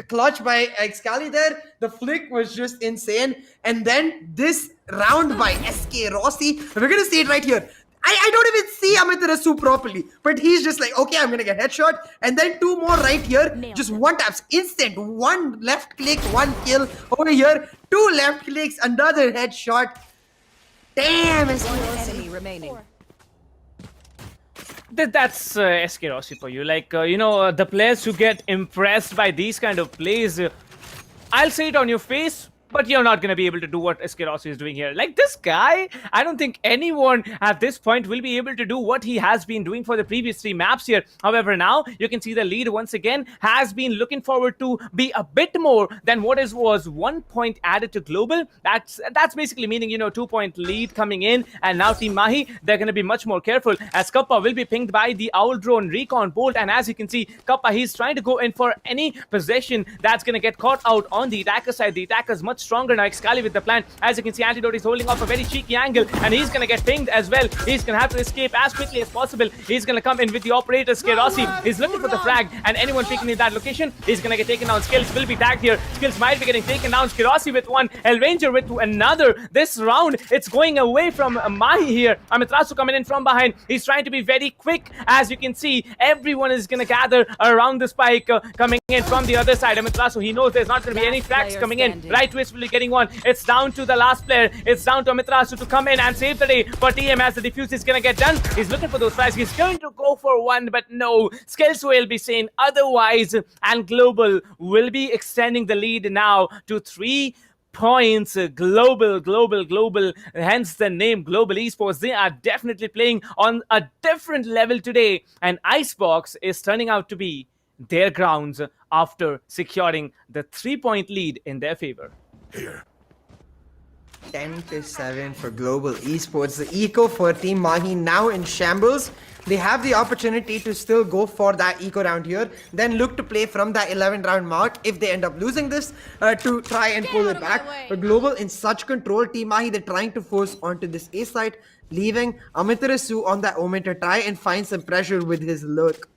clutch by Excali there, the flick was just insane. And then this round by SK Rossi, we're gonna see it right here. I don't even see Amaterasu properly, but he's just okay, I'm gonna get headshot, and then 2 more right here. Just one taps, instant, 1 left click, 1 kill over here, 2 left clicks, another headshot. Damn, SK Rossi. Remaining. That's SK Rossi for you. The players who get impressed by these kind of plays, I'll say it on your face, but you're not going to be able to do what SK Rossi is doing here. This guy, I don't think anyone at this point will be able to do what he has been doing for the previous 3 maps here. However, now you can see the lead once again has been looking forward to be a bit more than what was 1 point added to Global. That's basically meaning, 2-point lead coming in, and now Team Mahi, they're going to be much more careful as Kappa will be pinged by the Owl Drone Recon Bolt, and as you can see, Kappa, he's trying to go in for any possession that's going to get caught out on the attacker side. The attacker's much stronger now. Excali with the plan. As you can see, Antidote is holding off a very cheeky angle, and he's going to get pinged as well. He's going to have to escape as quickly as possible. He's going to come in with the operator. Skirasi is looking for the frag, and anyone picking in that location is going to get taken down. Skills will be tagged here. Skills might be getting taken down. Skirasi with 1, Hellranger with another. This round, it's going away from Mahi here. Amaterasu coming in from behind. He's trying to be very quick. As you can see, everyone is going to gather around the spike coming in from the other side. Amaterasu, he knows there's not going to be any frags coming in. Right twist will be getting one. It's down to the last player. It's down to Amaterasu to come in and save the day. But TM, as the defuse is going to get done, he's looking for those frags. He's going to go for one, but no. Skills will be saying otherwise, and Global will be extending the lead now to 3 points. Global, hence the name Global Esports. They are definitely playing on a different level today, and Icebox is turning out to be their grounds after securing the 3-point lead in their favor. 10-7 for Global Esports. The eco for Team Mahi now in shambles. They have the opportunity to still go for that eco round here, then look to play from that 11 round mark if they end up losing this to try and pull it back. But Global in such control. Team Mahi, they're trying to force onto this A side, leaving Amitarasu on that Omen to try and find some pressure with his lurk.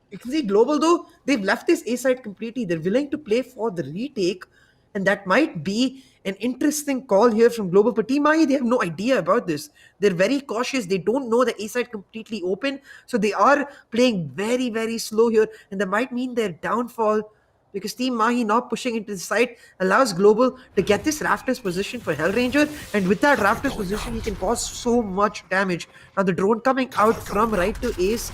You can see Global though, they've left this A side completely. They're willing to play for the retake, and that might be an interesting call here from Global. But Team Mahi, they have no idea about this. They're very cautious. They don't know the A side completely open, so they are playing very, very slow here, and that might mean their downfall, because Team Mahi not pushing into the side allows Global to get this Rafters position for Hellranger, and with that Rafters position, he can cause so much damage. Now the drone coming out from right to Ace.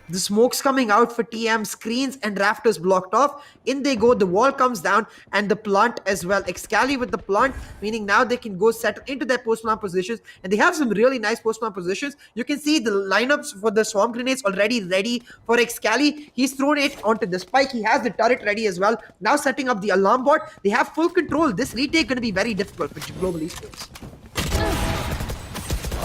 The smoke's coming out for TM, screens and Rafters blocked off. In they go, the wall comes down and the plant as well. Excali with the plant, meaning now they can go settle into their post-plant positions, and they have some really nice post-plant positions. You can see the lineups for the swarm grenades already ready for Excali. He's thrown it onto the spike. He has the turret ready as well. Now setting up the alarm bot. They have full control. This retake going to be very difficult for Global Esports.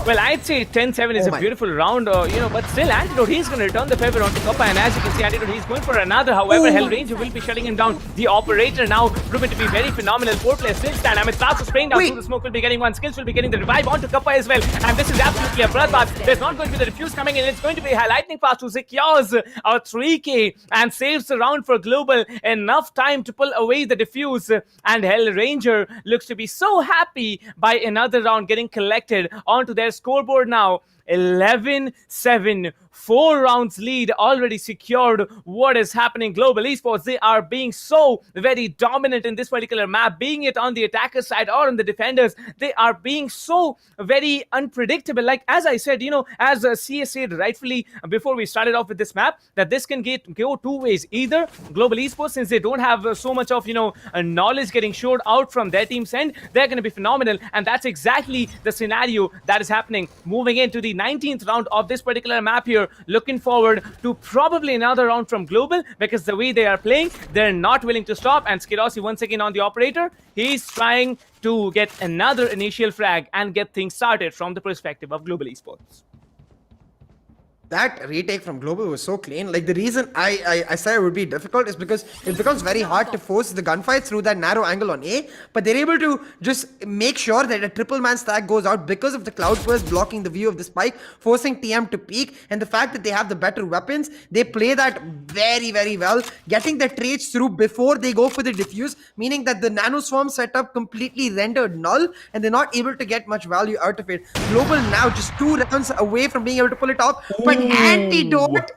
Well, I'd say 10-7 is a beautiful round, but still Antidote, he's going to return the favor onto Kappa, and as you can see, Antidote, he's going for another. However, Hellranger will be shutting him down. The Operator now proven to be very phenomenal. 4 players still stand. Starts spraying down through the smoke, will be getting one. Skills will be getting the revive onto Kappa as well, and this is absolutely a bloodbath. There's not going to be the defuse coming in. It's going to be a lightning pass who secures a 3k and saves the round for Global. Enough time to pull away the defuse, and Hellranger looks to be so happy by another round getting collected onto their scoreboard now. 11-7, 4 rounds lead already secured. What is happening? Global Esports, they are being so very dominant in this particular map, being it on the attacker side or on the defenders. They are being so very unpredictable. Like, as I said, as CS said rightfully before we started off with this map, that this can go 2 ways. Either Global Esports, since they don't have so much of knowledge getting showed out from their team's end, they're going to be phenomenal, and that's exactly the scenario that is happening. Moving into the 19th round of this particular map here, looking forward to probably another round from Global, because the way they are playing, they're not willing to stop. And Skirossi once again on the Operator, he's trying to get another initial frag and get things started from the perspective of Global Esports. That retake from Global was so clean. Like, the reason I said it would be difficult is because it becomes very hard to force the gunfight through that narrow angle on A, but they're able to just make sure that a triple man stack goes out because of the cloud burst blocking the view of the spike, forcing TM to peek, and the fact that they have the better weapons, they play that very, very well, getting the trades through before they go for the diffuse, meaning that the nano swarm setup completely rendered null, and they're not able to get much value out of it. Global now just 2 rounds away from being able to pull it off, but Antidote,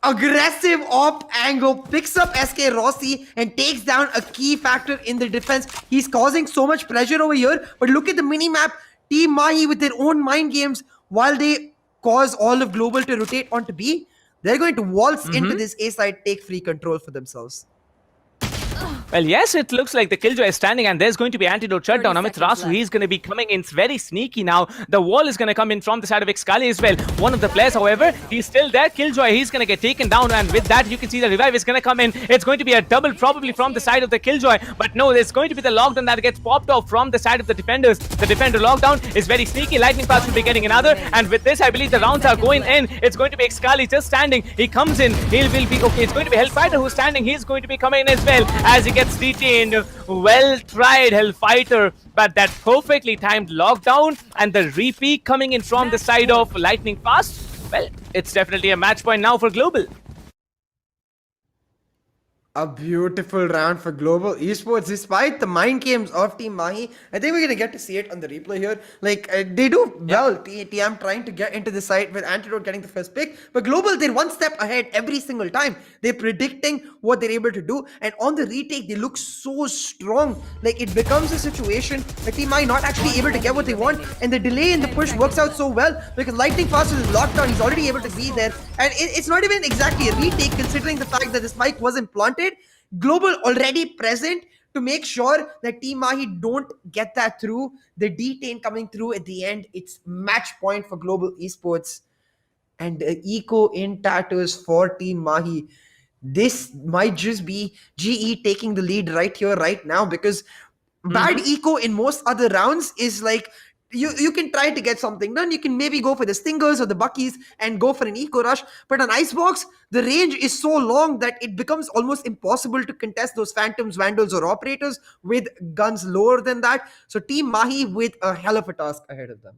aggressive op angle, picks up SK Rossi and takes down a key factor in the defense. He's causing so much pressure over here, but look at the mini-map. Team Mahi with their own mind games, while they cause all of Global to rotate onto B, they're going to waltz into this A side, take free control for themselves. Well, yes, it looks like the Killjoy is standing, and there's going to be Antidote shutdown. Amitarasu, he's going to be coming in very sneaky now. The wall is going to come in from the side of Excali as well. One of the players, however, he's still there. Killjoy, he's going to get taken down, and with that, you can see the revive is going to come in. It's going to be a double probably from the side of the Killjoy, but no, there's going to be the lockdown that gets popped off from the side of the defenders. The defender lockdown is very sneaky. Lightning Pass will be getting another, and with this, I believe the rounds are going in. It's going to be Excali just standing. He comes in. He will be, okay, it's going to be Hellfighter who's standing. He's going to be coming in as well as he gets detained. Well tried, Hellfighter, but that perfectly timed lockdown and the repeat coming in from the side of Lightning Fast. Well, it's definitely a match point now for Global. A beautiful round for Global Esports, despite the mind games of Team Mahi. I think we're going to get to see it on the replay here. Like, they do well, TM trying to get into the site with Antidote getting the first pick. But Global, they're one step ahead every single time. They're predicting what they're able to do. And on the retake, they look so strong. Like, it becomes a situation where Team Mahi not actually able to get what they want. And the delay in the push works out so well, because Lightning Fast is locked down. He's already able to be there. And it's not even exactly a retake, considering the fact that the spike wasn't planted. Global already present to make sure that Team Mahi don't get that through. The D10 coming through at the end, it's match point for Global Esports. And eco in tatters for Team Mahi. This might just be GE taking the lead right here, right now, because bad eco in most other rounds is like you can try to get something done. You can maybe go for the Stingers or the Buckies and go for an eco rush. But on Icebox, the range is so long that it becomes almost impossible to contest those Phantoms, Vandals, or Operators with guns lower than that. So Team Mahi with a hell of a task ahead of them.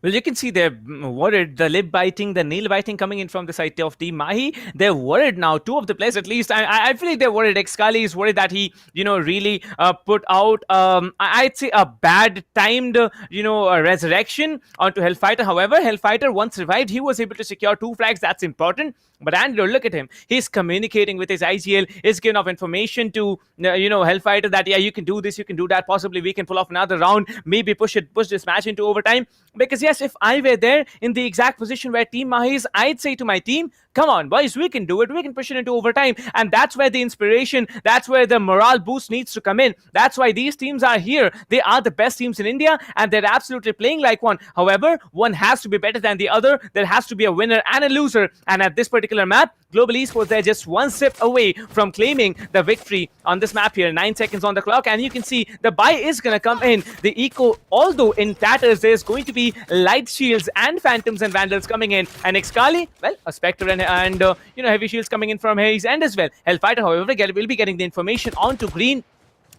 Well, you can see they're worried. The lip biting, the nail biting coming in from the side of Team Mahi. They're worried now. Two of the players, at least. I feel like they're worried. Xcali is worried that he, really put out, I'd say, a bad timed, resurrection onto Hellfighter. However, Hellfighter, once revived, he was able to secure 2 frags. That's important. But Andrew, look at him. He's communicating with his IGL. He's giving off information to, Hellfighter that, yeah, you can do this, you can do that. Possibly we can pull off another round. Maybe push this match into overtime. Because yes, if I were there in the exact position where Team Mahi is, I'd say to my team, come on, boys, we can do it. We can push it into overtime. And that's where the inspiration, that's where the morale boost needs to come in. That's why these teams are here. They are the best teams in India, and they're absolutely playing like one. However, one has to be better than the other. There has to be a winner and a loser. And at this particular map, Global Esports, they're just one step away from claiming the victory on this map here. 9 seconds on the clock, and you can see the buy is going to come in. The eco, although in tatters, there's going to be light shields and Phantoms and Vandals coming in. And Xcali, well, a Spectre and heavy shields coming in from his end as well. Hellfighter, however, will be getting the information onto green,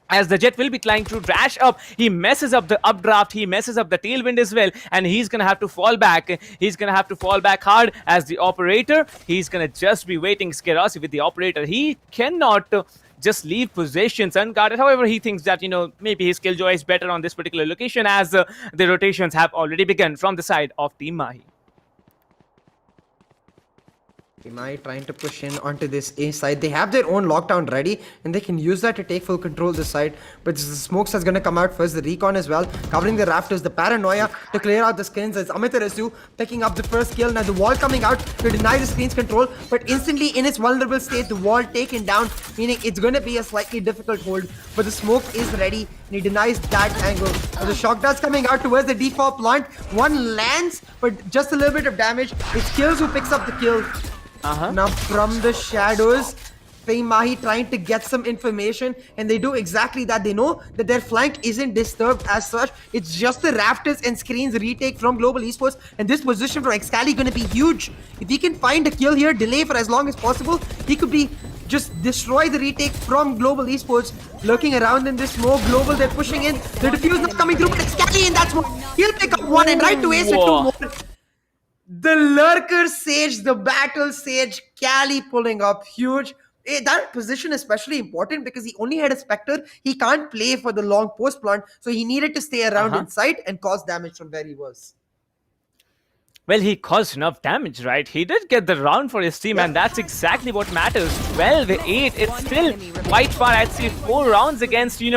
as the Jet will be trying to dash up. He messes up the updraft, he messes up the tailwind as well, and he's gonna have to fall back. He's gonna have to fall back hard as the Operator. He's gonna just be waiting. Skerasi with the Operator. He cannot just leave positions unguarded. However, he thinks that, maybe his killjoy is better on this particular location, as the rotations have already begun from the side of Team Mahi. Akamai trying to push in onto this A side. They have their own lockdown ready, and they can use that to take full control this side. But the smokes that's going to come out first, the recon as well, covering the rafters, the paranoia to clear out the screens as Amitarasu picking up the first kill. Now the wall coming out to deny the screen's control, but instantly in its vulnerable state, the wall taken down, meaning it's going to be a slightly difficult hold. But the smoke is ready, and he denies that angle. Now the shock darts coming out towards the default plant. One lands, but just a little bit of damage. It's Kills who picks up the kill. Now from the shadows, Team Mahi trying to get some information, and they do exactly that. They know that their flank isn't disturbed as such. It's just the rafters and screens retake from Global Esports, and this position for Xcali going to be huge. If he can find a kill here, delay for as long as possible, he could be just destroy the retake from Global Esports. Lurking around in this smoke, Global, they're pushing in. The defuse not coming through, but Xcali in that smoke. He'll pick up one and right to ace with 2 more. The Lurker Sage, the Battle Sage, Cali pulling up huge. That position is especially important because he only had a Spectre. He can't play for the long post plant, so he needed to stay around inside and cause damage from where he was. Well, he caused enough damage, right? He did get the round for his team, and that's exactly what matters. 12-8. It's still quite far. I'd say 4 rounds against, I'd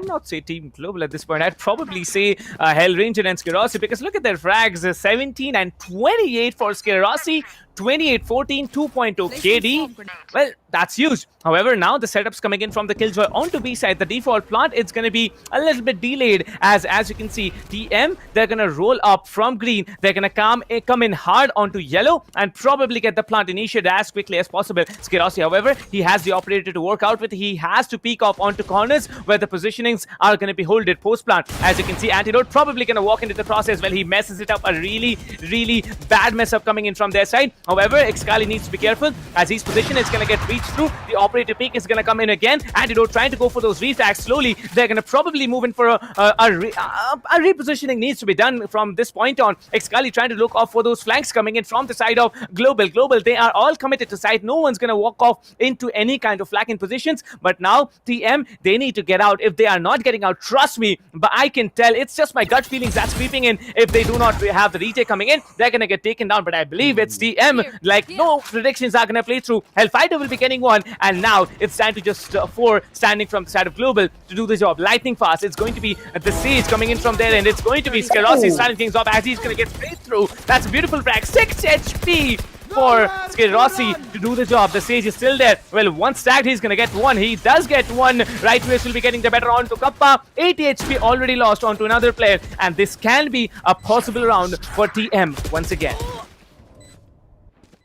not say Team Global at this point. I'd probably say Hellranger and Skerasi, because look at their frags. 17 and 28 for Skerasi. 28-14, 2.0 KD. Well, that's huge. However, now the setup's coming in from the Killjoy onto B side. The default plant, it's going to be a little bit delayed, as you can see, TM, they're going to roll up from green. They're going to come in hard onto yellow and probably get the plant initiated as quickly as possible. Skerasi, however, he has the Operator to work out with. He has to peek off onto corners where the positionings are going to be holded post plant. As you can see, Antidote probably going to walk into the process. Well, he messes it up. A really, really bad mess up coming in from their side. However, Xcali needs to be careful as his position is going to get reached through. The Operator peak is going to come in again. Antidote trying to go for those refrags slowly. They're going to probably move in for a repositioning needs to be done from this point on. Xcali trying to look off for those flanks coming in from the side of Global. Global, they are all committed to side. No one's going to walk off into any kind of flanking positions. But now, TM, they need to get out. If they are not getting out, trust me, but I can tell, it's just my gut feelings that's creeping in. If they do not have the retake coming in, they're going to get taken down. But I believe it's TM. Like, no predictions are going to play through. Hellfighter will be getting one, and now it's time to just 4 standing from the side of Global to do the job. Lightning fast. It's going to be the Sage coming in from there, and it's going to be Skerasi starting things off as he's going to get straight through. That's a beautiful frag. 6 HP. for Rossi to do the job. The Sage is still there. Well, once tagged, he's gonna get one. He does get one. Right Waste will be getting the better onto Kappa. 80 HP already lost onto another player, and this can be a possible round for TM once again.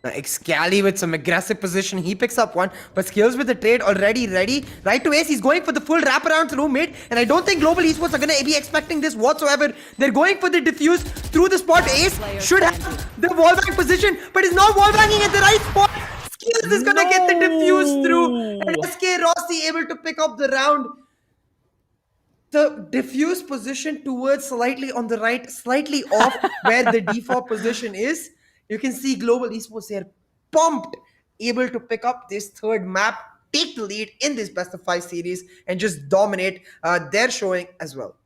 Excali with some aggressive position, he picks up one, but Skills with the trade already ready. Right to Ace, he's going for the full wraparound through mid, and I don't think Global Esports are going to be expecting this whatsoever. They're going for the diffuse through the spot. Ace should have the wallbang position, but is not wallbanging at the right spot. Skills is going to get the diffuse through, and SK Rossi able to pick up the round. The diffuse position towards slightly on the right, slightly off where the default position is. You can see Global Esports here pumped, able to pick up this third map, take the lead in this best of 5 series, and just dominate their showing as well.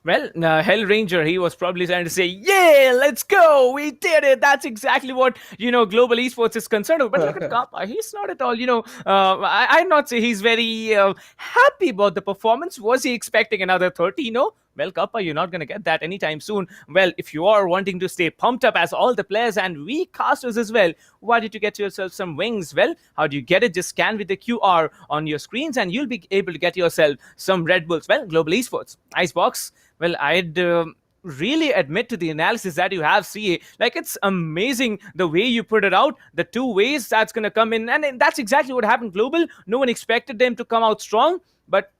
Well, Hell Ranger, he was probably trying to say, yeah, let's go, we did it. That's exactly what, Global Esports is concerned with. But look at Kappa, he's not at all, I'd not say he's very happy about the performance. Was he expecting another 30? No. Well, Kappa, you're not going to get that anytime soon. Well, if you are wanting to stay pumped up as all the players and we casters as well, why did you get yourself some wings? Well, how do you get it? Just scan with the QR on your screens and you'll be able to get yourself some Red Bulls. Well, Global Esports, Icebox. Well, I'd really admit to the analysis that you have, CA. Like, it's amazing the way you put it out, the two ways that's going to come in. And that's exactly what happened, Global. No one expected them to come out strong, but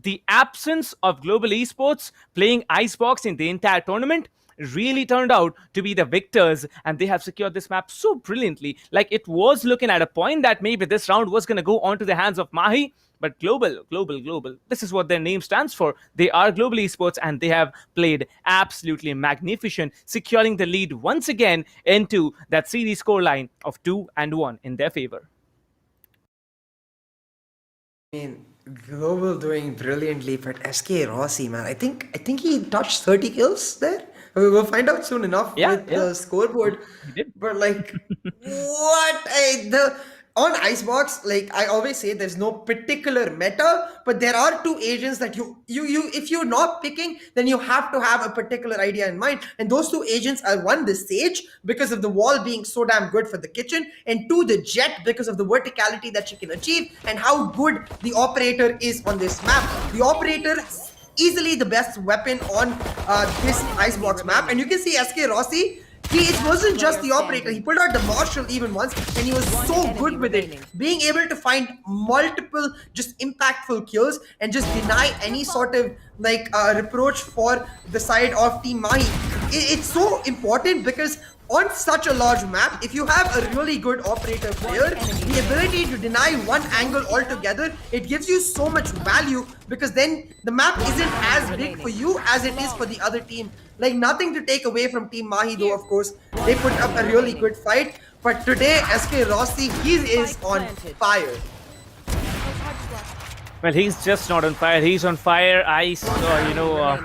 the absence of Global Esports playing Icebox in the entire tournament really turned out to be the victors, and they have secured this map so brilliantly. Like, it was looking at a point that maybe this round was going to go onto the hands of Mahi, but Global, this is what their name stands for. They are Global Esports, and they have played absolutely magnificent, securing the lead once again into that series scoreline of 2-1 in their favor. I mean, Global doing brilliantly, but SK Rossi, man, I think he touched 30 kills there. We'll find out soon enough with the scoreboard. But like, what? On Icebox, like I always say, there's no particular meta, but there are two agents that you if you're not picking, then you have to have a particular idea in mind. And those two agents are, one, the Sage, because of the wall being so damn good for the kitchen, and two, the Jet, because of the verticality that she can achieve and how good the Operator is on this map. The Operator, easily the best weapon on this Icebox map, and you can see SK Rossi. It wasn't just the Operator, he pulled out the Marshal even once, and he was so good with it, being able to find multiple just impactful kills and just deny any sort of like reproach for the side of Team Mahi. It's so important because on such a large map, if you have a really good Operator player, the ability to deny one angle altogether, it gives you so much value, because then the map isn't as big for you as it is for the other team. Like, nothing to take away from Team Mahi though, of course. They put up a really good fight. But today, SK Rossi, he is on fire. Well, he's just not on fire. He's on fire ice,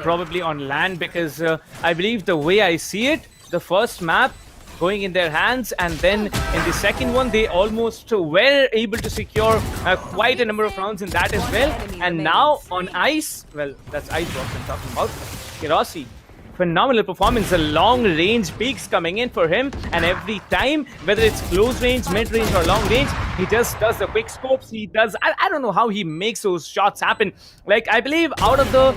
probably on land, because I believe the way I see it, the first map going in their hands, and then in the second one, they almost were able to secure quite a number of rounds in that as well. And now on ice, well, that's Icebox I'm talking about. Rossi, phenomenal performance, the long range peaks coming in for him, and every time, whether it's close range, mid range or long range, he just does the quick scopes. He does, I don't know how he makes those shots happen. Like, I believe out of the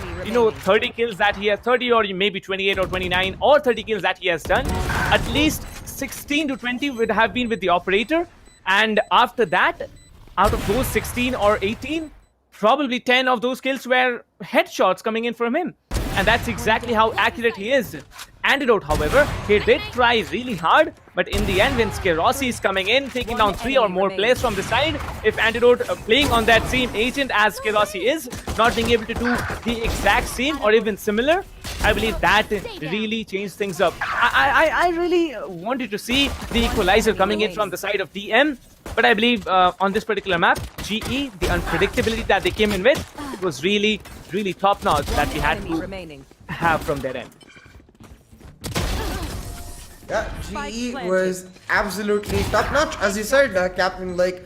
30 kills that he has, 30 or maybe 28 or 29 or 30 kills that he has done, at least 16 to 20 would have been with the Operator, and after that, out of those 16 or 18, probably 10 of those kills were headshots coming in from him. And that's exactly how accurate he is. Antidote, however, he did try really hard, but in the end, when Rossi is coming in, taking down 3 or more players from the side, if Antidote playing on that same agent as Rossi is, not being able to do the exact same or even similar, I believe that really changed things up. I really wanted to see the equalizer coming in from the side of DM, but I believe on this particular map, GE, the unpredictability that they came in with, it was really, really top-notch that we had to have from their end. Yeah, GE was absolutely top-notch. As you said, Captain, like,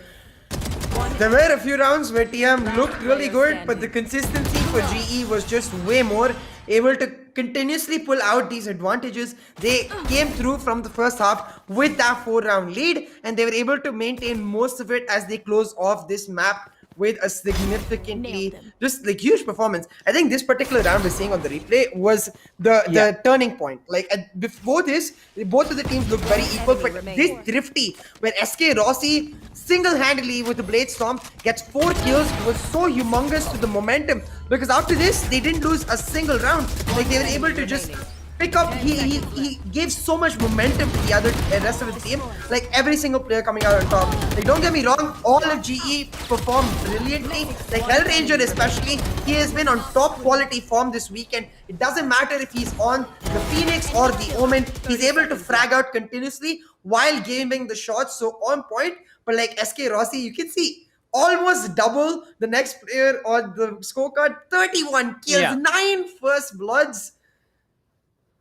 there were a few rounds where TM looked really good, but the consistency for GE was just way more, able to continuously pull out these advantages. They came through from the first half with that 4-round lead, and they were able to maintain most of it as they close off this map with a significantly just like huge performance. I think this particular round we're seeing on the replay was the turning point. Like before this, both of the teams looked very equal, but this Thrifty, where SK Rossi single-handedly with the Blade Storm gets 4 kills, was so humongous to the momentum, because after this they didn't lose a single round. Like they were able to just pick up. He gave so much momentum to the rest of his team. Like every single player coming out on top. Like don't get me wrong, all of GE performed brilliantly. Like Hellranger especially, he has been on top quality form this weekend. It doesn't matter if he's on the Phoenix or the Omen, he's able to frag out continuously while giving the shots so on point. But like SK Rossi, you can see almost double the next player on the scorecard. 31 kills, 9 first bloods.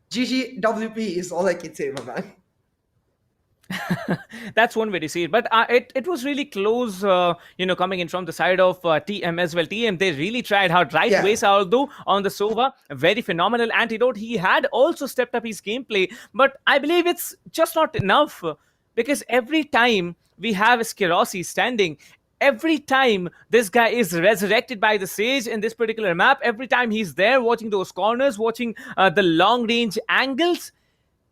GGWP is all I can say, my man. That's one way to see it, but it was really close, coming in from the side of TM as well. TM, they really tried hard. Right ways, although on the Sova, very phenomenal antidote. He had also stepped up his gameplay, but I believe it's just not enough, because every time we have Skirossi standing, every time this guy is resurrected by the Sage in this particular map, every time he's there watching those corners, watching the long range angles,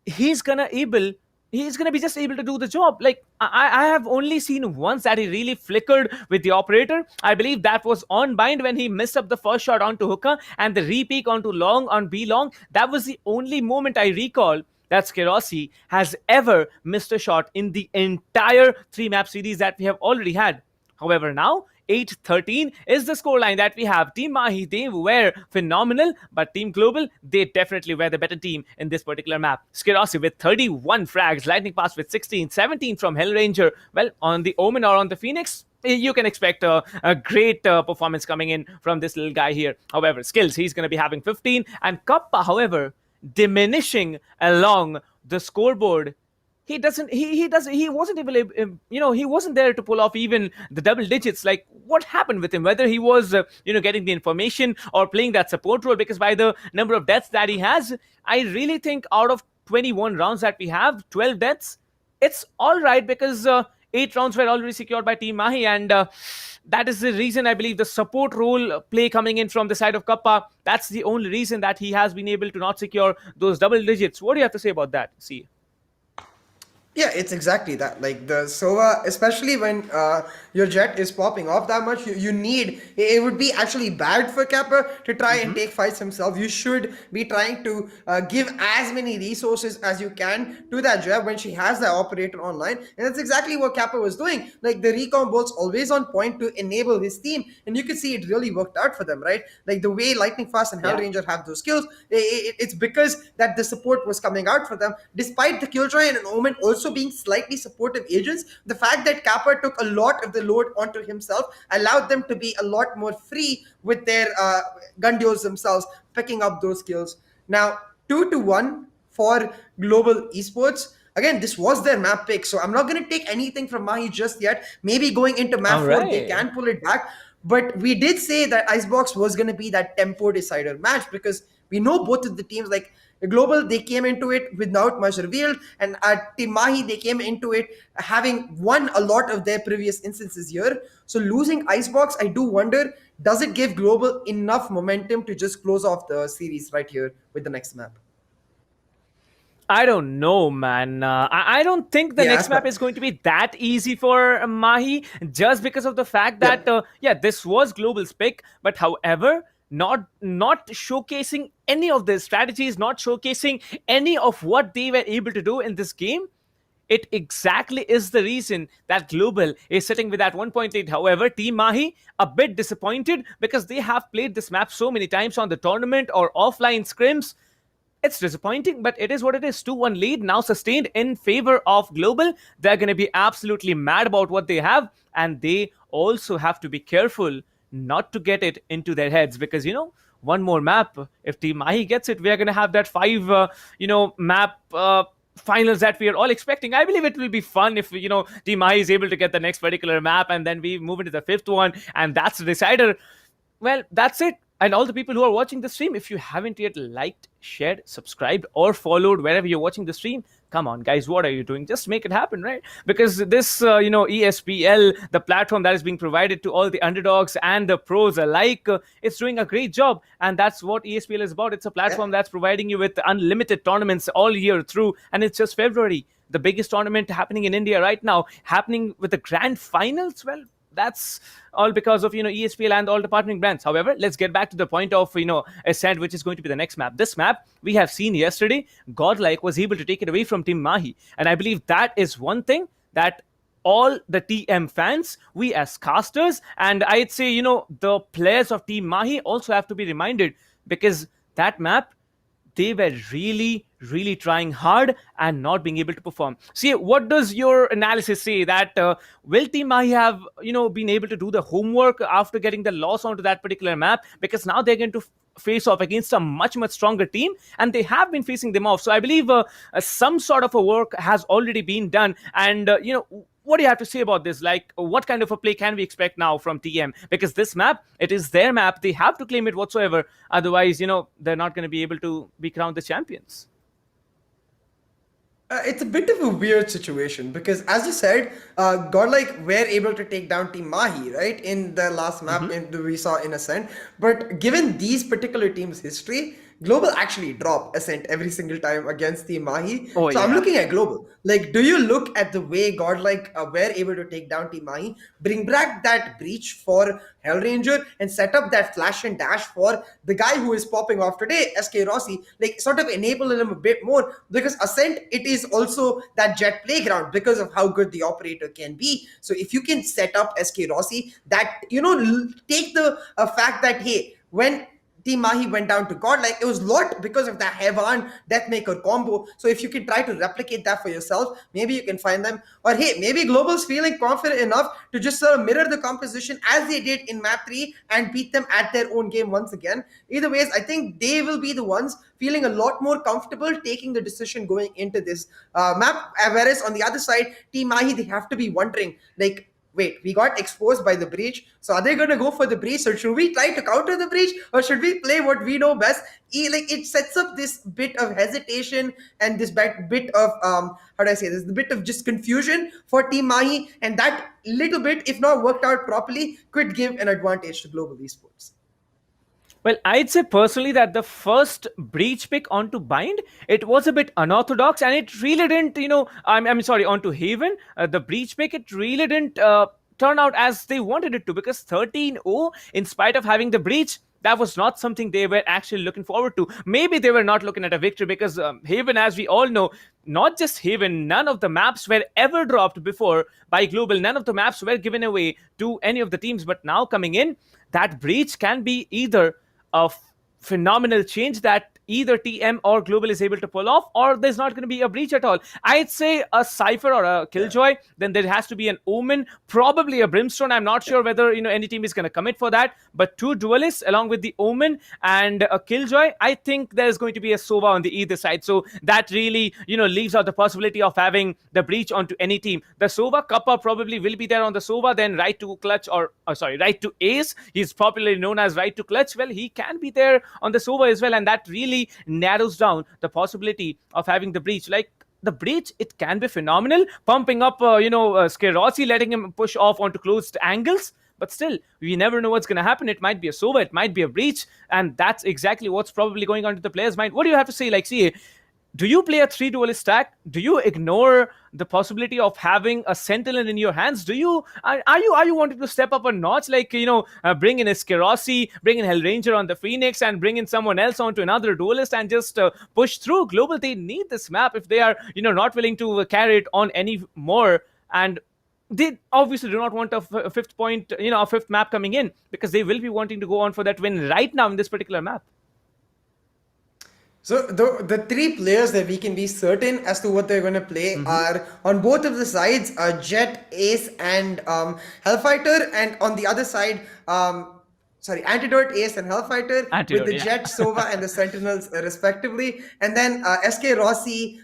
he's gonna be just able to do the job. Like I have only seen once that he really flickered with the operator. I believe that was on bind when he missed up the first shot onto hookah and the repeak onto long on B long. That was the only moment I recall that Skirossi has ever missed a shot in the entire 3-map series that we have already had. However, now 8-13 is the scoreline that we have. Team Mahi, they were phenomenal, but Team Global, they definitely were the better team in this particular map. Skirossi with 31 frags, Lightning Pass with 16, 17 from Hellranger. Well, on the Omen or on the Phoenix, you can expect a great performance coming in from this little guy here. However, skills, he's going to be having 15, and Kappa, however, diminishing along the scoreboard. He wasn't able, he wasn't there to pull off even the double digits. Like, what happened with him? Whether he was, getting the information or playing that support role, because by the number of deaths that he has, I really think out of 21 rounds that we have, 12 deaths, it's all right, because 8 rounds were already secured by Team Mahi, and that is the reason I believe the support role play coming in from the side of Kappa, that's the only reason that he has been able to not secure those double digits. What do you have to say about that? See. Yeah, it's exactly that. Like the Sova, especially when your jet is popping off that much, you need, it would be actually bad for Kappa to try and take fights himself. You should be trying to give as many resources as you can to that jet when she has that operator online. And that's exactly what Kappa was doing. Like the recon bolts always on point to enable his team. And you can see it really worked out for them, right? Like the way Lightning Fast and Hellranger have those skills, it's because that the support was coming out for them. Despite the Killjoy and an Omen also being slightly supportive agents, the fact that Kappa took a lot of the load onto himself allowed them to be a lot more free with their gun duels themselves, picking up those kills. Now 2-1 for Global Esports. Again, this was their map pick, so I'm not going to take anything from Mahi just yet. Maybe going into map 4, they can pull it back. But we did say that Icebox was going to be that tempo decider match, because we know both of the teams, like Global, they came into it without much revealed, and at Team Mahi, they came into it having won a lot of their previous instances here. So losing Icebox, I do wonder, does it give Global enough momentum to just close off the series right here with the next map? I don't know, man. I don't think the next map is going to be that easy for Mahi, just because of the fact that, this was Global's pick. But however, not showcasing any of their strategies, not showcasing any of what they were able to do in this game. It exactly is the reason that Global is sitting with that 1.8. However, Team Mahi, a bit disappointed, because they have played this map so many times on the tournament or offline scrims. It's disappointing, but it is what it is. 2-1 lead now sustained in favor of Global. They're going to be absolutely mad about what they have, and they also have to be careful not to get it into their heads, because, one more map, if Team Mahi gets it, we are going to have that 5, map finals that we are all expecting. I believe it will be fun if, Team Mahi is able to get the next particular map, and then we move into the 5th one, and that's the decider. Well, that's it. And all the people who are watching the stream, if you haven't yet liked, shared, subscribed, or followed wherever you're watching the stream, come on, guys, what are you doing? Just make it happen, right? Because this, ESPL, the platform that is being provided to all the underdogs and the pros alike, it's doing a great job. And that's what ESPL is about. It's a platform that's providing you with unlimited tournaments all year through. And it's just February, the biggest tournament happening in India right now, happening with the grand finals. Well, that's all because of ESPL and all the partnering brands. However, let's get back to the point of Ascent, which is going to be the next map. This map we have seen yesterday, Godlike was able to take it away from Team Mahi, and I believe that is one thing that all the TM fans, we as casters, and I'd say the players of Team Mahi also have to be reminded, because that map, they were really, really trying hard and not being able to perform. See, what does your analysis say? That will Team Mahi have, been able to do the homework after getting the loss onto that particular map? Because now they're going to face off against a much, much stronger team, and they have been facing them off. So I believe some sort of a work has already been done. And, what do you have to say about this? Like, what kind of a play can we expect now from TM? Because this map, it is their map. They have to claim it whatsoever. Otherwise, they're not going to be able to be crowned the champions. It's a bit of a weird situation because, as you said, Godlike were able to take down Team Mahi, right, in the last map we saw in Ascent. But given these particular teams' history, Global actually drop Ascent every single time against Team Mahi. Oh, so yeah. I'm looking at Global. Like, do you look at the way Godlike were able to take down Team Mahi, bring back that breach for Hellranger, and set up that flash and dash for the guy who is popping off today, SK Rossi, like sort of enable him a bit more, because Ascent, it is also that jet playground because of how good the operator can be. So if you can set up SK Rossi, that, take the fact that, hey, when Team Mahi went down to Godlike, it was a lot because of that Heavan Deathmaker combo. So if you can try to replicate that for yourself, maybe you can find them. Or hey, maybe Global's feeling confident enough to just sort of mirror the composition as they did in map 3 and beat them at their own game once again. Either ways, I think they will be the ones feeling a lot more comfortable taking the decision going into this map. Whereas on the other side, Team Mahi, they have to be wondering, like, wait, we got exposed by the breach, so are they going to go for the breach, or should we try to counter the breach, or should we play what we know best? It sets up this bit of hesitation and this bit of the bit of just confusion for Team Mahi, and that little bit, if not worked out properly, could give an advantage to Global Esports. Well, I'd say personally that the first breach pick onto Bind, it was a bit unorthodox, and it really didn't, onto Haven, the breach pick, it really didn't turn out as they wanted it to, because 13-0, in spite of having the breach, that was not something they were actually looking forward to. Maybe they were not looking at a victory because Haven, as we all know, not just Haven, none of the maps were ever dropped before by Global. None of the maps were given away to any of the teams. But now coming in, that breach can be either a phenomenal change that either TM or Global is able to pull off, or there's not going to be a breach at all. I'd say a Cypher or a Killjoy, then there has to be an Omen, probably a Brimstone. I'm not sure whether any team is going to commit for that, but 2 duelists along with the Omen and a Killjoy, I think there's going to be a Sova on the either side. So that really leaves out the possibility of having the breach onto any team. The Sova, Kappa probably will be there on the Sova, then right to Clutch, right to Ace, he's popularly known as right to Clutch. Well, he can be there on the Sova as well, and that really narrows down the possibility of having the breach. Like, the breach, it can be phenomenal, pumping up Skerossi, letting him push off onto closed angles, but still, we never know what's going to happen. It might be a Sova, it might be a breach, and that's exactly what's probably going on to the player's mind. What do you have to say? Like, see, do you play a 3 duelist stack? Do you ignore the possibility of having a Sentinel in your hands? Are you wanting to step up a notch, like, bring in a Skerossi, bring in Hellranger on the Phoenix, and bring in someone else onto another duelist and just push through? Global, they need this map if they are not willing to carry it on any more, and they obviously do not want a fifth point, a fifth map coming in, because they will be wanting to go on for that win right now in this particular map. So the 3 players that we can be certain as to what they're going to play are on both of the sides, Jet, Ace, and Hellfighter, and on the other side, Antidote, Ace, and Hellfighter, with the Jet, Sova, and the Sentinels respectively, and then SK Rossi,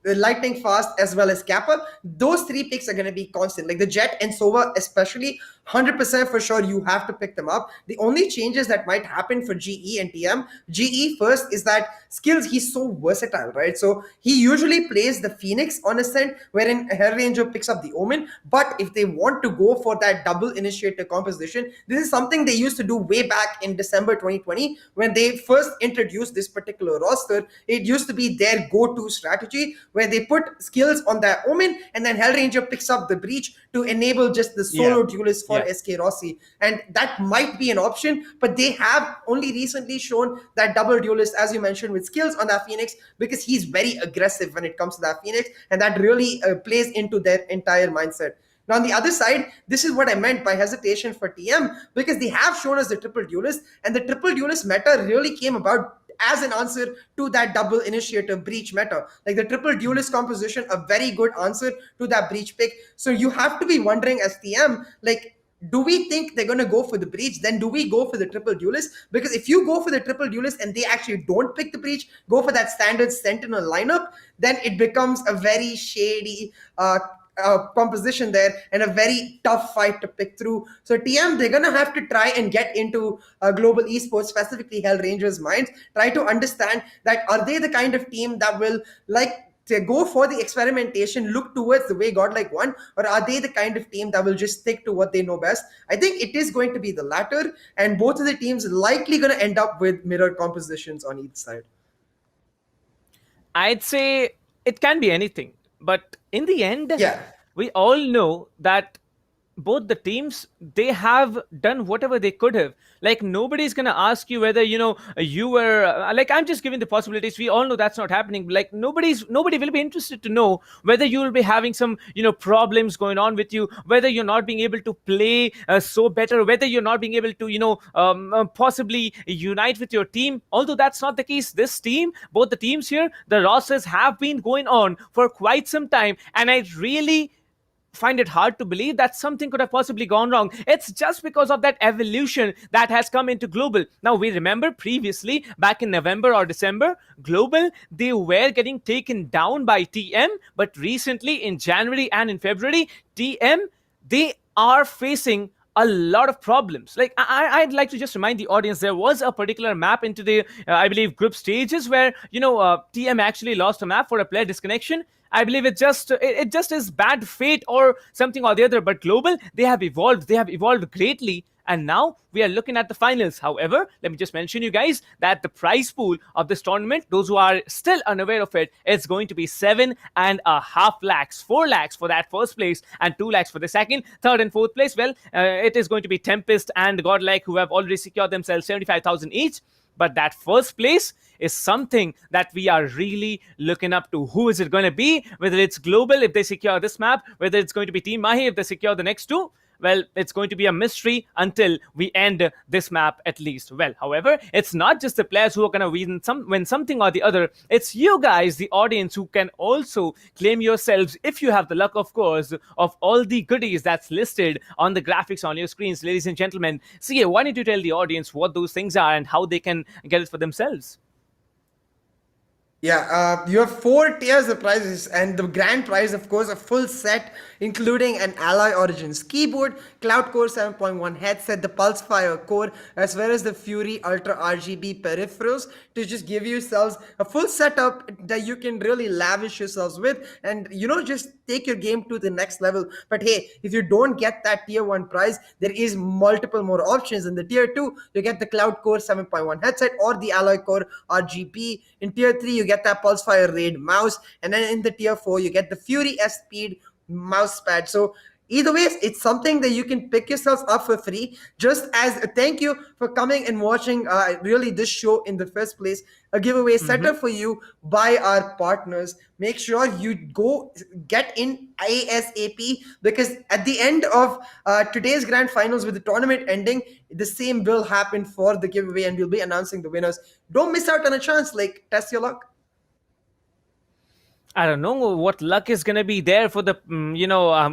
Lightning Fast, as well as Kappa. Those 3 picks are going to be constant. Like the Jet and Sova, especially, 100% for sure you have to pick them up. The only changes that might happen for GE and TM, GE first is that skills, he's so versatile, right? So he usually plays the Phoenix on Ascent, wherein Hellranger picks up the Omen. But if they want to go for that double initiator composition, this is something they used to do way back in December 2020 when they first introduced this particular roster. It used to be their go-to strategy where they put skills on that Omen and then Hellranger picks up the Breach to enable just the solo duelist for SK Rossi. And that might be an option, but they have only recently shown that double duelist, as you mentioned, with skills on that Phoenix, because he's very aggressive when it comes to that Phoenix, and that really plays into their entire mindset. Now, on the other side, this is what I meant by hesitation for TM, because they have shown us the triple duelist, and the triple duelist meta really came about as an answer to that double initiator breach meta. Like the triple duelist composition, a very good answer to that breach pick. So you have to be wondering as TM, like, do we think they're going to go for the breach? Then do we go for the triple duelist? Because if you go for the triple duelist and they actually don't pick the breach, go for that standard sentinel lineup, then it becomes a very shady composition there and a very tough fight to pick through. So TM, they're gonna have to try and get into global esports, specifically Hellranger's minds, try to understand that are they the kind of team that will to go for the experimentation, look towards the way Godlike won, or are they the kind of team that will just stick to what they know best? I think it is going to be the latter, and both of the teams likely going to end up with mirror compositions on each side. I'd say it can be anything, but in the end, we all know that both the teams, they have done whatever they could have. Like, nobody's gonna ask you whether you were like, I'm just giving the possibilities. We all know that's not happening. Like, nobody will be interested to know whether you will be having some problems going on with you, whether you're not being able to play so better, whether you're not being able to possibly unite with your team. Although that's not the case. This team, both the teams here, the rosters have been going on for quite some time, and I really find it hard to believe that something could have possibly gone wrong. It's just because of that evolution that has come into global. Now, we remember previously, back in November or December, global, they were getting taken down by TM, but recently in January and in February, TM, they are facing a lot of problems. Like, I'd like to just remind the audience, there was a particular map into the, I believe, group stages where, TM actually lost a map for a player disconnection. I believe it just is bad fate or something or the other. But global, they have evolved greatly. And now we are looking at the finals. However, let me just mention you guys that the prize pool of this tournament, those who are still unaware of it, it's going to be 7.5 lakhs, 4 lakhs for that first place and 2 lakhs for the second, third and fourth place. Well, it is going to be Tempest and Godlike, who have already secured themselves 75,000 each. But that first place is something that we are really looking up to. Who is it going to be? Whether it's global if they secure this map, whether it's going to be Team Mahi if they secure the next two. Well, it's going to be a mystery until we end this map at least. Well, however, it's not just the players who are going to win something or the other. It's you guys, the audience, who can also claim yourselves, if you have the luck, of course, of all the goodies that's listed on the graphics on your screens, ladies and gentlemen. So yeah, why don't you tell the audience what those things are and how they can get it for themselves? Yeah, you have 4 tiers of prizes, and the grand prize, of course, a full set, including an Alloy Origins keyboard, Cloud Core 7.1 headset, the Pulsefire core, as well as the Fury Ultra RGB peripherals, to just give yourselves a full setup that you can really lavish yourselves with, and just take your game to the next level. But hey, if you don't get that tier 1 prize, there is multiple more options. In the tier 2, you get the Cloud Core 7.1 headset or the Alloy Core RGB. In tier 3, you get that Pulsefire Raid mouse, and then in the tier 4 you get the Fury S Speed mouse pad. So either way, it's something that you can pick yourselves up for free, just as a thank you for coming and watching really this show in the first place. A giveaway set up for you by our partners. Make sure you go get in ASAP, because at the end of today's grand finals, with the tournament ending, the same will happen for the giveaway, and we'll be announcing the winners. Don't miss out on a chance. Like, test your luck. I don't know what luck is going to be there for the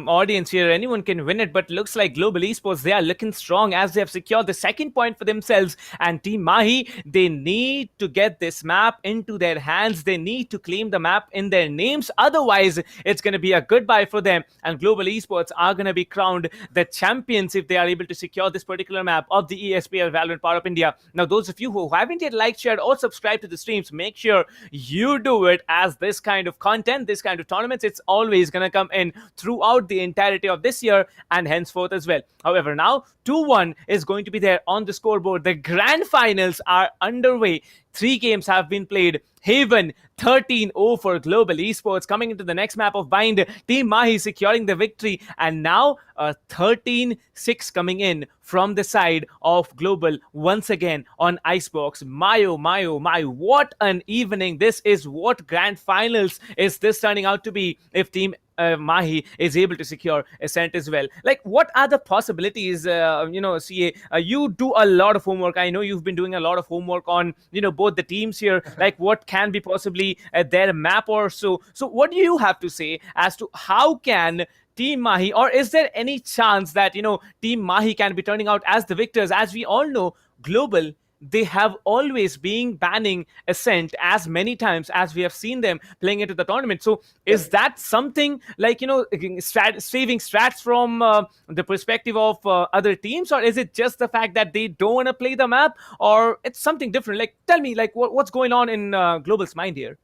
audience here. Anyone can win it, but looks like Global Esports, they are looking strong as they have secured the second point for themselves. And Team Mahi, they need to get this map into their hands. They need to claim the map in their names. Otherwise, it's going to be a goodbye for them. And Global Esports are going to be crowned the champions if they are able to secure this particular map of the ESPL Valorant PowerUp India. Now, those of you who haven't yet liked, shared, or subscribed to the streams, make sure you do it, as this kind of content, this kind of tournaments, it's always going to come in throughout the entirety of this year and henceforth as well. However, now 2-1 is going to be there on the scoreboard. The grand finals are underway. 3 games have been played. Haven 13-0 for Global Esports. Coming into the next map of Bind, Team Mahi securing the victory, and now a 13-6 coming in from the side of Global once again on Icebox. My, what an evening this is. What grand finals is this turning out to be if Team Mahi is able to secure Ascent as well? Like, what are the possibilities? CA, you do a lot of homework. I know you've been doing a lot of homework on both the teams here. Like, what can be possibly their map or so? So what do you have to say as to how can Team Mahi, or is there any chance that Team Mahi can be turning out as the victors? As we all know, Global, they have always been banning Ascent as many times as we have seen them playing into the tournament. So is that something like, saving strats from the perspective of other teams, or is it just the fact that they don't want to play the map, or it's something different? Like, tell me, like, what's going on in Global's mind here?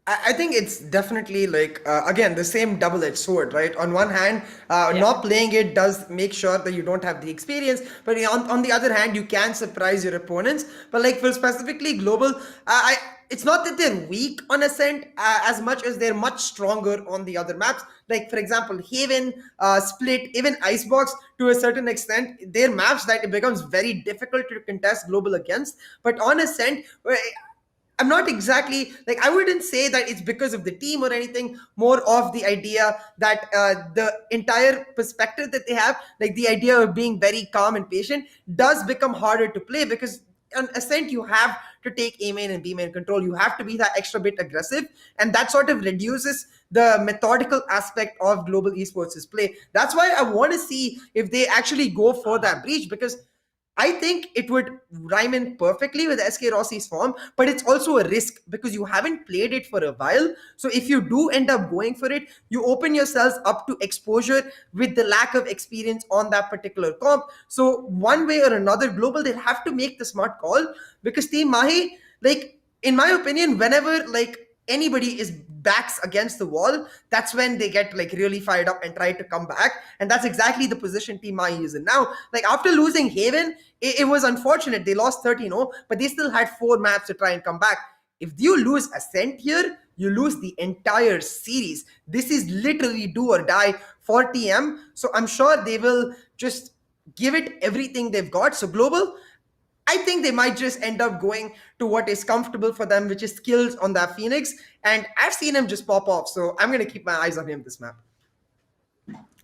I think it's definitely like, again, the same double-edged sword, right? On one hand, not playing it does make sure that you don't have the experience, but on the other hand, you can surprise your opponents. But like for specifically Global, it's not that they're weak on Ascent as much as they're much stronger on the other maps. Like, for example, Haven, Split, even Icebox, to a certain extent, they're maps that it becomes very difficult to contest Global against. But on Ascent, I'm not exactly, like, I wouldn't say that it's because of the team or anything, more of the idea that the entire perspective that they have, like the idea of being very calm and patient, does become harder to play, because on Ascent, you have to take A main and B main control. You have to be that extra bit aggressive, and that sort of reduces the methodical aspect of Global Esports' play. That's why I want to see if they actually go for that breach, because I think it would rhyme in perfectly with SK Rossi's form, but it's also a risk because you haven't played it for a while. So if you do end up going for it, you open yourselves up to exposure with the lack of experience on that particular comp. So one way or another, Global, they'll have to make the smart call, because Team Mahi, like, in my opinion, whenever like anybody is backs against the wall, that's when they get like really fired up and try to come back. And that's exactly the position Team Mahi is in now. Like, after losing Haven, it was unfortunate. They lost 13-0, but they still had 4 maps to try and come back. If you lose Ascent here, you lose the entire series. This is literally do or die for TM. So I'm sure they will just give it everything they've got. So Global, I think they might just end up going to what is comfortable for them, which is skills on that Phoenix. And I've seen him just pop off. So I'm going to keep my eyes on him this map.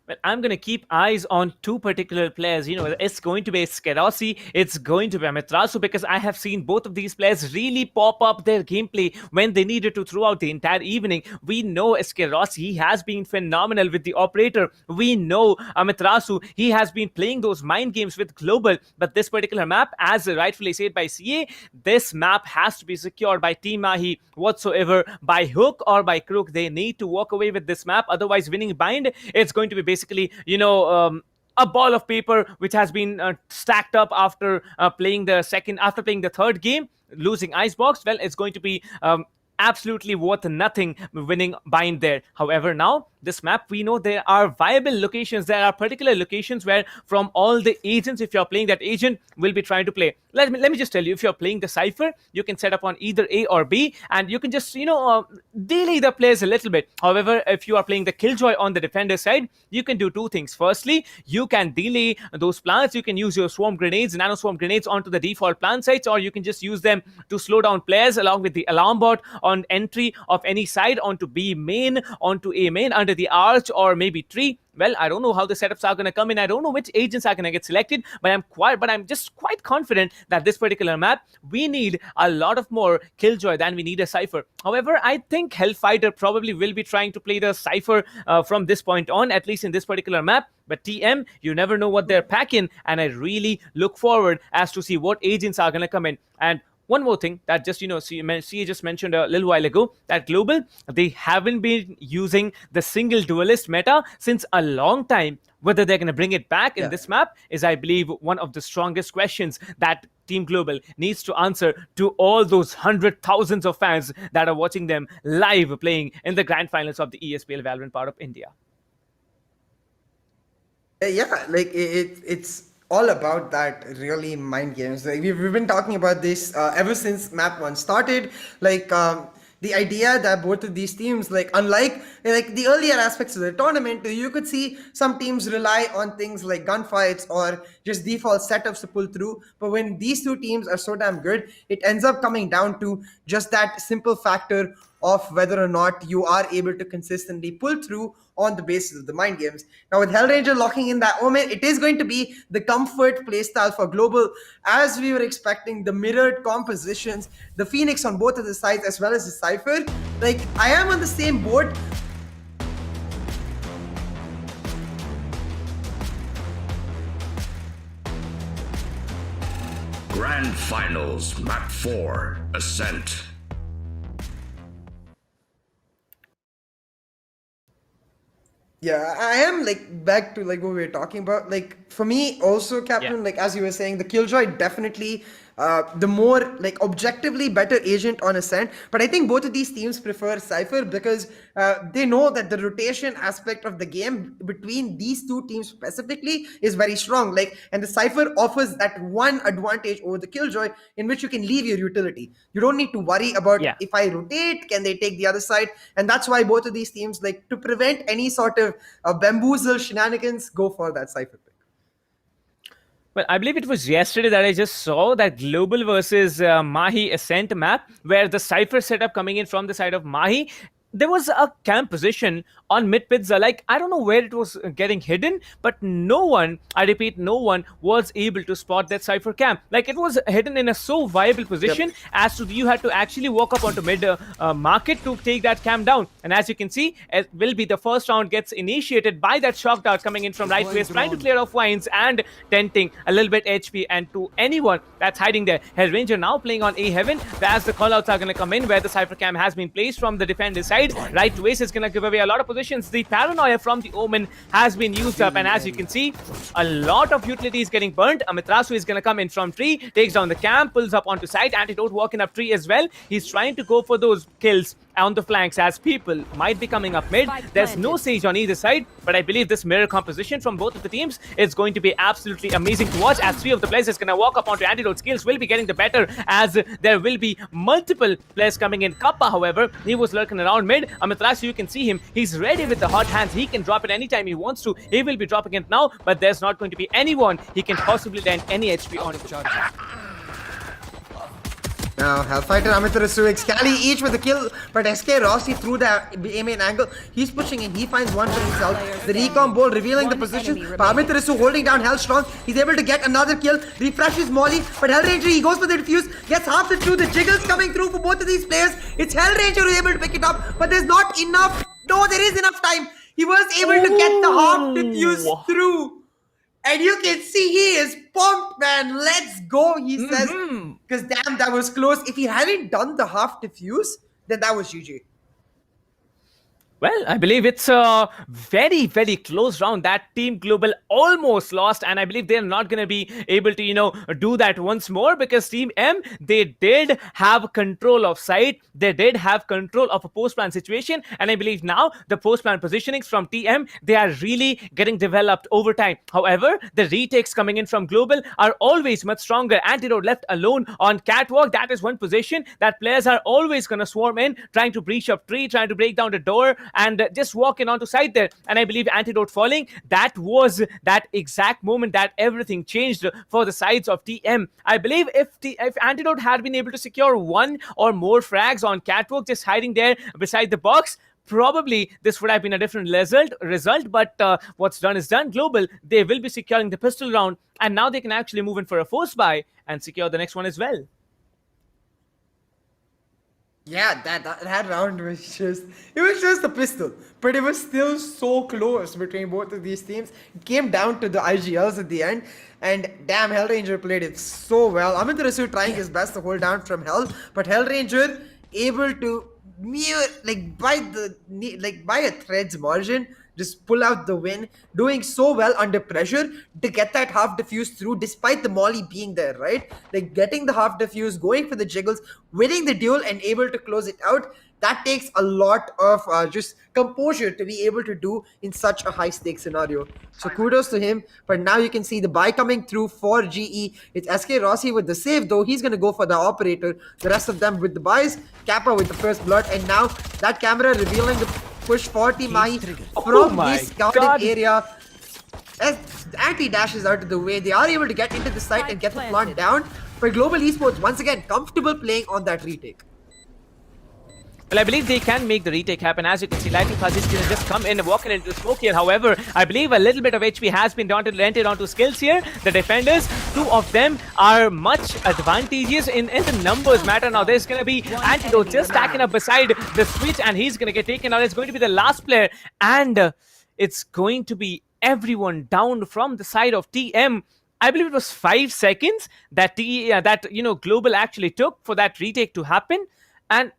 But I'm going to keep eyes on 2 particular players. It's going to be Skerossi, it's going to be Amiterasu, because I have seen both of these players really pop up their gameplay when they needed to throughout the entire evening. We know Skerossi, he has been phenomenal with the operator. We know Amiterasu, he has been playing those mind games with Global. But this particular map, as rightfully said by CA, this map has to be secured by Team Mahi whatsoever. By hook or by crook, they need to walk away with this map. Otherwise, winning Bind, it's going to be basically, a ball of paper which has been stacked up after playing the third game, losing Icebox. Well, it's going to be absolutely worth nothing winning Bind there. However, now this map, we know there are viable locations. There are particular locations where from all the agents, if you're playing that agent, will be trying to play. Let me just tell you, if you're playing the Cypher, you can set up on either A or B, and you can just, delay the players a little bit. However, if you are playing the Killjoy on the defender side, you can do 2 things. Firstly, you can delay those plants. You can use your swarm grenades, nano swarm grenades onto the default plant sites, or you can just use them to slow down players along with the alarm bot on entry of any side onto B main, onto A main under either the Arch or maybe Tree. Well, I don't know how the setups are going to come in. I don't know which agents are going to get selected, but I'm just quite confident that this particular map, we need a lot of more Killjoy than we need a Cypher. However, I think Hellfighter probably will be trying to play the Cypher from this point on, at least in this particular map. But TM, you never know what they're packing, and I really look forward as to see what agents are going to come in. And one more thing that just, CA just mentioned a little while ago, that Global, they haven't been using the single duelist meta since a long time. Whether they're going to bring it back in this map is, I believe, one of the strongest questions that Team Global needs to answer to all those thousands of fans that are watching them live playing in the grand finals of the ESPL Valorant PowerUp India. Yeah, like it's all about that really mind games. Like we've been talking about this ever since map 1 started. Like the idea that both of these teams, like unlike like the earlier aspects of the tournament, you could see some teams rely on things like gunfights or just default setups to pull through. But when these two teams are so damn good, it ends up coming down to just that simple factor of whether or not you are able to consistently pull through on the basis of the mind games. Now with Hellranger locking in that Omen, it is going to be the comfort playstyle for Global, as we were expecting the mirrored compositions, the Phoenix on both of the sides as well as the Cypher. Like, I am on the same boat. Grand Finals, Map 4, Ascent. Yeah, I am like back to like what we were talking about. Like for me also, Captain, like as you were saying, the Killjoy definitely the more like objectively better agent on Ascent. But I think both of these teams prefer Cypher because they know that the rotation aspect of the game between these two teams specifically is very strong. Like, and the Cypher offers that one advantage over the Killjoy in which you can leave your utility. You don't need to worry about if I rotate, can they take the other side? And that's why both of these teams, like, to prevent any sort of bamboozle shenanigans, go for that Cypher pick. Well, I believe it was yesterday that I just saw that Global versus Mahi Ascent map, where the Cypher setup coming in from the side of Mahi, there was a camp position on mid pizza. Like, I don't know where it was getting hidden, but no one, I repeat, no one was able to spot that Cypher camp. Like, it was hidden in a so viable position as to you had to actually walk up onto mid market to take that camp down. And as you can see, it will be the first round gets initiated by that shock dart coming in from right waist, trying to clear off vines and tenting a little bit HP. And to anyone that's hiding there, Hellranger now playing on A Heaven, as the callouts are going to come in, where the Cypher camp has been placed from the defender side. Right waist is going to give away a lot of positions. The Paranoia from the Omen has been used up, and as you can see, a lot of utility is getting burnt. Amitrasu is going to come in from Tree, takes down the camp, pulls up onto side. Antidote walking up Tree as well. He's trying to go for those kills on the flanks as people might be coming up mid. There's no Sage on either side, but I believe this mirror composition from both of the teams is going to be absolutely amazing to watch, as three of the players is going to walk up onto Antidote. Skills will be getting the better as there will be multiple players coming in. Kappa, however, he was lurking around mid. Amitrasu, you can see him. He's ready with the hot hands. He can drop it anytime he wants to. He will be dropping it now, but there's not going to be anyone he can possibly land any HP on. Now, Hellfighter, Amitrasu, Excali each with a kill, but SK Rossi through the A-main angle. He's pushing in, he finds one for himself. The recon ball revealing the position, but Amitrasu holding down Hellstrong. He's able to get another kill, refreshes Molly, but Hellranger, he goes for the defuse, gets half the through. The jiggles coming through for both of these players. It's Hellranger who's able to pick it up, but there's not enough. No, there is enough time. He was able to get the half defuse through. And you can see he is pumped, man. Let's go, he says. Because damn, that was close. If he hadn't done the half defuse, then that was GG. Well, I believe it's a very, very close round that Team Global almost lost, and I believe they're not going to be able to, do that once more, because Team M, they did have control of site, they did have control of a post-plan situation, and I believe now the post-plan positionings from TM, they are really getting developed over time. However, the retakes coming in from Global are always much stronger. Antidote left alone on Catwalk, that is one position that players are always going to swarm in, trying to breach up Tree, trying to break down the door, and just walking onto side there. And I believe Antidote falling, that was that exact moment that everything changed for the sides of TM. I believe if Antidote had been able to secure one or more frags on Catwalk, just hiding there beside the box, probably this would have been a different result, but what's done is done. Global, they will be securing the pistol round, and now they can actually move in for a force buy and secure the next one as well. Yeah, that round was just a pistol, but it was still so close between both of these teams. It came down to the IGLs at the end, and damn, Hellranger played it so well. Amitarasu trying his best to hold down from Hell, but Hellranger able to by a thread's margin just pull out the win, doing so well under pressure to get that half defuse through despite the molly being there, right? Like getting the half defuse, going for the jiggles, winning the duel and able to close it out. That takes a lot of just composure to be able to do in such a high stakes scenario. So kudos to him. But now you can see the buy coming through for GE. It's SK Rossi with the save, though he's going to go for the operator. The rest of them with the buys. Kappa with the first blood. And now that camera revealing the push for Team Mahi from this scouting area. As Anti dashes out of the way, they are able to get into the site and get the plant down. But Global Esports, once again, comfortable playing on that retake. Well, I believe they can make the retake happen. As you can see, Lightning Fast is going to just come in, walking into the smoke here. However, I believe a little bit of HP has been rented onto skills here. The defenders, two of them are much advantageous in the numbers matter. Now, there's going to be Antidote just stacking up beside the switch, and he's going to get taken out. It's going to be the last player, and it's going to be everyone down from the side of TM. I believe it was 5 seconds that Global actually took for that retake to happen, and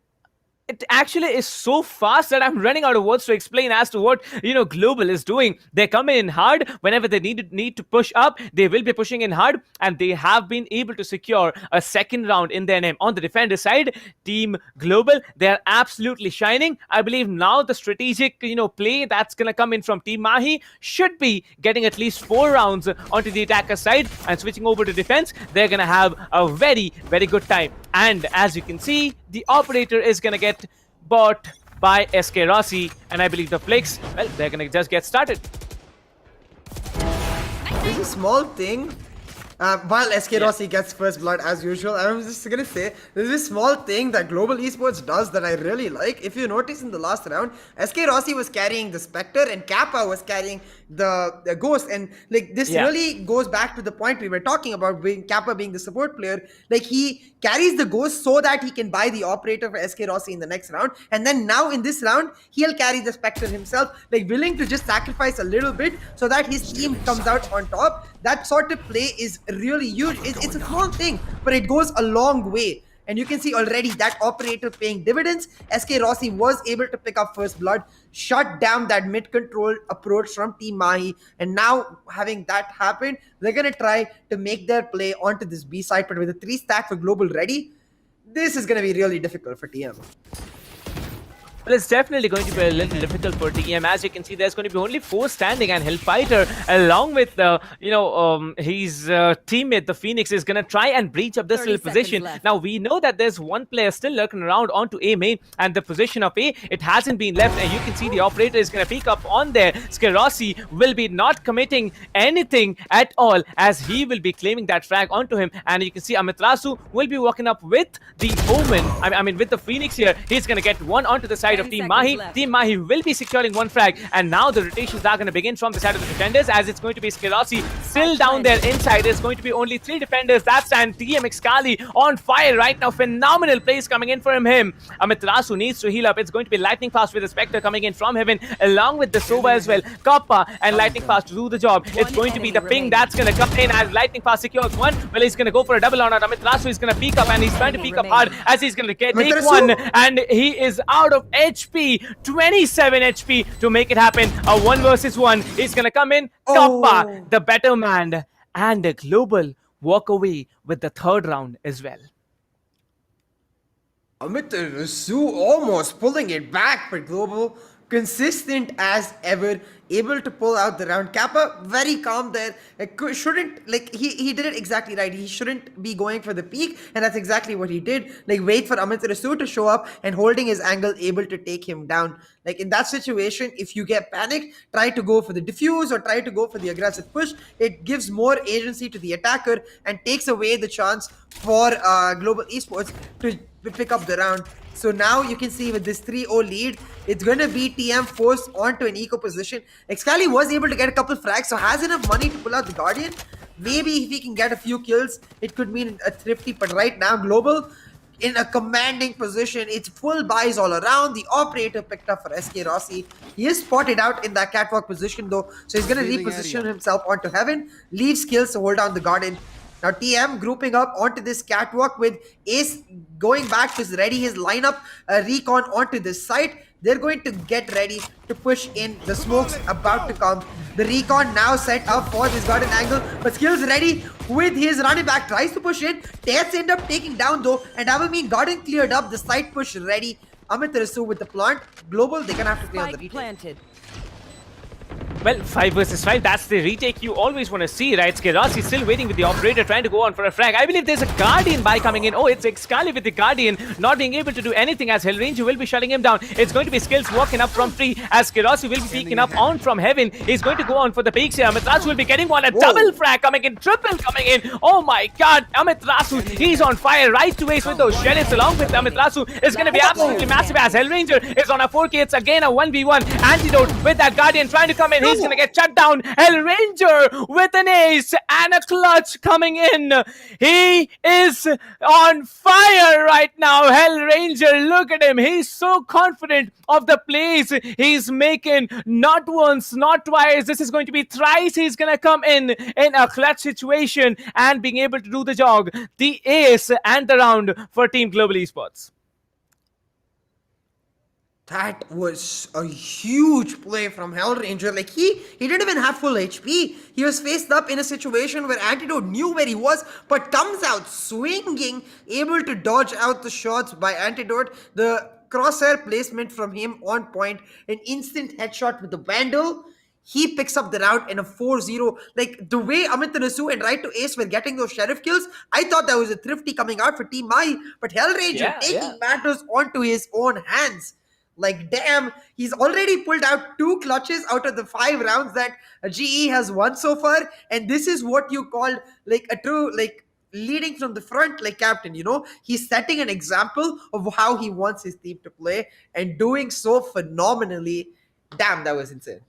it actually is so fast that I'm running out of words to explain as to what Global is doing. They're coming in hard whenever they need to push up. They will be pushing in hard, and they have been able to secure a second round in their name. On the defender side, Team Global, they're absolutely shining. I believe now the strategic play that's gonna come in from Team Mahi should be getting at least 4 rounds onto the attacker side, and switching over to defense, they're gonna have a very, very good time. And as you can see, the operator is gonna get bought by SK Rossi, and I believe the Flicks, well, they're gonna just get started. There's a small thing. While SK Rossi gets first blood as usual, I was just gonna say there's this small thing that Global Esports does that I really like. If you notice in the last round, SK Rossi was carrying the Spectre and Kappa was carrying the Ghost, and like this really goes back to the point we were talking about, Kappa being the support player. Like he carries the Ghost so that he can buy the operator for SK Rossi in the next round, and then now in this round he'll carry the Spectre himself, like willing to just sacrifice a little bit so that his team comes out on top. That sort of play is really huge. It's a small thing, but it goes a long way. And you can see already that operator paying dividends. SK Rossi was able to pick up first blood, shut down that mid-control approach from Team Mahi. And now having that happen, they're going to try to make their play onto this B side. But with a 3 stack for Global ready, this is going to be really difficult for TM. Well, it's definitely going to be a little difficult for TM. As you can see, there's going to be only 4 standing, and Hellfighter, along with his teammate, the Phoenix, is going to try and breach up this little position. Now, we know that there's one player still lurking around onto A main, and the position of A, it hasn't been left, and you can see the operator is going to peek up on there. Skerossi will be not committing anything at all, as he will be claiming that frag onto him, and you can see Amitrasu will be walking up with the Omen, I mean with the Phoenix here. He's going to get one onto the side of Team Mahi. Team Mahi will be securing 1 frag, and now the rotations are going to begin from the side of the defenders, as it's going to be Skerossi still down there inside. There's going to be only 3 defenders. That's and TM Excali on fire right now. Phenomenal plays coming in from him. Amitrasu needs to heal up. It's going to be Lightning Fast with the Spectre coming in from heaven, along with the Sova as well. Kappa and Lightning Fast to do the job. It's going to be the ping that's going to come in as Lightning Fast secures 1. Well, he's going to go for a double on it. Amitrasu is going to peek up, and he's trying to peek up hard as he's going to take 1, and he is out of HP, 27 HP to make it happen. A 1 versus 1 is gonna come in. Kappa, the better man, and Global walk away with the 3rd round as well. Amitrasu almost pulling it back for Global. Consistent as ever, able to pull out the round. Kappa very calm there. Shouldn't, like, he did it exactly right. He shouldn't be going for the peak, and that's exactly what he did. Like, wait for Amitrasu to show up and holding his angle, able to take him down. Like, in that situation, if you get panicked, try to go for the diffuse or try to go for the aggressive push. It gives more agency to the attacker and takes away the chance for Global Esports to pick up the round. So now you can see with this 3-0 lead, it's going to be TM forced onto an eco position. Excali was able to get a couple frags, so has enough money to pull out the Guardian. Maybe if he can get a few kills, it could mean a thrifty. But right now, Global in a commanding position. It's full buys all around. The operator picked up for SK Rossi. He is spotted out in that catwalk position though, so he's going to reposition himself onto Heaven. Leave skills to hold down the Guardian. Now TM grouping up onto this catwalk with Ace going back to ready his lineup, recon onto this side. They're going to get ready to push in. The smoke's about to come. The recon now set up for this Guardian angle, but Skills ready with his running back, tries to push in. Tess end up taking down though, and that will mean Guardian cleared up, the side push ready. Amit Rasu with the plant. Global, they can have to play on the retake. Planted. Well, 5 versus 5, that's the retake you always want to see, right? Skerasi still waiting with the operator, trying to go on for a frag. I believe there's a Guardian by coming in. Oh, it's Excali with the Guardian, not being able to do anything as Hellranger will be shutting him down. It's going to be Skills walking up from free as Skerasi will be peeking up on from Heaven. He's going to go on for the peaks here. Amit Rasu will be getting one, a double frag coming in, triple coming in. Oh my god, Amit Rasu, he's on fire. Right to Ace with those sheriffs along with Amit Rasu is going to be absolutely massive as Hellranger is on a 4K. It's again a 1v1. Antidote with that Guardian trying to come in. He's going to get shut down. Hellranger with an ace and a clutch coming in. He is on fire right now. Hellranger, look at him. He's so confident of the plays he's making. Not once, not twice. This is going to be thrice. He's going to come in a clutch situation and being able to do the job. The ace and the round for Team Global Esports. That was a huge play from Hellranger. Like he didn't even have full HP. He was faced up in a situation where Antidote knew where he was, but comes out swinging, able to dodge out the shots by Antidote. The crosshair placement from him on point, an instant headshot with the Vandal. He picks up the round in a 4-0. Like the way Amit Rasu and Right to Ace were getting those sheriff kills, I thought that was a thrifty coming out for Team Mahi, but Hellranger taking matters onto his own hands. Like, damn, he's already pulled out 2 clutches out of the 5 rounds that GE has won so far. And this is what you call, like, a true, like, leading from the front, like, captain, you know? He's setting an example of how he wants his team to play and doing so phenomenally. Damn, that was insane.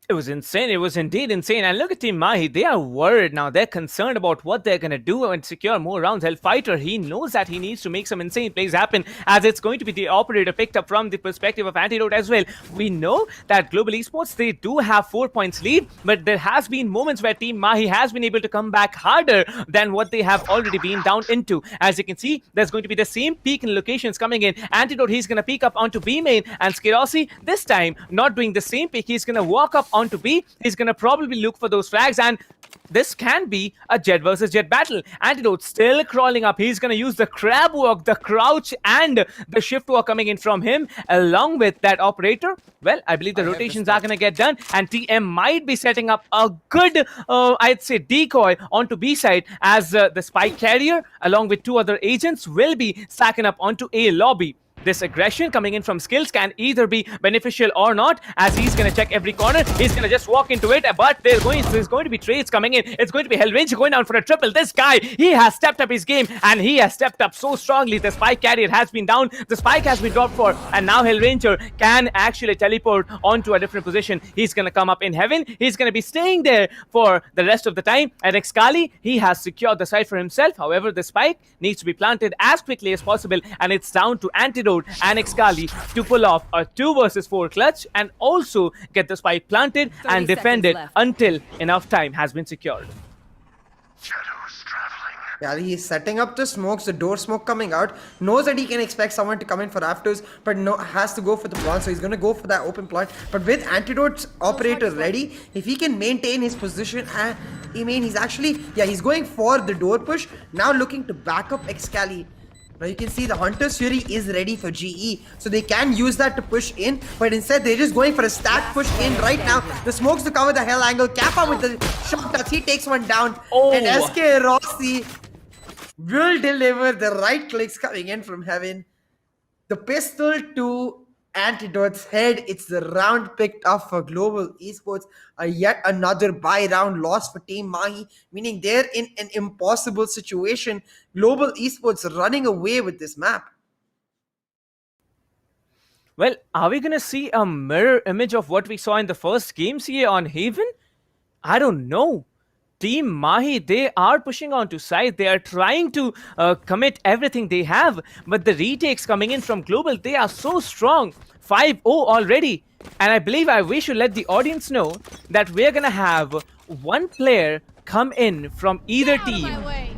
It was insane. It was indeed insane. And look at Team Mahi. They are worried now. They're concerned about what they're going to do and secure more rounds. Hellfighter, he knows that he needs to make some insane plays happen, as it's going to be the operator picked up from the perspective of Antidote as well. We know that Global Esports, they do have 4 points lead, but there has been moments where Team Mahi has been able to come back harder than what they have already been down into. As you can see, there's going to be the same peak in locations coming in. Antidote, he's going to peek up onto B main, and Skerasi, this time, not doing the same peak. He's going to walk up onto B. He's going to probably look for those flags, and this can be a Jet versus Jet battle. Antidote still crawling up. He's going to use the crab walk, the crouch, and the shift walk coming in from him, along with that operator. Well, I believe the rotations are going to get done, and TM might be setting up a good, I'd say, decoy onto B side, as the spike carrier, along with 2 other agents, will be stacking up onto A lobby. This aggression coming in from Skills can either be beneficial or not, as he's going to check every corner. He's going to just walk into it, but there's going to be trades coming in. It's going to be Hellranger going down for a triple. This guy, he has stepped up his game, and he has stepped up so strongly. The spike carrier has been down. The spike has been dropped for, and now Hellranger can actually teleport onto a different position. He's going to come up in Heaven. He's going to be staying there for the rest of the time. And Excali, he has secured the site for himself. However, the spike needs to be planted as quickly as possible, and it's down to Antidote and Excali to pull off a 2 versus 4 clutch and also get the spike planted and defended until enough time has been secured. Yeah, he's setting up the smokes, the door smoke coming out, knows that he can expect someone to come in for afters, but no, has to go for the plant, so he's going to go for that open plant. But with Antidote's operator ready, if he can maintain his position, I mean, he's actually, yeah, he's going for the door push, now looking to back up Excali. Now you can see the Hunter's Fury is ready for GE, so they can use that to push in, but instead they're just going for a stack push in right now. The smokes to cover the hell angle, Kappa with the shot touch, he takes one down, and SK Rossi will deliver the right clicks coming in from Heaven. The pistol to Antidote's head. It's the round picked up for Global Esports. Yet another buy round loss for Team Mahi, meaning they're in an impossible situation. Global Esports running away with this map. Well, are we going to see a mirror image of what we saw in the first games here on Haven? I don't know. Team Mahi, they are pushing onto side. They are trying to commit everything they have. But the retakes coming in from Global, they are so strong. 5-0 already. And I believe we should let the audience know that we're going to have one player come in from either team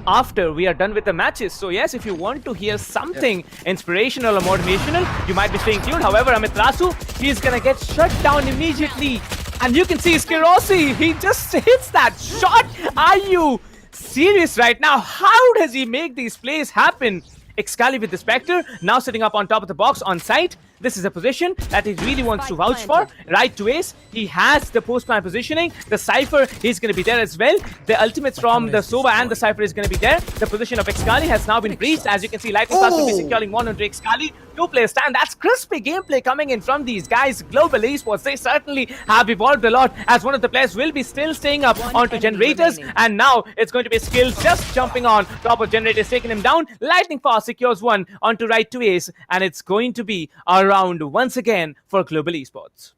after we are done with the matches. So yes, if you want to hear something inspirational or motivational, you might be staying tuned. However, Amiterasu, he's gonna get shut down immediately. And you can see Skirossi, he just hits that shot. Are you serious right now? How does he make these plays happen? Excalibur with the Spectre, now sitting up on top of the box on site. This is a position that he really wants to vouch for. Right to ace, he has the post-plan positioning. The Cypher, he's going to be there as well. The ultimates from the Sova and the Cypher is going to be there. The position of Excalibur has now been breached. As you can see, Lightning Fast will be securing one onto Excalibur. Two-player stand. That's crispy gameplay coming in from these guys. Global Esports, they certainly have evolved a lot, as one of the players will be still staying up onto Generators. And now it's going to be Skills just jumping on top of Generators, taking him down. Lightning Fast secures one onto right to ace. And it's going to be around once again for Global Esports.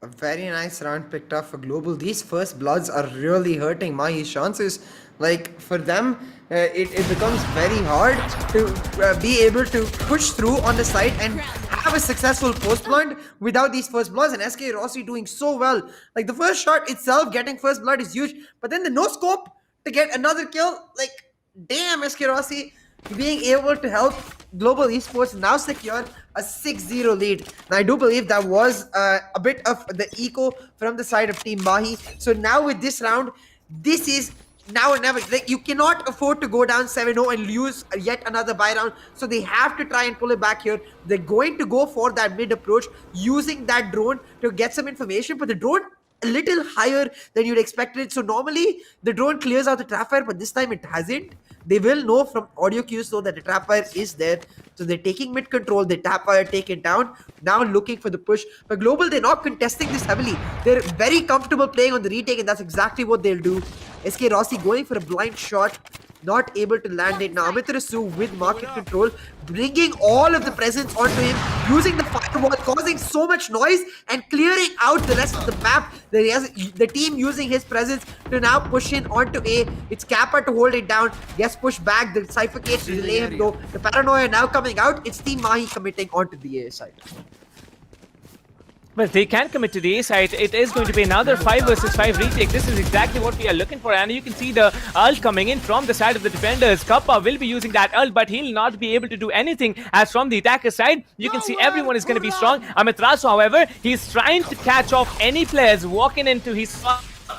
A very nice round picked up for Global. These first bloods are really hurting Mahi's chances. Like, for them, it becomes very hard to be able to push through on the side and have a successful post blunt without these first bloods. And SK Rossi doing so well. Like, the first shot itself, getting first blood is huge. But then the no scope to get another kill, like, damn, SK Rossi being able to help Global Esports now secure a 6-0 lead. Now, I do believe that was a bit of the eco from the side of Team Mahi. So now with this round, this is now or never. Like, you cannot afford to go down 7-0 and lose yet another buy round. So they have to try and pull it back here. They're going to go for that mid approach, using that drone to get some information. But the drone a little higher than you'd expected it. So normally the drone clears out the trap fire, but this time it hasn't. They will know from audio cues though that the trap fire is there. So they're taking mid control, the tap fire taken down, now looking for the push. But Global, they're not contesting this heavily. They're very comfortable playing on the retake, and that's exactly what they'll do. SK Rossi going for a blind shot, not able to land it. Now Amiterasu with market control, bringing all of the presence onto him, using the firewall, causing so much noise and clearing out the rest of the map. The team using his presence to now push in onto A. It's Kappa to hold it down, gets pushed back, the Cypher cage to delay him though. The paranoia now coming out, it's Team Mahi committing onto the A side. Well, they can commit to the A side. It is going to be another 5 versus 5 retake. This is exactly what we are looking for. And you can see the ult coming in from the side of the defenders. Kappa will be using that ult, but he'll not be able to do anything. As from the attacker side, you can see everyone is going to be strong. Amiterasu, however, he's trying to catch off any players walking into his...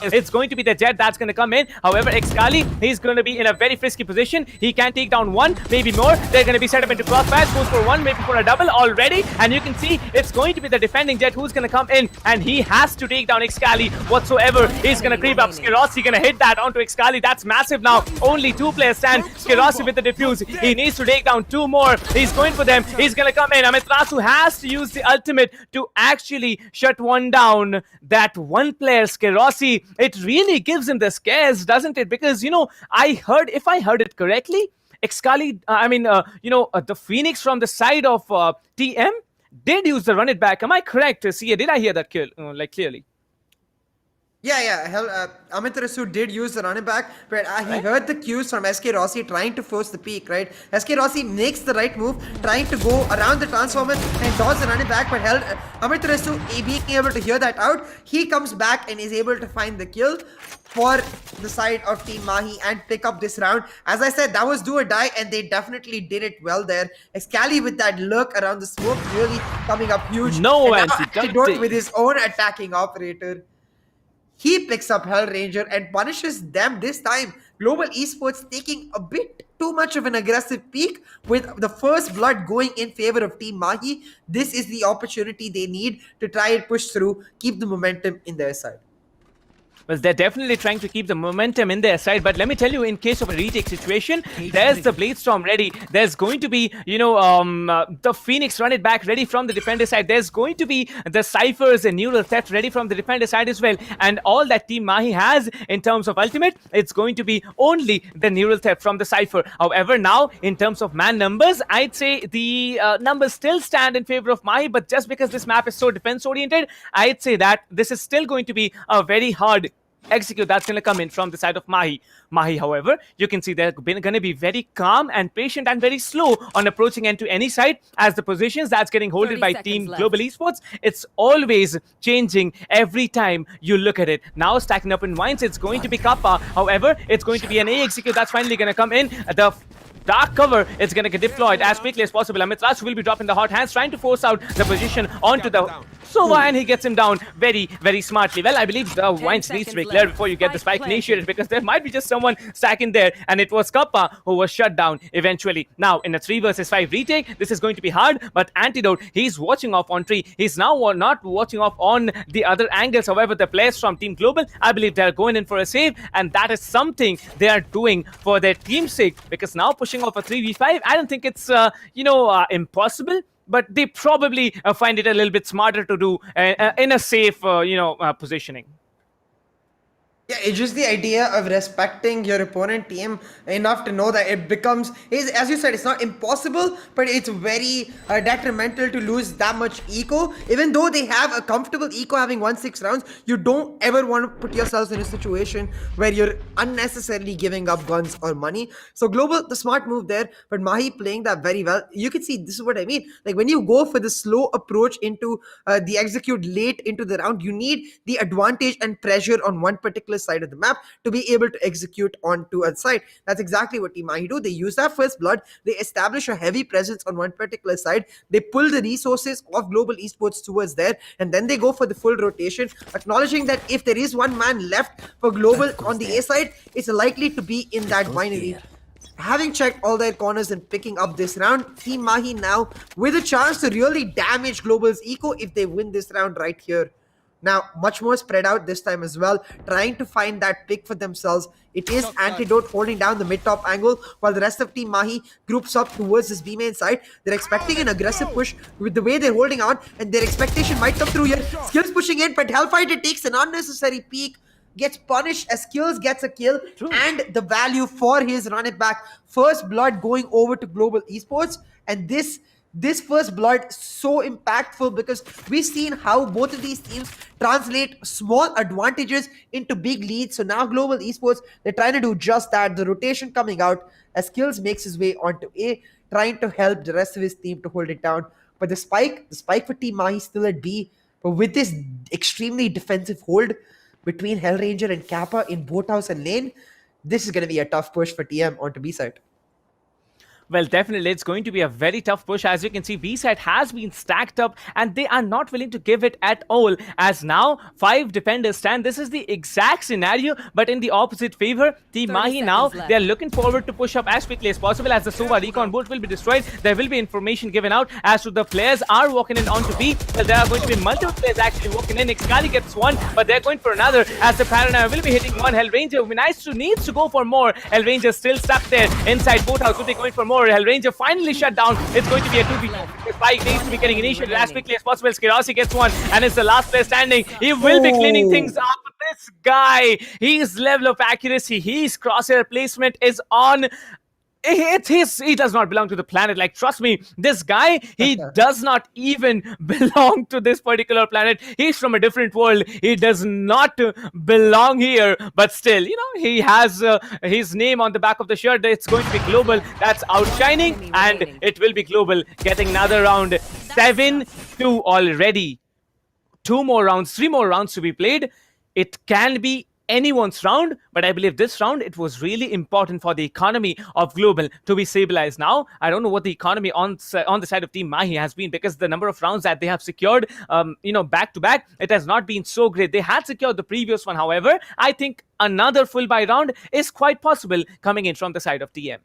It's going to be the Jet that's going to come in. However, Excali, he's going to be in a very frisky position. He can take down one, maybe more. They're going to be set up into crossfires. Goes for one, maybe for a double already. And you can see it's going to be the defending Jet who's going to come in. And he has to take down Excali whatsoever. He's going to creep up. Skirossi going to hit that onto Excali. That's massive now. Only 2 players stand. Skirossi with the defuse. He needs to take down 2 more. He's going for them. He's going to come in. Amiterasu has to use the ultimate to actually shut one down. That one player, Skirossi, it really gives him the scares, doesn't it? Because, you know, if I heard it correctly, Excali, the Phoenix from the side of TM did use the run it back. Am I correct, Sia? Did I hear that clearly? Yeah. Amiterasu did use the running back, but he heard the cues from SK Rossi trying to force the peak, right? SK Rossi makes the right move, trying to go around the transformer and dodge the running back, but held Amiterasu being able to hear that out. He comes back and is able to find the kill for the side of Team Mahi and pick up this round. As I said, that was do or die, and they definitely did it well there. Excali with that lurk around the smoke really coming up huge. No antidote with his own attacking operator. He picks up Hell Ranger and punishes them this time. Global Esports taking a bit too much of an aggressive peak with the first blood going in favor of Team Mahi. This is the opportunity they need to try and push through, keep the momentum in their side. Well, they're definitely trying to keep the momentum in their side, but let me tell you, in case of a retake situation, there's the Blade Storm ready. There's going to be, the Phoenix run it back ready from the defender side. There's going to be the Cyphers and Neural Theft ready from the defender side as well. And all that Team Mahi has in terms of ultimate, it's going to be only the Neural Theft from the Cypher. However, now, in terms of man numbers, I'd say the numbers still stand in favor of Mahi, but just because this map is so defense-oriented, I'd say that this is still going to be a very hard execute that's going to come in from the side of Mahi. Mahi, however, you can see they're going to be very calm and patient and very slow on approaching into any side, as the positions that's getting holded by Team Global Esports, it's always changing every time you look at it. Now stacking up in Vines, it's going to be Kappa. However, it's going to be an A execute that's finally going to come in. The dark cover is going to get deployed as quickly as possible. Amitraz will be dropping the hot hands, trying to force out the position onto the Sova, and he gets him down very, very smartly. Well, I believe the Wines needs to be cleared before you get the spike initiated, because there might be just someone stacking there, and it was Kappa who was shut down eventually. Now, in a 3 versus 5 retake, this is going to be hard, but Antidote, he's watching off on tree. He's now not watching off on the other angles. However, the players from Team Global, I believe they're going in for a save, and that is something they are doing for their team's sake, because now pushing off a 3v5, I don't think it's, impossible, but they probably find it a little bit smarter to do in a safe, positioning. Yeah, it's just the idea of respecting your opponent team enough to know that it becomes, as you said, it's not impossible, but it's very detrimental to lose that much eco. Even though they have a comfortable eco having 1-6 rounds, you don't ever want to put yourselves in a situation where you're unnecessarily giving up guns or money. So Global, the smart move there, but Mahi playing that very well. You can see, this is what I mean. Like, when you go for the slow approach into the execute late into the round, you need the advantage and pressure on one particular side of the map to be able to execute onto a side. That's exactly what Team Mahi do. They use that first blood, they establish a heavy presence on one particular side, they pull the resources of Global Esports towards there, and then they go for the full rotation, acknowledging that if there is one man left for Global on the A side, it's likely to be in that binary. Having checked all their corners and picking up this round, Team Mahi now with a chance to really damage Global's eco if they win this round right here. Now, much more spread out this time as well, trying to find that pick for themselves. It is Antidote holding down the mid-top angle, while the rest of Team Mahi groups up towards this B-main side. They're expecting an aggressive push with the way they're holding on, and their expectation might come through here. Skills pushing in, but Hellfighter takes an unnecessary peek, gets punished as Skills gets a kill, and the value for his run it back. First blood going over to Global Esports, and this first blood so impactful, because we've seen how both of these teams translate small advantages into big leads. So now Global Esports, they're trying to do just that. The rotation coming out as Skills makes his way onto A, trying to help the rest of his team to hold it down. But the spike for Team Mahi still at B, but with this extremely defensive hold between Hellranger and Kappa in boat house and lane, this is going to be a tough push for TM onto B side. Well, definitely, it's going to be a very tough push. As you can see, B-side has been stacked up, and they are not willing to give it at all, as now 5 defenders stand. This is the exact scenario, but in the opposite favor. Team Mahi now, they are looking forward to push up as quickly as possible, as the Sova recon bolt will be destroyed. There will be information given out as to the players are walking in onto B. Well, there are going to be multiple players actually walking in. Excali gets one, but they're going for another, as the Paranoia will be hitting one. Hellranger needs to go for more. Hellranger still stuck there inside boat house, will be going for more. Hellranger finally shut down. It's going to be a 2v2. Spike needs to be getting initiated as quickly as possible. Skirasi gets one, and it's the last player standing. He will be cleaning things up. This guy, his level of accuracy, his crosshair placement is on. He does not belong to the planet. Like, trust me, this guy, he does not even belong to this particular planet. He's from a different world. He does not belong here, but still, he has his name on the back of the shirt. It's going to be Global that's outshining, and it will be Global getting another round. 7-2 already. 3 more rounds to be played. It can be anyone's round, but I believe this round, it was really important for the economy of Global to be stabilized. Now, I don't know what the economy on the side of Team Mahi has been, because the number of rounds that they have secured, back to back, it has not been so great. They had secured the previous one. However, I think another full buy round is quite possible coming in from the side of TM.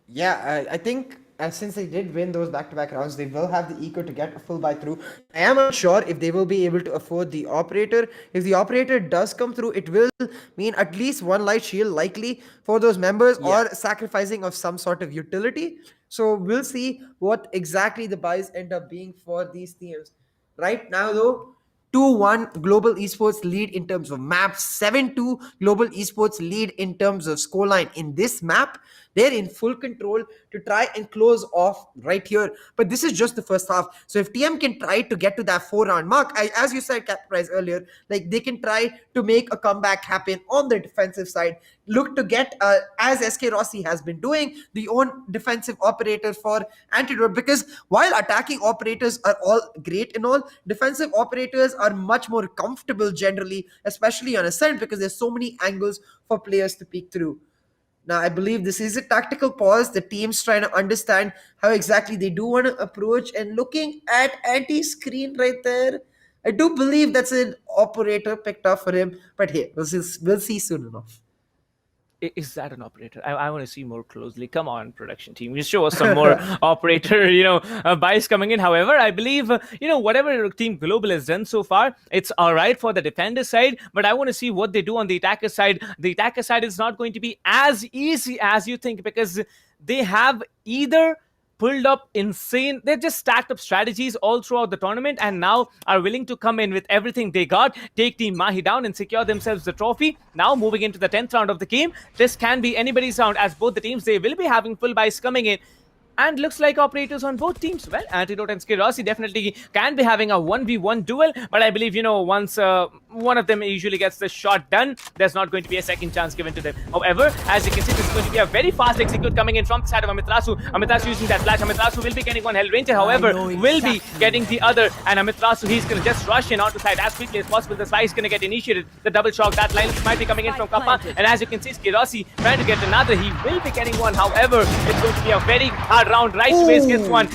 Yeah, I think since they did win those back-to-back rounds, they will have the eco to get a full buy through. I am unsure if they will be able to afford the operator. If the operator does come through, it will mean at least one light shield likely for those members, or sacrificing of some sort of utility. So we'll see what exactly the buys end up being for these teams. Right now, though, 2-1 Global Esports lead in terms of maps, 7-2 Global Esports lead in terms of scoreline. In this map, they're in full control to try and close off right here. But this is just the first half. So if TM can try to get to that 4-round mark, as you said, Cap Price, earlier, like they can try to make a comeback happen on the defensive side. Look to get, as SK Rossi has been doing, the own defensive operator for Antidote. Because while attacking operators are all great and all, defensive operators are much more comfortable generally, especially on Ascent, because there's so many angles for players to peek through. Now, I believe this is a tactical pause. The team's trying to understand how exactly they do want to approach, and looking at anti-screen right there, I do believe that's an operator picked up for him. But hey, we'll see soon enough. Is that an operator? I want to see more closely. Come on, production team, just show us some more operator, buys coming in. However, I believe, whatever Team Global has done so far, it's all right for the defender side, but I want to see what they do on the attacker side. The attacker side is not going to be as easy as you think, because they have either pulled up insane, they've just stacked up strategies all throughout the tournament, and now are willing to come in with everything they got, take Team Mahi down and secure themselves the trophy. Now moving into the 10th round of the game, this can be anybody's round, as both the teams, they will be having full buys coming in. And looks like operators on both teams, well, Antidote and Skirossi definitely can be having a 1v1 duel, but I believe, once one of them usually gets the shot done, there's not going to be a second chance given to them. However, as you can see, this is going to be a very fast execute coming in from the side of Amiterasu. Amiterasu using that flash. Amiterasu will be getting one Hell Ranger, however, will be getting the other, and Amiterasu, he's going to just rush in onto side as quickly as possible. The spy is going to get initiated. The double shock, that line might be coming in from Kappa, and as you can see, Skirossi trying to get another. He will be getting one, however, it's going to be a very hard round. Right Ways gets one,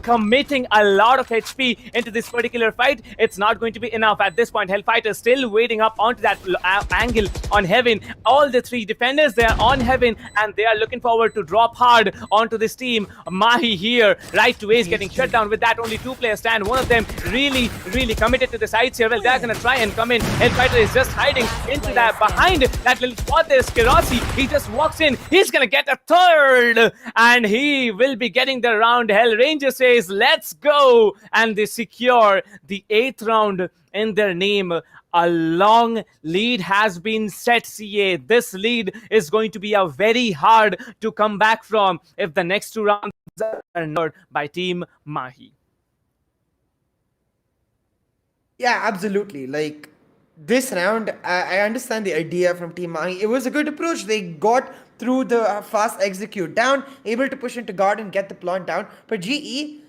committing a lot of HP into this particular fight. It's not going to be enough at this point. Hellfighter still waiting up onto that angle on Heaven. All the three defenders, they are on Heaven, and they are looking forward to drop hard onto this team. Mahi here, right to Ways getting shut down with that only two-player stand. One of them really committed to the sides here. Well, they're going to try and come in. Hellfighter is just hiding into that, behind that little spot there. Skirossi, he just walks in. He's going to get a third, and he will be getting the round. Hell Ranger says, let's go, and they secure the 8th round in their name. A long lead has been set, CA. This lead is going to be a very hard to come back from if the next two rounds are not by Team Mahi. Yeah, absolutely. Like, this round, I understand the idea from Team Mahi. It was a good approach. They got through the fast execute down, able to push into guard and get the plant down. But GE,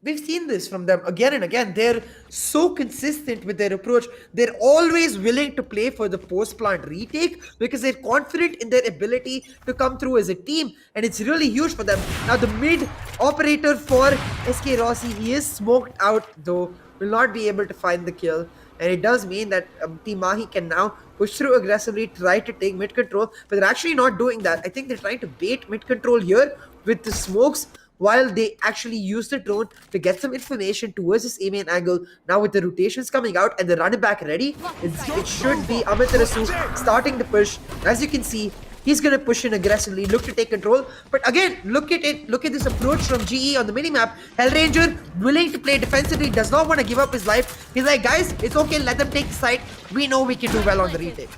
we've seen this from them again and again. They're so consistent with their approach. They're always willing to play for the post-plant retake because they're confident in their ability to come through as a team, and it's really huge for them. Now, the mid operator for SK Rossi, he is smoked out though, will not be able to find the kill. And it does mean that Team Mahi can now push through aggressively, try to take mid control, but they're actually not doing that. I think they're trying to bait mid control here with the smokes, while they actually use the drone to get some information towards this A main angle. Now with the rotations coming out and the running back ready, it should be Amiterasu starting the push. As you can see, he's going to push in aggressively, look to take control. But again, look at it. Look at this approach from GE on the minimap. Hellranger, willing to play defensively, does not want to give up his life. He's like, guys, it's okay, let them take the side. We know we can do well on the retake.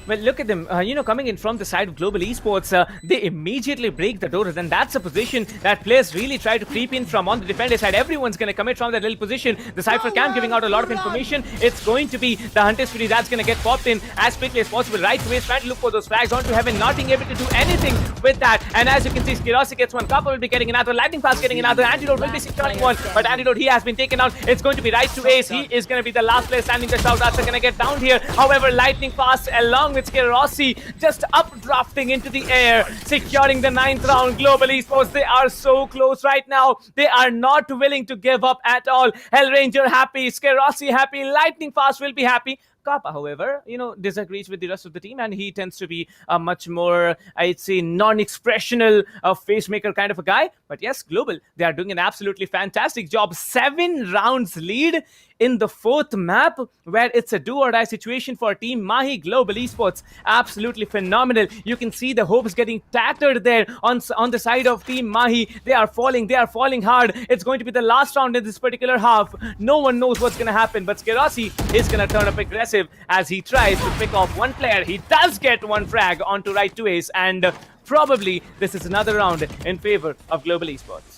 Well, look at them, coming in from the side of Global Esports, they immediately break the door, and that's a position that players really try to creep in from on the defender side. Everyone's going to commit from that little position. The Cypher Cam giving out a lot of information. It's going to be the Hunter Spirit that's going to get popped in as quickly as possible. Right away, trying to look for those flags onto Heaven, not being able to do anything with that. And as you can see, Skirossi gets one, Kappa will be getting another, Lightning Fast getting another, Antidote will be securing one, but Antidote, he has been taken out. It's going to be right to Ace. He is going to be the last player standing. The shoutouts are going to get down here. However, Lightning Fast along with Skirossi just updrafting into the air, securing the 9th round. Global Esports, they are so close right now. They are not willing to give up at all. Hellranger happy, Skirossi happy, Lightning Fast will be happy. Kappa, however, disagrees with the rest of the team, and he tends to be a much more, I'd say, non-expressional face maker kind of a guy. But yes, Global, they are doing an absolutely fantastic job. 7 rounds lead in the 4th map, where it's a do or die situation for Team Mahi Global Esports. Absolutely phenomenal. You can see the hopes getting tattered there on the side of Team Mahi. They are falling hard. It's going to be the last round in this particular half. No one knows what's going to happen, but Skerasi is going to turn up aggressive as he tries to pick off one player. He does get one frag onto right to ace, and probably this is another round in favor of Global Esports.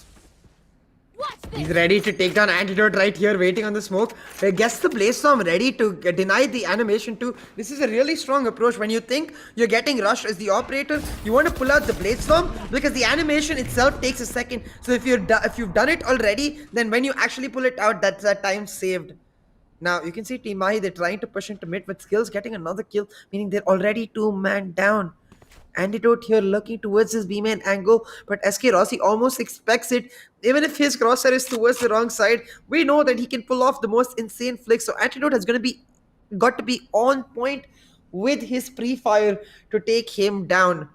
He's ready to take down Antidote right here, waiting on the smoke. Gets the Blazestorm ready to deny the animation too. This is a really strong approach. When you think you're getting rushed as the operator, you want to pull out the Blazestorm because the animation itself takes a second. So if you've done it already, then when you actually pull it out, that's that time saved. Now you can see Team Mahi, they're trying to push into mid with Skills getting another kill, meaning they're already 2-man down. Antidote here looking towards his B-main angle, but SK Rossi almost expects it. Even if his crosshair is towards the wrong side, we know that he can pull off the most insane flick. So Antidote has got to be on point with his pre-fire to take him down.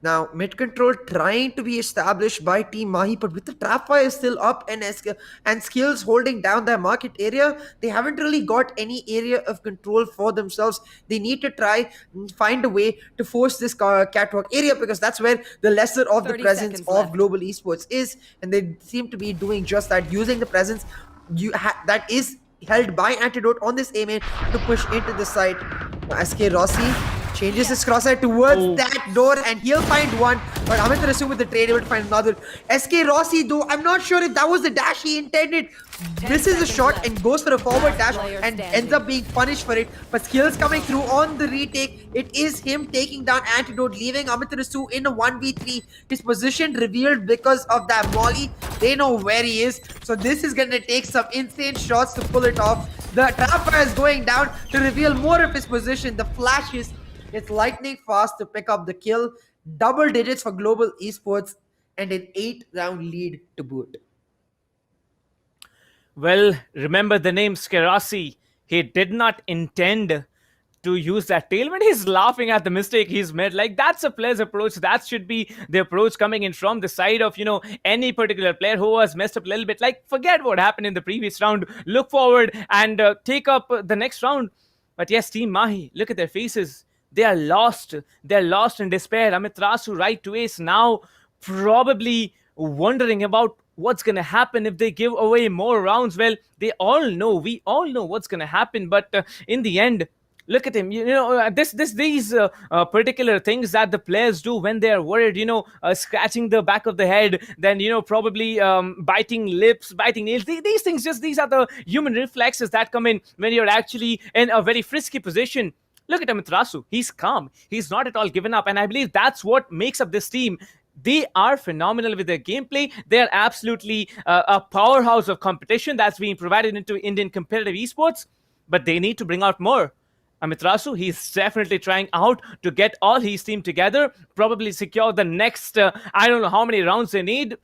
Now, mid control trying to be established by Team Mahi, but with the trap fire still up and Skills holding down their market area, they haven't really got any area of control for themselves. They need to try and find a way to force this catwalk area, because that's where the lesser of the presence of Global Esports is, and they seem to be doing just that, using the presence that is held by Antidote on this A main to push into the side. SK Rossi changes his crosshair towards that door, and he'll find one, but Amitarasu with the trade able to find another. SK Rossi, though, I'm not sure if that was the dash he intended. This is a shot and goes for a forward dash and ends up being punished for it, but Skills coming through on the retake. It is him taking down Antidote, leaving Amitarasu in a 1v3. His position revealed because of that molly. They know where he is, so this is going to take some insane shots to pull it off. The trapper is going down to reveal more of his position. The flashes, it's lightning fast to pick up the kill. Double digits for Global Esports and an 8-round lead to boot. Well, remember the name Skerasi. He did not intend to use that tailwind. He's laughing at the mistake he's made. Like, that's a player's approach. That should be the approach coming in from the side of, any particular player who has messed up a little bit. Like, forget what happened in the previous round. Look forward and take up the next round. But yes, Team Mahi, look at their faces. They are lost. They're lost in despair. Amitarasu right to ace now, probably wondering about what's going to happen if they give away more rounds. Well, we all know what's going to happen. But in the end, look at him. These particular things that the players do when they are worried. Scratching the back of the head, then probably biting lips, biting nails. These things, these are the human reflexes that come in when you're actually in a very frisky position. Look at Amitarasu. He's calm. He's not at all given up, and I believe that's what makes up this team. They are phenomenal with their gameplay. They're absolutely a powerhouse of competition that's being provided into Indian competitive esports, but they need to bring out more. Amitarasu, he's definitely trying out to get all his team together, probably secure the next, I don't know how many rounds they need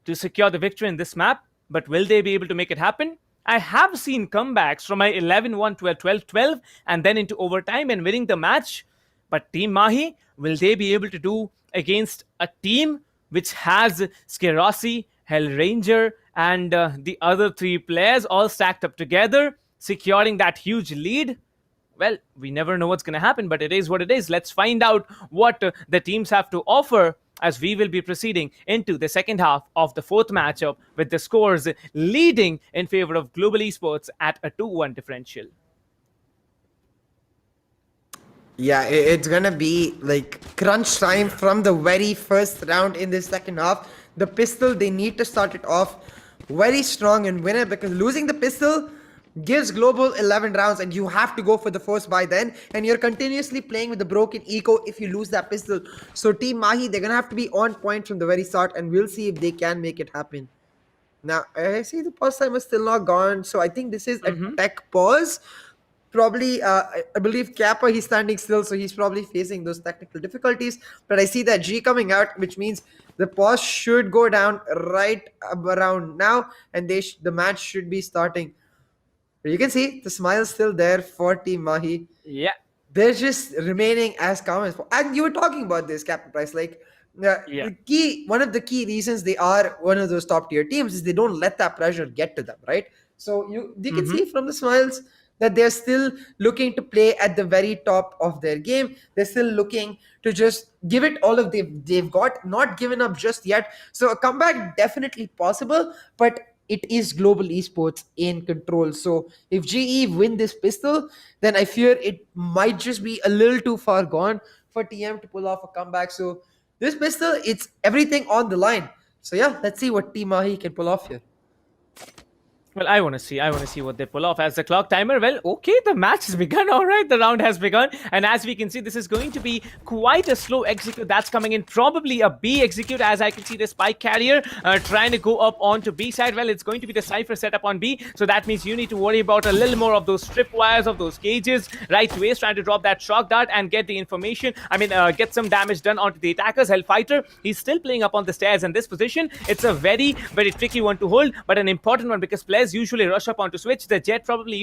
to secure the victory in this map, but will they be able to make it happen? I have seen comebacks from my 11-1, 12-12, and then into overtime and winning the match. But Team Mahi, will they be able to do against a team which has Skerasi, Hellranger, and the other 3 players all stacked up together, securing that huge lead? Well, we never know what's going to happen, but it is what it is. Let's find out what the teams have to offer as we will be proceeding into the second half of the 4th matchup, with the scores leading in favor of Global Esports at a 2-1 differential. Yeah, it's gonna be like crunch time from the very first round in this second half. The pistol, they need to start it off very strong and win it, because losing the pistol gives Global 11 rounds, and you have to go for the first by then, and you're continuously playing with the broken eco if you lose that pistol. So Team Mahi, they're gonna have to be on point from the very start, and we'll see if they can make it happen. Now, I see the pause time is still not gone, so I think this is a tech pause. Probably, I believe Kappa, he's standing still, so he's probably facing those technical difficulties. But I see that G coming out, which means the pause should go down right around now, and the match should be starting. But you can see the smile still there for Team Mahi. Yeah. They're just remaining as calm as possible. And you were talking about this, Captain Price. Like, one of the key reasons they are one of those top tier teams is they don't let that pressure get to them, right? So you can see from the smiles that they're still looking to play at the very top of their game. They're still looking to just give it all of they've got, not given up just yet. So a comeback definitely possible, but it is Global Esports in control. So if GE win this pistol, then I fear it might just be a little too far gone for TM to pull off a comeback. So this pistol, it's everything on the line. So yeah, let's see what Team Mahi can pull off here. Well, I want to see what they pull off as the clock timer. Well, okay, the match has begun. All right, the round has begun. And as we can see, this is going to be quite a slow execute that's coming in. Probably a B execute, as I can see the spike carrier trying to go up onto B side. Well, it's going to be the Cypher setup on B. So that means you need to worry about a little more of those strip wires, of those cages. Right to Ace trying to drop that shock dart and get the information. I mean, get some damage done onto the attackers. Hellfighter, he's still playing up on the stairs in this position. It's a very, very tricky one to hold, but an important one because players usually rush up onto switch. The Jet probably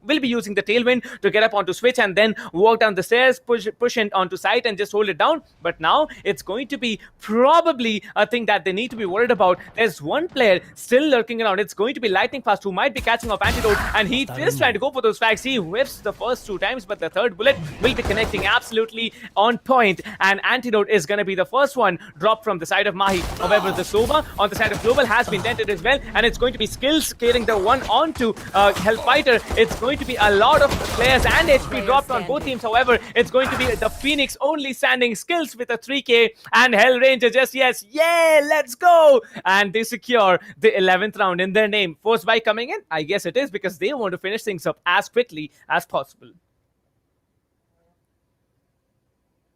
will be using the tailwind to get up onto switch and then walk down the stairs, push in onto site and just hold it down. But now it's going to be probably a thing that they need to be worried about. There's one player still lurking around. It's going to be Lightning Fast, who might be catching off Antidote, and he is trying to go for those frags. He whiffs the first 2 times, but the third bullet will be connecting absolutely on point, and Antidote is going to be the first one dropped from the side of Mahi. However, the Sova on the side of Global has been dented as well, and it's going to be Skills carrying the one onto Hellfighter. It's going to be a lot of players and HP dropped on both teams. However, it's going to be the Phoenix only standing, Skills with a 3k, and Hellranger just let's go, and they secure the 11th round in their name. Force buy coming in, I guess it is, because they want to finish things up as quickly as possible.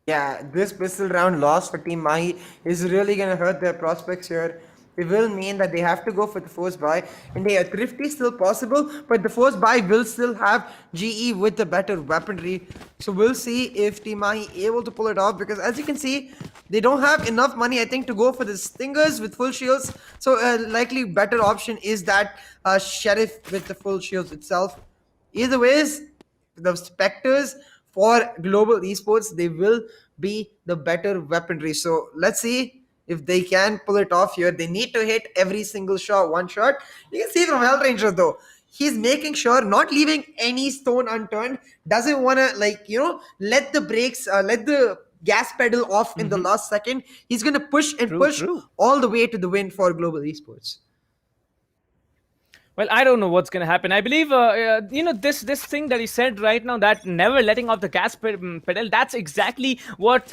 Yeah, this pistol round loss for Team Mahi is really going to hurt their prospects here. It will mean that they have to go for the force buy, and a Thrifty still possible, but the force buy will still have GE with the better weaponry. So we'll see if Team Mahi able to pull it off, because as you can see, they don't have enough money, I think, to go for the Stingers with full shields. So a likely better option is that Sheriff with the full shields itself. Either ways, the Spectres for Global Esports, they will be the better weaponry. So let's see if they can pull it off here. They need to hit every single shot, one shot. You can see from Hellranger though, he's making sure, not leaving any stone unturned, doesn't want to let the brakes, let the gas pedal off in the last second. He's going to push and push all the way to the win for Global Esports. Well, I don't know what's going to happen. I believe, this thing that he said right now, that never letting off the gas pedal, that's exactly what,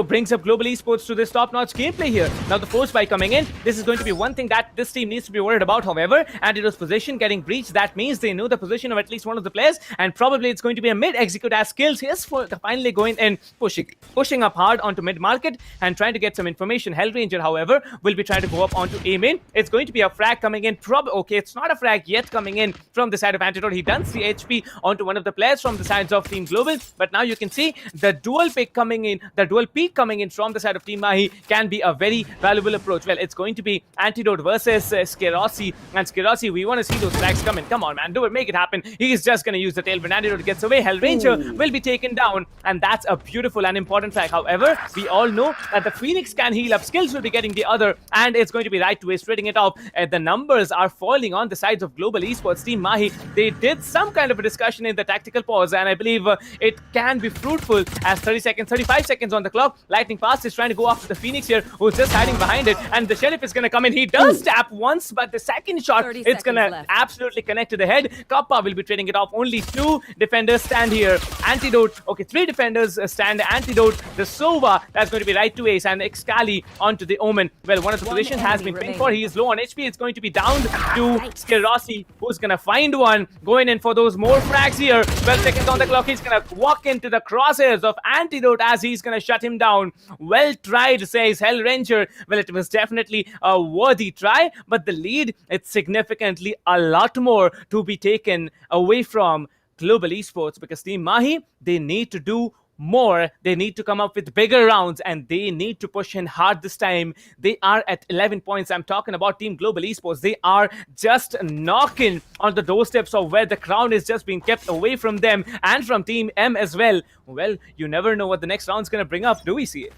brings up Global Esports to this top-notch gameplay here. Now, the force buy coming in, this is going to be one thing that this team needs to be worried about. However, Antidote's position getting breached, that means they know the position of at least one of the players, and probably it's going to be a mid-execute as Skills. He's finally going and pushing up hard onto mid-market and trying to get some information. Hellranger, however, will be trying to go up onto A-main. It's going to be a frag coming in. Okay, it's not a frag yet coming in from the side of Antidote. He does the HP onto one of the players from the sides of Team Global, but now you can see the dual peak coming in from the side of Team Mahi can be a very valuable approach. Well, it's going to be Antidote versus Skerosi, and Skerosi, we want to see those frags come in. Come on, man, do it, make it happen. He's just going to use the tail when Antidote gets away. Hellranger will be taken down, and that's a beautiful and important frag. However, we all know that the Phoenix can heal up. Skills will be getting the other, and it's going to be right to Ace trading it off. The numbers are falling on the sides of Global Esports. Team Mahi, they did some kind of a discussion in the tactical pause, and I believe it can be fruitful as 35 seconds on the clock. Lightning Fast is trying to go after the Phoenix here, who's just hiding behind it, and the Sheriff is going to come in. He does tap once, but the second shot, it's going to absolutely connect to the head. Kappa will be trading it off. Only 2 defenders stand here. Antidote, okay, 3 defenders stand. Antidote, the Sova, that's going to be right to Ace, and Excali onto the Omen. Well, one of the positions has been pinned for. He is low on HP. It's going to be down to Skerosi, who's going to find one, going in for those more frags here. 12 seconds on the clock. He's going to walk into the crosshairs of Antidote as he's going to shut him down. Well tried, says Hellranger. Well, it was definitely a worthy try, but the lead, it's significantly a lot more to be taken away from Global Esports, because Team Mahi, they need to do more. They need to come up with bigger rounds and they need to push in hard this time. They are at 11 points. I'm talking about Team Global Esports. They are just knocking on the doorsteps of where the crown is just being kept away from them and from Team M as well. Well, you never know what the next round's going to bring up. Do we see it?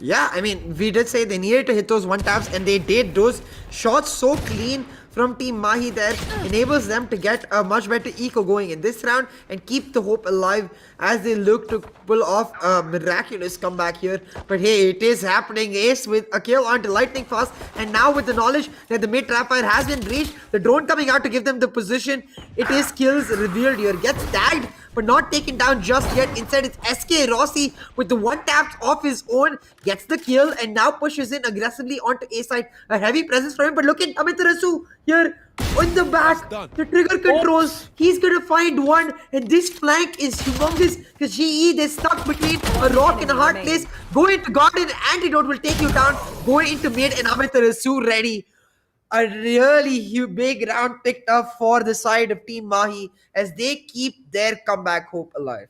Yeah, I mean, we did say they needed to hit those one taps, and they did. Those shots so clean from Team Mahi there enables them to get a much better eco going in this round and keep the hope alive as they look to pull off a miraculous comeback here. But hey, it is happening. Ace with a kill onto Lightning Fast, and now with the knowledge that the mid trap fire has been breached, the drone coming out to give them the position. It is kills revealed here. Gets tagged, but not taken down just yet. Instead, it's SK Rossi with the one taps off his own, gets the kill, and now pushes in aggressively onto A side. A heavy presence from him, but look at Amitarasu here on the back. The trigger controls. He's gonna find one, and this flank is humongous because GE, they're stuck between a rock and a hard place. Go into Garden, Antidote will take you down. Go into mid, and Amitarasu ready. A really big round picked up for the side of Team Mahi as they keep their comeback hope alive.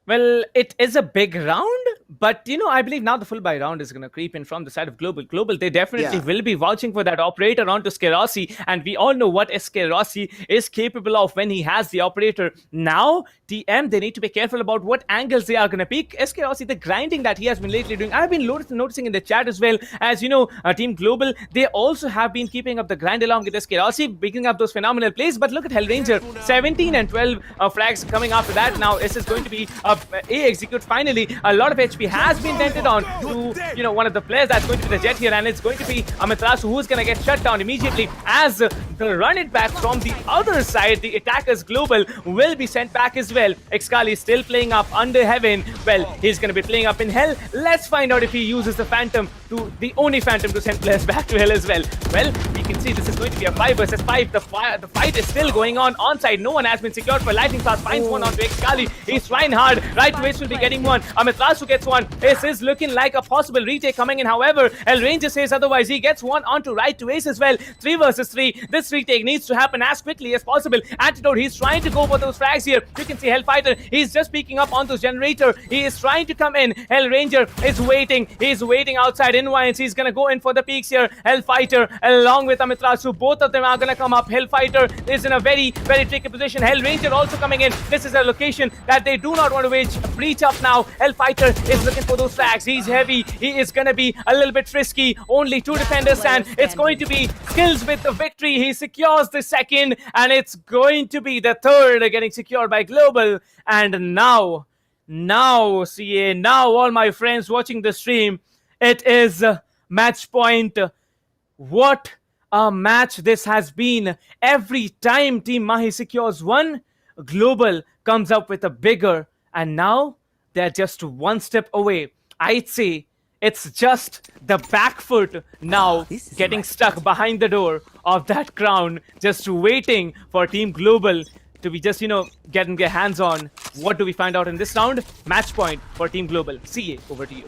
Well, it is a big round, but I believe now the full buy round is going to creep in from the side of Global. Global, they definitely will be vouching for that operator onto Skerossi, and we all know what Skerossi is capable of when he has the operator. Now, TM, they need to be careful about what angles they are going to pick. Skerossi, the grinding that he has been lately doing, I've been noticing in the chat as well, as Team Global, they also have been keeping up the grind along with Skerossi, picking up those phenomenal plays. But look at Hellranger, 17 and 12 frags coming after that. Now, this is going to be A execute finally. A lot of HP has been dented on to one of the players that's going to be the Jet here, and it's going to be Amitarasu who's going to get shut down immediately as the run it back from the other side. The attackers Global will be sent back as well. Excali still playing up under heaven. Well, he's going to be playing up in hell. Let's find out if he uses the Phantom, the only Phantom to send players back to hell as well. Well, we can see this is going to be a 5 versus 5. The fight is still going on side. No one has been secured for Lightning Fast. Finds one onto Excali. He's trying hard. Right to Ace will be getting one. Amitarasu gets one. Ace is looking like a possible retake coming in. However, El Ranger says otherwise. He gets one onto right to Ace as well. 3 versus 3. This retake needs to happen as quickly as possible. Antidote, he's trying to go for those frags here. You can see Hellfighter. He's just peeking up onto generator. He is trying to come in. Hell Ranger is waiting. He's waiting outside Invines. He's going to go in for the peaks here. Hellfighter along with Amitarasu. Both of them are going to come up. Hellfighter is in a very, very tricky position. Hell Ranger also coming in. This is a location that they do not want to breach up now. Hellfighter is looking for those frags. He's heavy. He is going to be a little bit risky. Only 2 defenders, and it's going to be Skills with the victory. He secures the second, and it's going to be the third getting secured by Global. And now, CA, now all my friends watching the stream, it is match point. What a match this has been. Every time Team Mahi secures one, Global comes up with a bigger, and now they're just one step away. I'd say it's just the back foot now getting stuck behind the door of that crown, just waiting for Team Global to be just, getting their hands on. What do we find out in this round? Match point for Team Global. CA, over to you.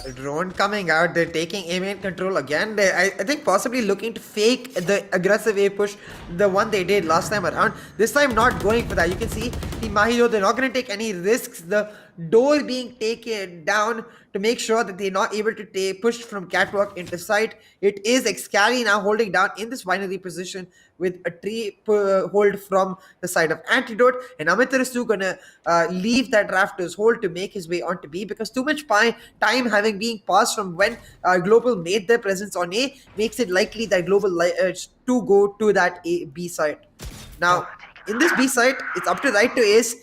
The drone coming out, they're taking A main control again. I think possibly looking to fake the aggressive A push, the one they did last time around. This time not going for that. You can see Team Mahi, though, they're not going to take any risks. The door being taken down to make sure that they're not able to push from catwalk into sight. It is Excali now holding down in this binary position with a tree hold from the side of Antidote, and Amitarasu gonna leave that Raptor's hold to make his way onto B, because too much time having been passed from when Global made their presence on A makes it likely that Global to go to that B side. Now, in this B side, it's up to right to Ace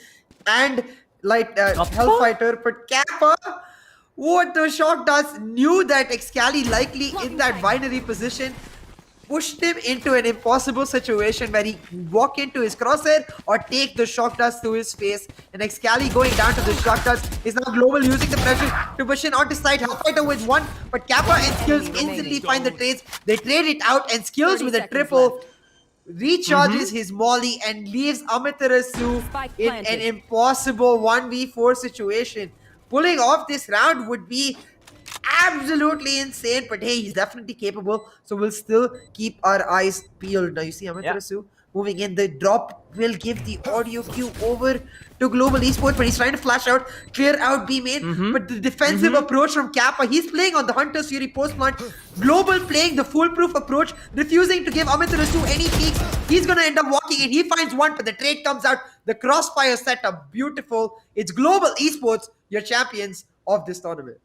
and Hellfighter, but Kappa, what the shock does, knew that Excali likely in that binary position, pushed him into an impossible situation where he walk into his crosshair or take the shock dust to his face. And Excali going down to the shock dust is now Global using the pressure to push in onto side. Hellfighter with one, but Kappa and Skills instantly find the trades. They trade it out, and Skills with a triple recharges his molly and leaves Amitarasu in an impossible 1v4 situation. Pulling off this round would be absolutely insane, but hey, he's definitely capable, so we'll still keep our eyes peeled. Now you see Amitarasu moving in. The drop will give the audio cue over to Global Esports, but he's trying to flash out, clear out B main. But the defensive approach from Kappa, he's playing on the Hunter's Fury post plant. Global playing the foolproof approach, refusing to give Amitarasu any peeks. He's gonna end up walking in. He finds one, but the trade comes out. The crossfire setup, beautiful. It's Global Esports, your champions of this tournament.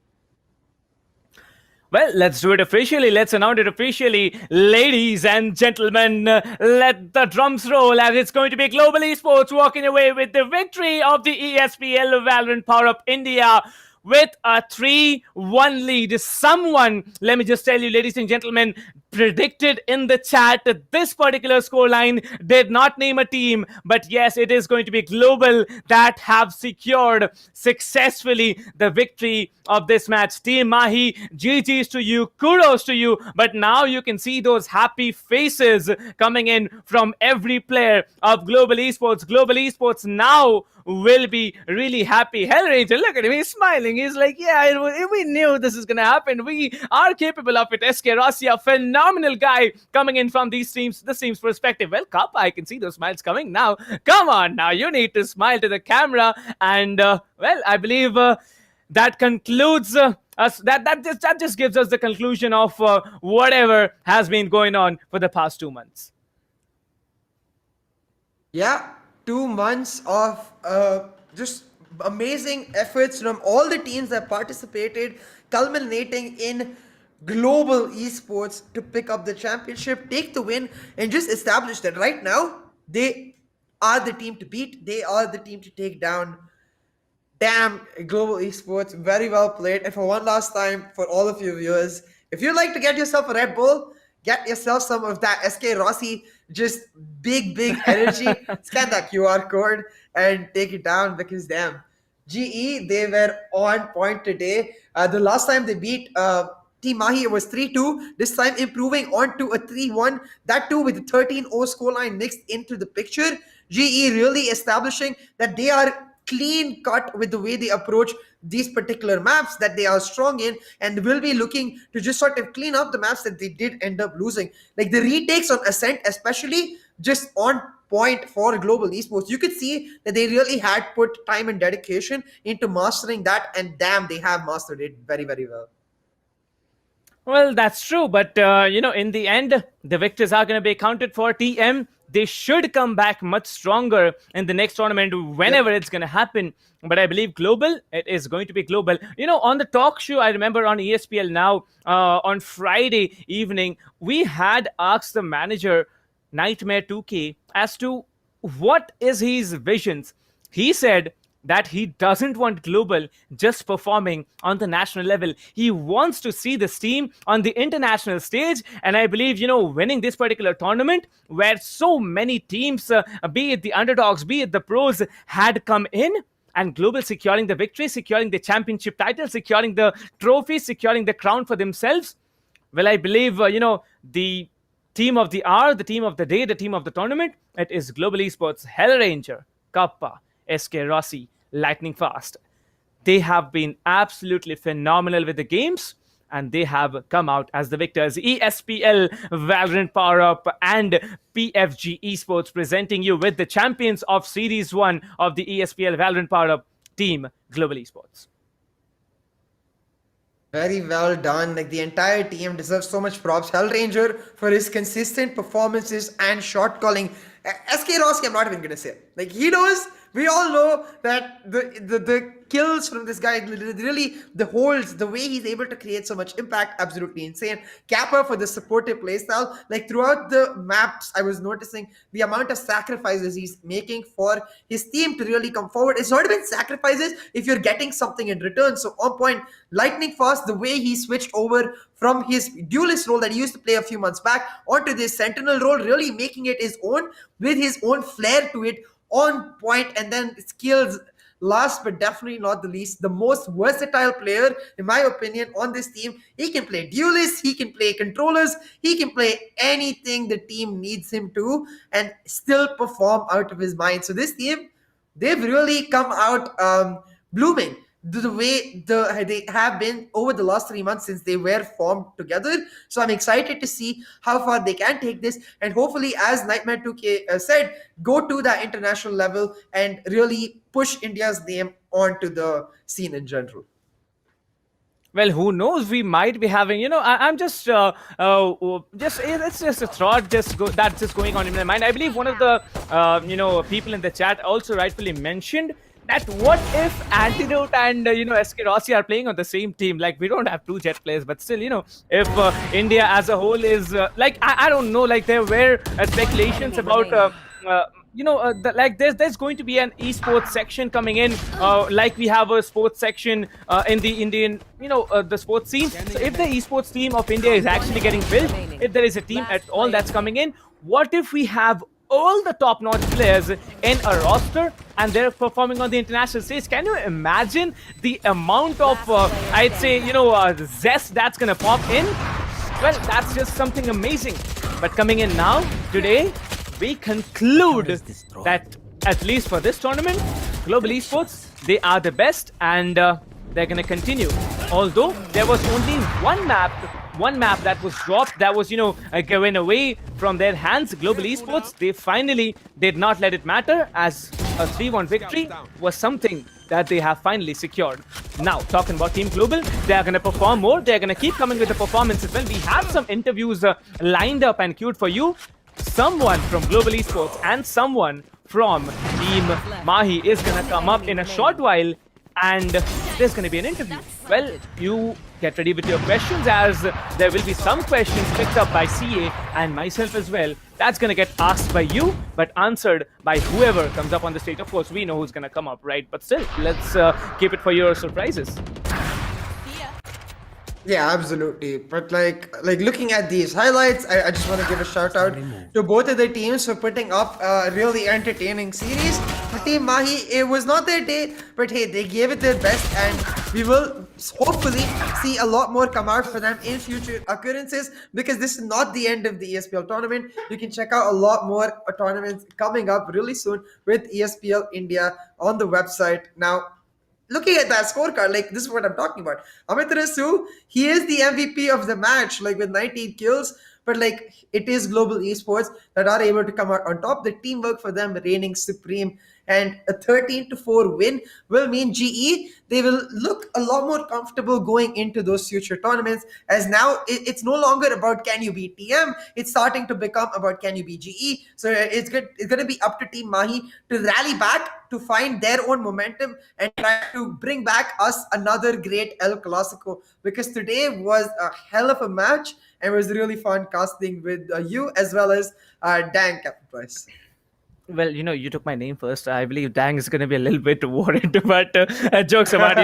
Well, let's do it officially. Let's announce it officially. Ladies and gentlemen, let the drums roll as it's going to be Global Esports walking away with the victory of the ESPL Valorant PowerUp India with a 3-1 lead. Someone, let me just tell you, ladies and gentlemen, predicted in the chat that this particular scoreline did not name a team, but yes, it is going to be Global that have secured successfully the victory of this match. Team Mahi, GG's to you, kudos to you, but now you can see those happy faces coming in from every player of Global Esports. Global Esports now will be really happy. Hellranger, look at him, he's smiling. He's like, yeah, we knew this is gonna happen. We are capable of it. SK Rossi, a phenomenal guy coming in from this team's perspective. Well, Kappa, I can see those smiles coming now. Come on now, you need to smile to the camera. And well, I believe that concludes us. That just gives us the conclusion of whatever has been going on for the past 2 months. Yeah, 2 months of just amazing efforts from all the teams that participated, culminating in Global Esports to pick up the championship, take the win, and just establish that right now they are the team to beat. They are the team to take down. Damn, Global Esports, very well played. And for one last time, for all of you viewers, if you'd like to get yourself a Red Bull, get yourself some of that SK Rossi, just big energy. Scan that QR code and take it down, because damn, GE, they were on point today. The last time they beat Team Mahi, it was 3-2. This time improving on to a 3-1. That too with the 13-0 scoreline mixed into the picture. GE really establishing that they are clean cut with the way they approach these particular maps that they are strong in, and will be looking to just sort of clean up the maps that they did end up losing. Like the retakes on Ascent especially, just on point for Global Esports. You could see that they really had put time and dedication into mastering that, and damn, they have mastered it very well. Well, that's true, but in the end, the victors are going to be accounted for. TM, they should come back much stronger in the next tournament, whenever it's going to happen. But I believe Global, it is going to be Global. On the talk show, I remember on ESPL Now, on Friday evening, we had asked the manager, Nightmare 2K, as to what is his visions. He said that he doesn't want Global just performing on the national level. He wants to see this team on the international stage. And I believe, winning this particular tournament where so many teams, be it the underdogs, be it the pros, had come in, and Global securing the victory, securing the championship title, securing the trophy, securing the crown for themselves. Well, I believe, the team of the hour, the team of the day, the team of the tournament, it is Global Esports, Hellranger, Kappa, SK Rossi, Lightning Fast. They have been absolutely phenomenal with the games, and they have come out as the victors. ESPL Valorant PowerUp and PFG Esports presenting you with the champions of Series 1 of the ESPL Valorant PowerUp team, Global Esports. Very well done. Like the entire team deserves so much props. Hellranger for his consistent performances and shot calling. SK Rossi, I'm not even gonna say. Like he knows. We all know that the kills from this guy, really the holds, the way he's able to create so much impact, absolutely insane. Kappa for the supportive playstyle. Like throughout the maps, I was noticing the amount of sacrifices he's making for his team to really come forward. It's not even sacrifices if you're getting something in return. So on point, Lightning Fast, the way he switched over from his duelist role that he used to play a few months back onto this sentinel role, really making it his own with his own flair to it. On point, and then skills, last but definitely not the least, the most versatile player, in my opinion, on this team. He can play duelists, he can play controllers, he can play anything the team needs him to, and still perform out of his mind. So this team, they've really come out blooming. the way they have been over the last 3 months since they were formed together. So I'm excited to see how far they can take this, and hopefully, as Nightmare 2K said, go to that international level and really push India's name onto the scene in general. Well, who knows? We might be having, I'm it's just a thought that's just going on in my mind. I believe one of the, people in the chat also rightfully mentioned that what if Antidote and, SK Rossi are playing on the same team? Like, we don't have two Jet players, but still, if India as a whole is, I don't know, like, there were speculations about, there's going to be an esports section coming in, like we have a sports section in the Indian, the sports scene. So if the esports team of India is actually getting built, if there is a team at all that's coming in, what if we have all the top-notch players in a roster and they're performing on the international stage? Can you imagine the amount of, I'd say, zest that's gonna pop in? Well, that's just something amazing. But coming in now, today, we conclude that, at least for this tournament, Global Esports, they are the best, and they're going to continue. Although there was only one map that was dropped, that was, given away from their hands. Global Esports, they finally did not let it matter, as a 3-1 victory was something that they have finally secured. Now, talking about Team Global, they are going to perform more. They're going to keep coming with the performances. Well, we have some interviews lined up and queued for you. Someone from Global Esports and someone from Team Mahi is going to come up in a short while, and there's going to be an interview. Well, you get ready with your questions, as there will be some questions picked up by CA and myself as well. That's going to get asked by you, but answered by whoever comes up on the stage. Of course, we know who's going to come up, right? But still, let's keep it for your surprises. Yeah, absolutely. But like looking at these highlights, I just want to give a shout out to both of the teams for putting up a really entertaining series. For Team Mahi, it was not their day, but hey, they gave it their best, and we will hopefully see a lot more come out for them in future occurrences, because this is not the end of the ESPL tournament. You can check out a lot more tournaments coming up really soon with ESPL India on the website. Now, looking at that scorecard, like, this is what I'm talking about. Amit Rasu, he is the MVP of the match, like, with 19 kills. But like, it is Global Esports that are able to come out on top. The teamwork for them reigning supreme. And a 13-4 win will mean GE, they will look a lot more comfortable going into those future tournaments, as now it's no longer about can you beat TM, it's starting to become about can you beat GE. So it's going to be up to Team Mahi to rally back, to find their own momentum, and try to bring back us another great El Clasico, because today was a hell of a match and it was really fun casting with you as well as Dan, Captain Price. Well, you took my name first. I believe Dang is going to be a little bit worried, but jokes about,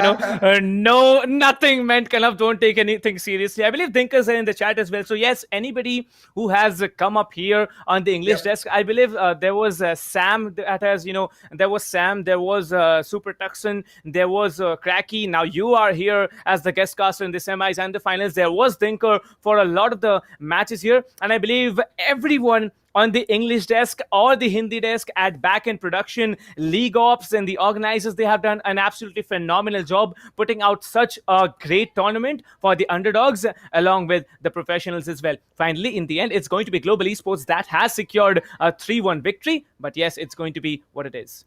no, nothing meant, kind of, don't take anything seriously. I believe Dinker's in the chat as well. So yes, anybody who has come up here on the English desk, I believe there was Sam that has, there was Sam, there was Super Tuxon, there was Cracky. Now you are here as the guest caster in the semis and the finals. There was Dinker for a lot of the matches here. And I believe everyone on the English desk or the Hindi desk at back-end production, League Ops and the organizers, they have done an absolutely phenomenal job putting out such a great tournament for the underdogs along with the professionals as well. Finally, in the end, it's going to be Global Esports that has secured a 3-1 victory. But yes, it's going to be what it is.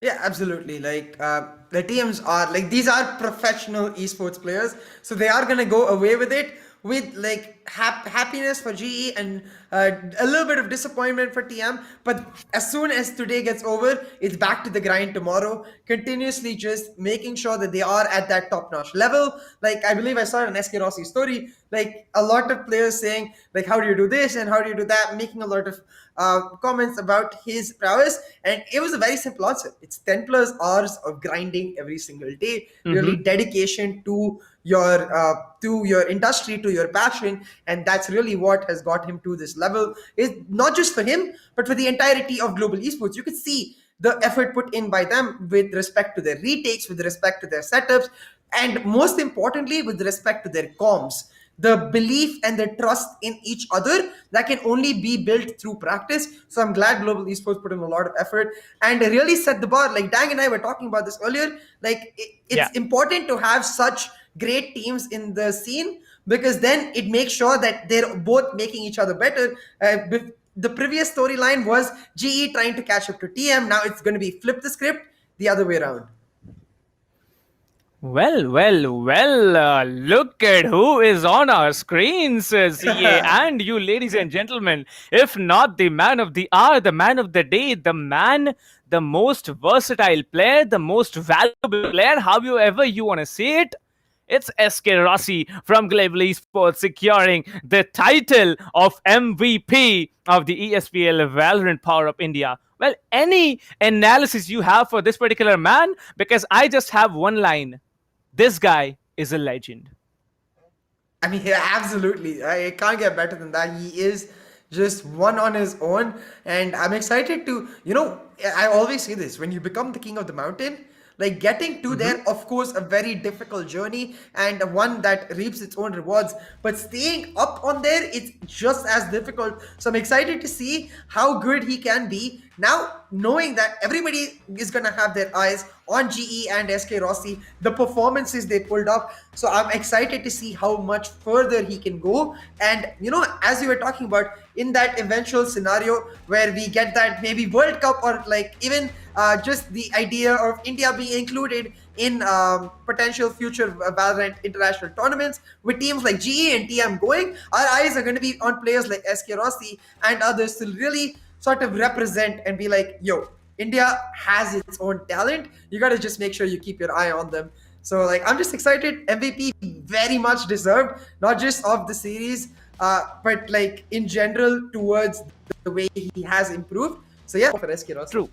Yeah, absolutely. Like, the teams are, like, these are professional esports players, so they are going to go away with it with like happiness for GE and a little bit of disappointment for TM. But as soon as today gets over, it's back to the grind tomorrow, continuously just making sure that they are at that top-notch level. Like, I believe I saw an SK Rossi story, like a lot of players saying, like, how do you do this and how do you do that, making a lot of comments about his prowess. And it was a very simple answer. It's 10 plus hours of grinding every single day, really dedication to your industry, to your passion, and that's really what has got him to this level. It's not just for him, but for the entirety of Global Esports. You could see the effort put in by them with respect to their retakes, with respect to their setups, and most importantly, with respect to their comms. the belief and the trust in each other that can only be built through practice. So I'm glad Global Esports put in a lot of effort and really set the bar. Like Dang and I were talking about this earlier. Like it's important to have such great teams in the scene, because then it makes sure that they're both making each other better. The previous storyline was GE trying to catch up to TM. Now it's going to be flip the script the other way around. Well, look at who is on our screens, CA, and you ladies and gentlemen. If not the man of the hour, the man of the day, the most versatile player, the most valuable player, however you want to say it, it's SK Rossi from Global Esports securing the title of MVP of the ESPL Valorant PowerUp India. Well, any analysis you have for this particular man? Because I just have one line. This guy is a legend. I mean, yeah, absolutely. I can't get better than that. He is just one on his own. And I'm excited to, I always say this, when you become the king of the mountain, like getting to there, of course, a very difficult journey and one that reaps its own rewards. But staying up on there, it's just as difficult. So I'm excited to see how good he can be. Now, knowing that everybody is going to have their eyes on GE and SK Rossi, the performances they pulled up. So I'm excited to see how much further he can go. And, as you were talking about, in that eventual scenario where we get that maybe World Cup or like even just the idea of India being included in potential future Valorant international tournaments with teams like GE and TM going, our eyes are going to be on players like SK Rossi and others to really sort of represent and be like, yo, India has its own talent. You got to just make sure you keep your eye on them. So like, I'm just excited. MVP very much deserved, not just of the series, but like in general towards the way he has improved. So yeah, for SK Rossi. True.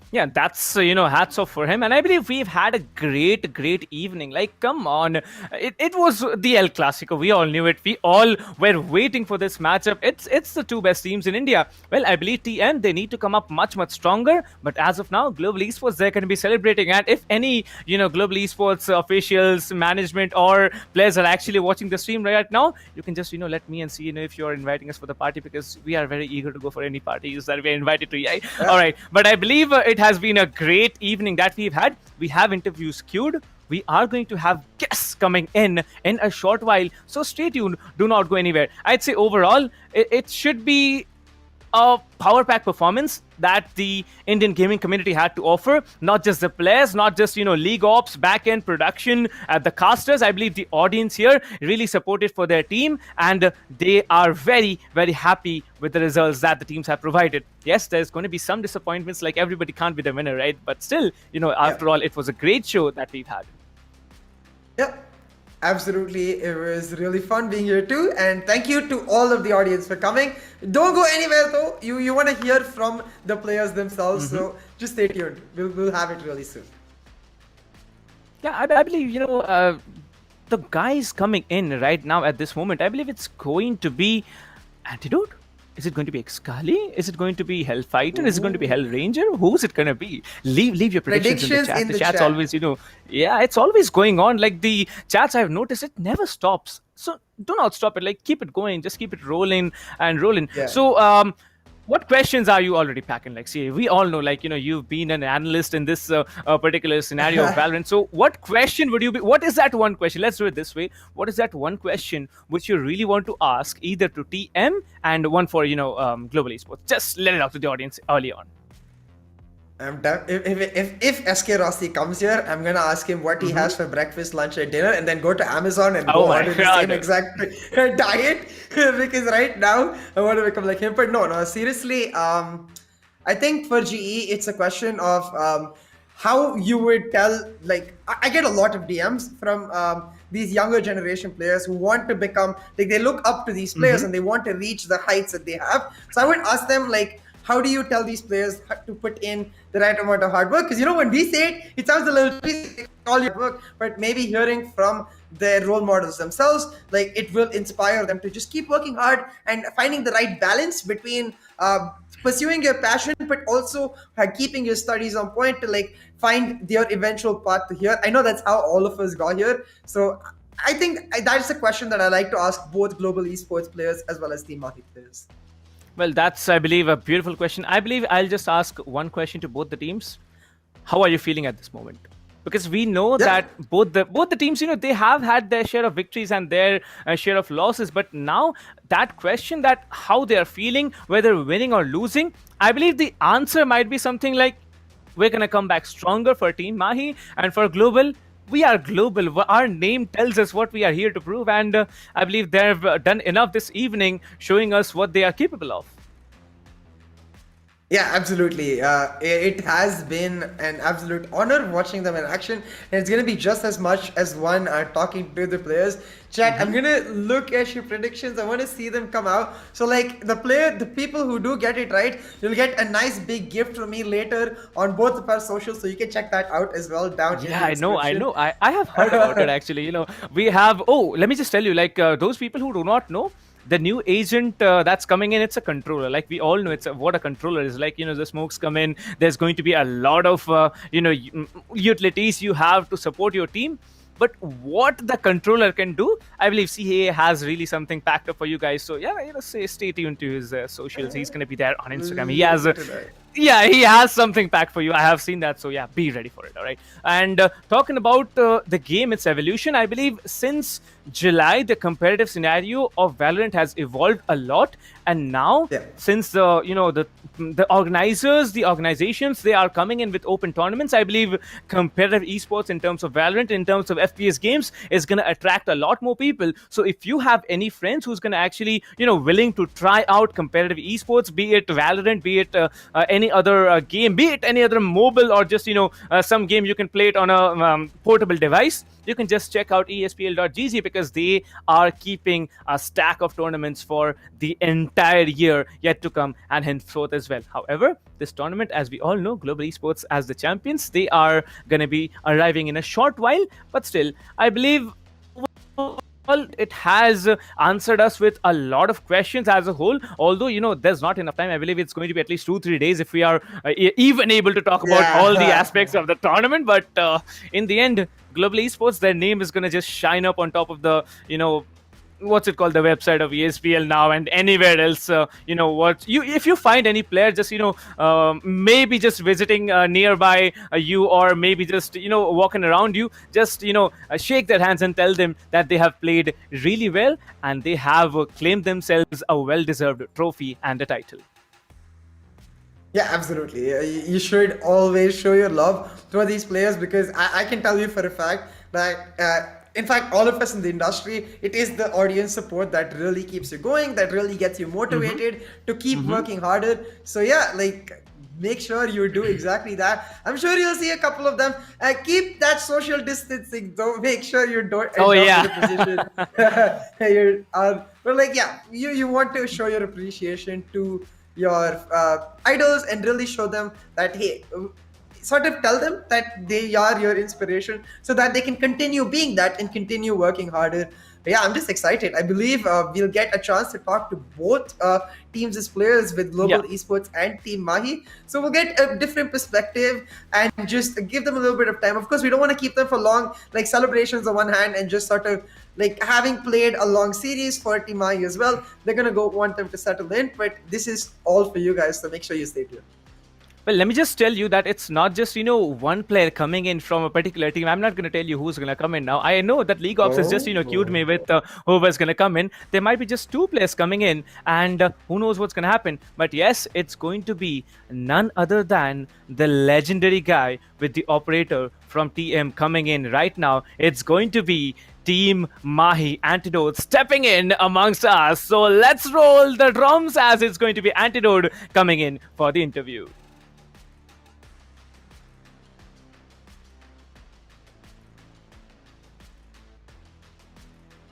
Yeah, that's, hats off for him. And I believe we've had a great evening. Like, come on. It was the El Clasico. We all knew it. We all were waiting for this matchup. It's the two best teams in India. Well, I believe TM, they need to come up much stronger. But as of now, Global Esports, they're going to be celebrating. And if any, Global Esports officials, management, or players are actually watching the stream right now, you can just, let me and see, if you're inviting us for the party, because we are very eager to go for any parties that we're invited to. Yeah. All right. But I believe it has been a great evening that we've had. We have interviews queued. We are going to have guests coming in a short while. So stay tuned. Do not go anywhere. I'd say overall, it should be a power pack performance that the Indian gaming community had to offer. Not just the players, not just, league ops, back-end production, the casters. I believe the audience here really supported for their team, and they are very happy with the results that the teams have provided. Yes, there's going to be some disappointments, like everybody can't be the winner, right? But still, after all, it was a great show that we've had. Yep. Absolutely, it was really fun being here too, and thank you to all of the audience for coming. Don't go anywhere though. You want to hear from the players themselves, so just stay tuned. We'll have it really soon. Yeah, I believe the guys coming in right now at this moment. I believe it's going to be Antidote. Is it going to be Excali? Is it going to be Hellfighter? Is it going to be Hell Ranger? Who's it going to be? Leave your predictions in the chat. The chat's always, yeah, it's always going on. Like the chats, I've noticed, it never stops. So do not stop it. Like keep it going. Just keep it rolling and rolling. Yeah. So what questions are you already packing? Like, see, we all know, like, you've been an analyst in this particular scenario of Valorant. So what question would you be? What is that one question? Let's do it this way. What is that one question which you really want to ask either to TM and one for, Global Esports? Just let it out to the audience early on. I'm done. If SK Rossi comes here, I'm gonna ask him what he has for breakfast, lunch, and dinner, and then go to Amazon and go order the same exact diet. Because right now I want to become like him. But no, seriously. I think for GE, it's a question of how you would tell. Like, I get a lot of DMs from these younger generation players who want to become like they look up to these players and they want to reach the heights that they have. So I would ask them like, how do you tell these players to put in the right amount of hard work? Because when we say it sounds a little bit all your work, but maybe hearing from their role models themselves, like it will inspire them to just keep working hard and finding the right balance between pursuing your passion, but also keeping your studies on point to like find your eventual path to here. I know that's how all of us got here. So I think that's a question that I like to ask both global esports players as well as Team Mahi players. Well, that's, I believe, a beautiful question. I believe I'll just ask one question to both the teams. How are you feeling at this moment? Because we know that both the teams, they have had their share of victories and their share of losses. But now that question, that how they are feeling, whether winning or losing, I believe the answer might be something like, we're going to come back stronger for Team Mahi, and for Global, we are global. Our name tells us what we are here to prove, and I believe they've done enough this evening showing us what they are capable of. Yeah, absolutely. It has been an absolute honor watching them in action, and it's going to be just as much as one talking to the players. Chat, I'm going to look at your predictions. I want to see them come out. So, like, the people who do get it right, you'll get a nice big gift from me later on both of our socials, so you can check that out as well down in the I description. know. I have heard about it, actually. We have, let me just tell you, like, those people who do not know, the new agent that's coming in, it's a controller. Like, we all know what a controller is. Like, the smokes come in, there's going to be a lot of utilities you have to support your team. But what the controller can do, I believe CA has really something packed up for you guys. So yeah, stay tuned to his socials. He's going to be there on Instagram. He has he has something packed for you. I have seen that. So yeah, be ready for it. All right. And talking about the game, its evolution, I believe since July, the competitive scenario of Valorant has evolved a lot. And now, since the organizers, the organizations, they are coming in with open tournaments, I believe competitive esports in terms of Valorant, in terms of FPS games, is going to attract a lot more people. So if you have any friends who's going to actually, willing to try out competitive esports, be it Valorant, be it any other game, be it any other mobile, or just, some game you can play it on a portable device, you can just check out ESPL.gg, because they are keeping a stack of tournaments for the entire year yet to come and henceforth as well. However, this tournament, as we all know, Global Esports as the champions, they are going to be arriving in a short while. But still, I believe it has answered us with a lot of questions as a whole. Although, there's not enough time. I believe it's going to be at least 2-3 days if we are even able to talk about all the aspects of the tournament. But in the end, Global Esports, their name is going to just shine up on top of the, what's it called, the website of ESPL now and anywhere else. If you find any player just maybe just visiting nearby you, or maybe just walking around you, just shake their hands and tell them that they have played really well and they have claimed themselves a well-deserved trophy and a title. Yeah, absolutely. You should always show your love to these players, because I can tell you for a fact that in fact, all of us in the industry, it is the audience support that really keeps you going, that really gets you motivated to keep working harder. So yeah, like, make sure you do exactly that. I'm sure you'll see a couple of them. Keep that social distancing, though. Make sure you don't end up in a position. But like, yeah, you want to show your appreciation to your idols and really show them that, hey, sort of tell them that they are your inspiration, so that they can continue being that and continue working harder. Yeah, I'm just excited. I believe we'll get a chance to talk to both teams as players with Global Esports and Team Mahi. So we'll get a different perspective and just give them a little bit of time. Of course, we don't want to keep them for long, like celebrations on one hand, and just sort of like having played a long series for Team Mahi as well. They're going to want them to settle in, but this is all for you guys. So make sure you stay tuned. Well, let me just tell you that it's not just, one player coming in from a particular team. I'm not going to tell you who's going to come in now. I know that League Ops has just, cued me with whoever's going to come in. There might be just 2 players coming in, and who knows what's going to happen. But yes, it's going to be none other than the legendary guy with the operator from TM coming in right now. It's going to be Team Mahi Antidote stepping in amongst us. So let's roll the drums, as it's going to be Antidote coming in for the interview.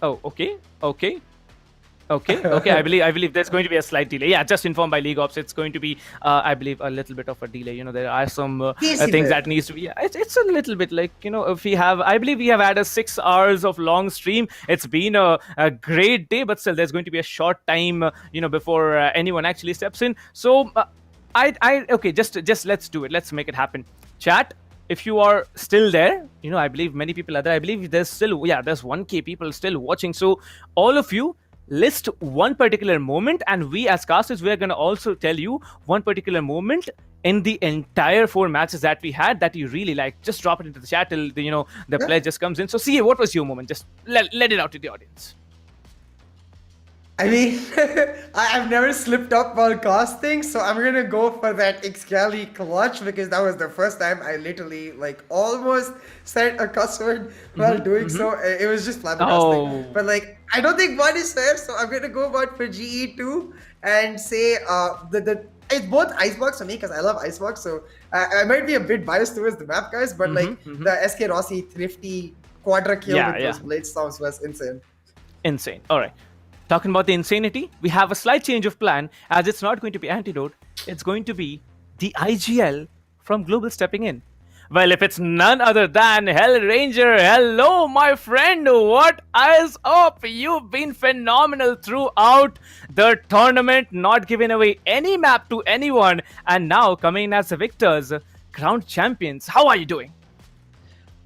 Oh, okay. I believe there's going to be a slight delay. Yeah, just informed by League Ops, it's going to be, I believe, a little bit of a delay. There are some things that needs to be. Yeah, it's a little bit like, if we have, I believe we have had a 6 hours of long stream. It's been a great day, but still, there's going to be a short time, before anyone actually steps in. So, okay, just let's do it. Let's make it happen. Chat. if you are still there, I believe many people are there. I believe there's still, there's 1K people still watching. So all of you, list one particular moment, and we as casters, we're going to also tell you one particular moment in the entire 4 matches that we had that you really like. Just drop it into the chat till the player just comes in. So see, what was your moment? Just let it out to the audience. I mean, I've never slipped up while casting, so I'm gonna go for that Excali clutch because that was the first time I literally like almost said a cuss word while doing so. It was just flabbergasting. But like, I don't think one is fair, so I'm gonna go about for GE2 and say it's both Icebox for me because I love Icebox, so I might be a bit biased towards the map guys, but like the SK Rossi thrifty quadra kill with those blade storms was insane. Insane. All right. Talking about the insanity, we have a slight change of plan, as it's not going to be Antidote, it's going to be the IGL from Global stepping in. Well, if it's none other than Hell Ranger, hello my friend, what is up? You've been phenomenal throughout the tournament, not giving away any map to anyone, and now coming in as the victors, crowned champions. How are you doing?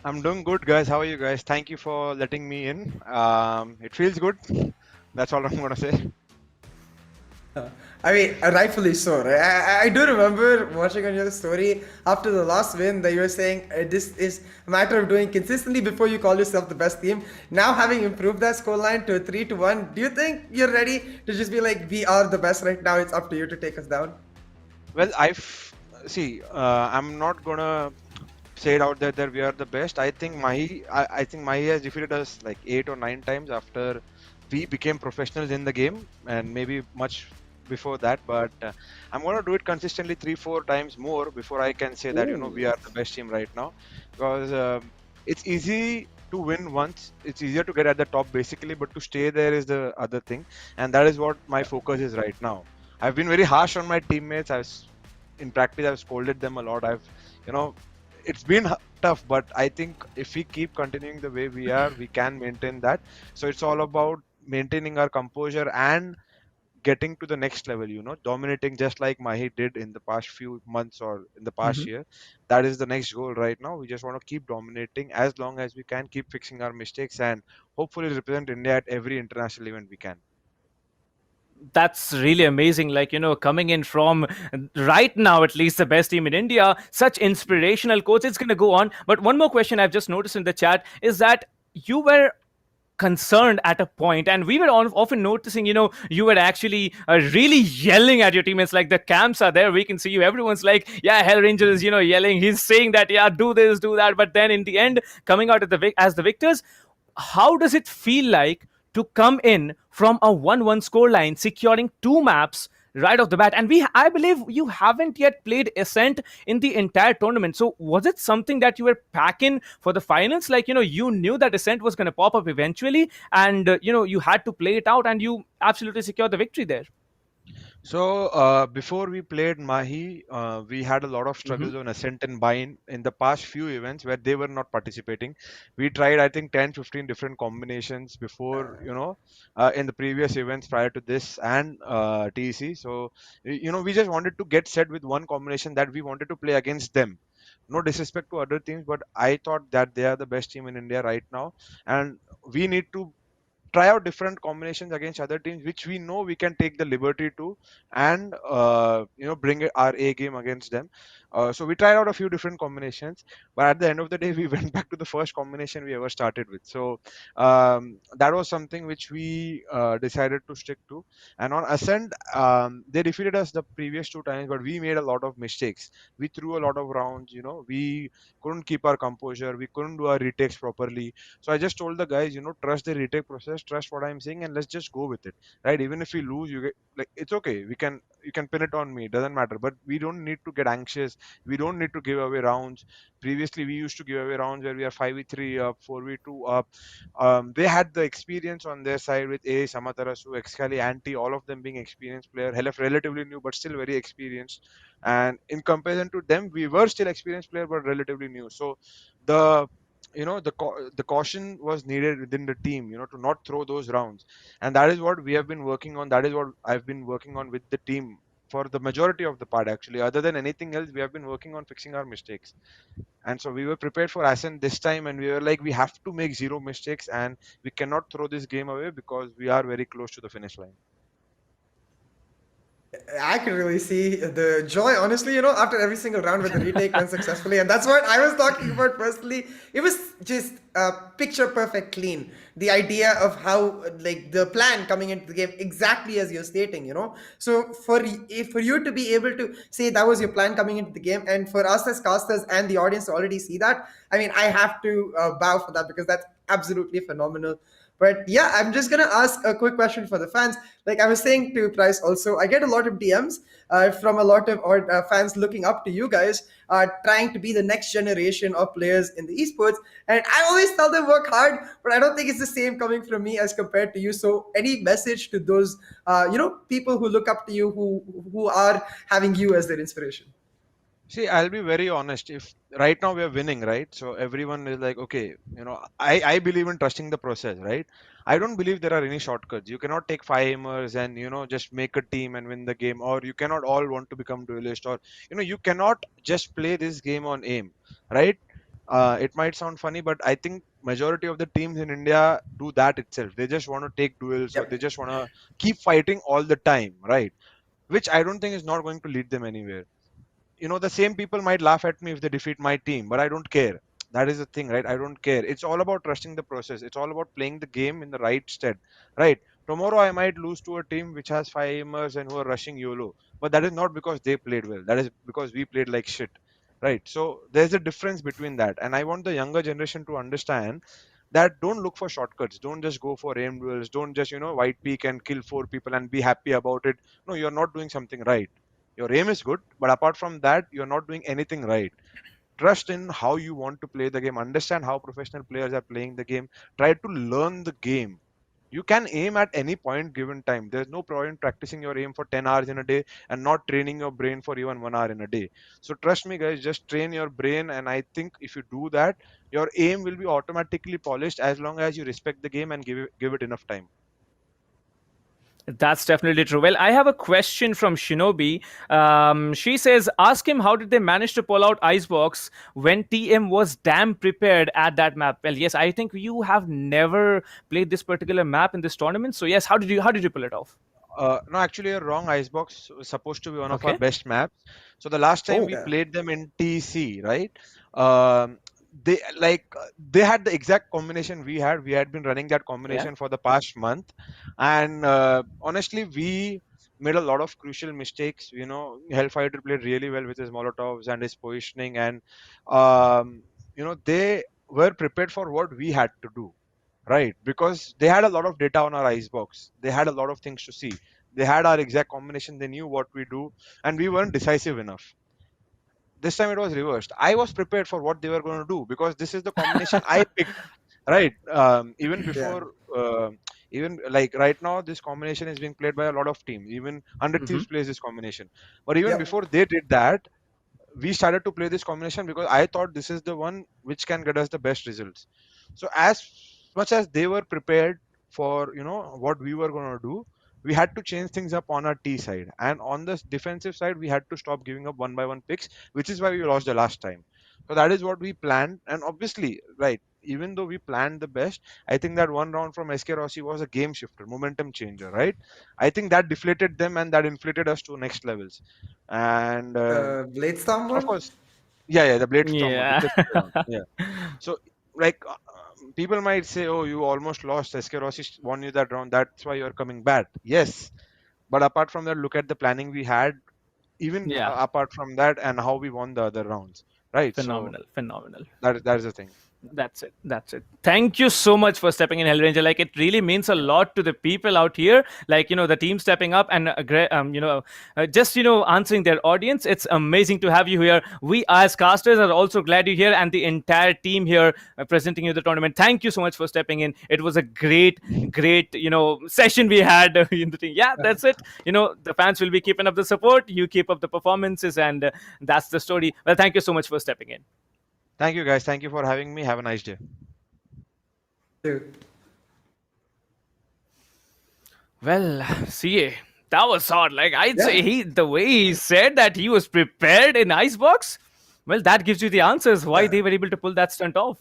I'm doing good, guys. How are you guys? Thank you for letting me in. It feels good. That's all I'm gonna say. I mean, rightfully so, right? I do remember watching on your story after the last win that you were saying this is a matter of doing consistently before you call yourself the best team. Now, having improved that scoreline to a 3-1, do you think you're ready to just be like, we are the best right now? It's up to you to take us down. Well, I'm not gonna say it out there that we are the best. I think Mahi has defeated us like 8 or 9 times after we became professionals in the game, and maybe much before that, but I'm going to do it consistently 3-4 times more before I can say that we are the best team right now, because it's easy to win once, it's easier to get at the top basically, but to stay there is the other thing, and that is what my focus is right now. I've been very harsh on my teammates. In practice I've scolded them a lot. It's been tough, but I think if we keep continuing the way we are, we can maintain that. So it's all about maintaining our composure and getting to the next level, dominating just like Mahi did in the past few months or in the past year. That is the next goal right now. We just want to keep dominating as long as we can, keep fixing our mistakes, and hopefully represent India at every international event we can. That's really amazing. Like, coming in from right now, at least the best team in India, such inspirational quotes. It's going to go on. But one more question I've just noticed in the chat is that you were concerned at a point, and we were often noticing, you were actually really yelling at your teammates. Like, the camps are there, we can see you, everyone's like, yeah, Hell Ranger is yelling, he's saying that, yeah, do this, do that, but then in the end, coming out as the victors, how does it feel like to come in from a 1-1 scoreline, securing 2 maps right off the bat? And I believe you haven't yet played Ascent in the entire tournament. So was it something that you were packing for the finals? Like, you knew that Ascent was going to pop up eventually, and, you had to play it out, and you absolutely secured the victory there. So before we played Mahi, we had a lot of struggles on Ascent and Bind in the past few events where they were not participating. We tried, I think, 10-15 different combinations before, in the previous events prior to this and TEC. So, we just wanted to get set with one combination that we wanted to play against them. No disrespect to other teams, but I thought that they are the best team in India right now, and we need to try out different combinations against other teams which we know we can take the liberty to, and bring our A game against them. So we tried out a few different combinations, but at the end of the day we went back to the first combination we ever started with. So that was something which we decided to stick to. And on Ascent, they defeated us the previous 2 times, but we made a lot of mistakes. We threw a lot of rounds, we couldn't keep our composure, we couldn't do our retakes properly. So I just told the guys, trust the retake process, trust what I'm saying, and let's just go with it, right? Even if we lose, it's okay. You can pin it on me, it doesn't matter. But we don't need to get anxious. We don't need to give away rounds. Previously, we used to give away rounds where we are 5v3 up, 4v2 up. They had the experience on their side with A, Samatarasu, Excali, Anti, all of them being experienced player. Helef relatively new, but still very experienced. And in comparison to them, we were still experienced player, but relatively new. So the caution was needed within the team, to not throw those rounds, and that is what we have been working on. That is what I've been working on with the team for the majority of the part actually. Other than anything else, we have been working on fixing our mistakes. And so we were prepared for Ascent this time, and we were like, we have to make zero mistakes, and we cannot throw this game away because we are very close to the finish line. I could really see the joy, honestly, after every single round where the retake went successfully. And that's what I was talking about personally. It was just picture perfect clean. The idea of how, like, the plan coming into the game, exactly as you're stating, So for you to be able to say that was your plan coming into the game, and for us as casters and the audience to already see that, I mean, I have to bow for that, because that's absolutely phenomenal. But yeah, I'm just gonna ask a quick question for the fans. Like I was saying to Price, also, I get a lot of DMs from a lot of fans looking up to you guys, trying to be the next generation of players in the esports. And I always tell them work hard, but I don't think it's the same coming from me as compared to you. So, any message to those, people who look up to you, who are having you as their inspiration? See, I'll be very honest. If right now we are winning, right? So everyone is like, okay, I believe in trusting the process, right? I don't believe there are any shortcuts. You cannot take five aimers and just make a team and win the game, or you cannot all want to become duelist, or you cannot just play this game on aim, right? It might sound funny, but I think majority of the teams in India do that itself. They just want to take duels, or they just want to keep fighting all the time, right? Which I don't think is not going to lead them anywhere. The same people might laugh at me if they defeat my team, but I don't care. That is the thing, right? I don't care. It's all about trusting the process. It's all about playing the game in the right stead, right? Tomorrow I might lose to a team which has five aimers and who are rushing YOLO, but that is not because they played well. That is because we played like shit, right? So there's a difference between that, and I want the younger generation to understand that don't look for shortcuts. Don't just go for aim duels. Don't just white peak and kill four people and be happy about it. No, you're not doing something right. Your aim is good, but apart from that, you're not doing anything right. Trust in how you want to play the game. Understand how professional players are playing the game. Try to learn the game. You can aim at any point given time. There's no point practicing your aim for 10 hours in a day and not training your brain for even 1 hour in a day. So trust me, guys, just train your brain. And I think if you do that, your aim will be automatically polished as long as you respect the game and give it enough time. That's definitely true. Well, I have a question from Shinobi. She says, ask him how did they manage to pull out Icebox when TM was damn prepared at that map. Well, yes, I think you have never played this particular map in this tournament. So yes, how did you pull it off? No, actually, you're wrong. Icebox was supposed to be one of our best maps. So the last time we played them in TC, right? They had the exact combination we had. We had been running that combination for the past month, and honestly, we made a lot of crucial mistakes. Hellfighter played really well with his Molotovs and his positioning, and they were prepared for what we had to do. Right, because they had a lot of data on our Icebox. They had a lot of things to see. They had our exact combination. They knew what we do, and we weren't decisive enough. This time it was reversed. I was prepared for what they were going to do because this is the combination I picked. Right, even before, even like right now, this combination is being played by a lot of teams. Even 100 Thieves plays this combination. But even before they did that, we started to play this combination because I thought this is the one which can get us the best results. So as much as they were prepared for what we were going to do, we had to change things up on our T side, and on the defensive side we had to stop giving up one by one picks, which is why we lost the last time. So that is what we planned, and obviously, right, even though we planned the best, I think that one round from SK Rossi was a game shifter, momentum changer, right? I think that deflated them and that inflated us to next levels. And Bladestorm of one? course, yeah, the Bladestorm one, Yeah. the fifth round, yeah. So like people might say, oh, you almost lost, SK Rossi won you that round, that's why you're coming back. Yes, but apart from that, look at the planning we had, even Yeah. apart from that, and how we won the other rounds, right? Phenomenal. That is the thing. That's it. Thank you so much for stepping in, Hellranger. Like, it really means a lot to the people out here. Like, the team stepping up and just answering their audience. It's amazing to have you here. We as casters are also glad you're here, and the entire team here presenting you the tournament. Thank you so much for stepping in. It was a great session we had in the team. Yeah, that's it. The fans will be keeping up the support. You keep up the performances, and that's the story. Well, thank you so much for stepping in. Thank you, guys. Thank you for having me. Have a nice day. Well, CA, That was hard. Like I'd say, Yeah. the way he said that he was prepared in Icebox. Well, that gives you the answers why they were able to pull that stunt off.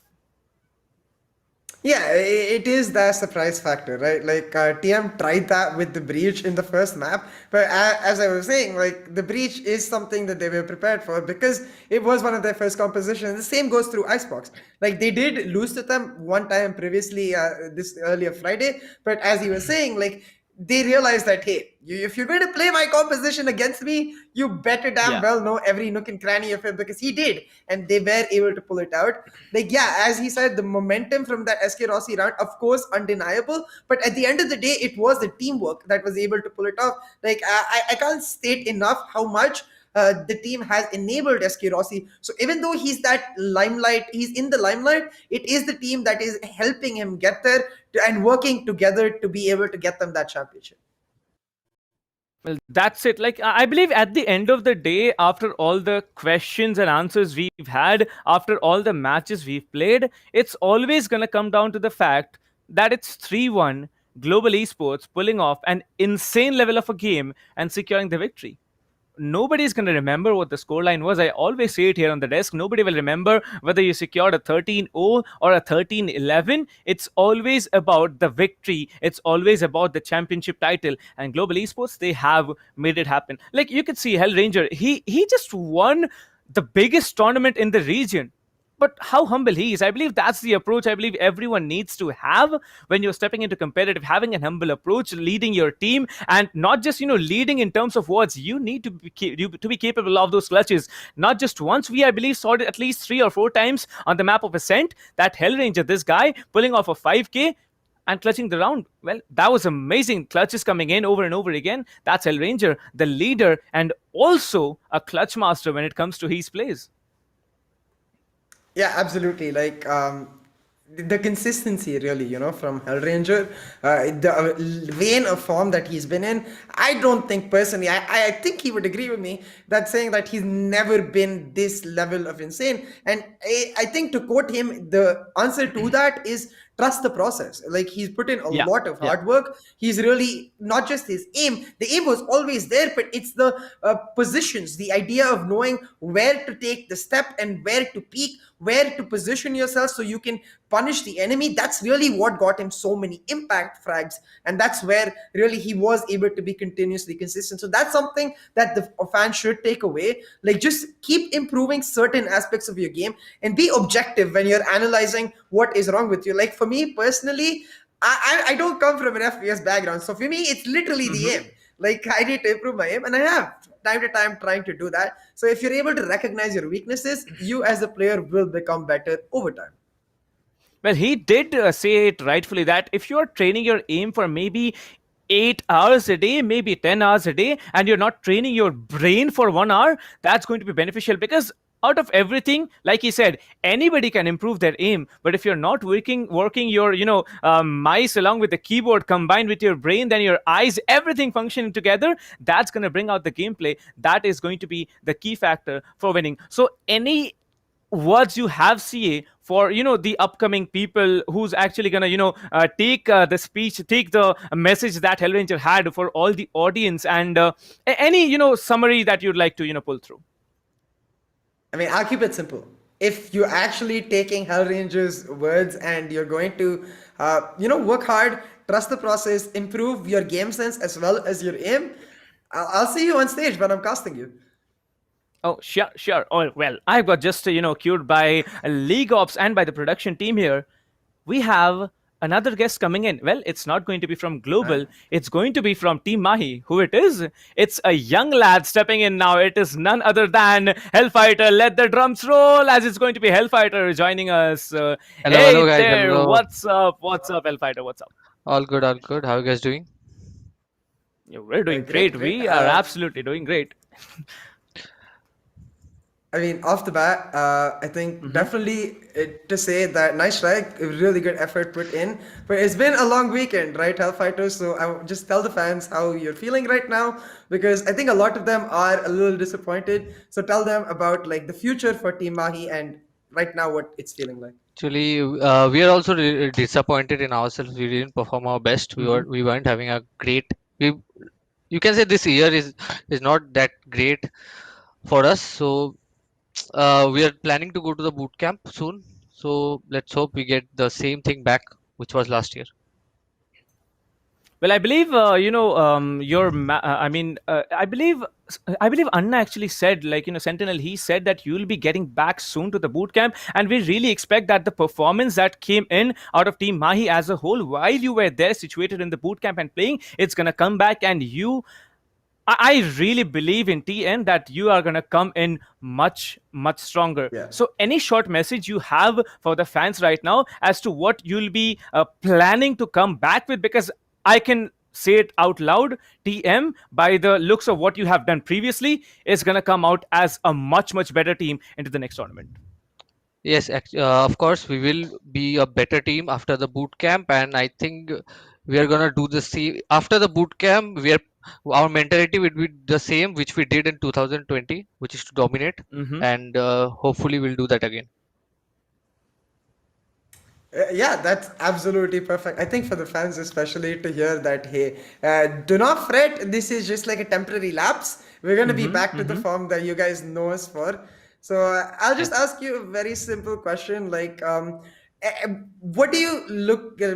Yeah, it is the surprise factor, right? Like TM tried that with the breach in the first map, but as I was saying, like the breach is something that they were prepared for because it was one of their first compositions. The same goes through Icebox. Like they did lose to them one time previously this earlier Friday, but as he was saying, like they realized that hey, if you're going to play my composition against me, you better damn well know every nook and cranny of it because he did, and they were able to pull it out. Like yeah, as he said, the momentum from that SK Rossi round, of course, undeniable. But at the end of the day, it was the teamwork that was able to pull it off. Like I can't state enough how much the team has enabled SK Rossi. So even though he's in the limelight, it is the team that is helping him get there and working together to be able to get them that championship. Well, that's it. Like, I believe at the end of the day, after all the questions and answers we've had, after all the matches we've played, it's always going to come down to the fact that it's 3-1 Global Esports pulling off an insane level of a game and securing the victory. Nobody's going to remember what the scoreline was. I always say it here on the desk. Nobody will remember whether you secured a 13-0 or a 13-11. It's always about the victory. It's always about the championship title. And Global Esports, they have made it happen. Like you could see Hellranger, he just won the biggest tournament in the region. But how humble he is. I believe that's the approach I believe everyone needs to have when you're stepping into competitive, having an humble approach, leading your team, and not just, leading in terms of words. You need to be capable of those clutches. Not just once. We, I believe, saw it at least 3 or 4 times on the map of Ascent. That Hellranger, this guy, pulling off a 5K and clutching the round. Well, that was amazing. Clutches coming in over and over again. That's Hellranger, the leader, and also a clutch master when it comes to his plays. Yeah, absolutely. Like the consistency, really, from Hellranger, the vein of form that he's been in. I don't think personally, I think he would agree with me that saying that he's never been this level of insane. And I think to quote him, the answer to that is trust the process. Like he's put in a lot of hard work. He's really not just his aim. The aim was always there, but it's the positions, the idea of knowing where to take the step and where to peak, where to position yourself so you can punish the enemy. That's really what got him so many impact frags, and that's where really he was able to be continuously consistent. So that's something that the fans should take away. Like just keep improving certain aspects of your game and be objective when you're analyzing what is wrong with you. Like for me personally, I don't come from an FPS background, so for me it's literally the aim. Like I need to improve my aim, and I have time to time trying to do that. So if you're able to recognize your weaknesses, you as a player will become better over time. Well, he did say it rightfully that if you're training your aim for maybe 8 hours a day, maybe 10 hours a day, and you're not training your brain for 1 hour, that's going to be beneficial because out of everything, like he said, anybody can improve their aim. But if you're not working your, mice along with the keyboard combined with your brain, then your eyes, everything functioning together, that's going to bring out the gameplay. That is going to be the key factor for winning. So any words you have, CA, for the upcoming people who's actually gonna take the speech, take the message that Hellranger had for all the audience, and any summary that you'd like to pull through? I mean, I'll keep it simple. If you're actually taking Hellranger's words and you're going to work hard, trust the process, improve your game sense as well as your aim, I'll see you on stage when I'm casting you. Oh, sure. Oh, well, I've got just, cued by League Ops and by the production team here. We have another guest coming in. Well, it's not going to be from Global. It's going to be from Team Mahi. Who it is? It's a young lad stepping in now. It is none other than Hellfighter. Let the drums roll, as it's going to be Hellfighter joining us. Hello, hey hello guys. there. Hello. What's up, Hellfighter? What's up? All good, all good. How are you guys doing? Yeah, we're doing Great. We are absolutely doing great. I mean, off the bat, I think definitely to say that nice try, really good effort put in. But it's been a long weekend, right, Hellfighters? So I will just tell the fans how you're feeling right now, because I think a lot of them are a little disappointed. So tell them about like the future for Team Mahi and right now what it's feeling like. Actually, we are also disappointed in ourselves. We didn't perform our best. We weren't having a great. you can say this year is not that great for us. So we are planning to go to the boot camp soon. So let's hope we get the same thing back, which was last year. Well, I believe I believe Anna actually said, like, Sentinel. He said that you'll be getting back soon to the boot camp, and we really expect that the performance that came in out of Team Mahi as a whole, while you were there situated in the boot camp and playing, it's gonna come back, and I really believe in TN that you are going to come in much, much stronger. Yeah. So, any short message you have for the fans right now as to what you'll be planning to come back with? Because I can say it out loud, TM, by the looks of what you have done previously, is going to come out as a much, much better team into the next tournament. Yes, of course, we will be a better team after the boot camp, and I think we are gonna do the same after the boot camp. Our mentality will be the same which we did in 2020, which is to dominate, Mhm. and hopefully we'll do that again. Yeah, that's absolutely perfect. I think for the fans, especially to hear that, hey, do not fret. This is just like a temporary lapse. We're going to be back to the form that you guys know us for. So I'll just ask you a very simple question. Like, what do you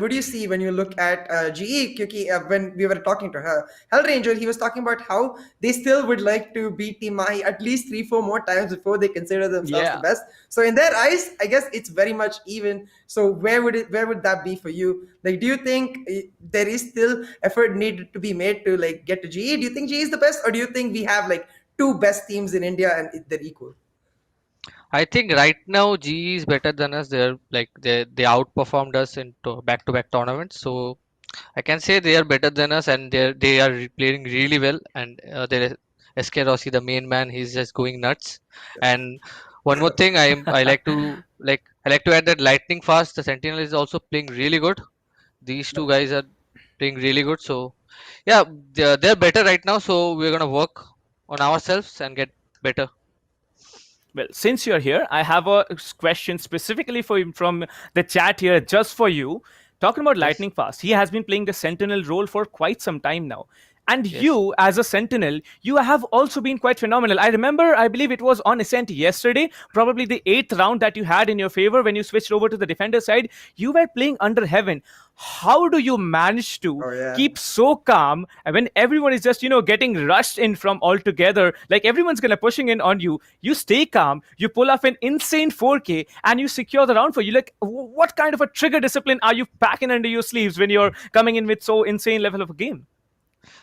what do you see when you look at GE? Because when we were talking to her, Hellranger, he was talking about how they still would like to beat Team Mahi at least 3-4 more times before they consider themselves the Yeah. best. So in their eyes, I guess it's very much even. So where would that be for you? Like, do you think there is still effort needed to be made to like get to GE? Do you think GE is the best, or do you think we have like two best teams in India and they're equal? I think right now GE is better than us. They're like they outperformed us in back-to-back tournaments. So I can say they are better than us, and they are playing really well. And their SK Rossi, the main man, he's just going nuts. And one more thing, I like to add that Lightning Fast, the Sentinel, is also playing really good. These two guys are playing really good. So yeah, they're better right now. So we're gonna work on ourselves and get better. Well, since you're here, I have a question specifically for you from the chat here, just for you. Talking about Yes. Lightning Fast, he has been playing the Sentinel role for quite some time now. And Yes. you, as a Sentinel, you have also been quite phenomenal. I remember, I believe it was on Ascent yesterday, probably the 8th round that you had in your favor when you switched over to the defender side. You were playing under Heaven. How do you manage to keep so calm when everyone is just, getting rushed in from all together? Like everyone's gonna pushing in on you. You stay calm, you pull off an insane 4K, and you secure the round for you. Like, what kind of a trigger discipline are you packing under your sleeves when you're coming in with so insane level of a game?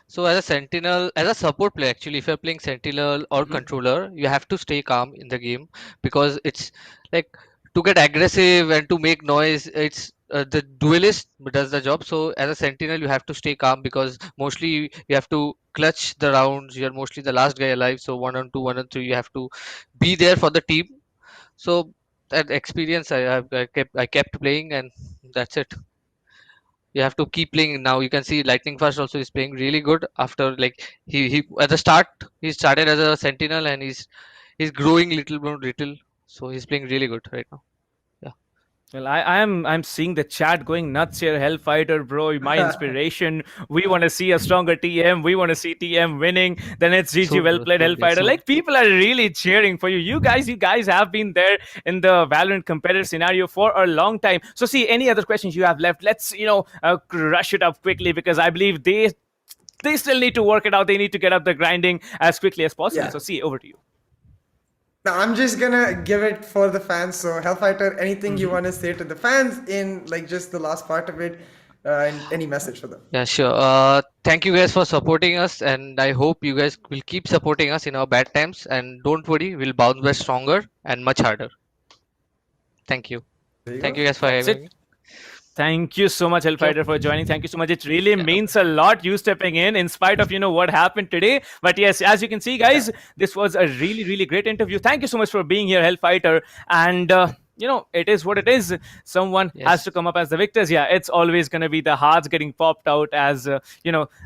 So as a sentinel, as a support player, actually, if you're playing sentinel or controller, you have to stay calm in the game because it's like to get aggressive and to make noise. It's the duelist does the job. So as a sentinel, you have to stay calm because mostly you have to clutch the rounds. You're mostly the last guy alive. So 1-on-2, 1-on-3, you have to be there for the team. So that experience I kept playing, and that's it. You have to keep playing. Now you can see Lightning Fast also is playing really good after like he at the start he started as a sentinel and he's growing little by little, so he's playing really good right now. Yeah. Well, I'm seeing the chat going nuts here. Hellfighter, bro, my inspiration. We want to see a stronger TM. We want to see TM winning. Then it's GG. Soon, Well bro, played, soon, yeah, Hellfighter. soon. Like people are really cheering for you. You guys have been there in the Valorant competitive scenario for a long time. So, see, any other questions you have left? Let's rush it up quickly because I believe they still need to work it out. They need to get up the grinding as quickly as possible. Yeah. So, see, over to you. Now I'm just gonna give it for the fans. So Hellfighter, anything you want to say to the fans in like just the last part of it, and any message for them? Yeah, sure. Thank you guys for supporting us, and I hope you guys will keep supporting us in our bad times. And don't worry, we'll bounce back stronger and much harder. Thank you. Thank you guys for That's having it. me. Thank you so much, Hellfighter, for joining. Thank you so much. It really means a lot you stepping in spite of what happened today. But yes, as you can see, guys, this was a really, really great interview. Thank you so much for being here, Hellfighter. And it is what it is. Someone has to come up as the victors. Yeah, it's always gonna be the hearts getting popped out as the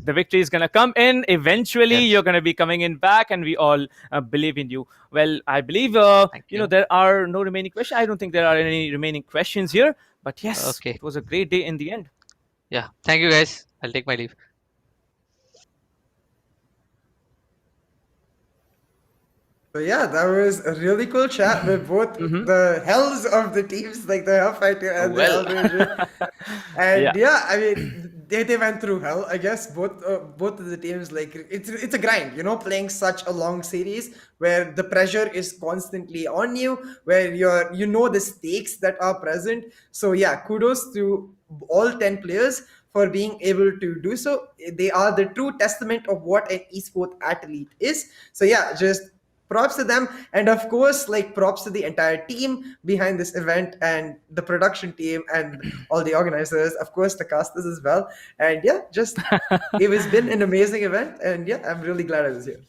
victory is gonna come in. Eventually, you're gonna be coming in back, and we all believe in you. Well, I believe there are no remaining questions. I don't think there are any remaining questions here. But yes, Okay. it was a great day in the end. Yeah. Thank you guys. I'll take my leave. So yeah, that was a really cool chat with both Mm-hmm. the hells of the teams, like the Hellfighter and the Well. Hellraiser. And Yeah. yeah, I mean, they went through hell. I guess both of the teams, like it's a grind, playing such a long series where the pressure is constantly on you, where the stakes that are present. So yeah, kudos to all 10 players for being able to do so. They are the true testament of what an esport athlete is. So yeah, just props to them, and of course, like, props to the entire team behind this event and the production team and all the organizers, of course the casters as well. And yeah, just it has been an amazing event, and yeah, I'm really glad I was here.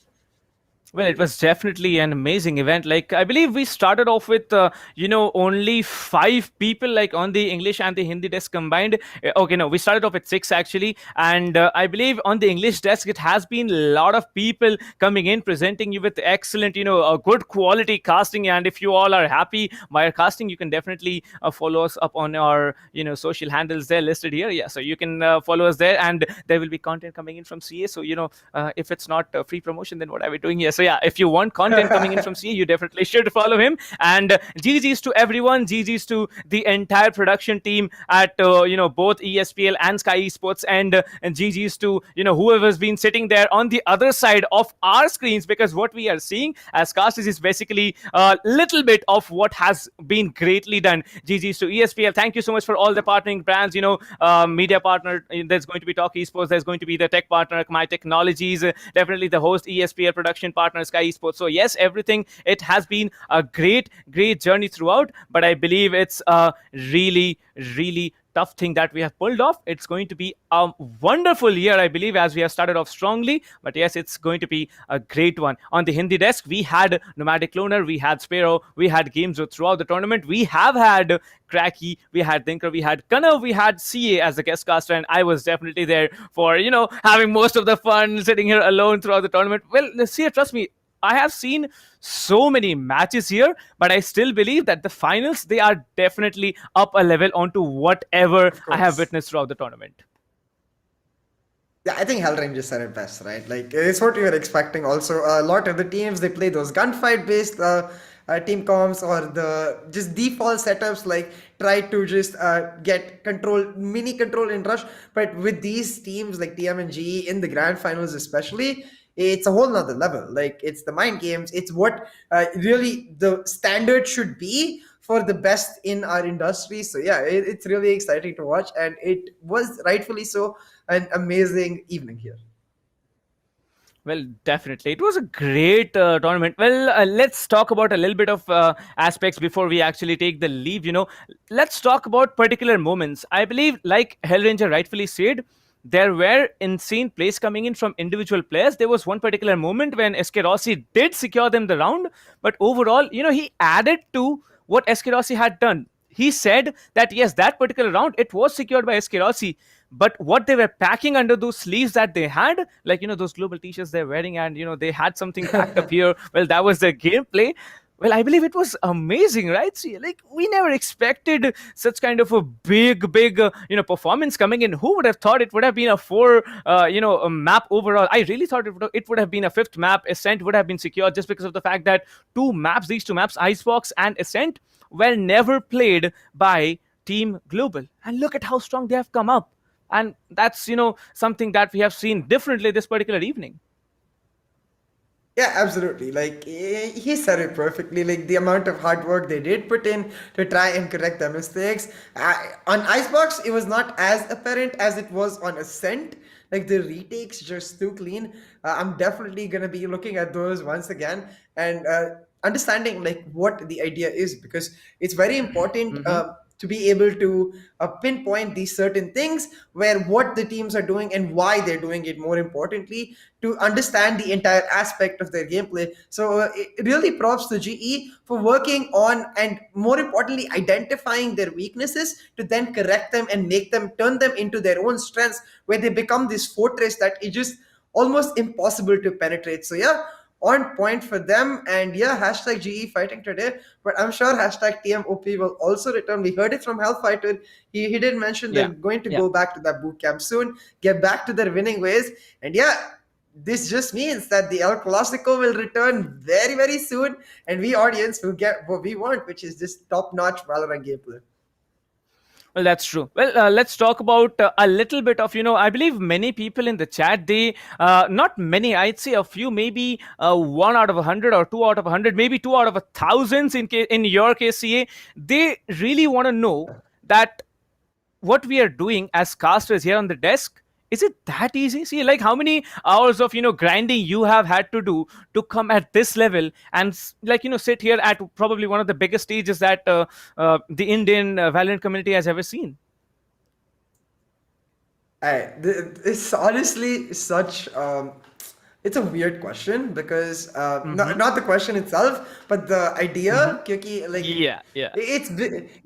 Well, it was definitely an amazing event. Like, I believe we started off with, only 5 people, like on the English and the Hindi desk combined. Okay, no, we started off with 6 actually. And I believe on the English desk, it has been a lot of people coming in, presenting you with excellent, a good quality casting. And if you all are happy by our casting, you can definitely follow us up on our, social handles there listed here. Yeah, so you can follow us there, and there will be content coming in from CA. So, if it's not free promotion, then what are we doing here? So yeah, if you want content coming in from CA, you definitely should follow him. And GG's to everyone, GG's to the entire production team at both ESPL and SkyEsports, and GG's to whoever's been sitting there on the other side of our screens, because what we are seeing as casters is basically a little bit of what has been greatly done. GG's to ESPL. Thank you so much for all the partnering brands. Media partner, there's going to be Talk Esports, there's going to be the tech partner Akamai Technologies, definitely the host ESPL production partner SkyEsports. So yes, everything, it has been a great journey throughout, but I believe it's a really tough thing that we have pulled off. It's going to be a wonderful year, I believe, as we have started off strongly. But yes, it's going to be a great one. On the Hindi desk, we had Nomadic Cloner, we had Sparrow, we had Games throughout the tournament. We have had Cracky, we had Dinker, we had Kanav, we had CA as the guest caster, and I was definitely there for, having most of the fun, sitting here alone throughout the tournament. Well, CA, trust me, I have seen so many matches here, but I still believe that the finals, they are definitely up a level onto whatever I have witnessed throughout the tournament. Yeah, I think Hellranger said it best, right? Like, it's what we were expecting. Also, a lot of the teams, they play those gunfight-based team comps, or the just default setups, like try to just get mini control in rush. But with these teams like TM and GE in the grand finals especially, it's a whole nother level. Like, it's the mind games. It's what really the standard should be for the best in our industry. So yeah, it's really exciting to watch, and it was rightfully so an amazing evening here. Well, definitely. It was a great tournament. Well, let's talk about a little bit of aspects before we actually take the leave. Let's talk about particular moments. I believe, like Hellranger rightfully said, there were insane plays coming in from individual players. There was one particular moment when SK Rossi did secure them the round, but overall, he added to what SK Rossi had done. He said that yes, that particular round, it was secured by SK Rossi, but what they were packing under those sleeves that they had, like, those global t-shirts they're wearing, and, they had something packed up here. Well, that was their gameplay. Well, I believe it was amazing, right? See, like, we never expected such kind of a big, performance coming in. Who would have thought it would have been a 4, a map overall? I really thought it would have been a 5th map. Ascent would have been secured, just because of the fact that these two maps, Icebox and Ascent, were never played by Team Global. And look at how strong they have come up. And that's, something that we have seen differently this particular evening. Yeah, absolutely. Like, he said it perfectly. Like, the amount of hard work they did put in to try and correct their mistakes. On Icebox, it was not as apparent as it was on Ascent. Like, the retakes just too clean. I'm definitely going to be looking at those once again and understanding, like, what the idea is, because it's very important to be able to pinpoint these certain things, where what the teams are doing and why they're doing it, more importantly, to understand the entire aspect of their gameplay. So it really props to GE for working on, and more importantly, identifying their weaknesses to then correct them and turn them into their own strengths, where they become this fortress that is just almost impossible to penetrate. So yeah, on point for them. And yeah, hashtag GE fighting today, but I'm sure hashtag TMOP will also return. We heard it from Hellfighter. He did mention they're going to go back to that boot camp soon, get back to their winning ways. And yeah, this just means that the El Clasico will return very, very soon, and we audience will get what we want, which is just top-notch Valorant gameplay. Well, that's true. Well, let's talk about a little bit of, I believe many people in the chat, not many, I'd say a few, maybe 1 out of 100 or 2 out of 100, maybe 2 out of 1,000 in your case, CA, they really want to know that what we are doing as casters here on the desk, is it that easy? See, like how many hours of grinding you have had to do to come at this level and sit here at probably one of the biggest stages that the Indian Valorant community has ever seen. It's honestly such it's a weird question because not the question itself, but the idea.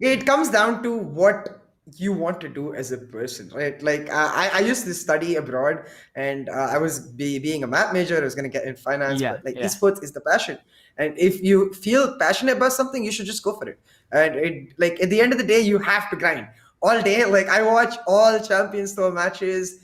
It comes down to what you want to do as a person, right? Like I used to study abroad, and I was being a math major. I was going to get in finance, but esports is the passion. And if you feel passionate about something, you should just go for it. And at the end of the day, you have to grind all day. Like I watch all Champions Tour matches,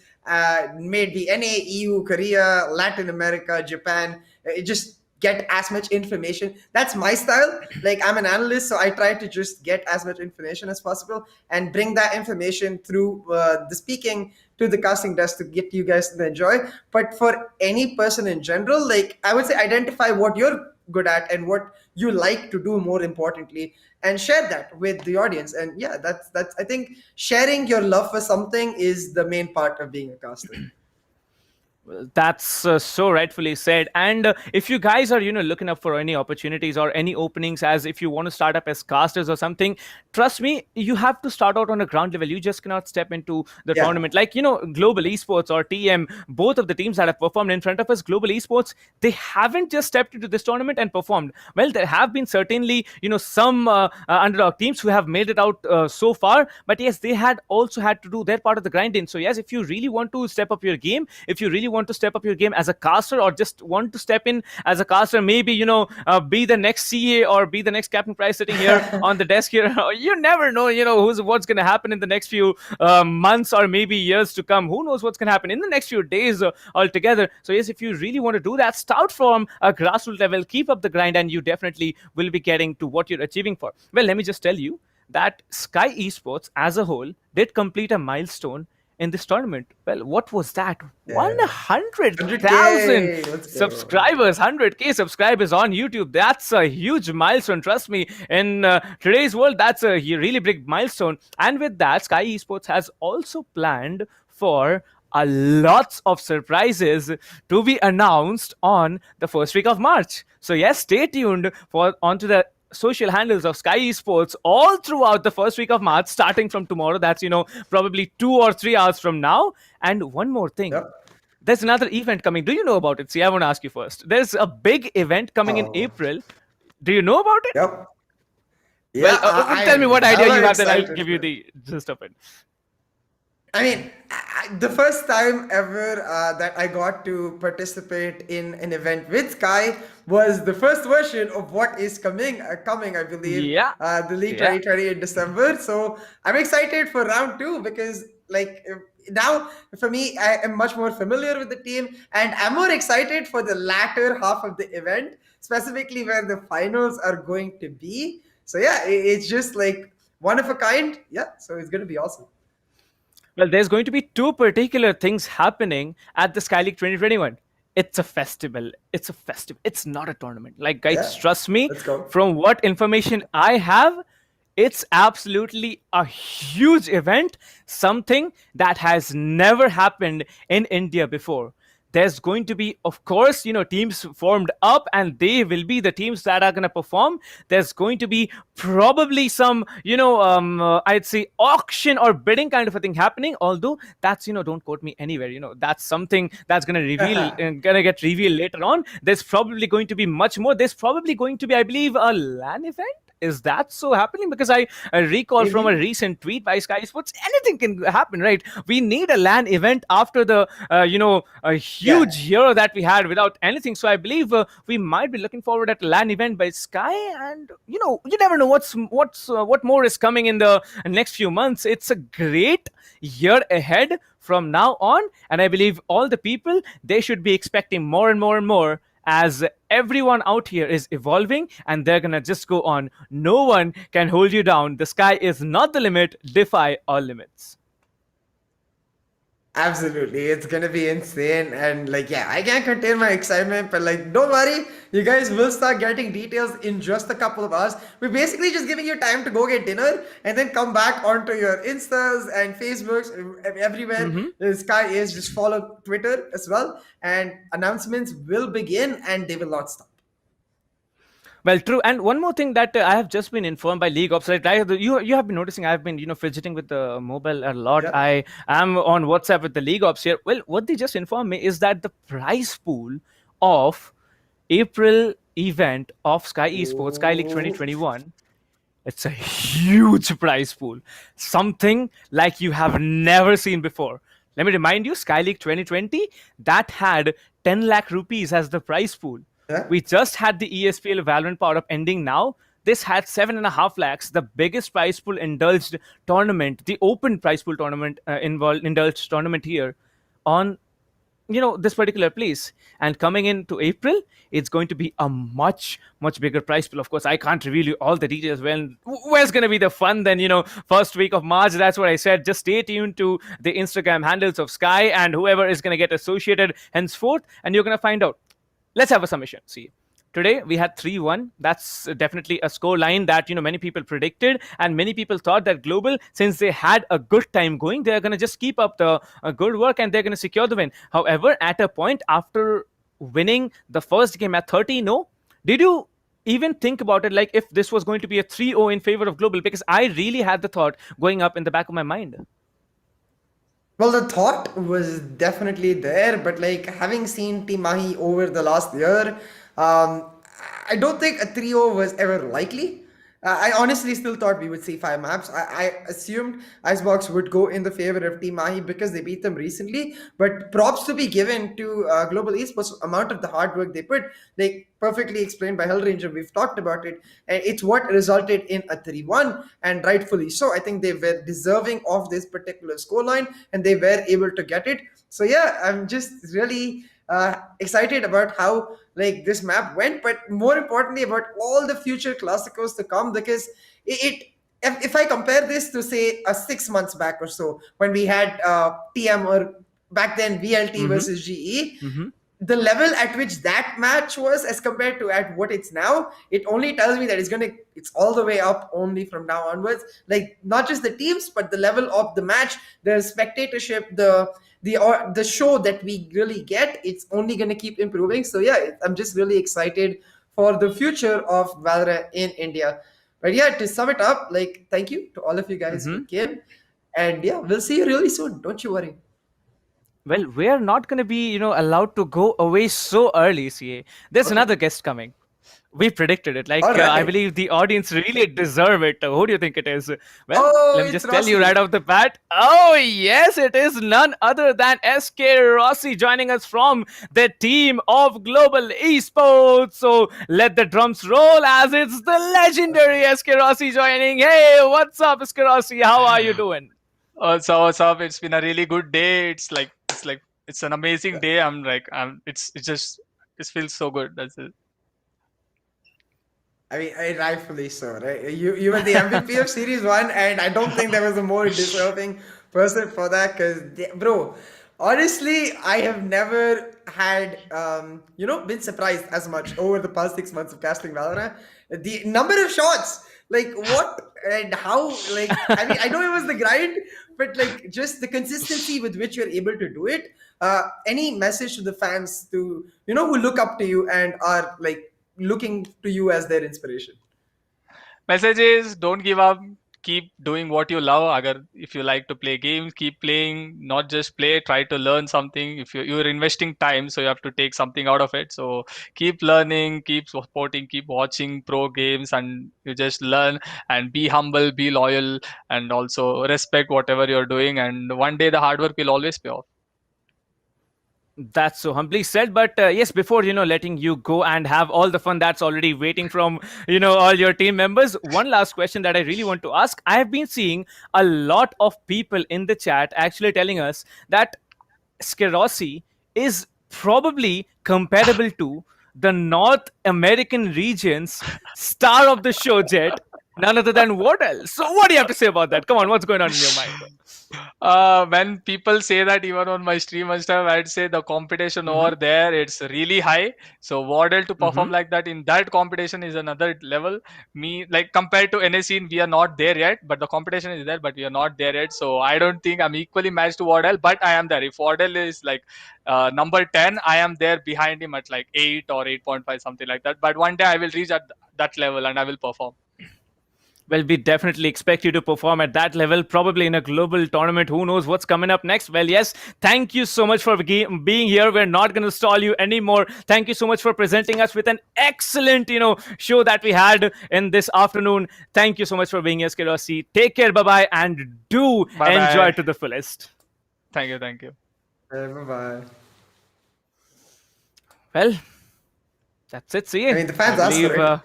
maybe NA, EU, Korea, Latin America, Japan. Just get as much information. That's my style. Like I'm an analyst, so I try to just get as much information as possible and bring that information through the speaking to the casting desk to get you guys to enjoy. But for any person in general, like I would say, identify what you're good at and what you like to do, more importantly, and share that with the audience. And yeah, that's I think sharing your love for something is the main part of being a caster. That's so rightfully said. And if you guys are looking up for any opportunities or any openings, as if you want to start up as casters or something, trust me, you have to start out on a ground level. You just cannot step into the tournament. Like Global Esports or TM, both of the teams that have performed in front of us, Global Esports, they haven't just stepped into this tournament and performed. Well, there have been certainly some underdog teams who have made it out so far, but yes, they had also had to do their part of the grinding. So yes, if you really want to step up your game, if you really want to step up your game as a caster, or just want to step in as a caster, maybe be the next CA or be the next Captain Price sitting here on the desk here. You never know what's going to happen in the next few months or maybe years to come. Who knows what's going to happen in the next few days altogether. So yes, if you really want to do that, start from a grassroots level, keep up the grind, and you definitely will be getting to what you're achieving for. Well, let me just tell you that SkyEsports as a whole did complete a milestone in this tournament. Well, what was that? 100,000 subscribers, 100K subscribers on YouTube. That's a huge milestone. Trust me, in today's world, that's a really big milestone. And with that, SkyEsports has also planned for a lots of surprises to be announced on the first week of March. So yes, stay tuned onto the social handles of SkyEsports all throughout the first week of March, starting from tomorrow. That's probably 2 or 3 hours from now. And one more thing, there's another event coming. Do you know about it? See, I want to ask you first. There's a big event coming in April. Do you know about it? Yep. Yeah, well, tell me what idea you have, then I'll give you the gist of it. I mean, the first time ever that I got to participate in an event with Sky was the first version of what is coming, I believe. The League 2020 in December. So I'm excited for round 2 because, now for me, I am much more familiar with the team, and I'm more excited for the latter half of the event, specifically where the finals are going to be. So yeah, it's just one of a kind. Yeah, so it's going to be awesome. Well, there's going to be 2 particular things happening at the Sky League 2021. It's a festival. It's a festival. It's not a tournament. Guys, trust me, from what information I have, it's absolutely a huge event, something that has never happened in India before. There's going to be, of course, teams formed up, and they will be the teams that are going to perform. There's going to be probably some, I'd say auction or bidding kind of a thing happening. Although that's, don't quote me anywhere. That's something that's going to get revealed later on. There's probably going to be much more. There's probably going to be, I believe, a LAN event. Is that so happening? Because I recall from a recent tweet by SkyEsports, anything can happen, right? We need a LAN event after the a huge hero that we had without anything. So I believe we might be looking forward at a LAN event by Sky, and you never know what more is coming in the next few months. It's a great year ahead from now on, and I believe all the people, they should be expecting more and more and more, as everyone out here is evolving and they're gonna just go on. No one can hold you down. The sky is not the limit. Defy all limits. Absolutely, it's gonna be insane, and like, yeah, I can't contain my excitement, but like, don't worry, you guys will start getting details in just a couple of hours. We're basically just giving you time to go get dinner and then come back onto your Instas and Facebooks everywhere. The Sky is, just follow Twitter as well, and announcements will begin and they will not stop. Well, true. And one more thing that I have just been informed by League Ops, right? You have been noticing I've been fidgeting with the mobile a lot. I am on WhatsApp with the League Ops here. Well, what they just informed me is that the prize pool of April event of SkyEsports, Sky League 2021, it's a huge prize pool, something like you have never seen before. Let me remind you, Sky League 2020, that had 10 lakh rupees as the prize pool. We just had the ESPL Valorant PowerUp ending now. This had 7.5 lakhs, the biggest prize pool indulged tournament, the open prize pool tournament indulged tournament here on this particular place. And coming into April, it's going to be a much bigger prize pool. Of course, I can't reveal you all the details. Where's going to be the fun then? First week of March, that's what I said. Just stay tuned to the Instagram handles of Sky and whoever is going to get associated henceforth, and you're going to find out. Let's have a summation. See, today we had 3-1. That's definitely a score line that many people predicted, and many people thought that Global, since they had a good time going, they're going to just keep up the good work and they're going to secure the win. However, at a point after winning the first game at 30-0, did you even think about it, like if this was going to be a 3-0 in favor of Global? Because I really had the thought going up in the back of my mind. Well, the thought was definitely there, but like, having seen Team Mahi over the last year, I don't think a 3-0 was ever likely. I honestly still thought we would see 5 maps. I assumed Icebox would go in the favor of Team Mahi because they beat them recently. But props to be given to Global Esports, amount of the hard work they put. Like, perfectly explained by Hellranger, we've talked about it. And it's what resulted in a 3-1, and rightfully so. I think they were deserving of this particular scoreline, and they were able to get it. So yeah, I'm just really excited about how this map went, but more importantly about all the future Classicos to come, because if I compare this to say 6 months back or so, when we had TM, or back then VLT versus GE, the level at which that match was as compared to at what it's now, it only tells me that it's all the way up only from now onwards. Like, not just the teams, but the level of the match, the spectatorship, the show that we really get, it's only going to keep improving. So yeah, I'm just really excited for the future of Valorant in India. But yeah, to sum it up, thank you to all of you guys who came, and yeah, we'll see you really soon. Don't you worry. Well, we're not going to be, allowed to go away so early, CA. There's another guest coming. We predicted it. I believe the audience really deserve it. Who do you think it is? Well, let me just tell you right off the bat. Oh, yes, it is none other than SK Rossi joining us from the team of Global Esports. So let the drums roll, as it's the legendary SK Rossi joining. Hey, what's up, SK Rossi? How are you doing? What's up? It's been a really good day. It's an amazing day. It feels so good. That's it. I mean, rightfully so, right? You were the MVP of Series 1, and I don't think there was a more deserving person for that, because, bro, honestly, I have never had, been surprised as much over the past 6 months of casting Valorant. The number of shots, what and how, I mean, I know it was the grind, but just the consistency with which you're able to do it. Any message to the fans who look up to you and are looking to you as their inspiration? Message is, don't give up, keep doing what you love. If you like to play games, keep playing, not just play, try to learn something. If you're investing time, so you have to take something out of it. So keep learning, keep supporting, keep watching pro games, and you just learn and be humble, be loyal, and also respect whatever you're doing. And one day the hard work will always pay off. That's so humbly said. But yes, before letting you go and have all the fun that's already waiting from all your team members, one last question that I really want to ask. I have been seeing a lot of people in the chat actually telling us that Skerossi is probably comparable to the North American region's star of the show, Jet, none other than Wardell. So what do you have to say about that? Come on, what's going on in your mind? When people say that even on my stream and stuff, I'd say the competition over there, it's really high. So Wardell to perform like that in that competition is another level. Me, like compared to NA scene, we are not there yet, but the competition is there, but we are not there yet. So I don't think I'm equally matched to Wardell, but I am there. If Wardell is like number 10, I am there behind him at like 8 or 8.5, something like that. But one day I will reach at that level and I will perform. Well, we definitely expect you to perform at that level, probably in a global tournament. Who knows what's coming up next? Well, yes, thank you so much for being here. We're not going to stall you anymore. Thank you so much for presenting us with an excellent, show that we had in this afternoon. Thank you so much for being here, Skerossi. Take care, bye-bye, and do Bye-bye. enjoy to the fullest. Thank you, thank you. Bye-bye. Well, that's it. See, I mean, the fans asked for it.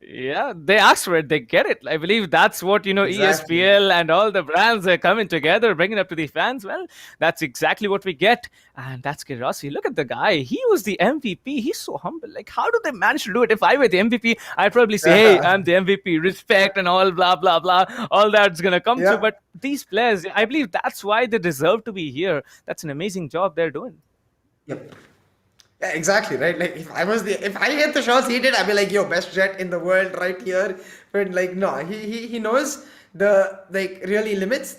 Yeah, they asked for it. They get it. I believe that's what, Exactly. ESPL and all the brands are coming together, bringing it up to the fans. Well, that's exactly what we get. And that's Skerossi. Look at the guy. He was the MVP. He's so humble. Like, how do they manage to do it? If I were the MVP, I'd probably say, hey, I'm the MVP. Respect and all, blah, blah, blah. All that's going to come through. But these players, I believe that's why they deserve to be here. That's an amazing job they're doing. Yep. Yeah, exactly, right? Like if I hit the shots he did, I'd be like, yo, best Jet in the world right here. But like no, he knows the really limits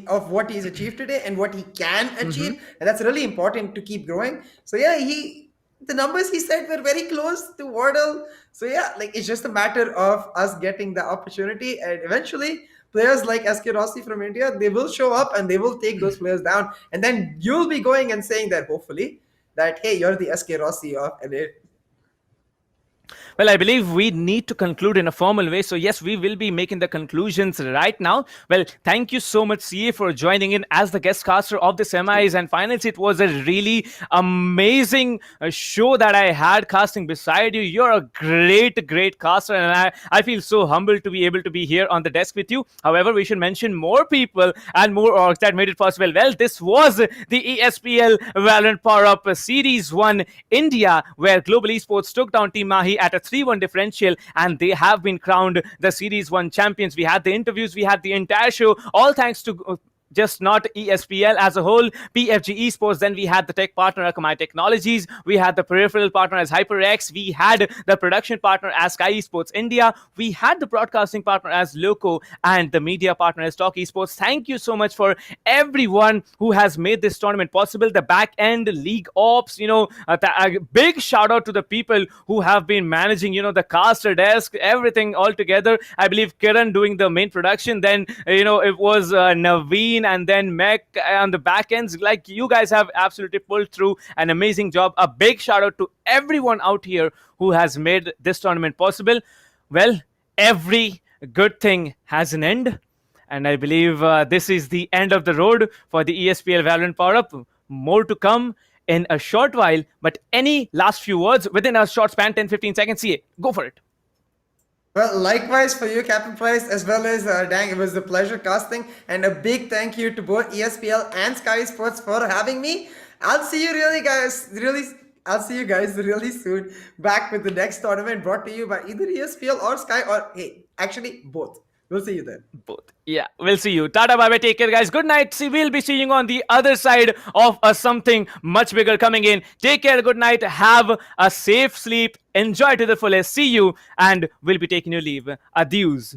of what he's achieved today and what he can achieve. And that's really important to keep growing. So yeah, the numbers he said were very close to Wardle. So yeah, like it's just a matter of us getting the opportunity, and eventually players like Skerossi from India, they will show up and they will take those players down. And then you'll be going and saying that hopefully that, hey, you're the Skerossi of LA. Well, I believe we need to conclude in a formal way. So, yes, we will be making the conclusions right now. Well, thank you so much, CA, for joining in as the guest caster of the semis and finals. It was a really amazing show that I had casting beside you. You're a great, great caster, and I feel so humbled to be able to be here on the desk with you. However, we should mention more people and more orgs that made it possible. Well, this was the ESPL Valorant PowerUp Series 1 India, where Global Esports took down Team Mahi at a 3-1 differential, and they have been crowned the Series 1 champions. We had the interviews, we had the entire show, all thanks to just not ESPL as a whole, PFG Esports. Then we had the tech partner Akamai Technologies, we had the peripheral partner as HyperX, we had the production partner as SkyEsports India, we had the broadcasting partner as LOCO, and the media partner as Talk Esports. Thank you so much for everyone who has made this tournament possible. The back end, League Ops, a big shout out to the people who have been managing, the caster desk, everything all together. I believe Kiran doing the main production, then it was Naveen and then Mech on the back ends. Like, you guys have absolutely pulled through an amazing job. A big shout out to everyone out here who has made this tournament possible. Well, every good thing has an end, and I believe this is the end of the road for the ESPL Valorant PowerUp. More to come in a short while, but any last few words within a short span, 10-15 seconds? CA, go for it. Well, likewise for you, Captain Price, as well as Dang, it was a pleasure casting, and a big thank you to both ESPL and SkyEsports for having me. I'll see you guys really soon, back with the next tournament brought to you by either ESPL or Sky, or hey, actually both. We'll see you then. Both. Yeah, we'll see you. Tata, bye bye. Take care, guys. Good night. See, we'll be seeing you on the other side of something much bigger coming in. Take care. Good night. Have a safe sleep. Enjoy to the fullest. See you, and we'll be taking your leave. Adios.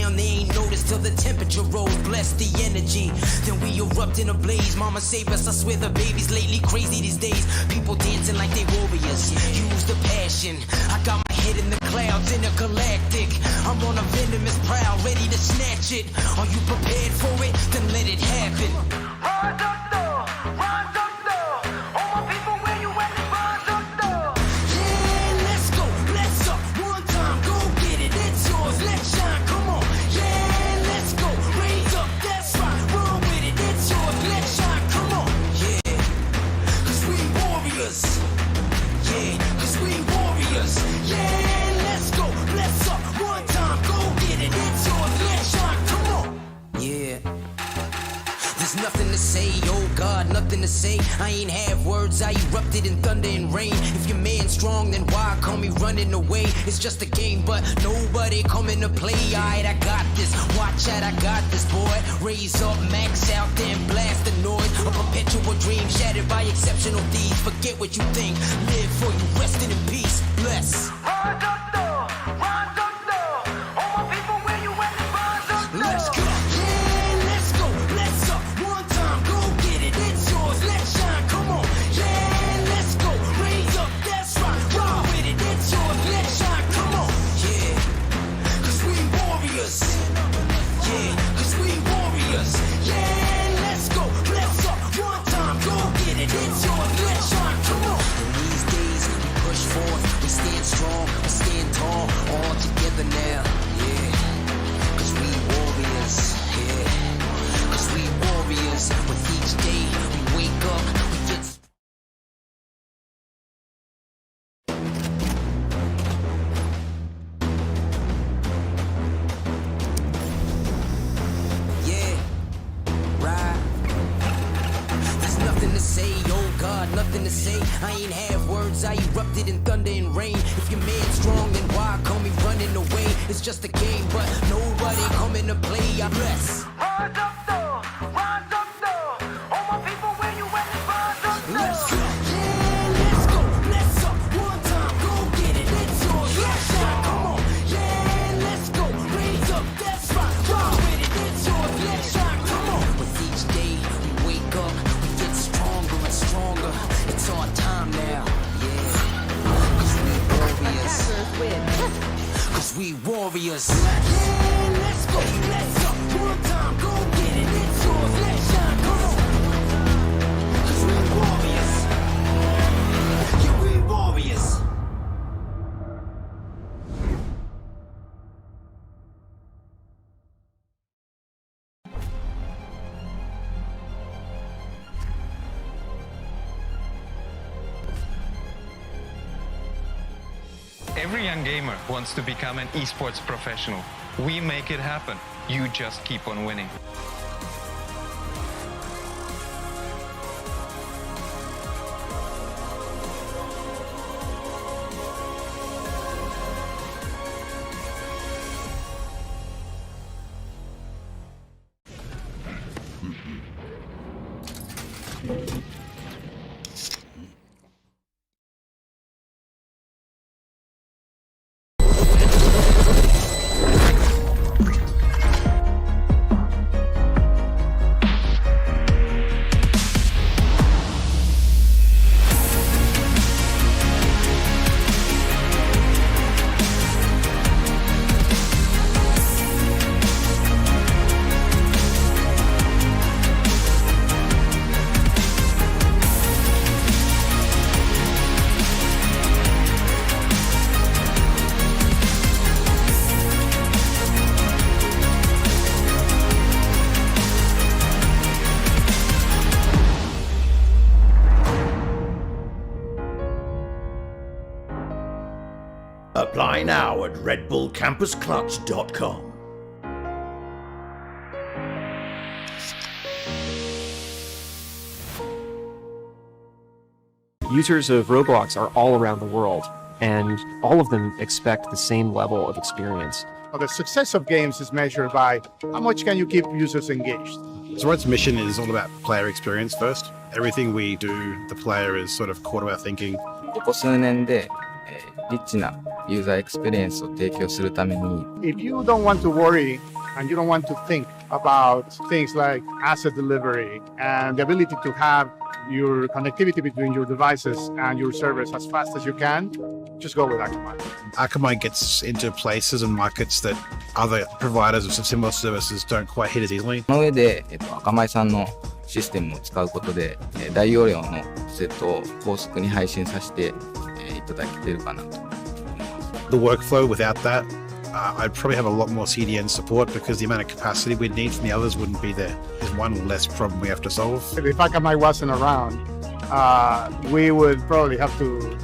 down, they ain't noticed till the temperature rose. Bless the energy, then we erupt in a blaze. Mama save us, I swear the baby's lately crazy these days. People dancing like they warriors, use the passion. I got my head in the clouds, intergalactic. I'm on a venomous prowl, ready to snatch it. Are you prepared for it? Then let it happen. Rise up though, rise up though. All my people, where you at? Rise up though. Yeah, let's go, let's up. One time, go get it, it's yours, let's shine, come on. Yeah, let's go, raise up, that's right. Run with it, it's yours, let's shine, come on. Yeah, cause we warriors. Yeah, cause we warriors. Yeah, let's go, let's up. One time, go get it, it's yours, let's shine, come on. Yeah. There's nothing to say, oh God, nothing to say. I ain't have words, I erupted in thunder and rain. If your man's strong, then why call me running away? It's just a game, but nobody coming to play. Alright, I got this, watch out, I got this, boy. Raise up, max out, then blast the noise. A perpetual dream shattered by exceptional deeds. Forget what you think, live for you, resting in peace. Bless. Rise up though, rise up though. All my people, where you at? Rise up though. Let's go. Yeah, let's go. Let's up. One time, go get it. It's yours. Let's shine. Come on. Yeah, let's go. Raise up. That's right. Roll with it. It's yours. Let's shine. Come on. Yeah, cause we warriors. Yeah, cause we warriors. Yeah, let's go. Let's up. One time, go get it. It's yours. Let's shine. Come on. In these days, we push forth. We stand strong. We stand tall. All together now. Yeah. Cause we warriors, yeah. Cause we warriors. With each day we wake up, we get. Yeah, right. There's nothing to say, oh God, nothing to say. I ain't have words, I erupted in thunder and rain. If your man's strong, then why call me running away? It's just a game, but nobody coming to play. I bless. Rise up though, rise up though. All my people, where you at? Rise up though. Let's go. Yeah, let's go. Let's up. One time, go get it. It's yours. Let's shine. Come on. Yeah, let's go. Raise up. That's right. Roll with it. It's yours. Let's shine. Come on. With each day we wake up, we get stronger and stronger. It's our time now. Yeah. Cause we warriors. Cause we warriors. Yeah, let's go. Let's up. One time, go get it. It's yours. Let's shine. Come on. Cause we warriors. Yeah, we warriors. Every young gamer wants to become an esports professional. We make it happen. You just keep on winning. Apply now at redbullcampusclutch.com. Users of Roblox are all around the world, and all of them expect the same level of experience. Well, the success of games is measured by how much can you keep users engaged. So Red's mission is all about player experience first. Everything we do, the player is sort of core to our thinking. ここ数年で、リッチなユーザーエクスペリエンスを提供するために If you don't want to worry and you don't want to think about things like asset delivery and the ability to have your connectivity between your devices and your servers as fast as you can, just go with Akamai. Akamai gets into places and markets that other providers of similar services don't quite hit as easily. その上で、アカマイさんのシステムを使うことで、大容量のセットを高速に配信させて、いただけているかなと。The workflow without that, I'd probably have a lot more CDN support because the amount of capacity we'd need from the others wouldn't be there. There's one less problem we have to solve. If Akamai wasn't around, we would probably have to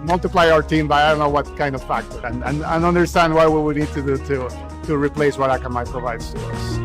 multiply our team by I don't know what kind of factor and understand what we would need to do to replace what Akamai provides to us.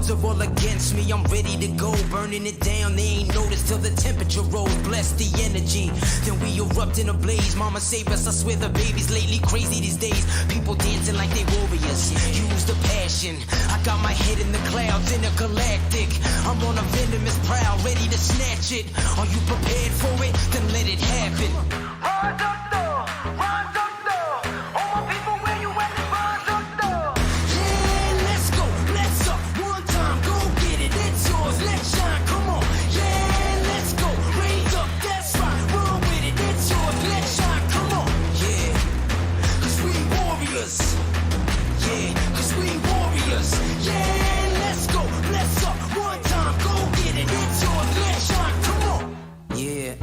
Are all against me, I'm ready to go. Burning it down, they ain't noticed till the temperature rose. Bless the energy, then we erupt in a blaze. Mama save us, I swear the babies lately crazy these days. People dancing like they warriors, use the passion. I got my head in the clouds, intergalactic. I'm on a venomous prowl, ready to snatch it. Are you prepared for it? Then let it happen. Rise up though, rise up though. All my people, where you at? Rise up though. Yeah, let's go, let's up. One time, go get it, it's yours, let's shine, come on. Yeah, let's go, raise up, that's right. Run with it, it's yours, let's shine, come on. Yeah, cause we warriors. Yeah, cause we warriors. Yeah, let's go, let's up. One time, go get it, it's yours, let's shine, come on. Yeah.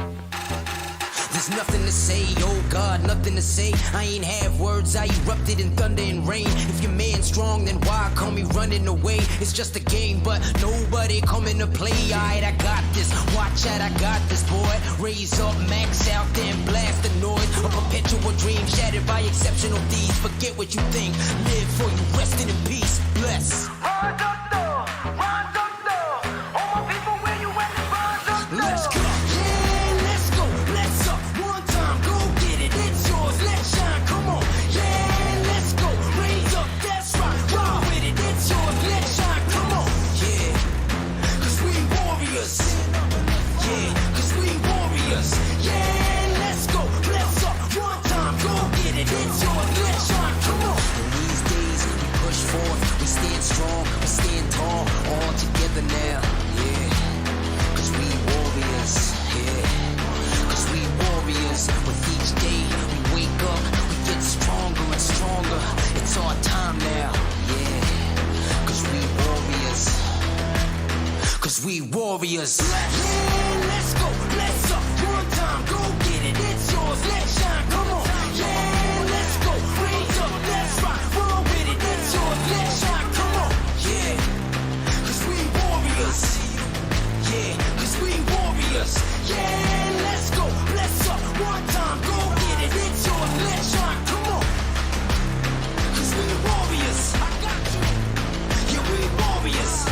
There's nothing to say, oh God, nothing to say. I ain't have words, I erupted in thunder and rain. If your man's strong, then why call me running away? It's just a game, but nobody coming to play. Alright, I got this, watch out, I got this, boy. Raise up, max out, then blast the noise. A perpetual dream shattered by exceptional deeds. Forget what you think, live for you, resting in peace. Bless. Rise up though, rise up though. All my people, where you at? Rise up though. Let's go. Yeah, let's go. Let's up. One time, go get it. It's yours. Let's shine. Come on. Yeah, let's go. Raise up. That's right. Ride with it. It's yours. Let's shine. Come on. Yeah, cause we warriors. Yeah, cause we warriors. Yeah, let's go. Let's up. cause we warriors. Yeah, let's go, let's up, one time, go get it, it's yours, let's shine, come on. Yeah, let's go, raise up, let's rock, roll with it, it's yours, let's shine, come on. Yeah, cause we warriors. Yeah, cause we warriors. Yeah, let's go, let's up, one time, go get it, it's yours, let's shine, come on. Cause we warriors. I got you. Yeah, we warriors.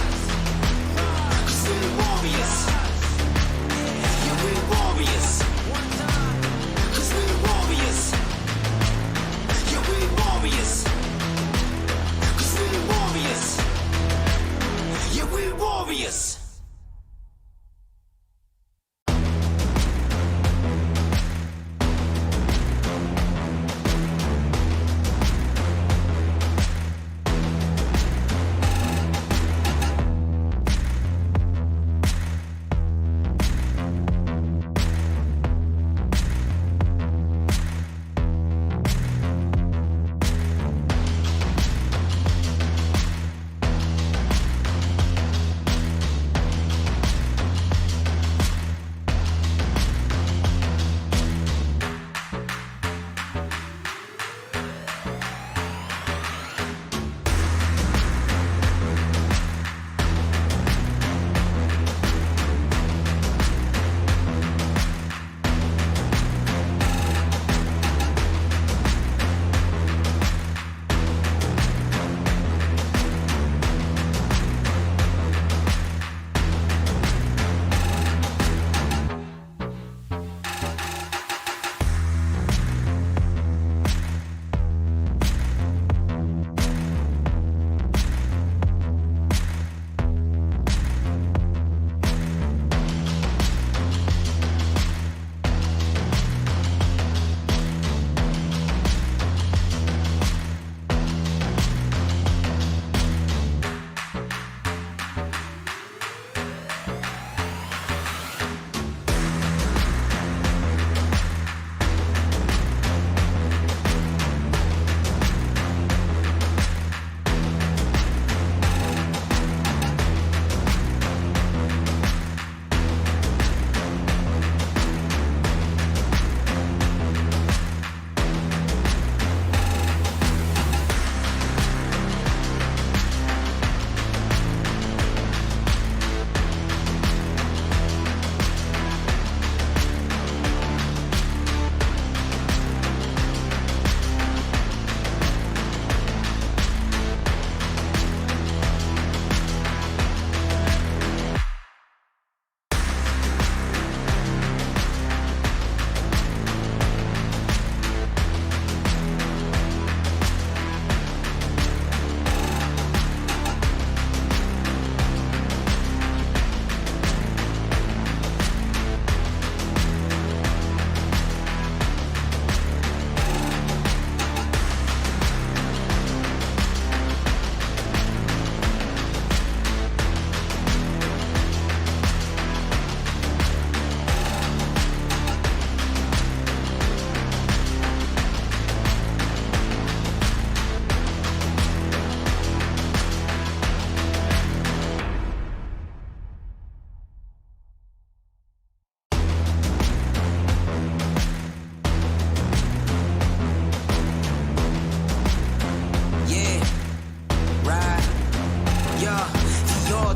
Cause we warriors. Yeah, we warriors. Cause we warriors. Yeah, we warriors. Cause we warriors. Yeah, we warriors.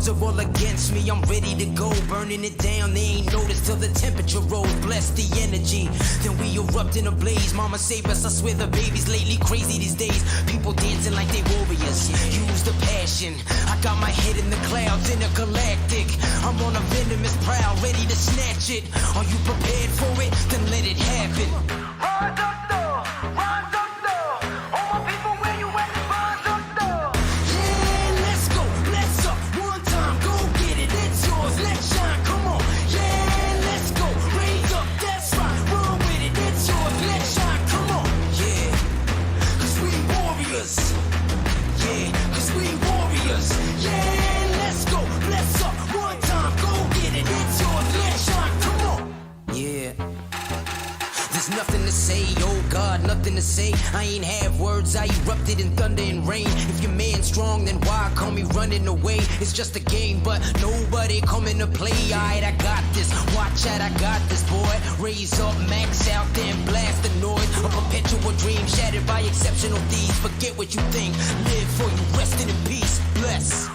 Are all against me, I'm ready to go, burning it down. They ain't noticed till the temperature rose. Bless the energy, then we erupt in a blaze. Mama save us, I swear the baby's lately crazy these days. People dancing like they warriors, use the passion. I got my head in the clouds, intergalactic. I'm on a venomous prowl, ready to snatch it. Are you prepared for it? Then let it happen. Rise up though, rise up though. All my people, where you at? Rise up though. Yeah, let's go, let's up, one time, go get it, it's yours, let's shine, come on. Yeah, let's go, raise up, that's right, run with it, it's yours, let's shine, come on. Yeah, cause we warriors. Yeah, cause we warriors. Yeah, let's go, let's up, one time, go get it, it's yours, let's shine, come on. Yeah. There's nothing to say, oh God, nothing to say. I ain't have words, I erupted in thunder and rain. If your man's strong, then why call me running away? It's just a game, but nobody coming to play. Alright, I got this, watch out, I got this, boy. Raise up, max out, then blast the noise. A perpetual dream shattered by exceptional thieves. Forget what you think, live for you, resting in peace. Bless.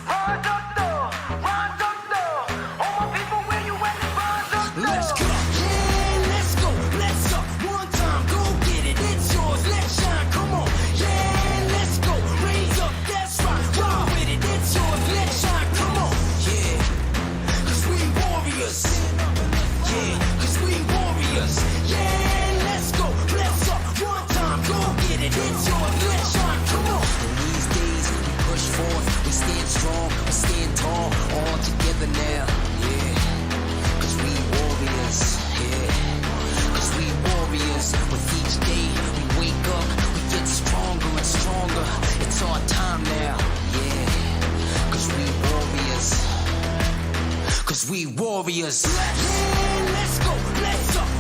Let's go. Yeah, let's go. Let's up. One time, go get it. It's yours. Let's shine. Come on. Yeah, let's go. Raise up. That's right. Ride with it. It's yours. Let's shine. Come on. Yeah. Cause we warriors. Yeah. Cause we warriors. Yeah, let's go. Let's up. One time, go get it. It's yours. Let's shine. Come on. In these days, we push forth. We stand strong. We stand tall. All together now. Yeah. We warriors, yeah. Cause we warriors. With each day we wake up, we get stronger and stronger. It's our time now, yeah. Cause we warriors. Cause we warriors. Yeah, let's go, let's up.